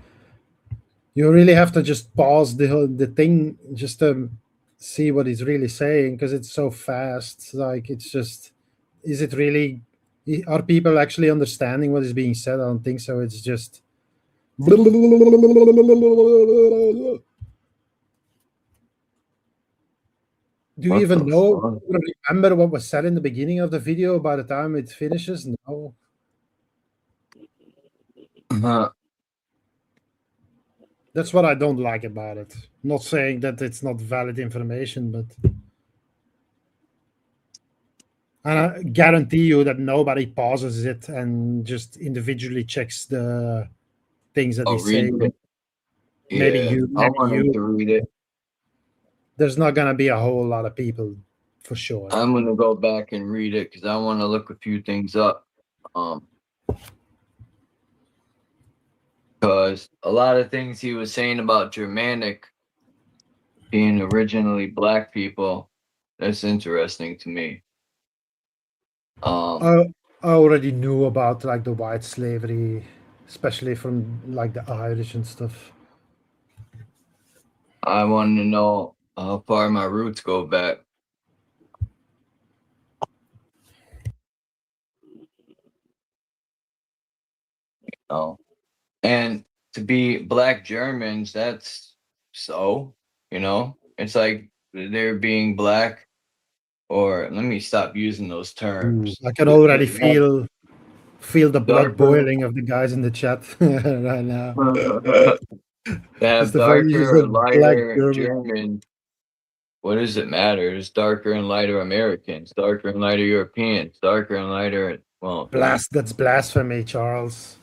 you really have to just pause the thing just to see what he's really saying, because it's so fast. Like, it's just, is it really, are people actually understanding what is being said? I don't think so. It's just Do you even know? Remember what was said in the beginning of the video by the time it finishes? No. That's what I don't like about it. Not saying that it's not valid information, but and I guarantee you that nobody pauses it and just individually checks the things that he's read saying. it. Maybe Yeah, you, I maybe want him you. to read it. There's not gonna be a whole lot of people for sure. I'm gonna go back and read it because I want to look a few things up. Because a lot of things he was saying about Germanic being originally black people, that's interesting to me. I already knew about like the white slavery, especially from like the Irish and stuff. I want to know how far my roots go back. And to be black Germans, that's so, it's like they're being black, or let me stop using those terms. I can already They're feel the blood darker. boiling of the guys in the chat right now. They have It's the funny you darker or said black lighter German. German. What does it matter? It's darker and lighter Americans, darker and lighter Europeans, darker and lighter. Well, That's blasphemy, Charles.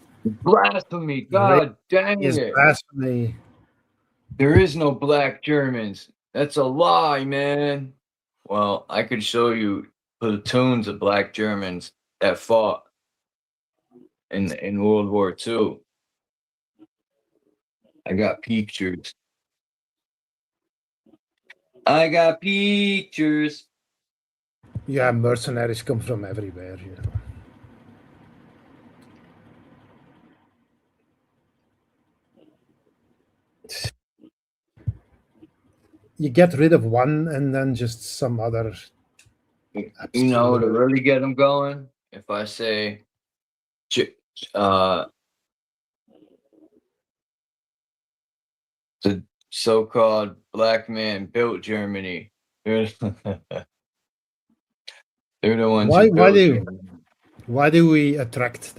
Blasphemy! God dang is it! Blasphemy. There is no black Germans. That's a lie, man. Well, I could show you platoons of black Germans that fought in World War II. I got pictures. I got pictures. Yeah, mercenaries come from everywhere, you know. You get rid of one and then just some other. To really get them going, if I say, the so-called black man built Germany. They're the ones who built Germany. Why do we attract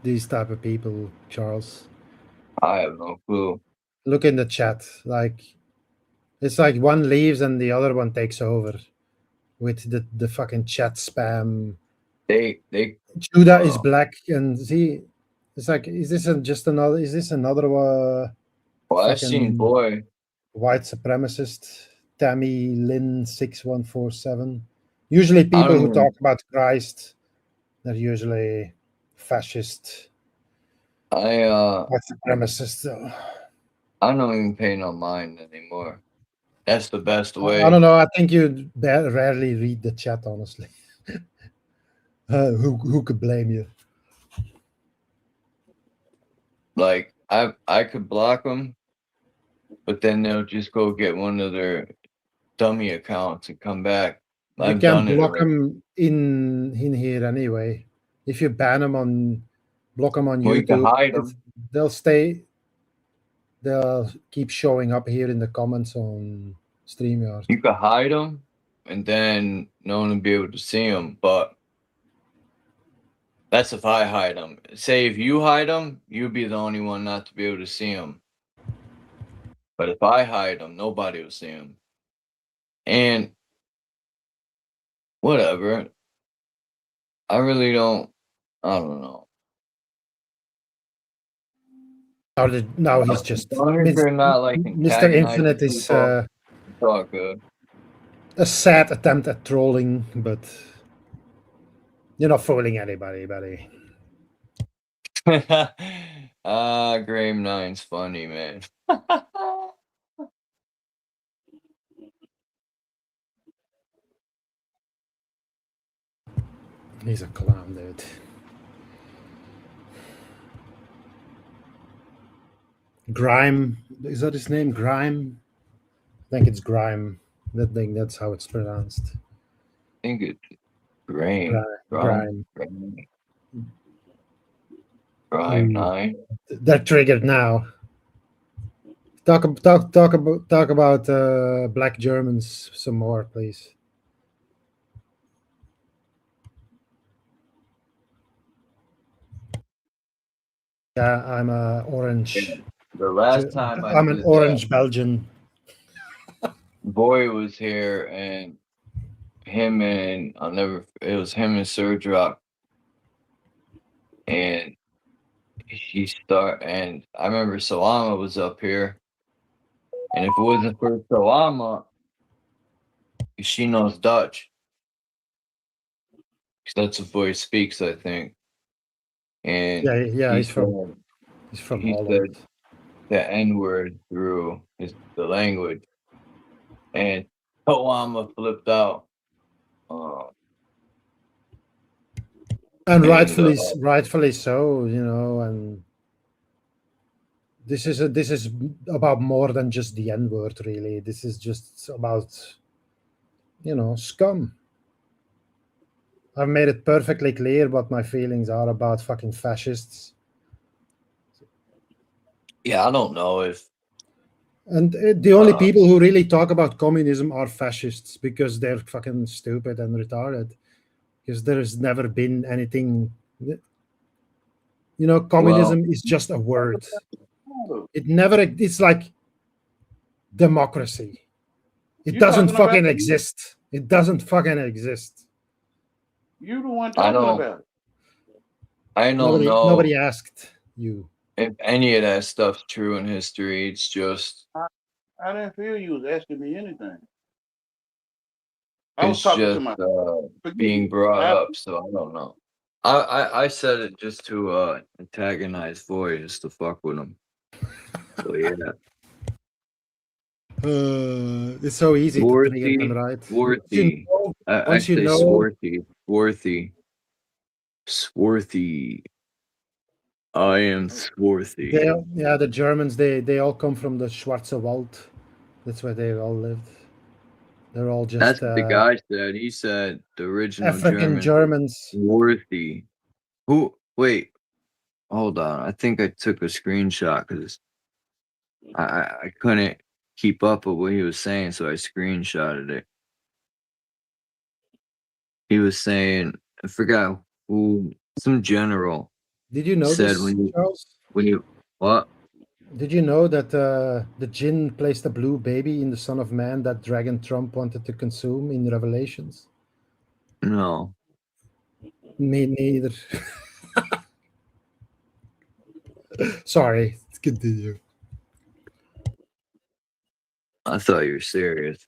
these type of people, Charles? I have no clue. Look in the chat. Like, it's like one leaves and the other one takes over with the fucking chat spam. They Judah is black, and see, it's like, is this another I've seen boy white supremacist Tammy Lynn 6147? Usually people who talk about Christ, they're usually fascist. White supremacists. I don't even pay no mind anymore. That's the best way. I don't know. I think you rarely read the chat, honestly. Who could blame you? Like, I could block them, but then they'll just go get one of their dummy accounts and come back. You can block them in here anyway. If you ban them block them on YouTube, you can hide them. They'll keep showing up here in the comments on StreamYard. You could hide them, and then no one will be able to see them. But that's if I hide them. Say if you hide them, you'd be the only one not to be able to see them. But if I hide them, nobody will see them. And whatever. I really don't. I don't know. Now he's just Mr. Infinite is all good. A sad attempt at trolling, but you're not fooling anybody, buddy. Graham 9's funny, man. He's a clown, dude. Grime, is that his name? Grime? I think it's Grime. That's how it's pronounced. I think it's Grime. Grime 9. They're triggered now. Talk about black Germans some more, please. Yeah, I'm a orange. The last time I I'm an did orange that, Belgian. Boy was here, and it was him and SIRDROP, and and I remember Salama was up here, and if it wasn't for Salama, she knows Dutch, 'cause that's the boy speaks, I think. And Yeah, he he's from Holland. said the N-word through the language, and Salama flipped out. And And rightfully so, you know, and this is about more than just the N-word, really. This is just about, you know, scum. I've made it perfectly clear what my feelings are about fucking fascists. yeah, I don't know if. And the only people who really talk about communism are fascists because they're fucking stupid and retarded. Because there's never been anything. You know, communism is just a word. It's like democracy. It You doesn't talking about fucking you? exist. It doesn't fucking exist. You the one I talking don't. about it. I don't know Nobody asked you. if any of that stuff's true in history. It's just. I didn't feel you was asking me anything. I was It's talking to just myself. being brought up, so I don't know. I said it just to antagonize Voy, just to fuck with him. So yeah. It's so easy to trigger them, right? Swarthy. Once you Actually, know, Swarthy. I am Swarthy. the Germans, they all come from the Schwarzwald. That's where they all lived. They're all just That's what the guy said. He said the original African Germans. Swarthy. Who? Wait. Hold on. I think I took a screenshot because I couldn't keep up with what he was saying, so I screenshotted it. He was saying, I forgot who, some general. Did you know said this, Charles? What? Did you know that the Jinn placed a blue baby in the Son of Man that Dragon Trump wanted to consume in Revelations? No. Me neither. Sorry, continue. I thought you were serious.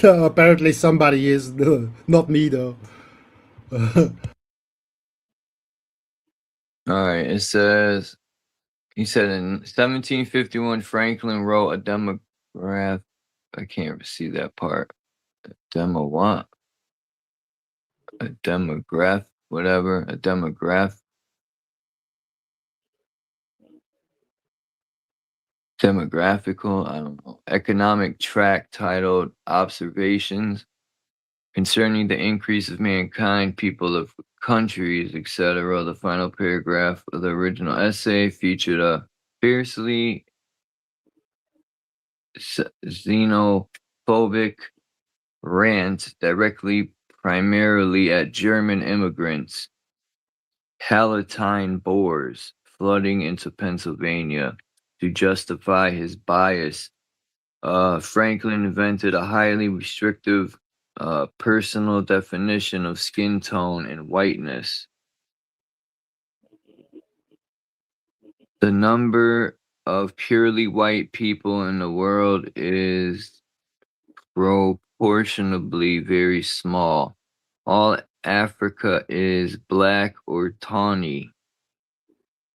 No, apparently somebody is. Not me, though. All right. It says, he said in 1751, Franklin wrote a demograph. I can't see that part. Demo what? A demograph, whatever. A demographical, I don't know. Economic tract titled Observations concerning the increase of mankind, people of countries, etc. The final paragraph of the original essay featured a fiercely xenophobic rant directly primarily at German immigrants, Palatine Boers, flooding into Pennsylvania to justify his bias. Franklin invented a highly restrictive personal definition of skin tone and whiteness. The number of purely white people in the world is proportionably very small. All Africa is black or tawny.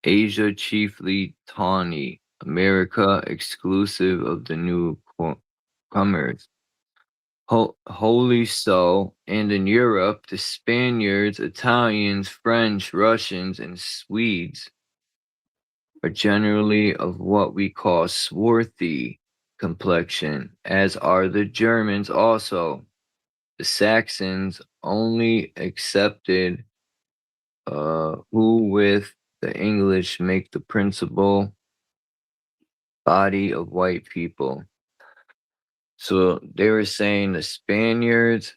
Asia chiefly tawny. America exclusive of the newcomers. Wholly so, and in Europe, the Spaniards, Italians, French, Russians, and Swedes are generally of what we call swarthy complexion, as are the Germans also. The Saxons only accepted who with the English make the principal body of white people. So they were saying the Spaniards,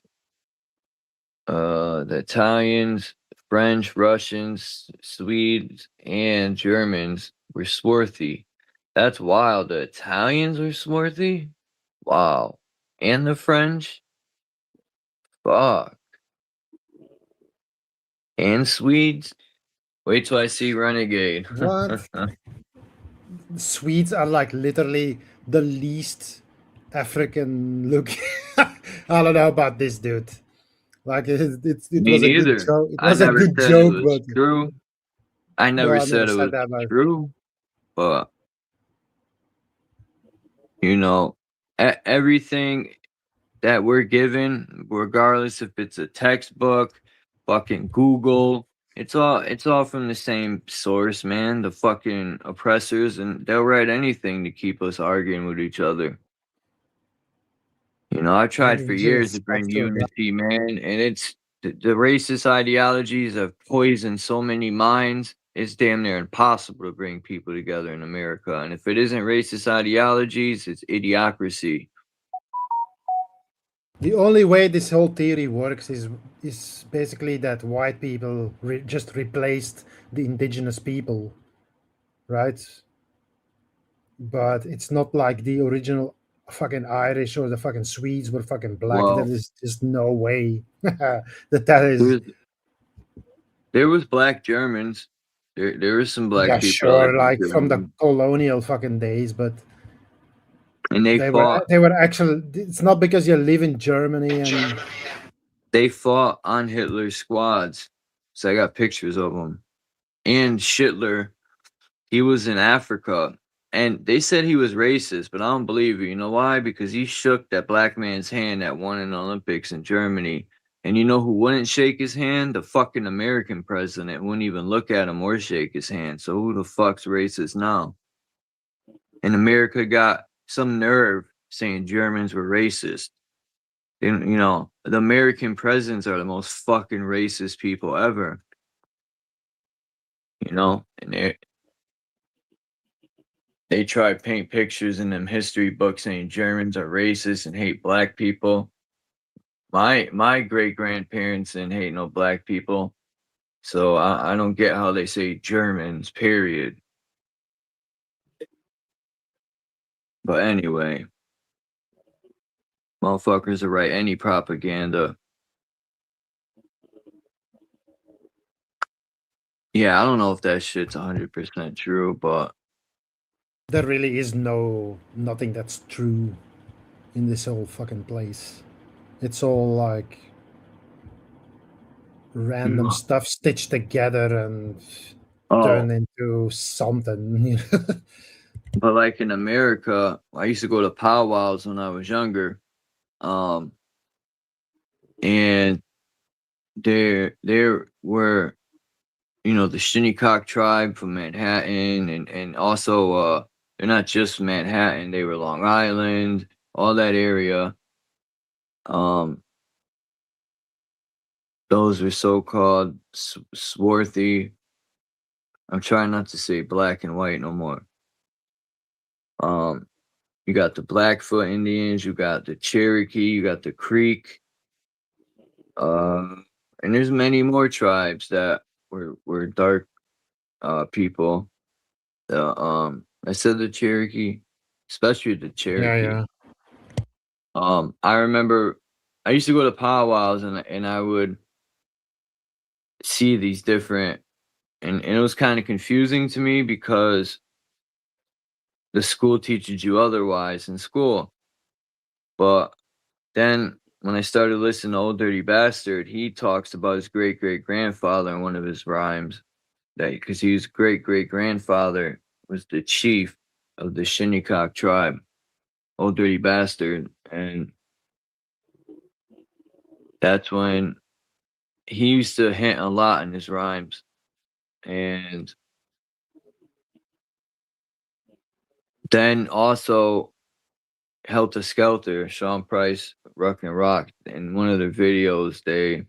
the Italians, French, Russians, Swedes, and Germans were swarthy. That's wild. The Italians were swarthy? Wow. And the French? Fuck. And Swedes? Wait till I see Renegade. What? Swedes are like literally the least African looking. I don't know about this dude. Like it Me was a good neither. joke. It I was a never good said it joke, was but true. I no, never I never said it said was that. But true, but you know, everything that we're given, regardless if it's a textbook, fucking Google, it's all from the same source, man. The fucking oppressors, and they'll write anything to keep us arguing with each other. You know, I tried for you years just to have bring to adapt. unity, man, and it's the racist ideologies have poisoned so many minds. It's damn near impossible to bring people together in America. And if it isn't racist ideologies, it's idiocracy. The only way this whole theory works is basically that white people just replaced the indigenous people, right? But it's not like the original fucking Irish or the fucking Swedes were fucking black. There Well, is just no way that is. there was black Germans. There was some Yeah, black people out sure, in like from the Germany, colonial fucking days, but and they they were fought. they were actually. It's not because you live in Germany and They fought on Hitler's squads. So I got pictures of them. And Hitler, he was in Africa, and they said he was racist, but I don't believe it. You know why? Because he shook that black man's hand that won an Olympics in Germany. And you know who wouldn't shake his hand? The fucking American president wouldn't even look at him or shake his hand. So who the fuck's racist now? And America got some nerve saying Germans were racist. And, you know, the American presidents are the most fucking racist people ever. You know, and they try to paint pictures in them history books saying Germans are racist and hate black people. My great grandparents didn't hate no black people. So I don't get how they say Germans, period. But anyway, motherfuckers will write any propaganda. Yeah, I don't know if that shit's 100% true, but there really is nothing that's true in this whole fucking place. It's all like random stuff stitched together and oh, turned into something. but like in America, I used to go to powwows when I was younger. Um, and there were, you know, the Shinnecock tribe from Manhattan, and also they're not just Manhattan, they were Long Island, all that area. Those were so-called swarthy. I'm trying not to say black and white no more. You got the Blackfoot Indians, you got the Cherokee, you got the Creek, and there's many more tribes that were dark people. I said the Cherokee, especially the Cherokee. Yeah. I remember I used to go to powwows, and I would see these different, and it was kind of confusing to me because the school teaches you otherwise in school. But then when I started listening to Old Dirty Bastard, he talks about his great great grandfather in one of his rhymes, that because his great great grandfather was the chief of the Shinnecock tribe, Old Dirty Bastard, and that's when he used to hint a lot in his rhymes. And then also Helter Skelter, Sean Price, Ruck and Rock, in one of their videos, they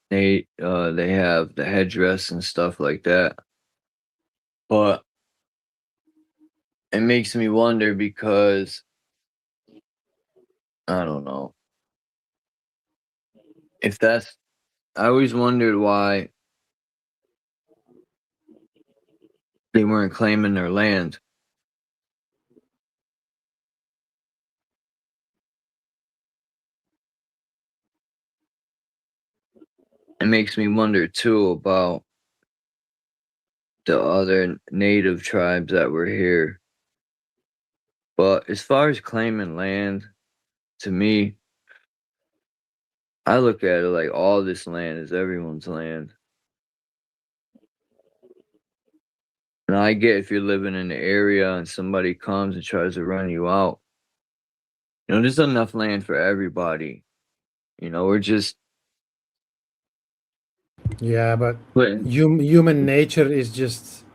they have the headdress and stuff like that. But it makes me wonder because I don't know. if that's, I always wondered why they weren't claiming their land. It makes me wonder too about the other native tribes that were here. But as far as claiming land, to me, I look at it like all this land is everyone's land. And I get if you're living in the area and somebody comes and tries to run you out. You know, there's enough land for everybody. You know, we're just Yeah, but putting. human nature is just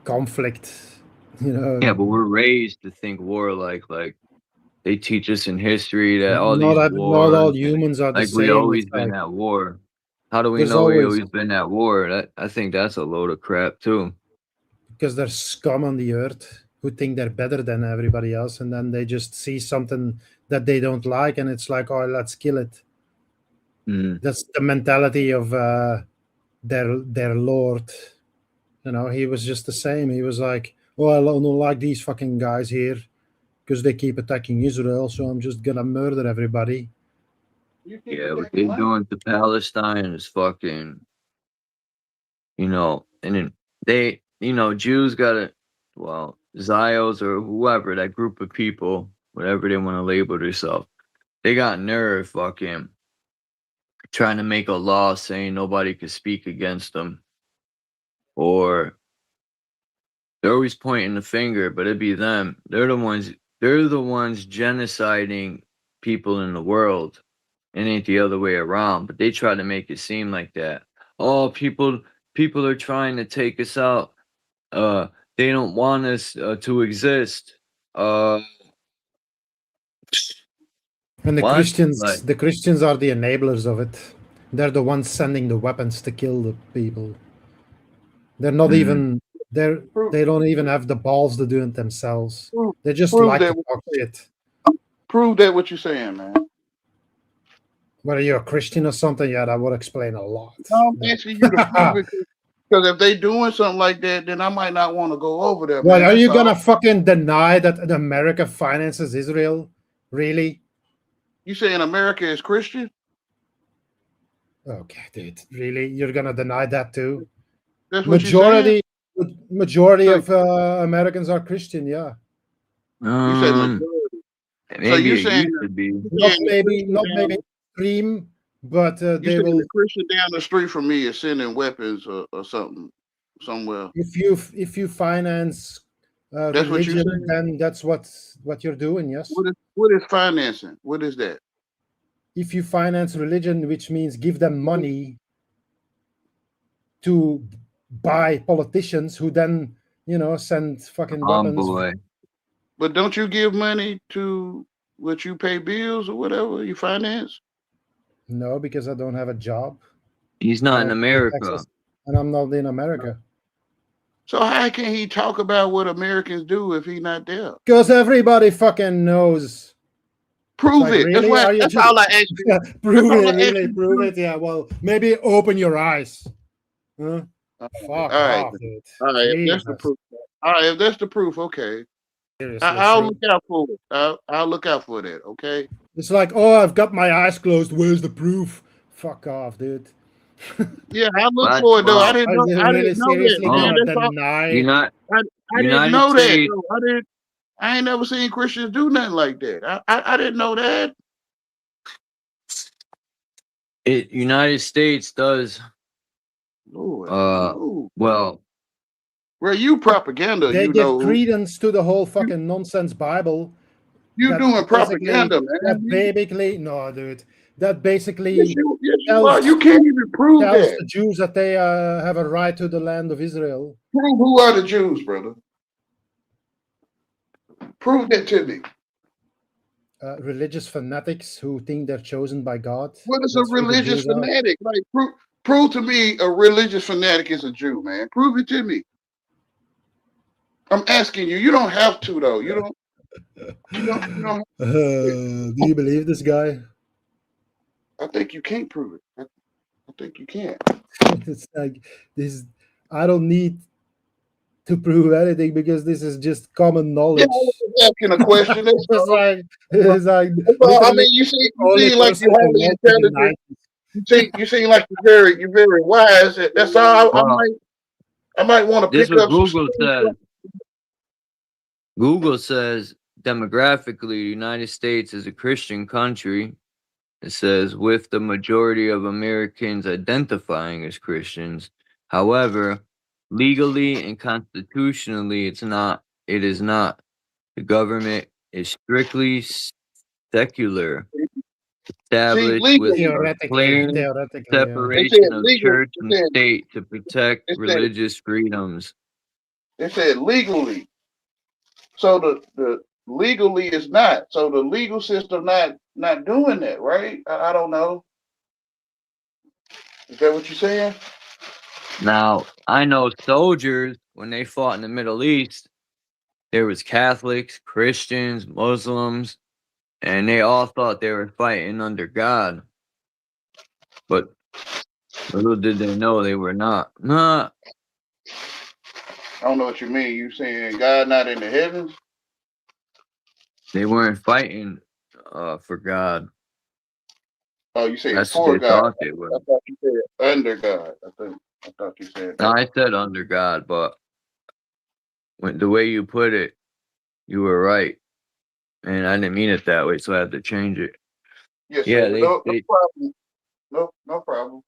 conflict. You know. Yeah, but we're raised to think warlike. Like they teach us in history that all these Not all wars, humans are the like we same. always It's been like at war. How do we there's know we always, always been at war? That I think that's a load of crap too. because there's scum on the earth who think they're better than everybody else, and then they just see something that they don't like, and it's like, oh, let's kill it. That's the mentality of their lord. You know, he was just the same. He was like, oh, I don't like these fucking guys here because they keep attacking Israel, so I'm just gonna murder everybody. Yeah, what they're doing to Palestine is fucking, you know, and then they, you know, Jews gotta, well, Zios or whoever, that group of people, whatever they want to label themselves, they got nerve fucking trying to make a law saying nobody could speak against them. Or they're always pointing the finger, but it'd be them. They're the ones genociding people in the world. It ain't the other way around, but they try to make it seem like that. Oh, people are trying to take us out. They don't want us to exist. And the What? Christians, Like, the Christians are the enablers of it. They're the ones sending the weapons to kill the people. They're not even they don't even have the balls to do it themselves. They just Prove like to that. talk shit. Prove that what you're saying, man. Whether you're a Christian or something, yeah, that would explain a lot. No, I'm asking you to prove it because if they doing something like that, then I might not want to go over there. Well, Man. are you That's all. gonna fucking deny that America finances Israel? Really? You saying America is Christian? Okay, dude. Really? You're gonna deny that too? That's what you're saying? Majority of Americans are Christian, yeah. You say majority. maybe So you're it saying used to be. Not maybe extreme, but you they saying will. the Christian down the street from me is sending weapons or something somewhere. If you finance That's what you're religion, saying? then that's what you're doing. Yes. What is financing? What is that? If you finance religion, which means give them money to buy politicians who then send fucking weapons. Boy. But don't you give money to what you pay bills or whatever you finance? No, because I don't have a job. He's not in America. And I'm not in America. So how can he talk about what Americans do if he's not there? Because everybody fucking knows. Prove it. Really? That's all I ask you. Prove it, really, prove it. Yeah, well, maybe open your eyes. Huh? Fuck off, dude. All right, if that's the proof. All right, if that's the proof, okay. I'll look out for it. I'll look out for that, okay? It's like, oh, I've got my eyes closed. Where's the proof? Fuck off, dude. Yeah, I look for it though. I didn't know. I didn't know that. Man. I didn't know that. Though. I ain't never seen Christians do nothing like that. I didn't know that. United States does. Well, where you propaganda, they give credence to the whole fucking nonsense Bible. You doing propaganda, man? That basically, no, dude. That basically yes, you can't even prove tells that. the Jews that they have a right to the land of Israel. Prove who are the Jews, brother. Prove that to me. Religious fanatics who think they're chosen by God. What is a religious fanatic? Like, prove to me a religious fanatic is a Jew, man. Prove it to me. I'm asking you. You don't have to, though. You don't. Do you believe this guy? I think you can't prove it. I think you can't. It's like this. I don't need to prove anything because this is just common Yeah, knowledge. I was asking a question. That's It's all. like it's like Well, I literally mean, you the only seem like person you're who highly invented the intelligent. knife. You seem like you're very wise. That's all. I might want to This pick is what up some Google skills. says. Google says demographically, the United States is a Christian country. It says with the majority of Americans identifying as Christians. However, legally and constitutionally, it is not. The government is strictly secular, See, established with legally, a clear Theoretically, yeah. they said separation of legal. church and state to protect It said religious freedoms. It said legally. So the legally is not. So the legal system not doing that, right? I don't know. Is that what you're saying? Now, I know soldiers, when they fought in the Middle East, there was Catholics, Christians, Muslims, and they all thought they were fighting under God. But little did they know they were not. Nah, I don't know what you mean. You saying God not in the heavens? they weren't fighting for God. Oh, you saying That's what for they God? thought they were. I thought you said under God. I thought you said No, that. I said under God, but the way you put it, you were right. And I didn't mean it that way, so I had to change it. Yes, Yeah, sir. No problem. No problem.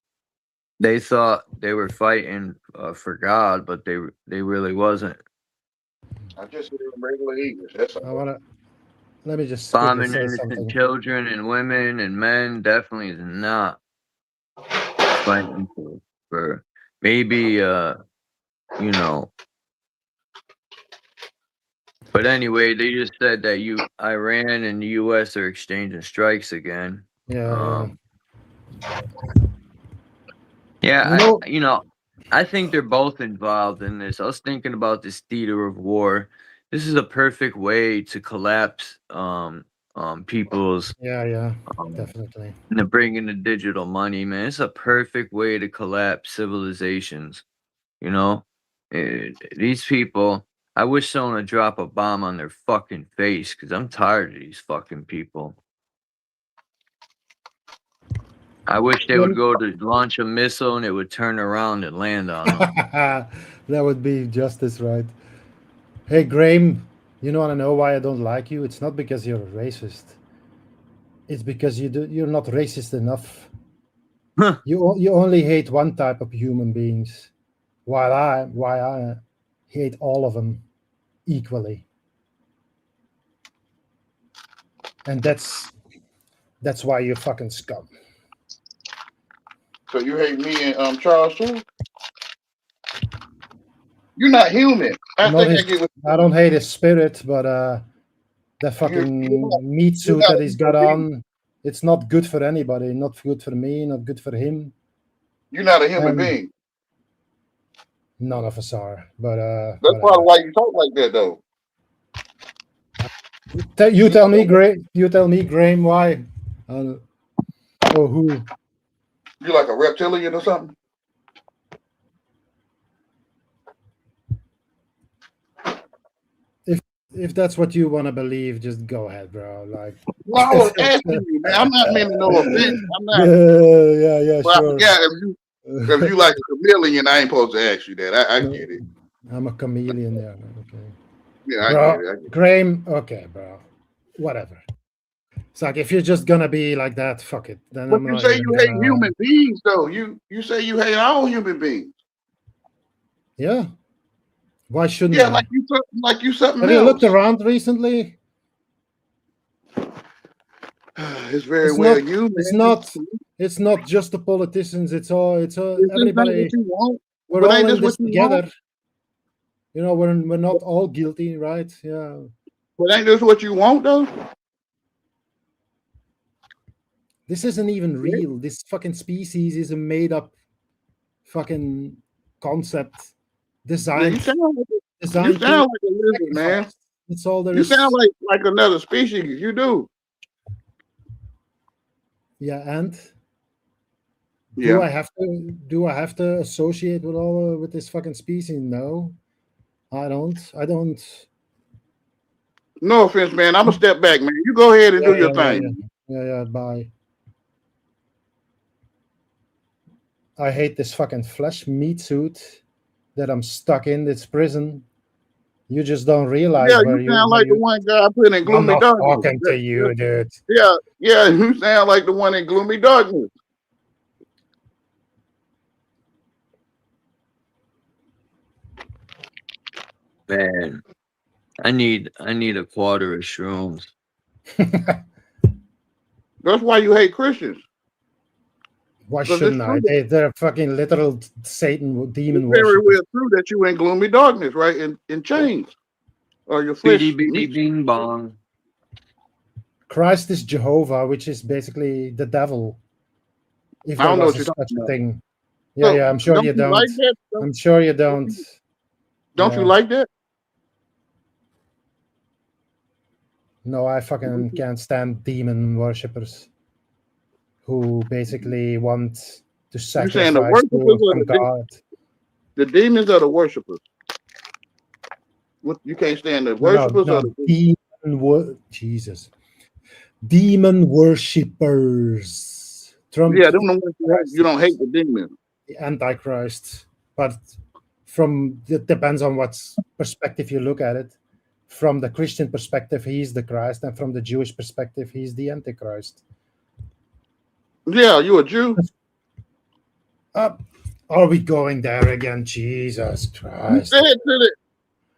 they thought they were fighting for God, but they really wasn't. I just hear regular English. That's all. Let me just quickly Bombing say innocent something. children and women and men definitely is not fighting for maybe you know. But anyway, they just said that Iran and the U.S. are exchanging strikes again. Yeah. Yeah, I think they're both involved in this. I was thinking about this theater of war. This is a perfect way to collapse people's Yeah, definitely. and to bring in the digital money, man. It's a perfect way to collapse civilizations. You know, these people. I wish someone would drop a bomb on their fucking face because I'm tired of these fucking people. I wish they would go to launch a missile and it would turn around and land on them. That would be justice, right? Hey, Graham, you want to know why I don't like you? It's not because you're a racist. It's because you're not racist enough. You only hate one type of human beings, while I hate all of them equally. And that's why you're fucking scum. So you hate me and Charles too? You're not human. I don't hate his spirit, but the fucking meat suit that he's got on, it's not good for anybody. Not good for me, not good for him. You're not a human being. None of us are, but that's probably why you talk like that, though. You tell me, Graham, why? Who? You like a reptilian or something? If that's what you want to believe, just go ahead, bro. Like, well, I was asking you, man. I'm not meaning no offense. I'm not. Yeah, well, sure. I forgot if you like a chameleon, I ain't supposed to ask you that. I get it. I'm a chameleon, yeah. Okay. Yeah, bro, I get it. Graham, okay, bro. Whatever. It's like if you're just gonna be like that, fuck it. Then but you say you hate human beings, though. You say you hate all human beings. Yeah. Why shouldn't I? I? Like you something Have else. you looked around recently? It's very well you. It's not just the politicians. It's everybody. We're but all in this together. You know, we're not all guilty, right? Yeah. But ain't this what you want, though? This isn't even real. This fucking species is a made-up fucking concept designed. Yeah, you sound like a lizard, man. That's all there is. You sound like another species. You do. Yeah, and Do I have to associate with all with this fucking species? No, I don't. No offense, man. I'm gonna step back, man. You go ahead and do your thing. Yeah. Bye. I hate this fucking flesh meat suit that I'm stuck in this prison. You just don't realize where you sound like the one guy put in Gloomy I'm not Darkness. talking to you, dude. Yeah, you sound like the one in Gloomy Darkness. Man, I need a quarter of shrooms. That's why you hate Christians. Why shouldn't I? They're fucking literal Satan demon It's very worshipers. well true that you in gloomy darkness, right? In chains. Or your flesh. Bing bong. Christ is Jehovah, which is basically the devil. If I don't know what was you're such talking a about. thing. Yeah, I'm sure you don't. Like that? I'm sure you don't. Don't you like that? No, I fucking can't stand demon worshippers who basically want to sacrifice the worshipers to or God. The demons are the worshipers. You can't stand the worshipers or the Jesus. Demon worshippers. Trump. Yeah, them the ones you don't hate the demons. The Antichrist, but it depends on what perspective you look at it. From the Christian perspective, he's the Christ, and from the Jewish perspective, he's the Antichrist. Yeah, you a Jew? Are we going there again? Jesus Christ!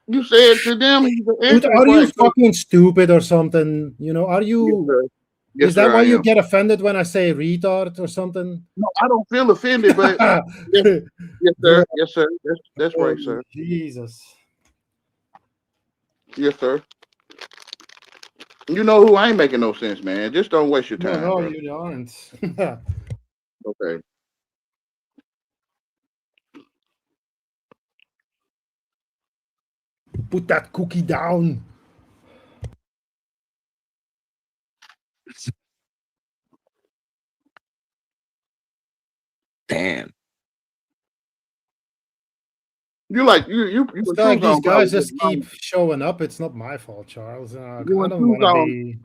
You said to them, he's the Antichrist. Are you fucking stupid or something? You know, are you? Yes, is that why you get offended when I say retard or something? No, I don't feel offended, but yes, sir. Yes, sir. That's right, sir. Jesus. Yes, sir. You know who? I ain't making no sense, man. Just don't waste your time. No, bro. you aren't. Okay. Put that cookie down. Damn. You it's like these guys just keep showing up. It's not my fault, Charles. I don't want to be.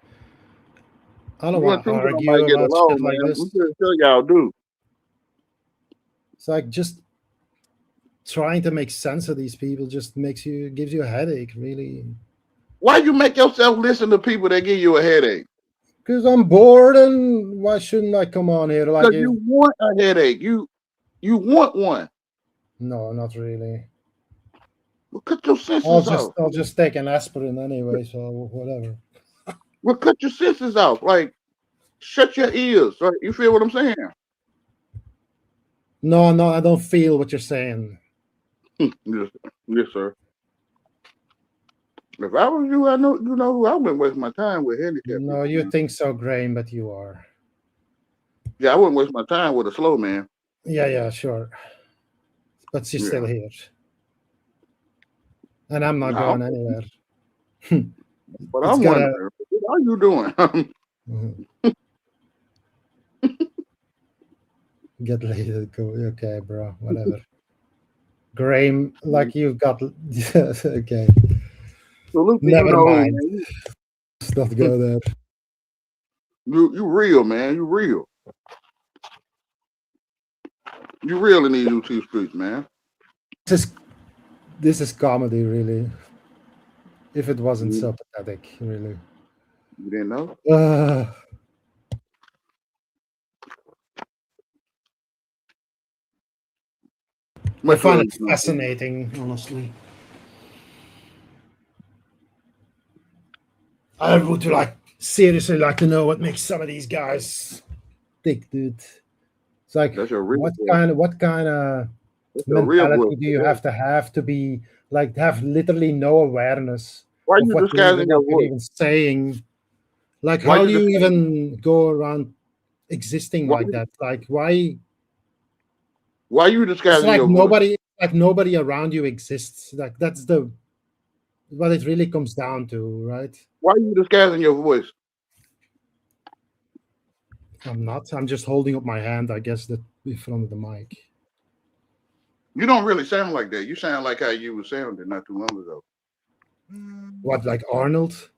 I don't want to argue about shit like this. I'm gonna tell y'all do. It's like just trying to make sense of these people just gives you a headache, really. Why you make yourself listen to people that give you a headache? Because I'm bored, and why shouldn't I come on here? Like you want a headache. You want one. No, not really. Well, cut your senses off. I'll just take an aspirin anyway, so whatever. Well, cut your senses off. Like, shut your ears. Right? You feel what I'm saying? No, I don't feel what you're saying. Yes, sir. If I was you, I know who I wouldn't waste my time with handicap. No, you think so, Graham, but you are. Yeah, I wouldn't waste my time with a slow man. Yeah, sure. But she's still here. And I'm not going anywhere. But I'm wondering, what are you doing? Get later, go. Okay, bro. Whatever. Graham, like you've got. Okay. So never mind. Let's not go there. You real, man. You real. You real in these YouTube streets, man. This is comedy, really. If it wasn't so pathetic, really. You didn't know? I find it fascinating, honestly. I would seriously like to know what makes some of these guys tick, dude. It's like what kind of mentality do you have to be like have literally no awareness Why of you what disguising your you're voice? even saying? Like, how do you even go around existing like that? Like, why? Why you disguising it's like your voice? nobody around you exists. Like that's what it really comes down to, right? Why are you disguising your voice? I'm not. I'm just holding up my hand. I guess that in front of the mic. You don't really sound like that. You sound like how you were sounding not too long ago. What, like Arnold?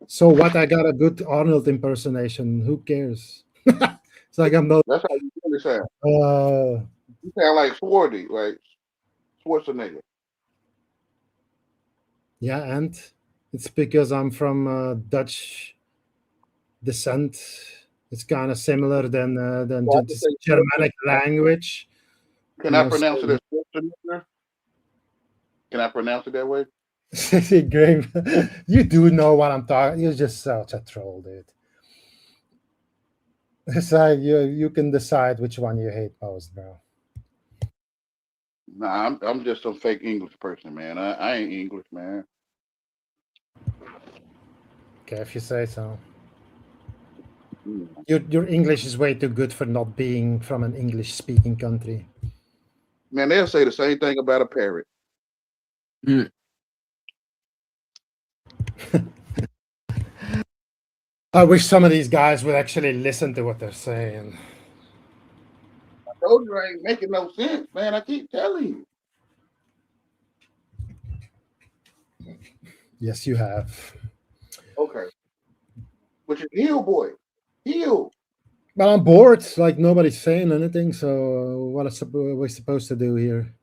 So what? I got a good Arnold impersonation. Who cares? It's like I'm not. That's how you really sound. Uh, You sound like Swarty, like Schwarzenegger. yeah, and it's because I'm from Dutch descent. It's kind of similar than So I can the say Germanic Schwarzenegger. language. Can You I know, pronounce it so as Schwarzenegger? Can I pronounce it that way? Graham, you do know what I'm talking. You're just such a troll, dude. It's like you can decide which one you hate most, bro. Nah, I'm just some fake English person, man. I ain't English, man. Okay, if you say so. Mm. Your English is way too good for not being from an English-speaking country. Man, they'll say the same thing about a parrot. Mm. I wish some of these guys would actually listen to what they're saying. I told you I ain't making no sense, man. I keep telling you. Yes, you have. Okay. Which is heel, boy. Heel. But I'm bored. Like nobody's saying anything. So what are we supposed to do here?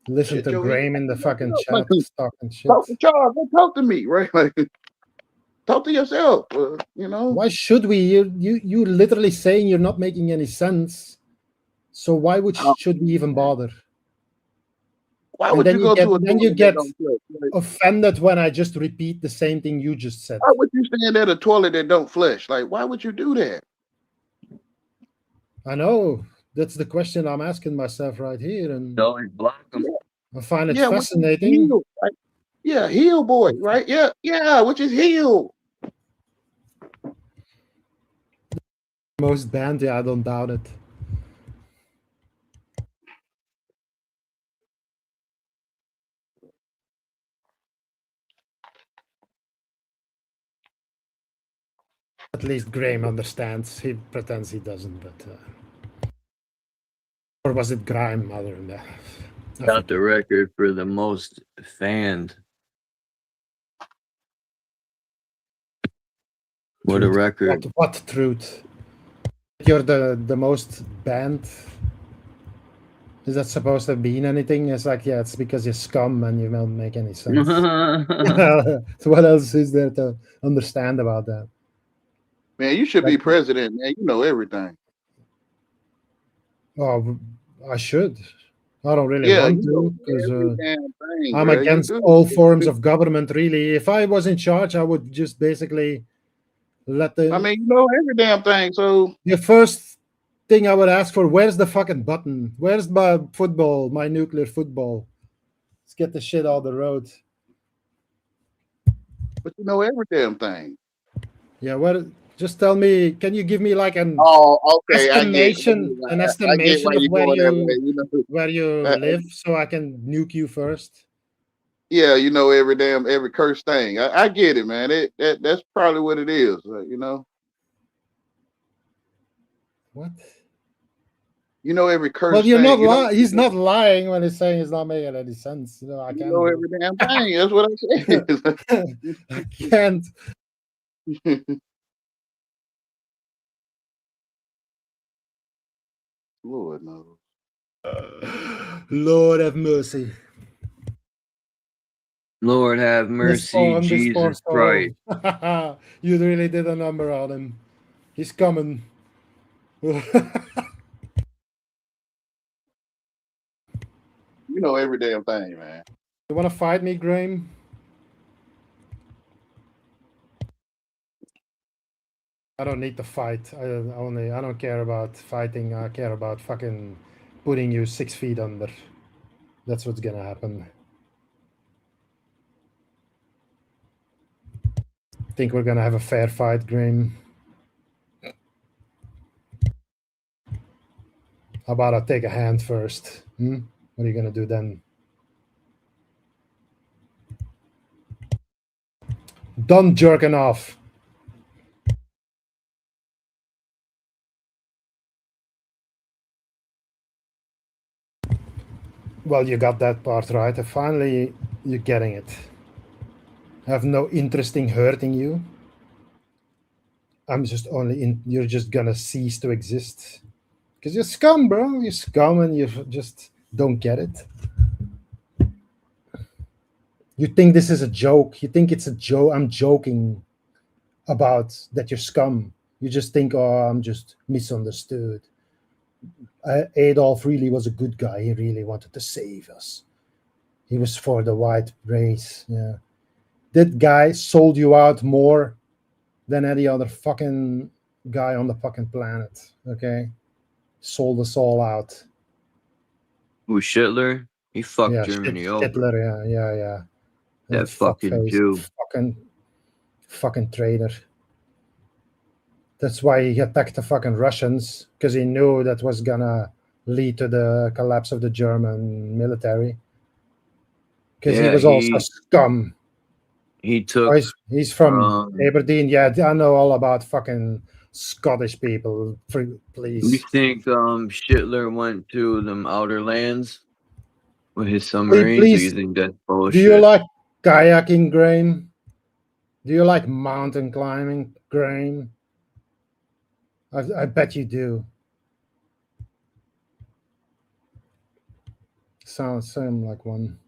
Listen Shit, to yo, Graham in the fucking chat talking shit. talk to Charles. Don't talk to me, right? Like, talk to yourself. You know. Why should we? You literally saying you're not making any sense. So why should we even bother? Why And would then you go to a then you toilet that get don't flush? Like, offended when I just repeat the same thing you just said. why would you stand at a toilet that don't flush? Like, why would you do that? I know. That's the question I'm asking myself right here, and Always block them. I find it Yeah, fascinating. heel, right? Yeah, heel boy, right? Yeah, which is heel. Most banned, yeah, I don't doubt it. At least Graham understands. He pretends he doesn't, but or was it Grime? Other than that, Got the record for the most fanned. What a Truth. record. What truth? You're the most banned. Is that supposed to mean anything? It's like, yeah, it's because you're scum and you don't make any sense. So what else is there to understand about that? Man, you should be president, man. You know everything. Oh, I should. I don't really Yeah, want you know to because every damn thing, I'm bro. You against do. all forms of government. Really, if I was in charge, I would just basically let I mean, you know every damn thing. So the first thing I would ask for, where's the fucking button? Where's my football? My nuclear football? Let's get the shit out of the road. but you know every damn thing. Yeah, what? Just tell me. Can you give me like an Okay, estimation? I get Estimation why of you going that way. You know, where you live, so I can nuke you first. Yeah, you know every curse thing. I get it, man. That's probably what it is. You know. What? You know every curse Well, you're thing. not You know, lying. He's not lying when he's saying he's not making any sense. You know, I you can't. know every damn thing. That's what I said. I can't. Lord knows. Lord have mercy. Lord have mercy, Jesus Christ. You really did a number on him. He's coming. You know every damn thing, man. You want to fight me, Graham? I don't need to fight. I don't care about fighting. I care about fucking putting you 6 feet under. That's what's gonna happen. Think we're gonna have a fair fight, Graham? How about I take a hand first? What are you gonna do then? Done jerking off. Well, you got that part right. And finally, you're getting it. I have no interest in hurting you. I'm just only in. You're just gonna cease to exist because you're scum, bro. You're scum, and you just don't get it. You think this is a joke. You think it's a joke. I'm joking about that you're scum. You just think, oh, I'm just misunderstood. Adolf really was a good guy. He really wanted to save us. He was for the white race. Yeah. That guy sold you out more than any other fucking guy on the fucking planet. Okay? Sold us all out. Who, Hitler? He fucked Yeah, Germany over. Hitler, yeah. That fucking Jew. Fucking traitor. That's why he attacked the fucking Russians, because he knew that was gonna lead to the collapse of the German military. Because he was also scum. He took. Oh, he's from Aberdeen. Yeah, I know all about fucking Scottish people. Please. You think Hitler went to them outer lands with his submarines? Or you think that's bullshit? Do you like kayaking, Graham? Do you like mountain climbing, Graham? I bet you do. Sounds like one.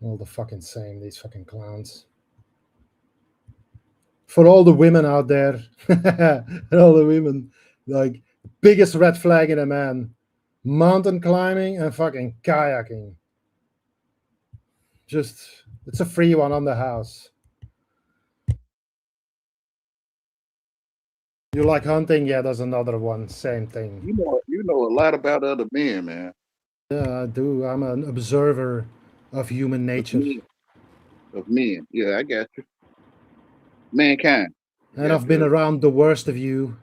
All the fucking same, these fucking clowns. For all the women out there, all the women, like, biggest red flag in a man: mountain climbing and fucking kayaking. Just, it's a free one on the house. You like hunting? Yeah, there's another one. Same thing. You know a lot about other men, man. Yeah, I do. I'm an observer of human nature. Of men. Yeah, I got you. Mankind. And I've been around the worst of you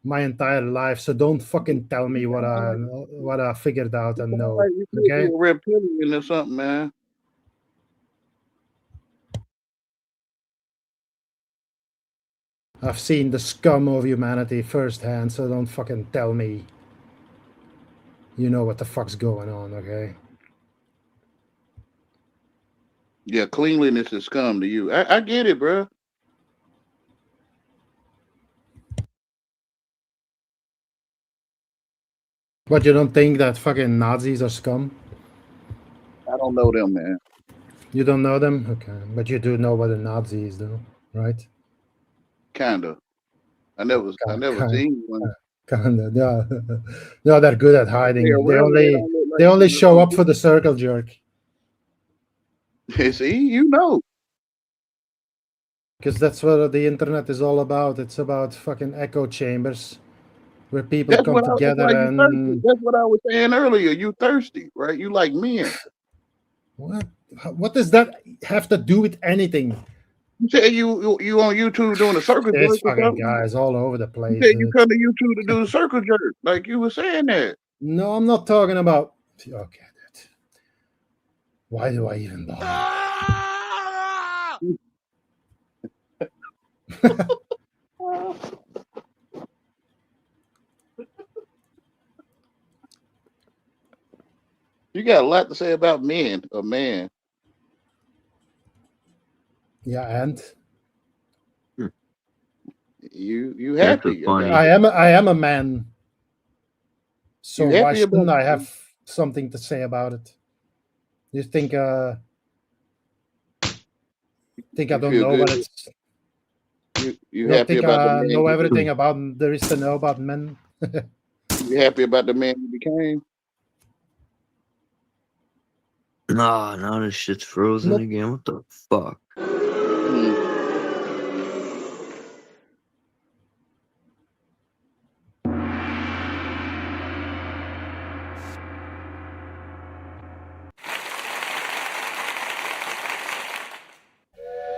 my entire life, so don't fucking tell me what I figured out and know. You could be a reptilian or something, man. I've seen the scum of humanity firsthand, so don't fucking tell me you know what the fuck's going on, okay? Yeah, cleanliness is scum to you. I get it, bro. But you don't think that fucking Nazis are scum? I don't know them, man. You don't know them? Okay. But you do know what a Nazi is, though, right? Kinda. I never seen one. Kinda, yeah. No, they're good at hiding. They only show up for the circle jerk. See, you know. Because that's what the internet is all about. It's about fucking echo chambers where people come together and... That's what I was saying earlier. You thirsty, right? You like men. What does that have to do with anything? You said you on YouTube doing a circle jerk. There's fucking guys all over the place. You said you come to YouTube to do a circle jerk. Like you were saying that. No, I'm not talking about... Okay. Why do I even bother? You got a lot to say about men, a man. Yeah, and you happy? I am a man. So why shouldn't I have something to say about it? You think I don't know what it's... You happy think about I the man know everything about there is to know about men? You happy about the man you became? Nah, now this shit's frozen again. What the fuck?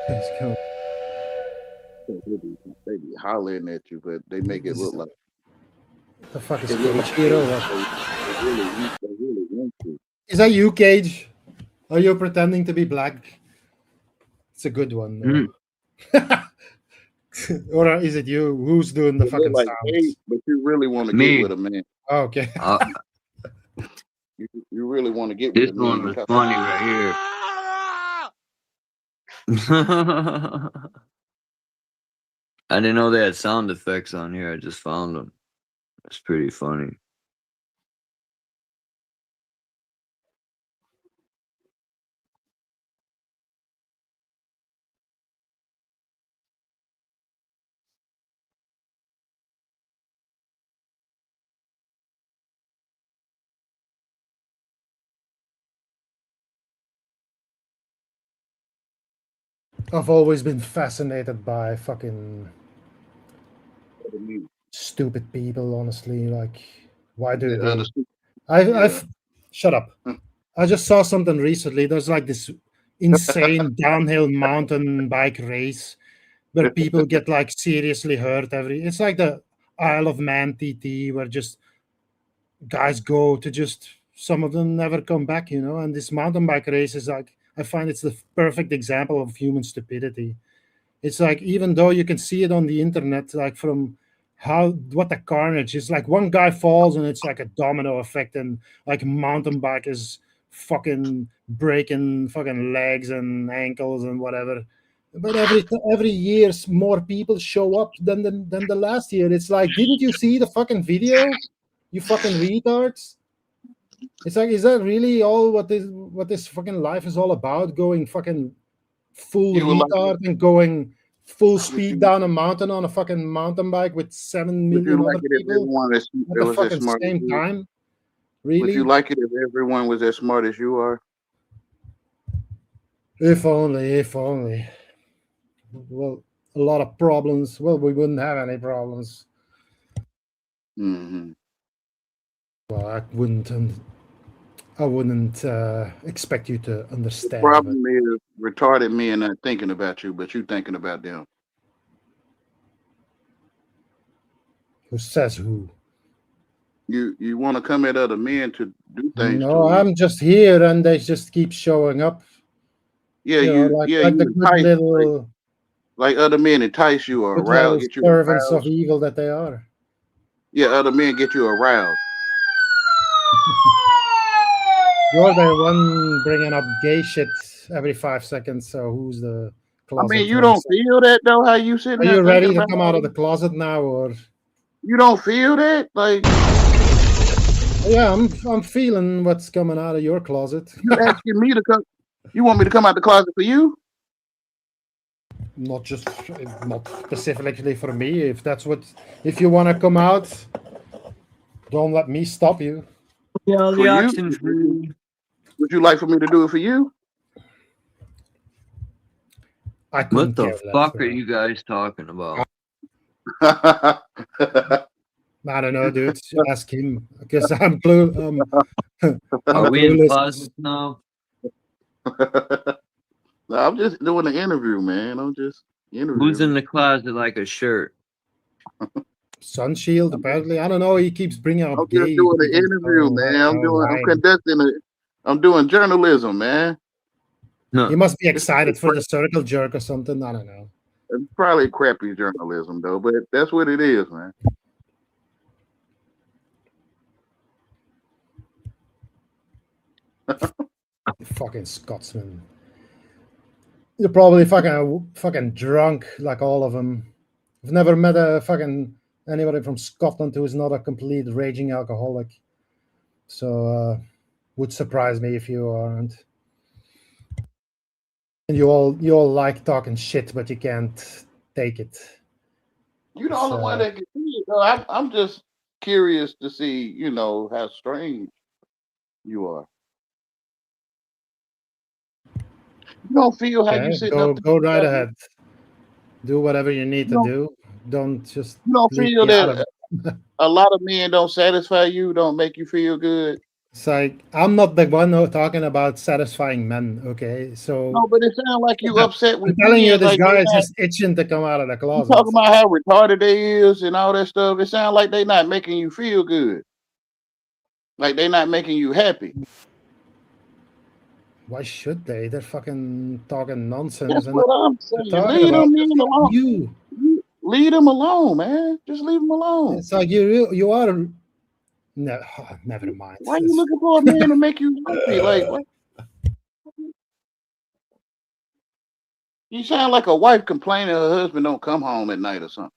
Let's go. They be hollering at you, but they make it look like... The fuck is Cage here or what? Is that you, Cage? Are you pretending to be black? It's a good one. Or is it you? Who's doing the fucking sounds? But you really want to get with a man. Okay. you really want to get with This a one man. was funny right here. I didn't know they had sound effects on here. I just found them. That's pretty funny. I've always been fascinated by fucking stupid people, honestly. Like, why do they? I've shut up. I just saw something recently. There's like this insane downhill mountain bike race where people get like seriously hurt it's like the Isle of Man TT where just guys go to just some of them never come back, and this mountain bike race is like, I find it's the perfect example of human stupidity. It's like, even though you can see it on the internet, like from what the carnage is, like one guy falls and it's like a domino effect, and like mountain bike is fucking breaking fucking legs and ankles and whatever. But every year more people show up than the last year. It's like, didn't you see the fucking video, you fucking retards? It's like, is that really all what this fucking life is all about? Going fucking full retard and going full speed down a mountain on a fucking mountain bike with 7 million other people at the fucking same time? Really? Would you like it if everyone was as smart as you are? If only. Well, a lot of problems. Well, we wouldn't have any problems. Mm-hmm. Well, I wouldn't expect you to understand. The problem is retarded men not thinking about you, but you thinking about them. Who says who? You want to come at other men to do things. No, I'm just here, and they just keep showing up. Yeah, like the good little, like other men entice you or arouse, get you servants aroused. of evil that they are. Yeah, other men get you aroused. You're the one bringing up gay shit every 5 seconds. So who's the closet? I mean, you don't feel that though. How you sitting? Are there you ready to about come out of the closet now, or you don't feel that? Like, yeah, I'm feeling what's coming out of your closet. You asking me to come? You want me to come out the closet for you? Not specifically for me. If you want to come out, don't let me stop you. Yeah, the options. Would you like for me to do it for you? What the fuck are you guys talking about? I don't know, dude. Ask him, because I'm blue. Are we in closets now? No, I'm just doing an interview, man. I'm just interviewing. Who's in the closet like a shirt? Sunshield, apparently. I don't know. He keeps bringing up. I'm just doing an interview, man. I'm doing journalism, man. No. He must be excited for the circle jerk or something. I don't know. It's probably crappy journalism though, but that's what it is, man. Fucking Scotsman. You're probably fucking drunk like all of them. I've never met anybody from Scotland who is not a complete raging alcoholic. So would surprise me if you aren't. And you all like talking shit, but you can't take it. You're the only one that can see it, though. I'm just curious to see, how strange you are. You don't feel how you sitting up. Go right ahead. Do whatever you need to do. Don't just. You don't feel that a lot of men don't satisfy you, don't make you feel good. It's like, I'm not the one talking about satisfying men, okay? So no, but it sounds like you upset with. I'm telling you, this guy is just itching to come out of the closet. Talking about how retarded they is and all that stuff. It sounds like they not making you feel good. Like they not making you happy. Why should they? They're fucking talking nonsense. That's what I'm saying. Leave them alone. You. Leave them alone, man. Just leave them alone. It's like you are No, never mind. Why are you looking for a man to make you happy? Like, what? You sound like a wife complaining her husband don't come home at night or something.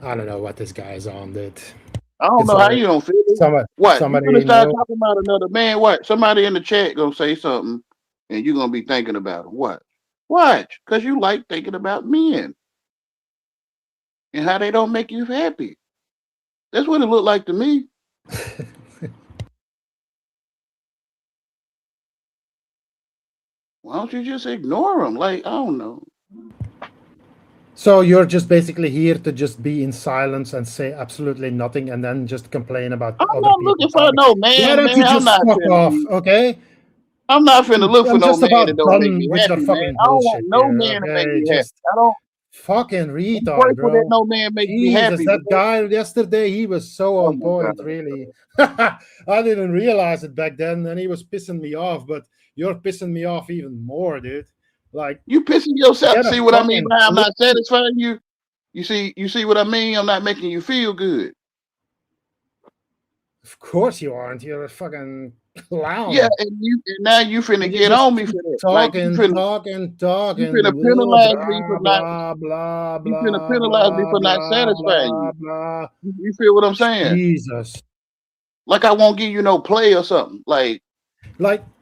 I don't know what this guy's on, dude. I don't know how you don't feel it. What? You're gonna start talking about another man? What? Somebody in the chat gonna say something, and you're gonna be thinking about it. What? Watch, because you like thinking about men and how they don't make you happy. That's what it looked like to me. Why don't you just ignore them? Like, I don't know. So you're just basically here to just be in silence and say absolutely nothing, and then just complain about I'm other not people. looking for no man. Why don't man. you just fuck off, okay? I'm not finna look for no man that don't make done me with happy, your man. fucking I don't want bullshit no here, man to make okay? me happy. Just I don't. fucking I'm retard, grateful that bro. no man makes me Jesus, happy. that guy yesterday, he was so on point, God. really. I didn't realize it back then, and he was pissing me off, but you're pissing me off even more, dude. Like, you pissing yourself. get a See what I mean fucking by I'm not clue. satisfying you? You see what I mean? I'm not making you feel good. Of course you aren't. You're a fucking clown. Yeah, and now you finna get on me for that. Like you finna talking. You finna penalize me for not. Blah, You finna penalize me for not satisfying you. You feel what I'm saying? Jesus. Like I won't give you no play or something. Like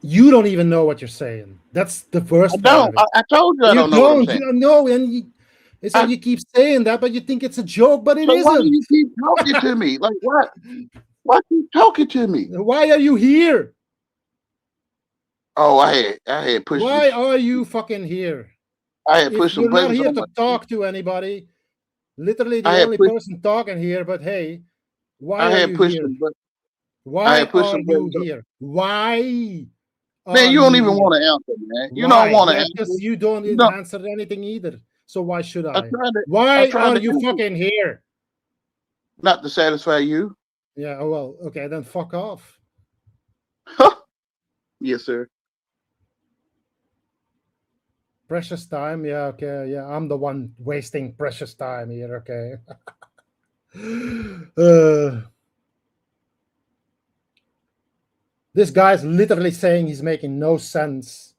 you don't even know what you're saying. That's the first part of it. I told you I don't know what I'm saying. You don't know, and it's like you keep saying that, but you think it's a joke, but it isn't. Why do you keep talking to me? Like what? Why keep talking to me? Why are you here? Oh, I had pushed. Why are you fucking here? I had pushed some buttons. You're not here to talk to anybody. Literally the only person talking here. But hey, why are you here? Why are you here? Why? Man, you don't even want to answer, man. You don't want to answer. Because you don't answer anything either. So why should I? Why are you fucking here? Not to satisfy you. Yeah, well, okay, then fuck off. Yes, sir. Precious time, yeah, okay, yeah. I'm the one wasting precious time here, okay. This guy's literally saying he's making no sense.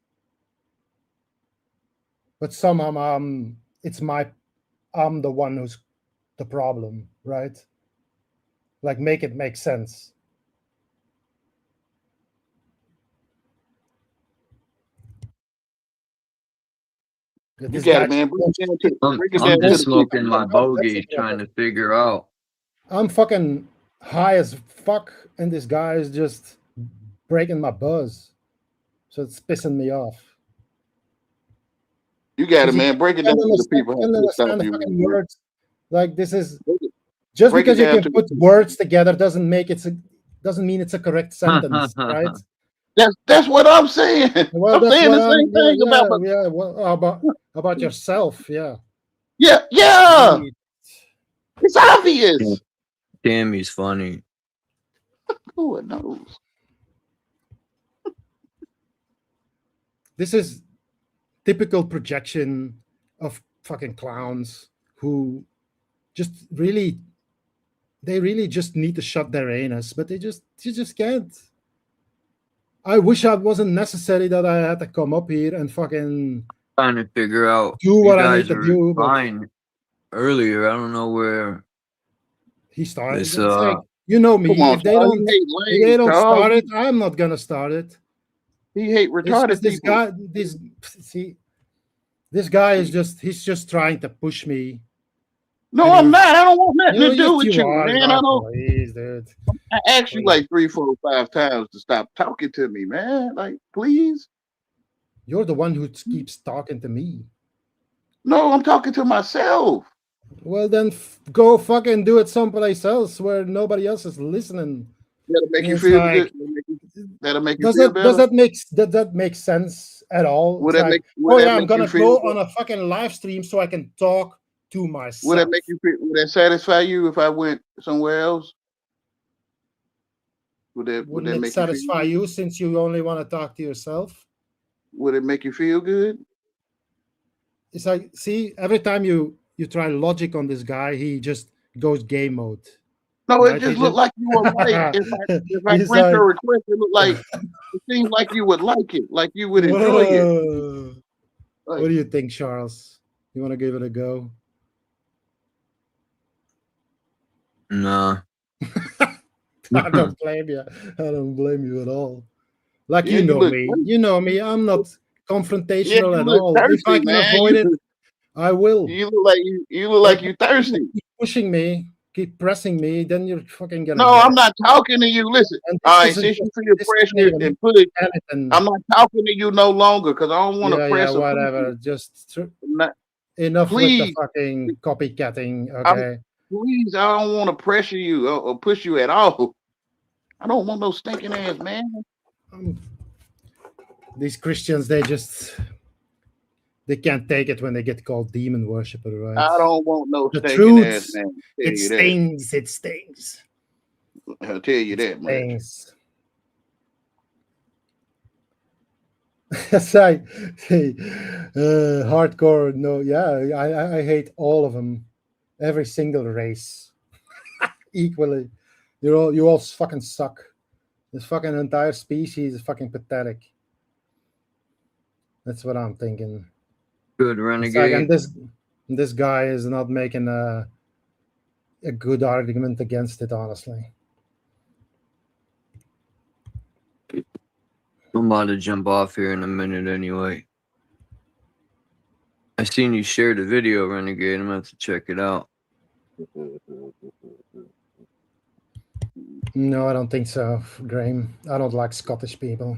But somehow I'm the one who's the problem, right? Like, make it make sense. You got it, man. I'm just smoking my bogey, trying to figure out. I'm fucking high as fuck, and this guy is just breaking my buzz. So it's pissing me off. You got it, man. Break it down to the people. Words. Like, this is just because you can put words together doesn't mean it's a correct sentence, right? That's what I'm saying. Well, I'm saying the same thing about yourself. Yeah. Yeah. It's obvious. Damn, he's funny. Who knows? This is typical projection of fucking clowns who just really just need to shut their anus, but you just can't. I wish it wasn't necessary that I had to come up here and fucking trying to figure out do what I need to do. Fine. Earlier, I don't know where he started. This, like, you know me. On, if they don't start it, I'm not gonna start it. He hate retarded people. This guy is just trying to push me. No, I'm not. I don't want nothing to do with you, man. I don't. Please, dude. I asked you like 3, 4, 5 times to stop talking to me, man. Like, please. You're the one who keeps talking to me. No, I'm talking to myself. Well, then go fucking do it someplace else where nobody else is listening. That'll make you feel good. That'll make you feel better. Does that make sense at all? Would that make? I'm gonna go on a fucking live stream so I can talk to myself. Would that make you feel? Would that satisfy you if I went somewhere else? Wouldn't that make satisfy you since you only want to talk to yourself? Would it make you feel good? It's like, see, every time you you try logic on this guy, he just goes game mode. No, it Right? just looked like you would like. If I He's grant your like, request, it looked like it seems like you would like it, like you would enjoy it. whoa. Like, What do you think, Charles? You want to give it a go? Nah. I don't blame you. I don't blame you at all. Like yeah, you know look me. thirsty. You know me. I'm not Yeah, confrontational you at look all. If I thirsty, can man. avoid it, I will. You look like you look like you thirsty. Keep pushing me, keep pressing me, then you're fucking gonna No, get I'm it. not talking to you. Listen, And all right, this isn't since you just feel this isn't pressure even and put it, anything. I'm not talking to you no longer because I don't want to Yeah, press or push whatever. you. Just Not, enough with the please, fucking copycatting, I'm, okay? please, I don't want to pressure you or push you at all. I don't want no stinking ass man. These Christians, they can't take it when they get called demon worshiper, right? I don't want no The stinking ass truth, man. it stings. It stings. I'll tell you that much. Stings. Say, hardcore. No, yeah, I hate all of them, every single race, equally. You all fucking suck. This fucking entire species is fucking pathetic. That's what I'm thinking. Good It's like, renegade. and this guy is not making a good argument against it, honestly. I'm about to jump off here in a minute anyway. I seen you share the video, Renegade. I'm gonna have to check it out. No, I don't think so, Graham. I don't like Scottish people.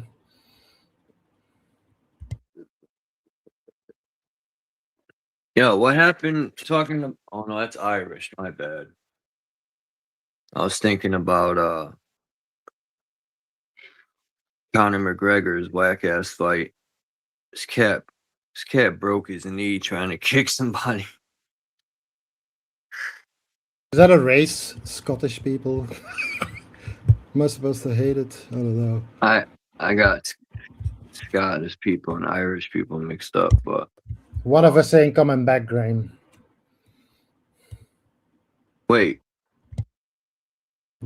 Yeah, what happened talking to, oh no, that's Irish, my bad. I was thinking about Conor McGregor's whack ass fight. This cat broke his knee trying to kick somebody. Is that a race, Scottish people? Am I supposed to hate it? I don't know. I got Scottish people and Irish people mixed up, but One of us ain't coming back, Graham. wait,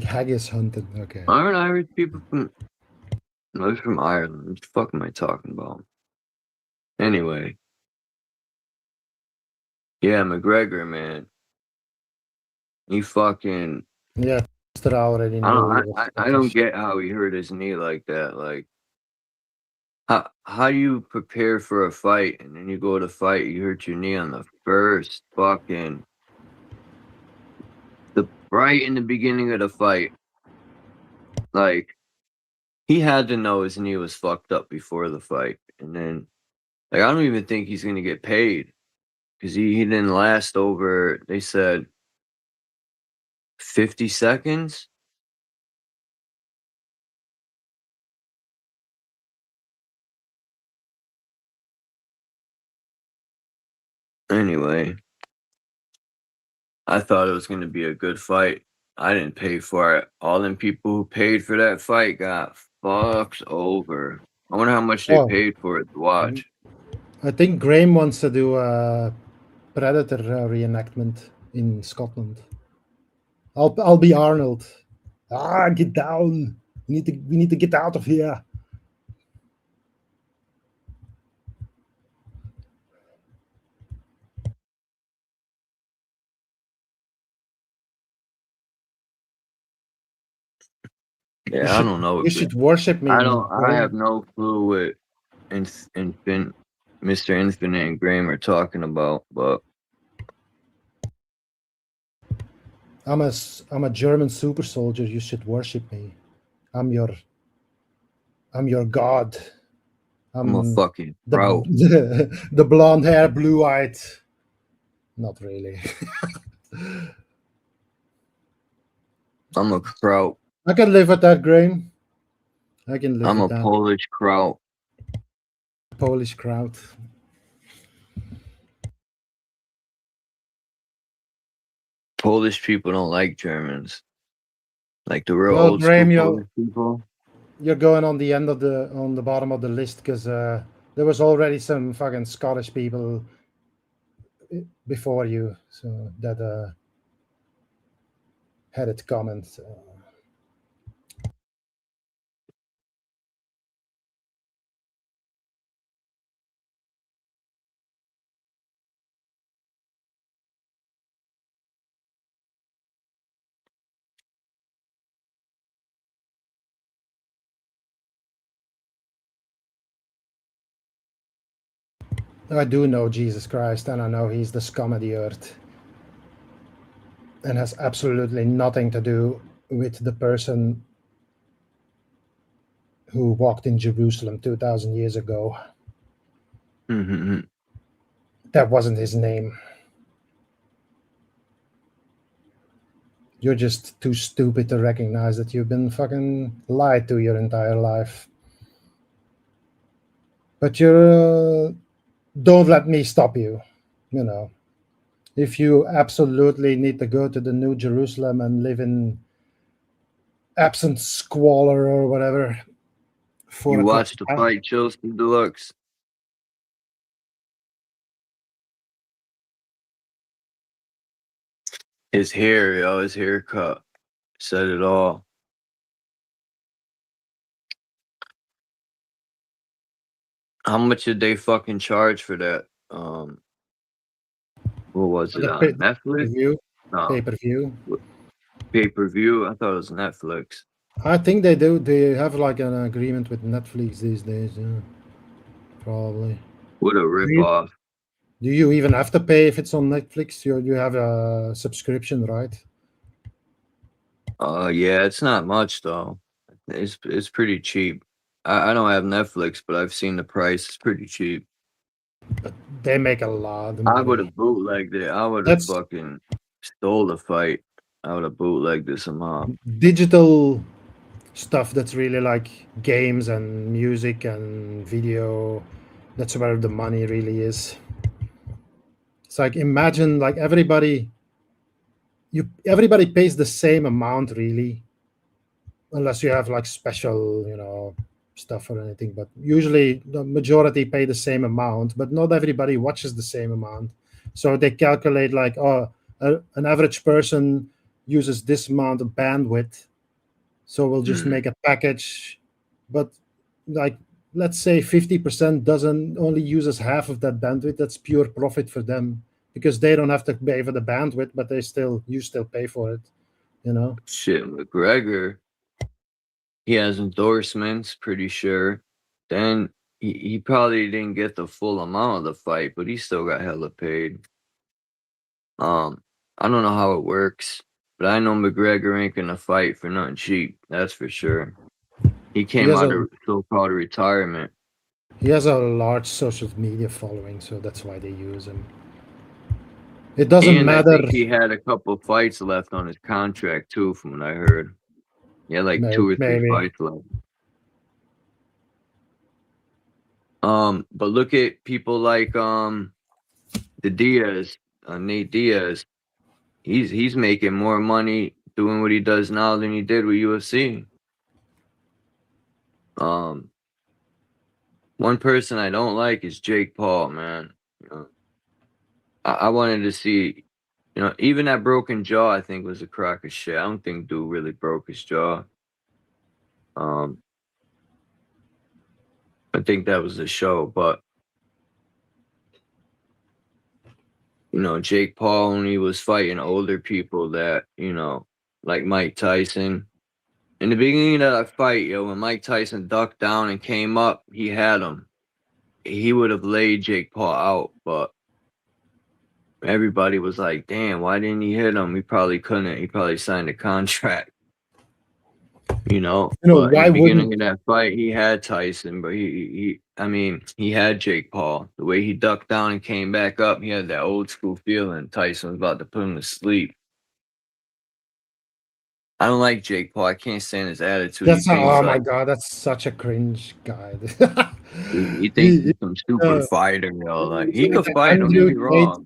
Haggis hunted. Okay. aren't Irish people from? No, they're from Ireland. What the fuck am I talking about? Anyway, yeah, McGregor, man, he fucking. Yeah, I already know. I don't get how he hurt his knee like that. Like, how you prepare for a fight and then you go to fight, you hurt your knee on the first fucking, right in the beginning of the fight. Like, he had to know his knee was fucked up before the fight, and then, like, I don't even think he's gonna get paid because he didn't last over. They said 50 seconds. Anyway, I thought it was going to be a good fight. I didn't pay for it. All them people who paid for that fight got fucked over. I wonder how much they paid for it to watch. I think Graham wants to do a Predator reenactment in Scotland. I'll be Arnold. Get down. We need to get out of here. Yeah, I don't know. You should worship me. I have no clue what Mr. Infinite and Graham are talking about, but I'm a German super soldier. You should worship me. I'm your god. I'm a fucking bro. The blonde hair, blue eyed. Not really. I'm a kraut. I can live with that, Graham. I can live I'm with a that. Polish kraut. Polish kraut. Polish people don't like Germans. Like the real Well, old Graham, school Polish people. You're going on the bottom of the list because there was already some fucking Scottish people before you, so that had it comment. I do know Jesus Christ, and I know he's the scum of the earth, and has absolutely nothing to do with the person who walked in Jerusalem 2,000 years ago. That wasn't his name. You're just too stupid to recognize that you've been fucking lied to your entire life. But you're don't let me stop you. You know, if you absolutely need to go to the New Jerusalem and live in absent squalor or whatever for You a watched the couple fight, Chelsea Deluxe. His hair, yo, his haircut said it all. How much did they fucking charge for that? What was it on Netflix? No. Pay-per-view. Pay-per-view? I thought it was Netflix. I think they do. They have like an agreement with Netflix these days. Yeah. Probably. What a rip-off. Do you even have to pay if it's on Netflix? You have a subscription, right? Yeah, it's not much though. It's pretty cheap. I don't have Netflix, but I've seen the price. It's pretty cheap. But they make a lot of I money. would have bootlegged it. I would have fucking stole the fight. I would have bootlegged this amount. Digital stuff that's really like games and music and video. That's where the money really is. It's like imagine like everybody pays the same amount really, unless you have like special, stuff or anything. But usually the majority pay the same amount, but not everybody watches the same amount. So they calculate like, an average person uses this amount of bandwidth, so we'll just make a package. But like, let's say 50% doesn't only uses half of that bandwidth. That's pure profit for them, because they don't have to pay for the bandwidth, but you still pay for it, Shit, McGregor, he has endorsements, pretty sure. Then he probably didn't get the full amount of the fight, but he still got hella paid. I don't know how it works, but I know McGregor ain't gonna fight for nothing cheap. That's for sure. He came out of so-called retirement. He has a large social media following, so that's why they use him. It doesn't matter. I think he had a couple fights left on his contract too, from what I heard. He had like 2 or 3 fights left. But look at people like the Diaz, Nate Diaz. He's making more money doing what he does now than he did with UFC. One person I don't like is Jake Paul, man. I wanted to see, even that broken jaw, I think was a crock of shit. I don't think dude really broke his jaw. I think that was the show, but Jake Paul, when he was fighting older people that, like Mike Tyson. In the beginning of that fight, when Mike Tyson ducked down and came up, he had him. He would have laid Jake Paul out, but everybody was like, damn, why didn't he hit him? He probably couldn't. He probably signed a contract. But in the beginning of that fight, he had Tyson, but he had Jake Paul. The way he ducked down and came back up, he had that old school feeling. Tyson was about to put him to sleep. I don't like Jake Paul. I can't stand his attitude. My God, that's such a cringe guy. He thinks he's some super fighter, Like he could fight. Don't get me wrong.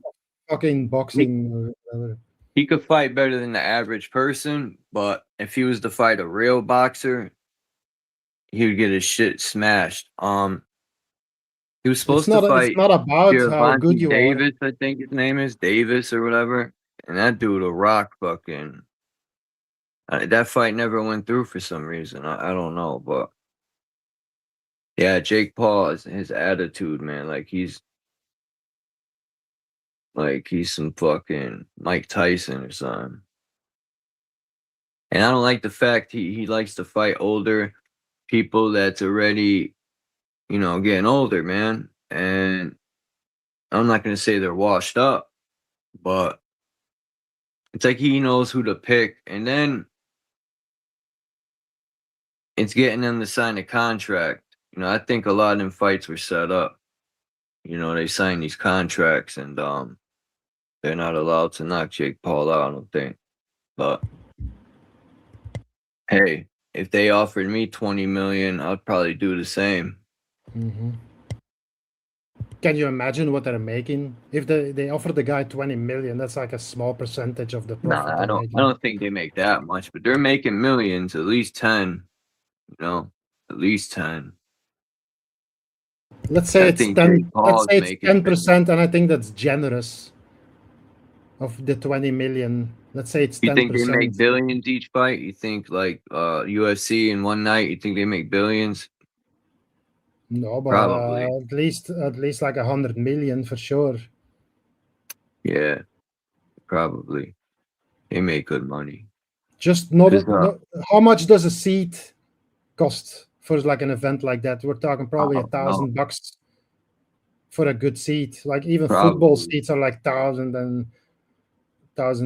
Fucking boxing. He could fight better than the average person, but if he was to fight a real boxer, he would get his shit smashed. He was supposed to It's fight not about how good Gervonta you are. Davis, I think his name is Davis or whatever, and that dude will rock fucking. That fight never went through for some reason. I don't know, but yeah, Jake Paul is his attitude, man. Like he's some fucking Mike Tyson or something. And I don't like the fact he likes to fight older people that's already, getting older, man. And I'm not gonna say they're washed up, but it's like he knows who to pick, and then it's getting them to sign a contract. I think a lot of them fights were set up. They sign these contracts, and they're not allowed to knock Jake Paul out, I don't think. But hey, if they offered me $20 million, I'd probably do the same. Mm-hmm. Can you imagine what they're making? If they offer the guy 20 million, that's like a small percentage of the profit. Nah, I don't think they make that much, but they're making millions, at least 10. At least 10. Let's say it's 10. Let's say it's 10%, and I think that's generous. Of the 20 million, let's say it's 10%. You think they make billions each fight? You think like UFC in one night? You think they make billions? No, but probably at least like 100 million for sure. Yeah, probably. They make good money. Just not how much does a seat cost for like an event like that? We're talking probably $1,000 for a good seat. Like even football seats are like thousands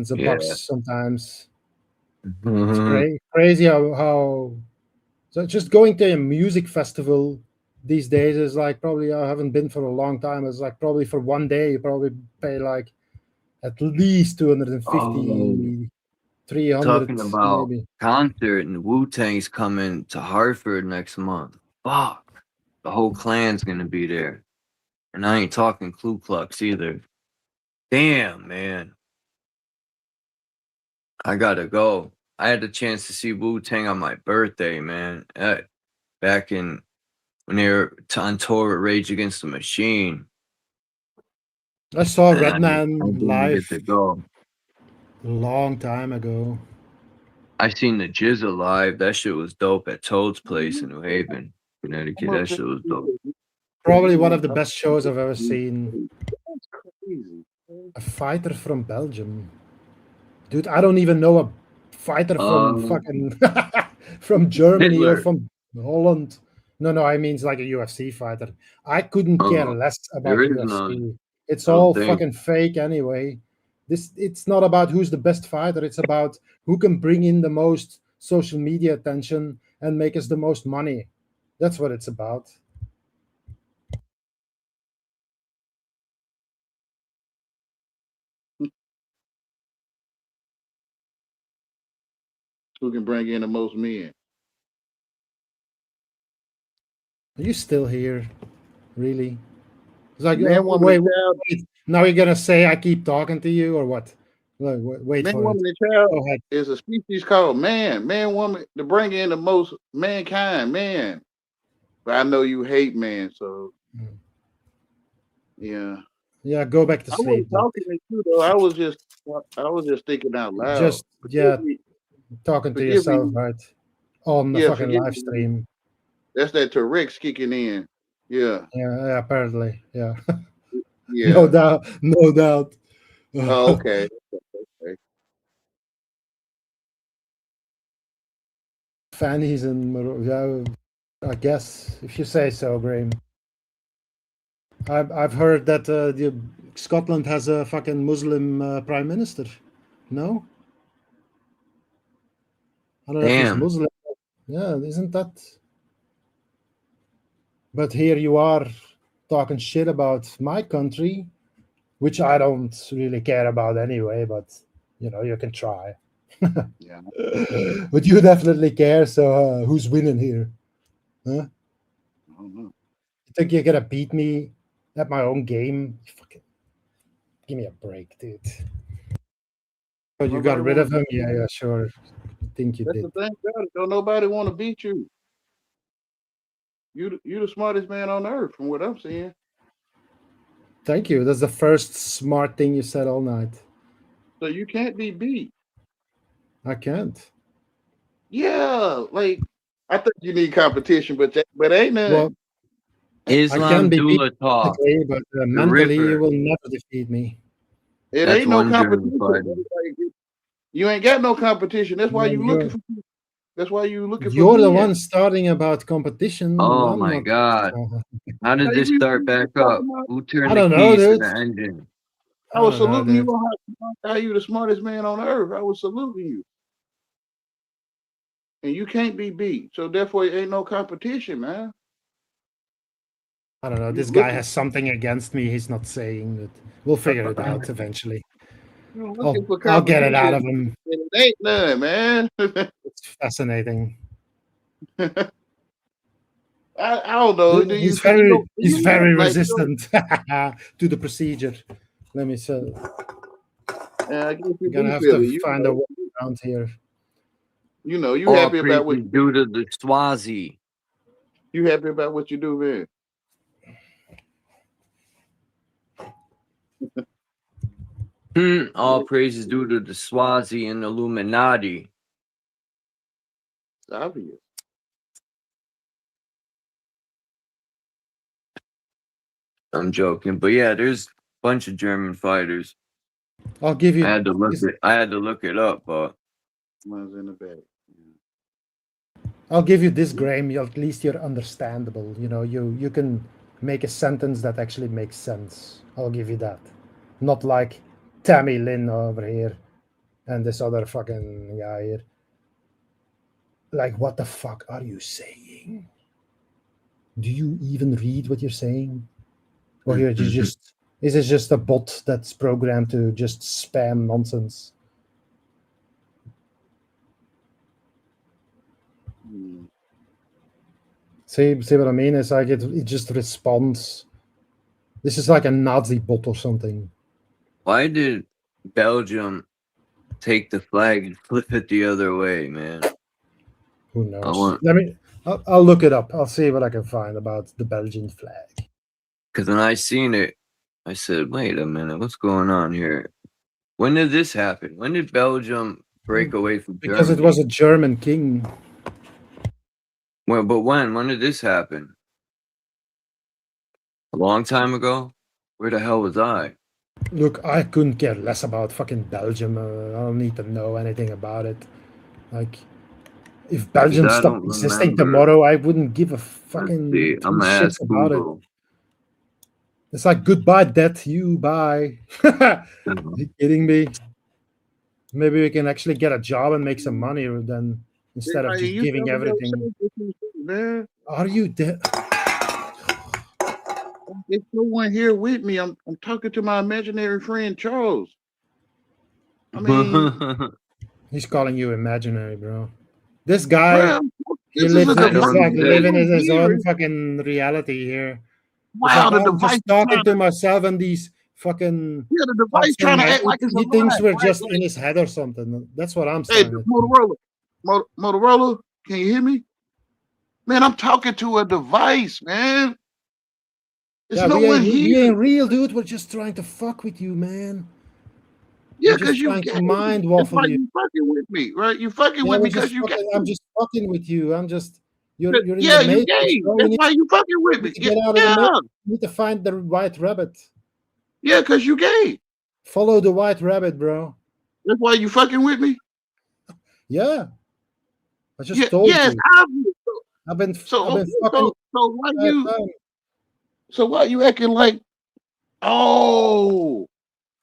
of bucks sometimes. It's crazy how so just going to a music festival these days is like probably I haven't been for a long time. It's like probably for one day you probably pay like at least 250, 300. Talking about maybe. concert, and Wu-Tang's coming to Hartford next month. Fuck. The whole clan's gonna be there. And I ain't talking Ku Klux either. Damn, man. I gotta go. I had the chance to see Wu-Tang on my birthday, man. Back when they were on tour with Rage Against the Machine. I saw Redman live to go. a long time ago. I seen the Jizza live. That shit was dope at Toad's Place in New Haven, Connecticut. That shit was dope. Probably one of the best shows I've ever seen. A fighter from Belgium. Dude, I don't even know a fighter from fucking from Germany Hitler. or from Holland. No, I mean it's like a UFC fighter. I couldn't care less about UFC. None. It's all fucking fake anyway. It's not about who's the best fighter. It's about who can bring in the most social media attention and make us the most money. That's what it's about. Who can bring in the most men? Are you still here? Really? It's like, Man, wait. Now you're gonna say I keep talking to you or what? Wait man, for woman, it. and child is a species called man, woman, to bring in the most mankind, man. But I know you hate man, so yeah. Yeah, go back to sleep. I wasn't talking to you though. I was just thinking out loud. Just talking to yourself, right? On the fucking live stream. That's that Tourette's kicking in. Yeah. Yeah, apparently. Yeah. Yeah. No doubt. Oh, okay. Fannies and yeah, I guess if you say so, Graham. I've heard that Scotland has a fucking Muslim prime minister. No? I don't know if he's Muslim. Yeah, isn't that? But here you are talking shit about my country, which I don't really care about anyway, but you can try. Yeah. But you definitely care, so who's winning here? Huh? I don't know. You think you're gonna beat me at my own game? Fucking give me a break, dude. Oh, you got rid of him? Yeah, sure. I think you did. That's the thing about it. Don't nobody want to beat you. You the smartest man on earth, from what I'm seeing. Thank you. That's the first smart thing you said all night. So you can't be beat. I can't. Yeah, like I think you need competition, but ain't none. Well, I can Islam be beat Dula talk. physically, but The mentally you Ripper. will never defeat me. It That's ain't no one German competition. fighter. Like, you ain't got no competition. That's why Yeah, you looking for. That's why you looking for. You're the men. one starting about competition. Oh I'm my not. God. How did this start back up? Who turned I the don't know, keys to dude. the engine? I was I don't know, saluting you dude. on how you the smartest man on earth. I was saluting you. And you can't be beat. So therefore it ain't no competition, man. I don't know. You This guy looking- has something against me. He's not saying that. We'll figure it out eventually. You're looking for I'll get it out of competition, him. and it ain't none, man. It's fascinating. I don't know. Do you He's very like, resistant to the procedure. Let me say. I guess you You're gonna do have feel to it. find a way around here. You know, you All happy about what praises due to the Swazi. you happy about what you do, man. All praises due to the Swazi and Illuminati. It's obvious. I'm joking, but yeah, there's a bunch of German fighters. I'll give you. I had to look it up, but Mine's in the back. I'll give you this, Graham. At least you're understandable. You know, you can make a sentence that actually makes sense. I'll give you that. Not like Tammy Lynn over here and this other fucking guy here. Like, what the fuck are you saying? Do you even read what you're saying? Or you just is it just a bot that's programmed to just spam nonsense? See what I mean? It's like it just responds. This is like a Nazi bot or something. why did Belgium take the flag and flip it the other way, man? Who knows? I'll look it up. I'll see what I can find about the Belgian flag. Because when I seen it, I said, wait a minute, what's going on here? When did this happen? When did Belgium break away from Because Germany? it was a German king. Well, but when did this happen? A long time ago? Where the hell was I? Look, I couldn't care less about fucking Belgium. I don't need to know anything about it. Like, if Belgium I stopped don't existing remember. tomorrow, I wouldn't give a Let's fucking see. two I'm gonna shits ask about it. Google. It's like, goodbye, death, you, bye. Are you kidding me? Maybe we can actually get a job and make some money then instead of just giving everything. Man. Are you dead? There's no one here with me. I'm talking to my imaginary friend Charles. I mean, he's calling you imaginary, bro. This guy, he this lives is a he's device. like living in his Here. own fucking reality here. Wow, It's like, the I'm device just talking to myself and these fucking. the device trying to act like it's he alive, thinks we're right? just in his head or something. That's what I'm Hey, saying. Motorola, can you hear me? Man, I'm talking to a device, man. There's no one we here. ain't real, dude. We're just trying to fuck with you, man. Yeah, we're just because you trying to gay. mind That's waffle why you. you fucking with me, right? You fucking Yeah, with we're me because just you gay. fucking, I'm just fucking with you. I'm just you're in Yeah, the you matrix. gay. Bro. That's why you fucking with me. To get out of the matrix, you need to find the white rabbit. Yeah, because you gay. Follow the white rabbit, bro. That's why you fucking with me. Yeah, I just told yes, you. obvious. I've been So fucking. why you? So why you acting like? Oh,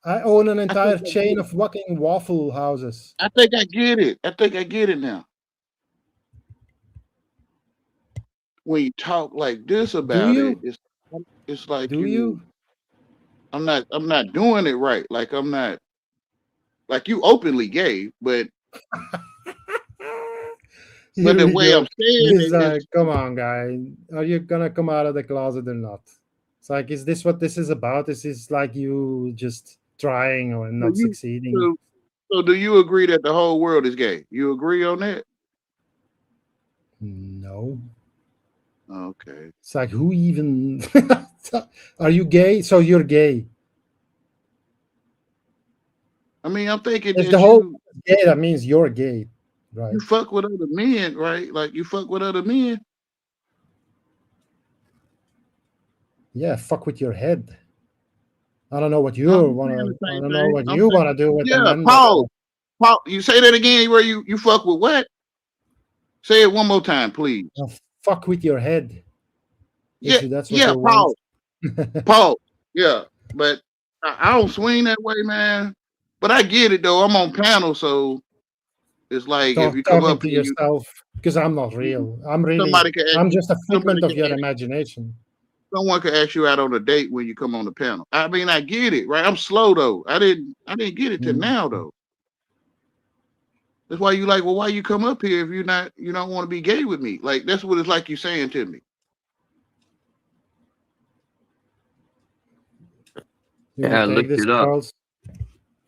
I own an entire chain of fucking waffle houses. I think I get it. I think I get it now. When you talk like this about it, it's like you? I'm not doing it right. Like I'm not. Like you openly gay, but the way I'm saying He's it like, is, come on, guy. Are you gonna come out of the closet or not? It's like, is this what this is about? Is this like you just trying or not succeeding? So do you agree that the whole world is gay? You agree on that? No. Okay. It's like, who even? Are you gay? So you're gay. I mean, I'm thinking If that the whole you gay, that means you're gay, right? you fuck with other men, right? Like you fuck with other men. Yeah, fuck with your head. I don't know what you I'm wanna. saying the I same don't know thing. what I'm you saying, wanna do with the yeah, men. Paul. Paul, you say that again where you fuck with what? Say it one more time, please. Fuck with your head. Yeah, That's what yeah, you want. Paul. Yeah, but I don't swing that way, man. But I get it though. I'm on panel, so it's like if you come Talking up to here, you yourself, because I'm not real. somebody can ask I'm you. just a Somebody figment of can your ask, imagination. someone could ask you out on a date when you come on the panel. I mean, I get it, right? I'm slow though. I didn't get it to now though. That's why you like, well, why you come up here if you don't want to be gay with me? Like that's what it's like you saying to me. Yeah, I looked it up.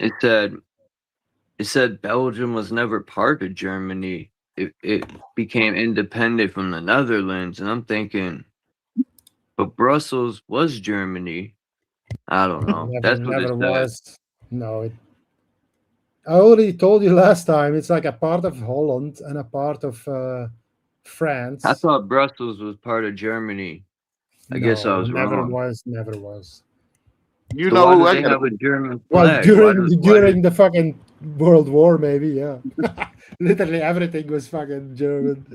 It said Belgium was never part of Germany. It became independent from the Netherlands, and I'm thinking, but Brussels was Germany. I don't know. That's what it Never said. was. No, I already told you last time. It's like a part of Holland and a part of France. I thought Brussels was part of Germany. I guess I was never wrong. Never was. You So know why who do I they got? have a German Well, flag? during the fucking World War, maybe, yeah. Literally everything was fucking German.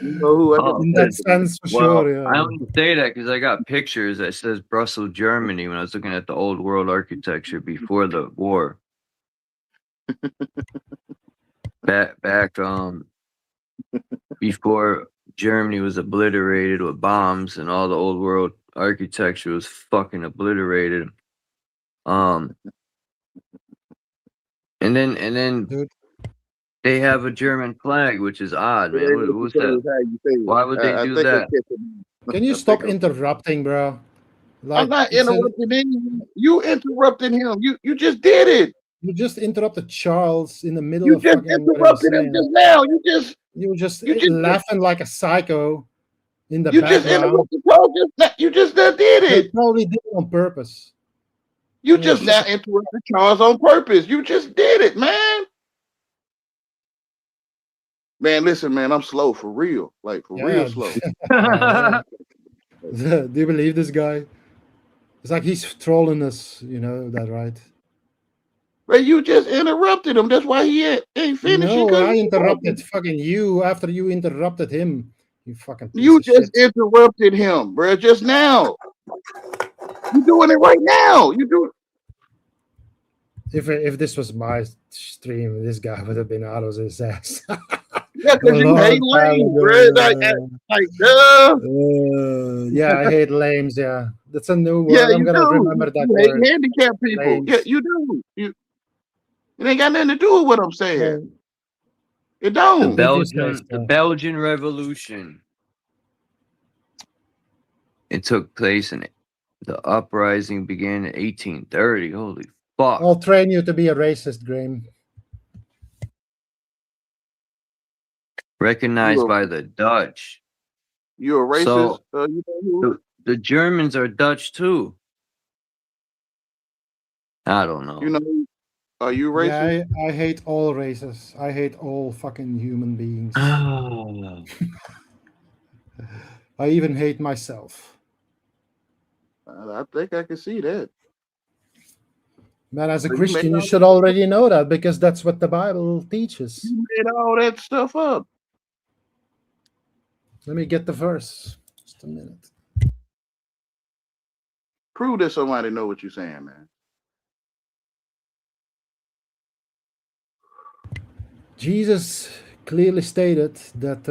You know who I got? In that sense, for sure, yeah. I only say that because I got pictures that says Brussels, Germany when I was looking at the old world architecture before the war. back before Germany was obliterated with bombs and all the old world architecture was fucking obliterated. And then they have a German flag, which is odd, man. What's that? Why would they do that? Can you stop interrupting, bro? I'm not interrupting him. You interrupted him. You just did it. You just interrupted Charles in the middle You of just fucking what he was interrupted him saying. just now. You were just you just- laughing like a psycho in the you just background. interrupted Charles. You just did They it. probably did it on purpose. You just now interrupted Charles on purpose. You just did it, man. Man, listen, man, I'm slow for real. Like for real slow. Do you believe this guy? It's like he's trolling us, you know that, right? But you just interrupted him. That's why he ain't finished. No, I interrupted fucking you after you interrupted him. You fucking piece You of just shit. interrupted him, bro, just now. You doing it right now. You do it. If this was my stream, this guy would have been out of his ass. Yeah, because you hate lame, bro. Yeah, I hate lames. Yeah, that's a new word. Yeah, I'm gonna remember that you word. hate handicapped people. Lames. Yeah, you do. It ain't got nothing to do with what I'm saying. It don't. The Belgian Revolution. It took place in the uprising began in 1830. Holy fuck! I'll train you to be a racist, Graham. Recognized by the Dutch. You're a racist. So, the Germans are Dutch too. I don't know. You know, are you racist? Yeah, I hate all races. I hate all fucking human beings. I even hate myself. I think I can see that. Man, as a Christian, you should already know that because that's what the Bible teaches. You made all that stuff up. Let me get the verse. Just a minute. Prove that somebody know what you're saying, man. Jesus clearly stated that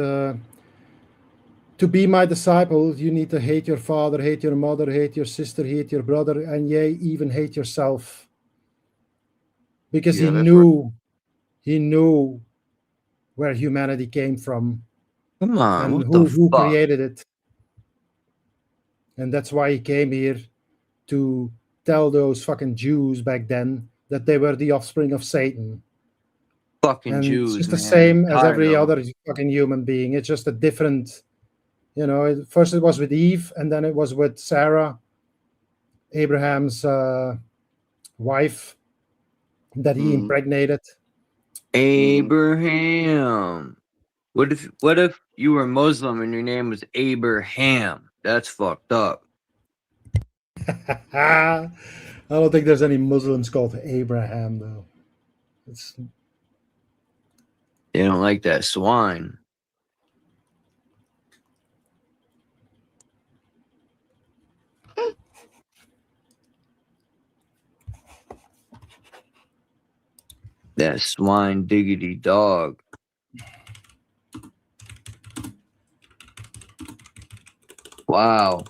to be my disciple, you need to hate your father, hate your mother, hate your sister, hate your brother, and yea, even hate yourself. Because he knew where humanity came from. Come on, and who created it. And that's why he came here to tell those fucking Jews back then that they were the offspring of Satan. Fucking and Jews, it's just the man. same as every other fucking human being. It's just a different You know, first it was with Eve, and then it was with Sarah, Abraham's wife, that he impregnated. Abraham. What if you were Muslim and your name was Abraham? That's fucked up. I don't think there's any Muslims called Abraham though. It's They don't like that swine. That swine diggity dog. Wow.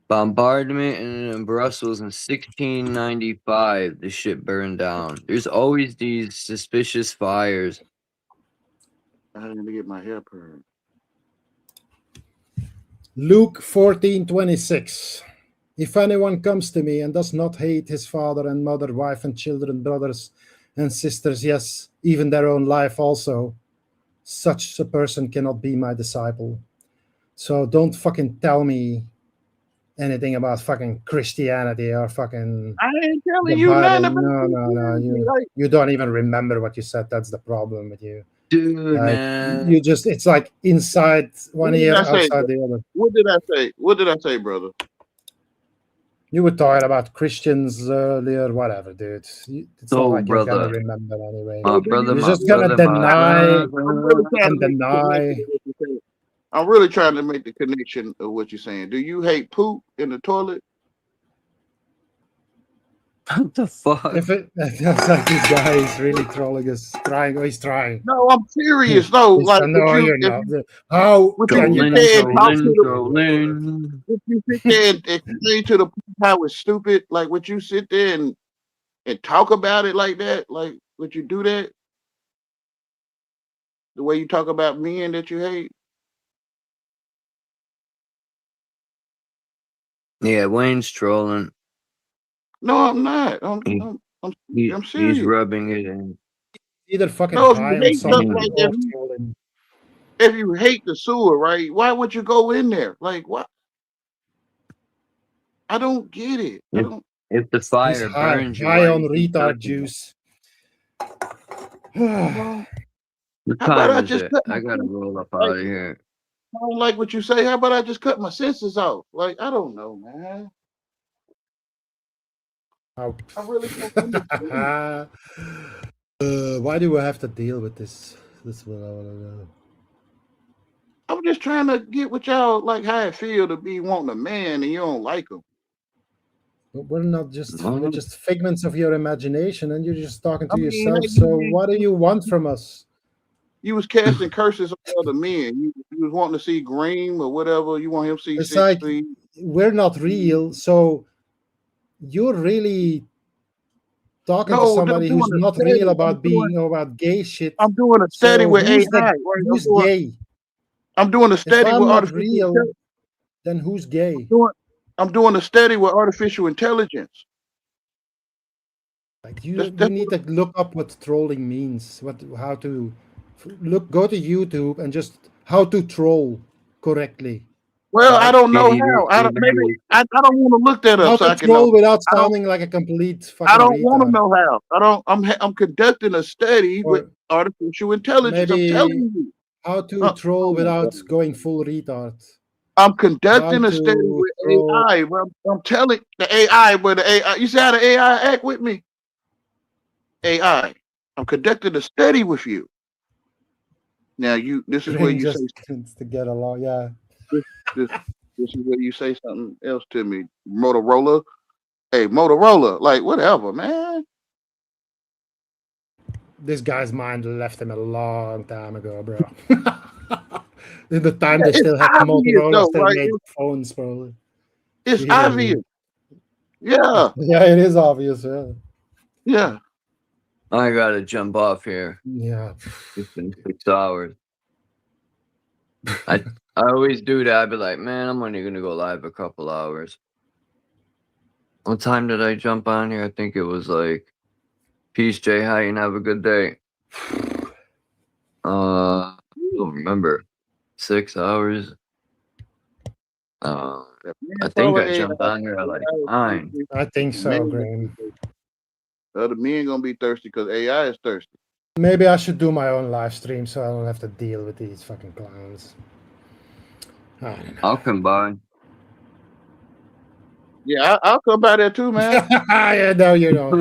Bombardment in Brussels in 1695. The shit burned down. There's always these suspicious fires. I had to get my hair permed. Luke 14:26. If anyone comes to me and does not hate his father and mother, wife and children, brothers and sisters, yes, even their own life also, such a person cannot be my disciple. So don't fucking tell me anything about fucking Christianity or fucking I ain't telling the you nothing Bible. about No. You don't even remember what you said. That's the problem with you. Dude, man. You just, it's like inside one ear, outside the other. What did I say? What did I say, brother? You were talking about Christians earlier, whatever, dude. It's not like you're gonna remember anyway. You're just gonna deny and deny. I'm really trying to make the connection of what you're saying. Do you hate poop in the toilet? What the fuck? If it, that's like this guy is really trolling us, trying. Oh, he's trying. No, I'm serious. No, like no, you're not. How can you? If you sit there and explain to the people how it's stupid, like would you sit there and talk about it like that? Like would you do that? The way you talk about men that you hate? Yeah, Wayne's trolling. No, I'm not. I'm serious. He's rubbing it in. Either fucking No, if high you on hate stuff something like or that, trolling. if you hate the sewer, right? Why would you go in there? Like what? I don't get it. If the fire He's high, burns you, high why on you keep retard touching juice. What How about I time is just it? cut I my gotta senses? roll up out of here. I don't like what you say. How about I just cut my senses off? Like I don't know, man. How? I really don't understand. Why do I have to deal with this? This is what I want to know. I'm just trying to get with y'all like how it feel to be wanting a man and you don't like him. But we're just figments of your imagination, and you're just talking to I mean, yourself. hey, So what do you want from us? You was casting curses on other men. You was wanting to see Green or whatever. You want him to see It's 6 like feet. we're not real, so you're really talking to somebody who's not real about being about gay shit. I'm doing a study with AI. Right? Who's gay? I'm doing a study if I'm with not artificial real, intelligence. then who's gay? I'm doing a study with artificial intelligence. Like you need to look up what trolling means. How to go to YouTube and just how to troll correctly. Well, I don't know how. I don't want to look that up. How so to I can know. troll without sounding like a complete fucking I don't want to retard. know how. I'm conducting a study with artificial intelligence. I'm telling you. How to troll without going full retard. I'm conducting a study with AI. Well, I'm telling the AI, but the AI. You see how the AI act with me? AI. I'm conducting a study with you. Now this is where you say to get along. Yeah. This is where you say something else to me. Motorola. Hey, Motorola. Like whatever, man. This guy's mind left him a long time ago, bro. In the time they still had Motorola, still made phones, probably. It's obvious. Yeah. Yeah, it is obvious. Yeah. Yeah. I gotta jump off here. Yeah. It's been 6 hours. I always do that. I'd be like, man, I'm only gonna go live a couple hours. What time did I jump on here? I think it was like, peace, Jay. Hi, and have a good day. I don't remember. 6 hours. I think probably I jumped on here at like 9. I think so, Graham. The other men gonna be thirsty because AI is thirsty. Maybe I should do my own live stream so I don't have to deal with these fucking clowns. I don't know. I'll come by. Yeah, I'll come by there too, man. Yeah, no, you don't.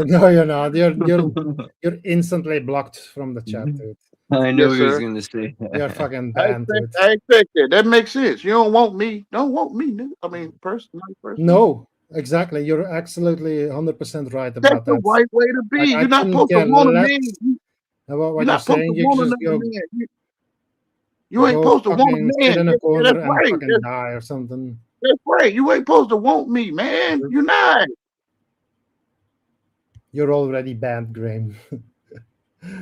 No, you're not. You're instantly blocked from the chat, dude. I know Yes, he was sir. gonna say that. You're fucking banned, dude. I expect that. That makes sense. You don't want me. Don't want me, nigga. I mean, person. No, exactly. You're absolutely 100% right about That's the that. right way to be. Like, I You're not couldn't supposed to care want a less man. about what You're not you're supposed saying. to You want just another go, man. You ain't supposed to want a fucking man. sit in a That's corner and right. fucking die or something. That's right. You ain't supposed to want me, man. You're not. You're already banned, Graham.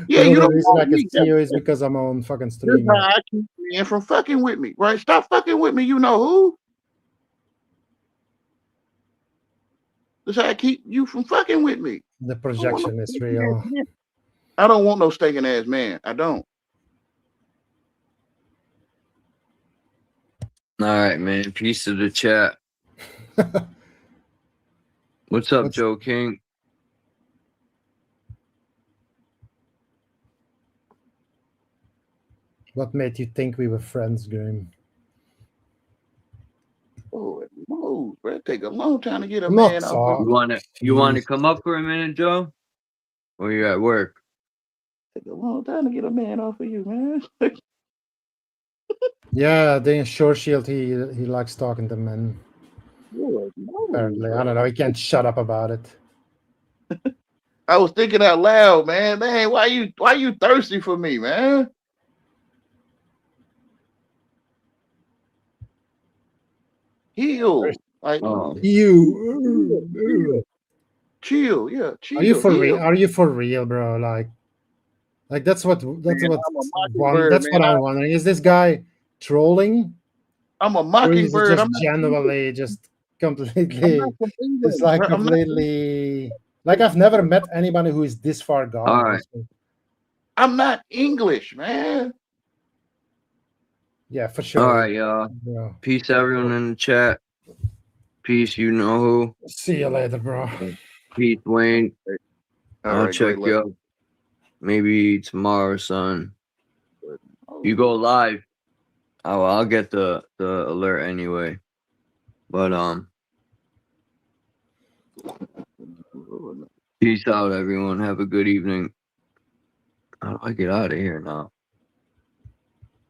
Yeah, the you only don't reason I want can me. see you is because I'm on fucking That's stream. why I keep men from fucking with me, right? Stop fucking with me. You know who? That's how I keep you from fucking with me. The projection is real. I don't want no stinking ass man. I don't. All right, man. Peace to the chat. What's up, Joe King? What made you think we were friends, Graham? Oh, it moves, bro. It take a long time to get a I'm man not off. You wanna come up for a minute, Joe? Or you at work? Take a long time to get a man off of you, man. Yeah, the Shore Shield, he likes talking to men. Lord, no, Apparently, bro. I don't know. He can't shut up about it. I was thinking out loud, man. Man, why you thirsty for me, man? Heal. Like You. Chill, yeah, chill. Are you for real? heal. Are you for real, bro? Like that's what I'm a mockingbird, that's what man. I'm wondering. Is this guy trolling? I'm a Or is mockingbird. it just I'm not genuinely just completely from England. it's like I'm not- completely like I've never met anybody who is this far gone. All right. I'm not English, man. Yeah, for sure. All right, y'all. Yeah. Peace, everyone in the chat. Peace, you know who. See you later, bro. Peace, Wayne. All I'll right, check great you luck. out. Maybe tomorrow, son. You go live. Oh, I'll get the alert anyway. But peace out, everyone. Have a good evening. How do I get out of here now?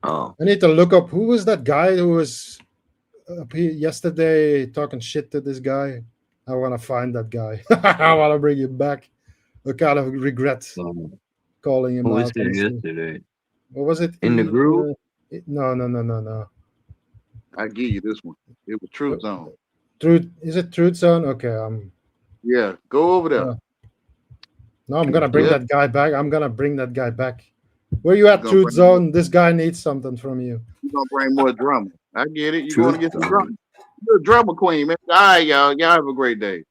Oh, I need to look up who was that guy who was up here yesterday talking shit to this guy. I want to find that guy. I want to bring him back. I kind of regret calling him who was out. there honestly. yesterday? What was it? In the group? No. I give you this one. It was Truth Zone. Truth, is it Truth Zone? Okay, Yeah, go over there. no, I'm gonna bring Yeah. that guy back. I'm gonna bring that guy back. Where you at, Gonna Truth bring Zone? This guy needs something from you. You're gonna bring more drama. I get it. You're Truth gonna get some Zone. drama. You're a drama queen, man. All right, y'all. Y'all have a great day.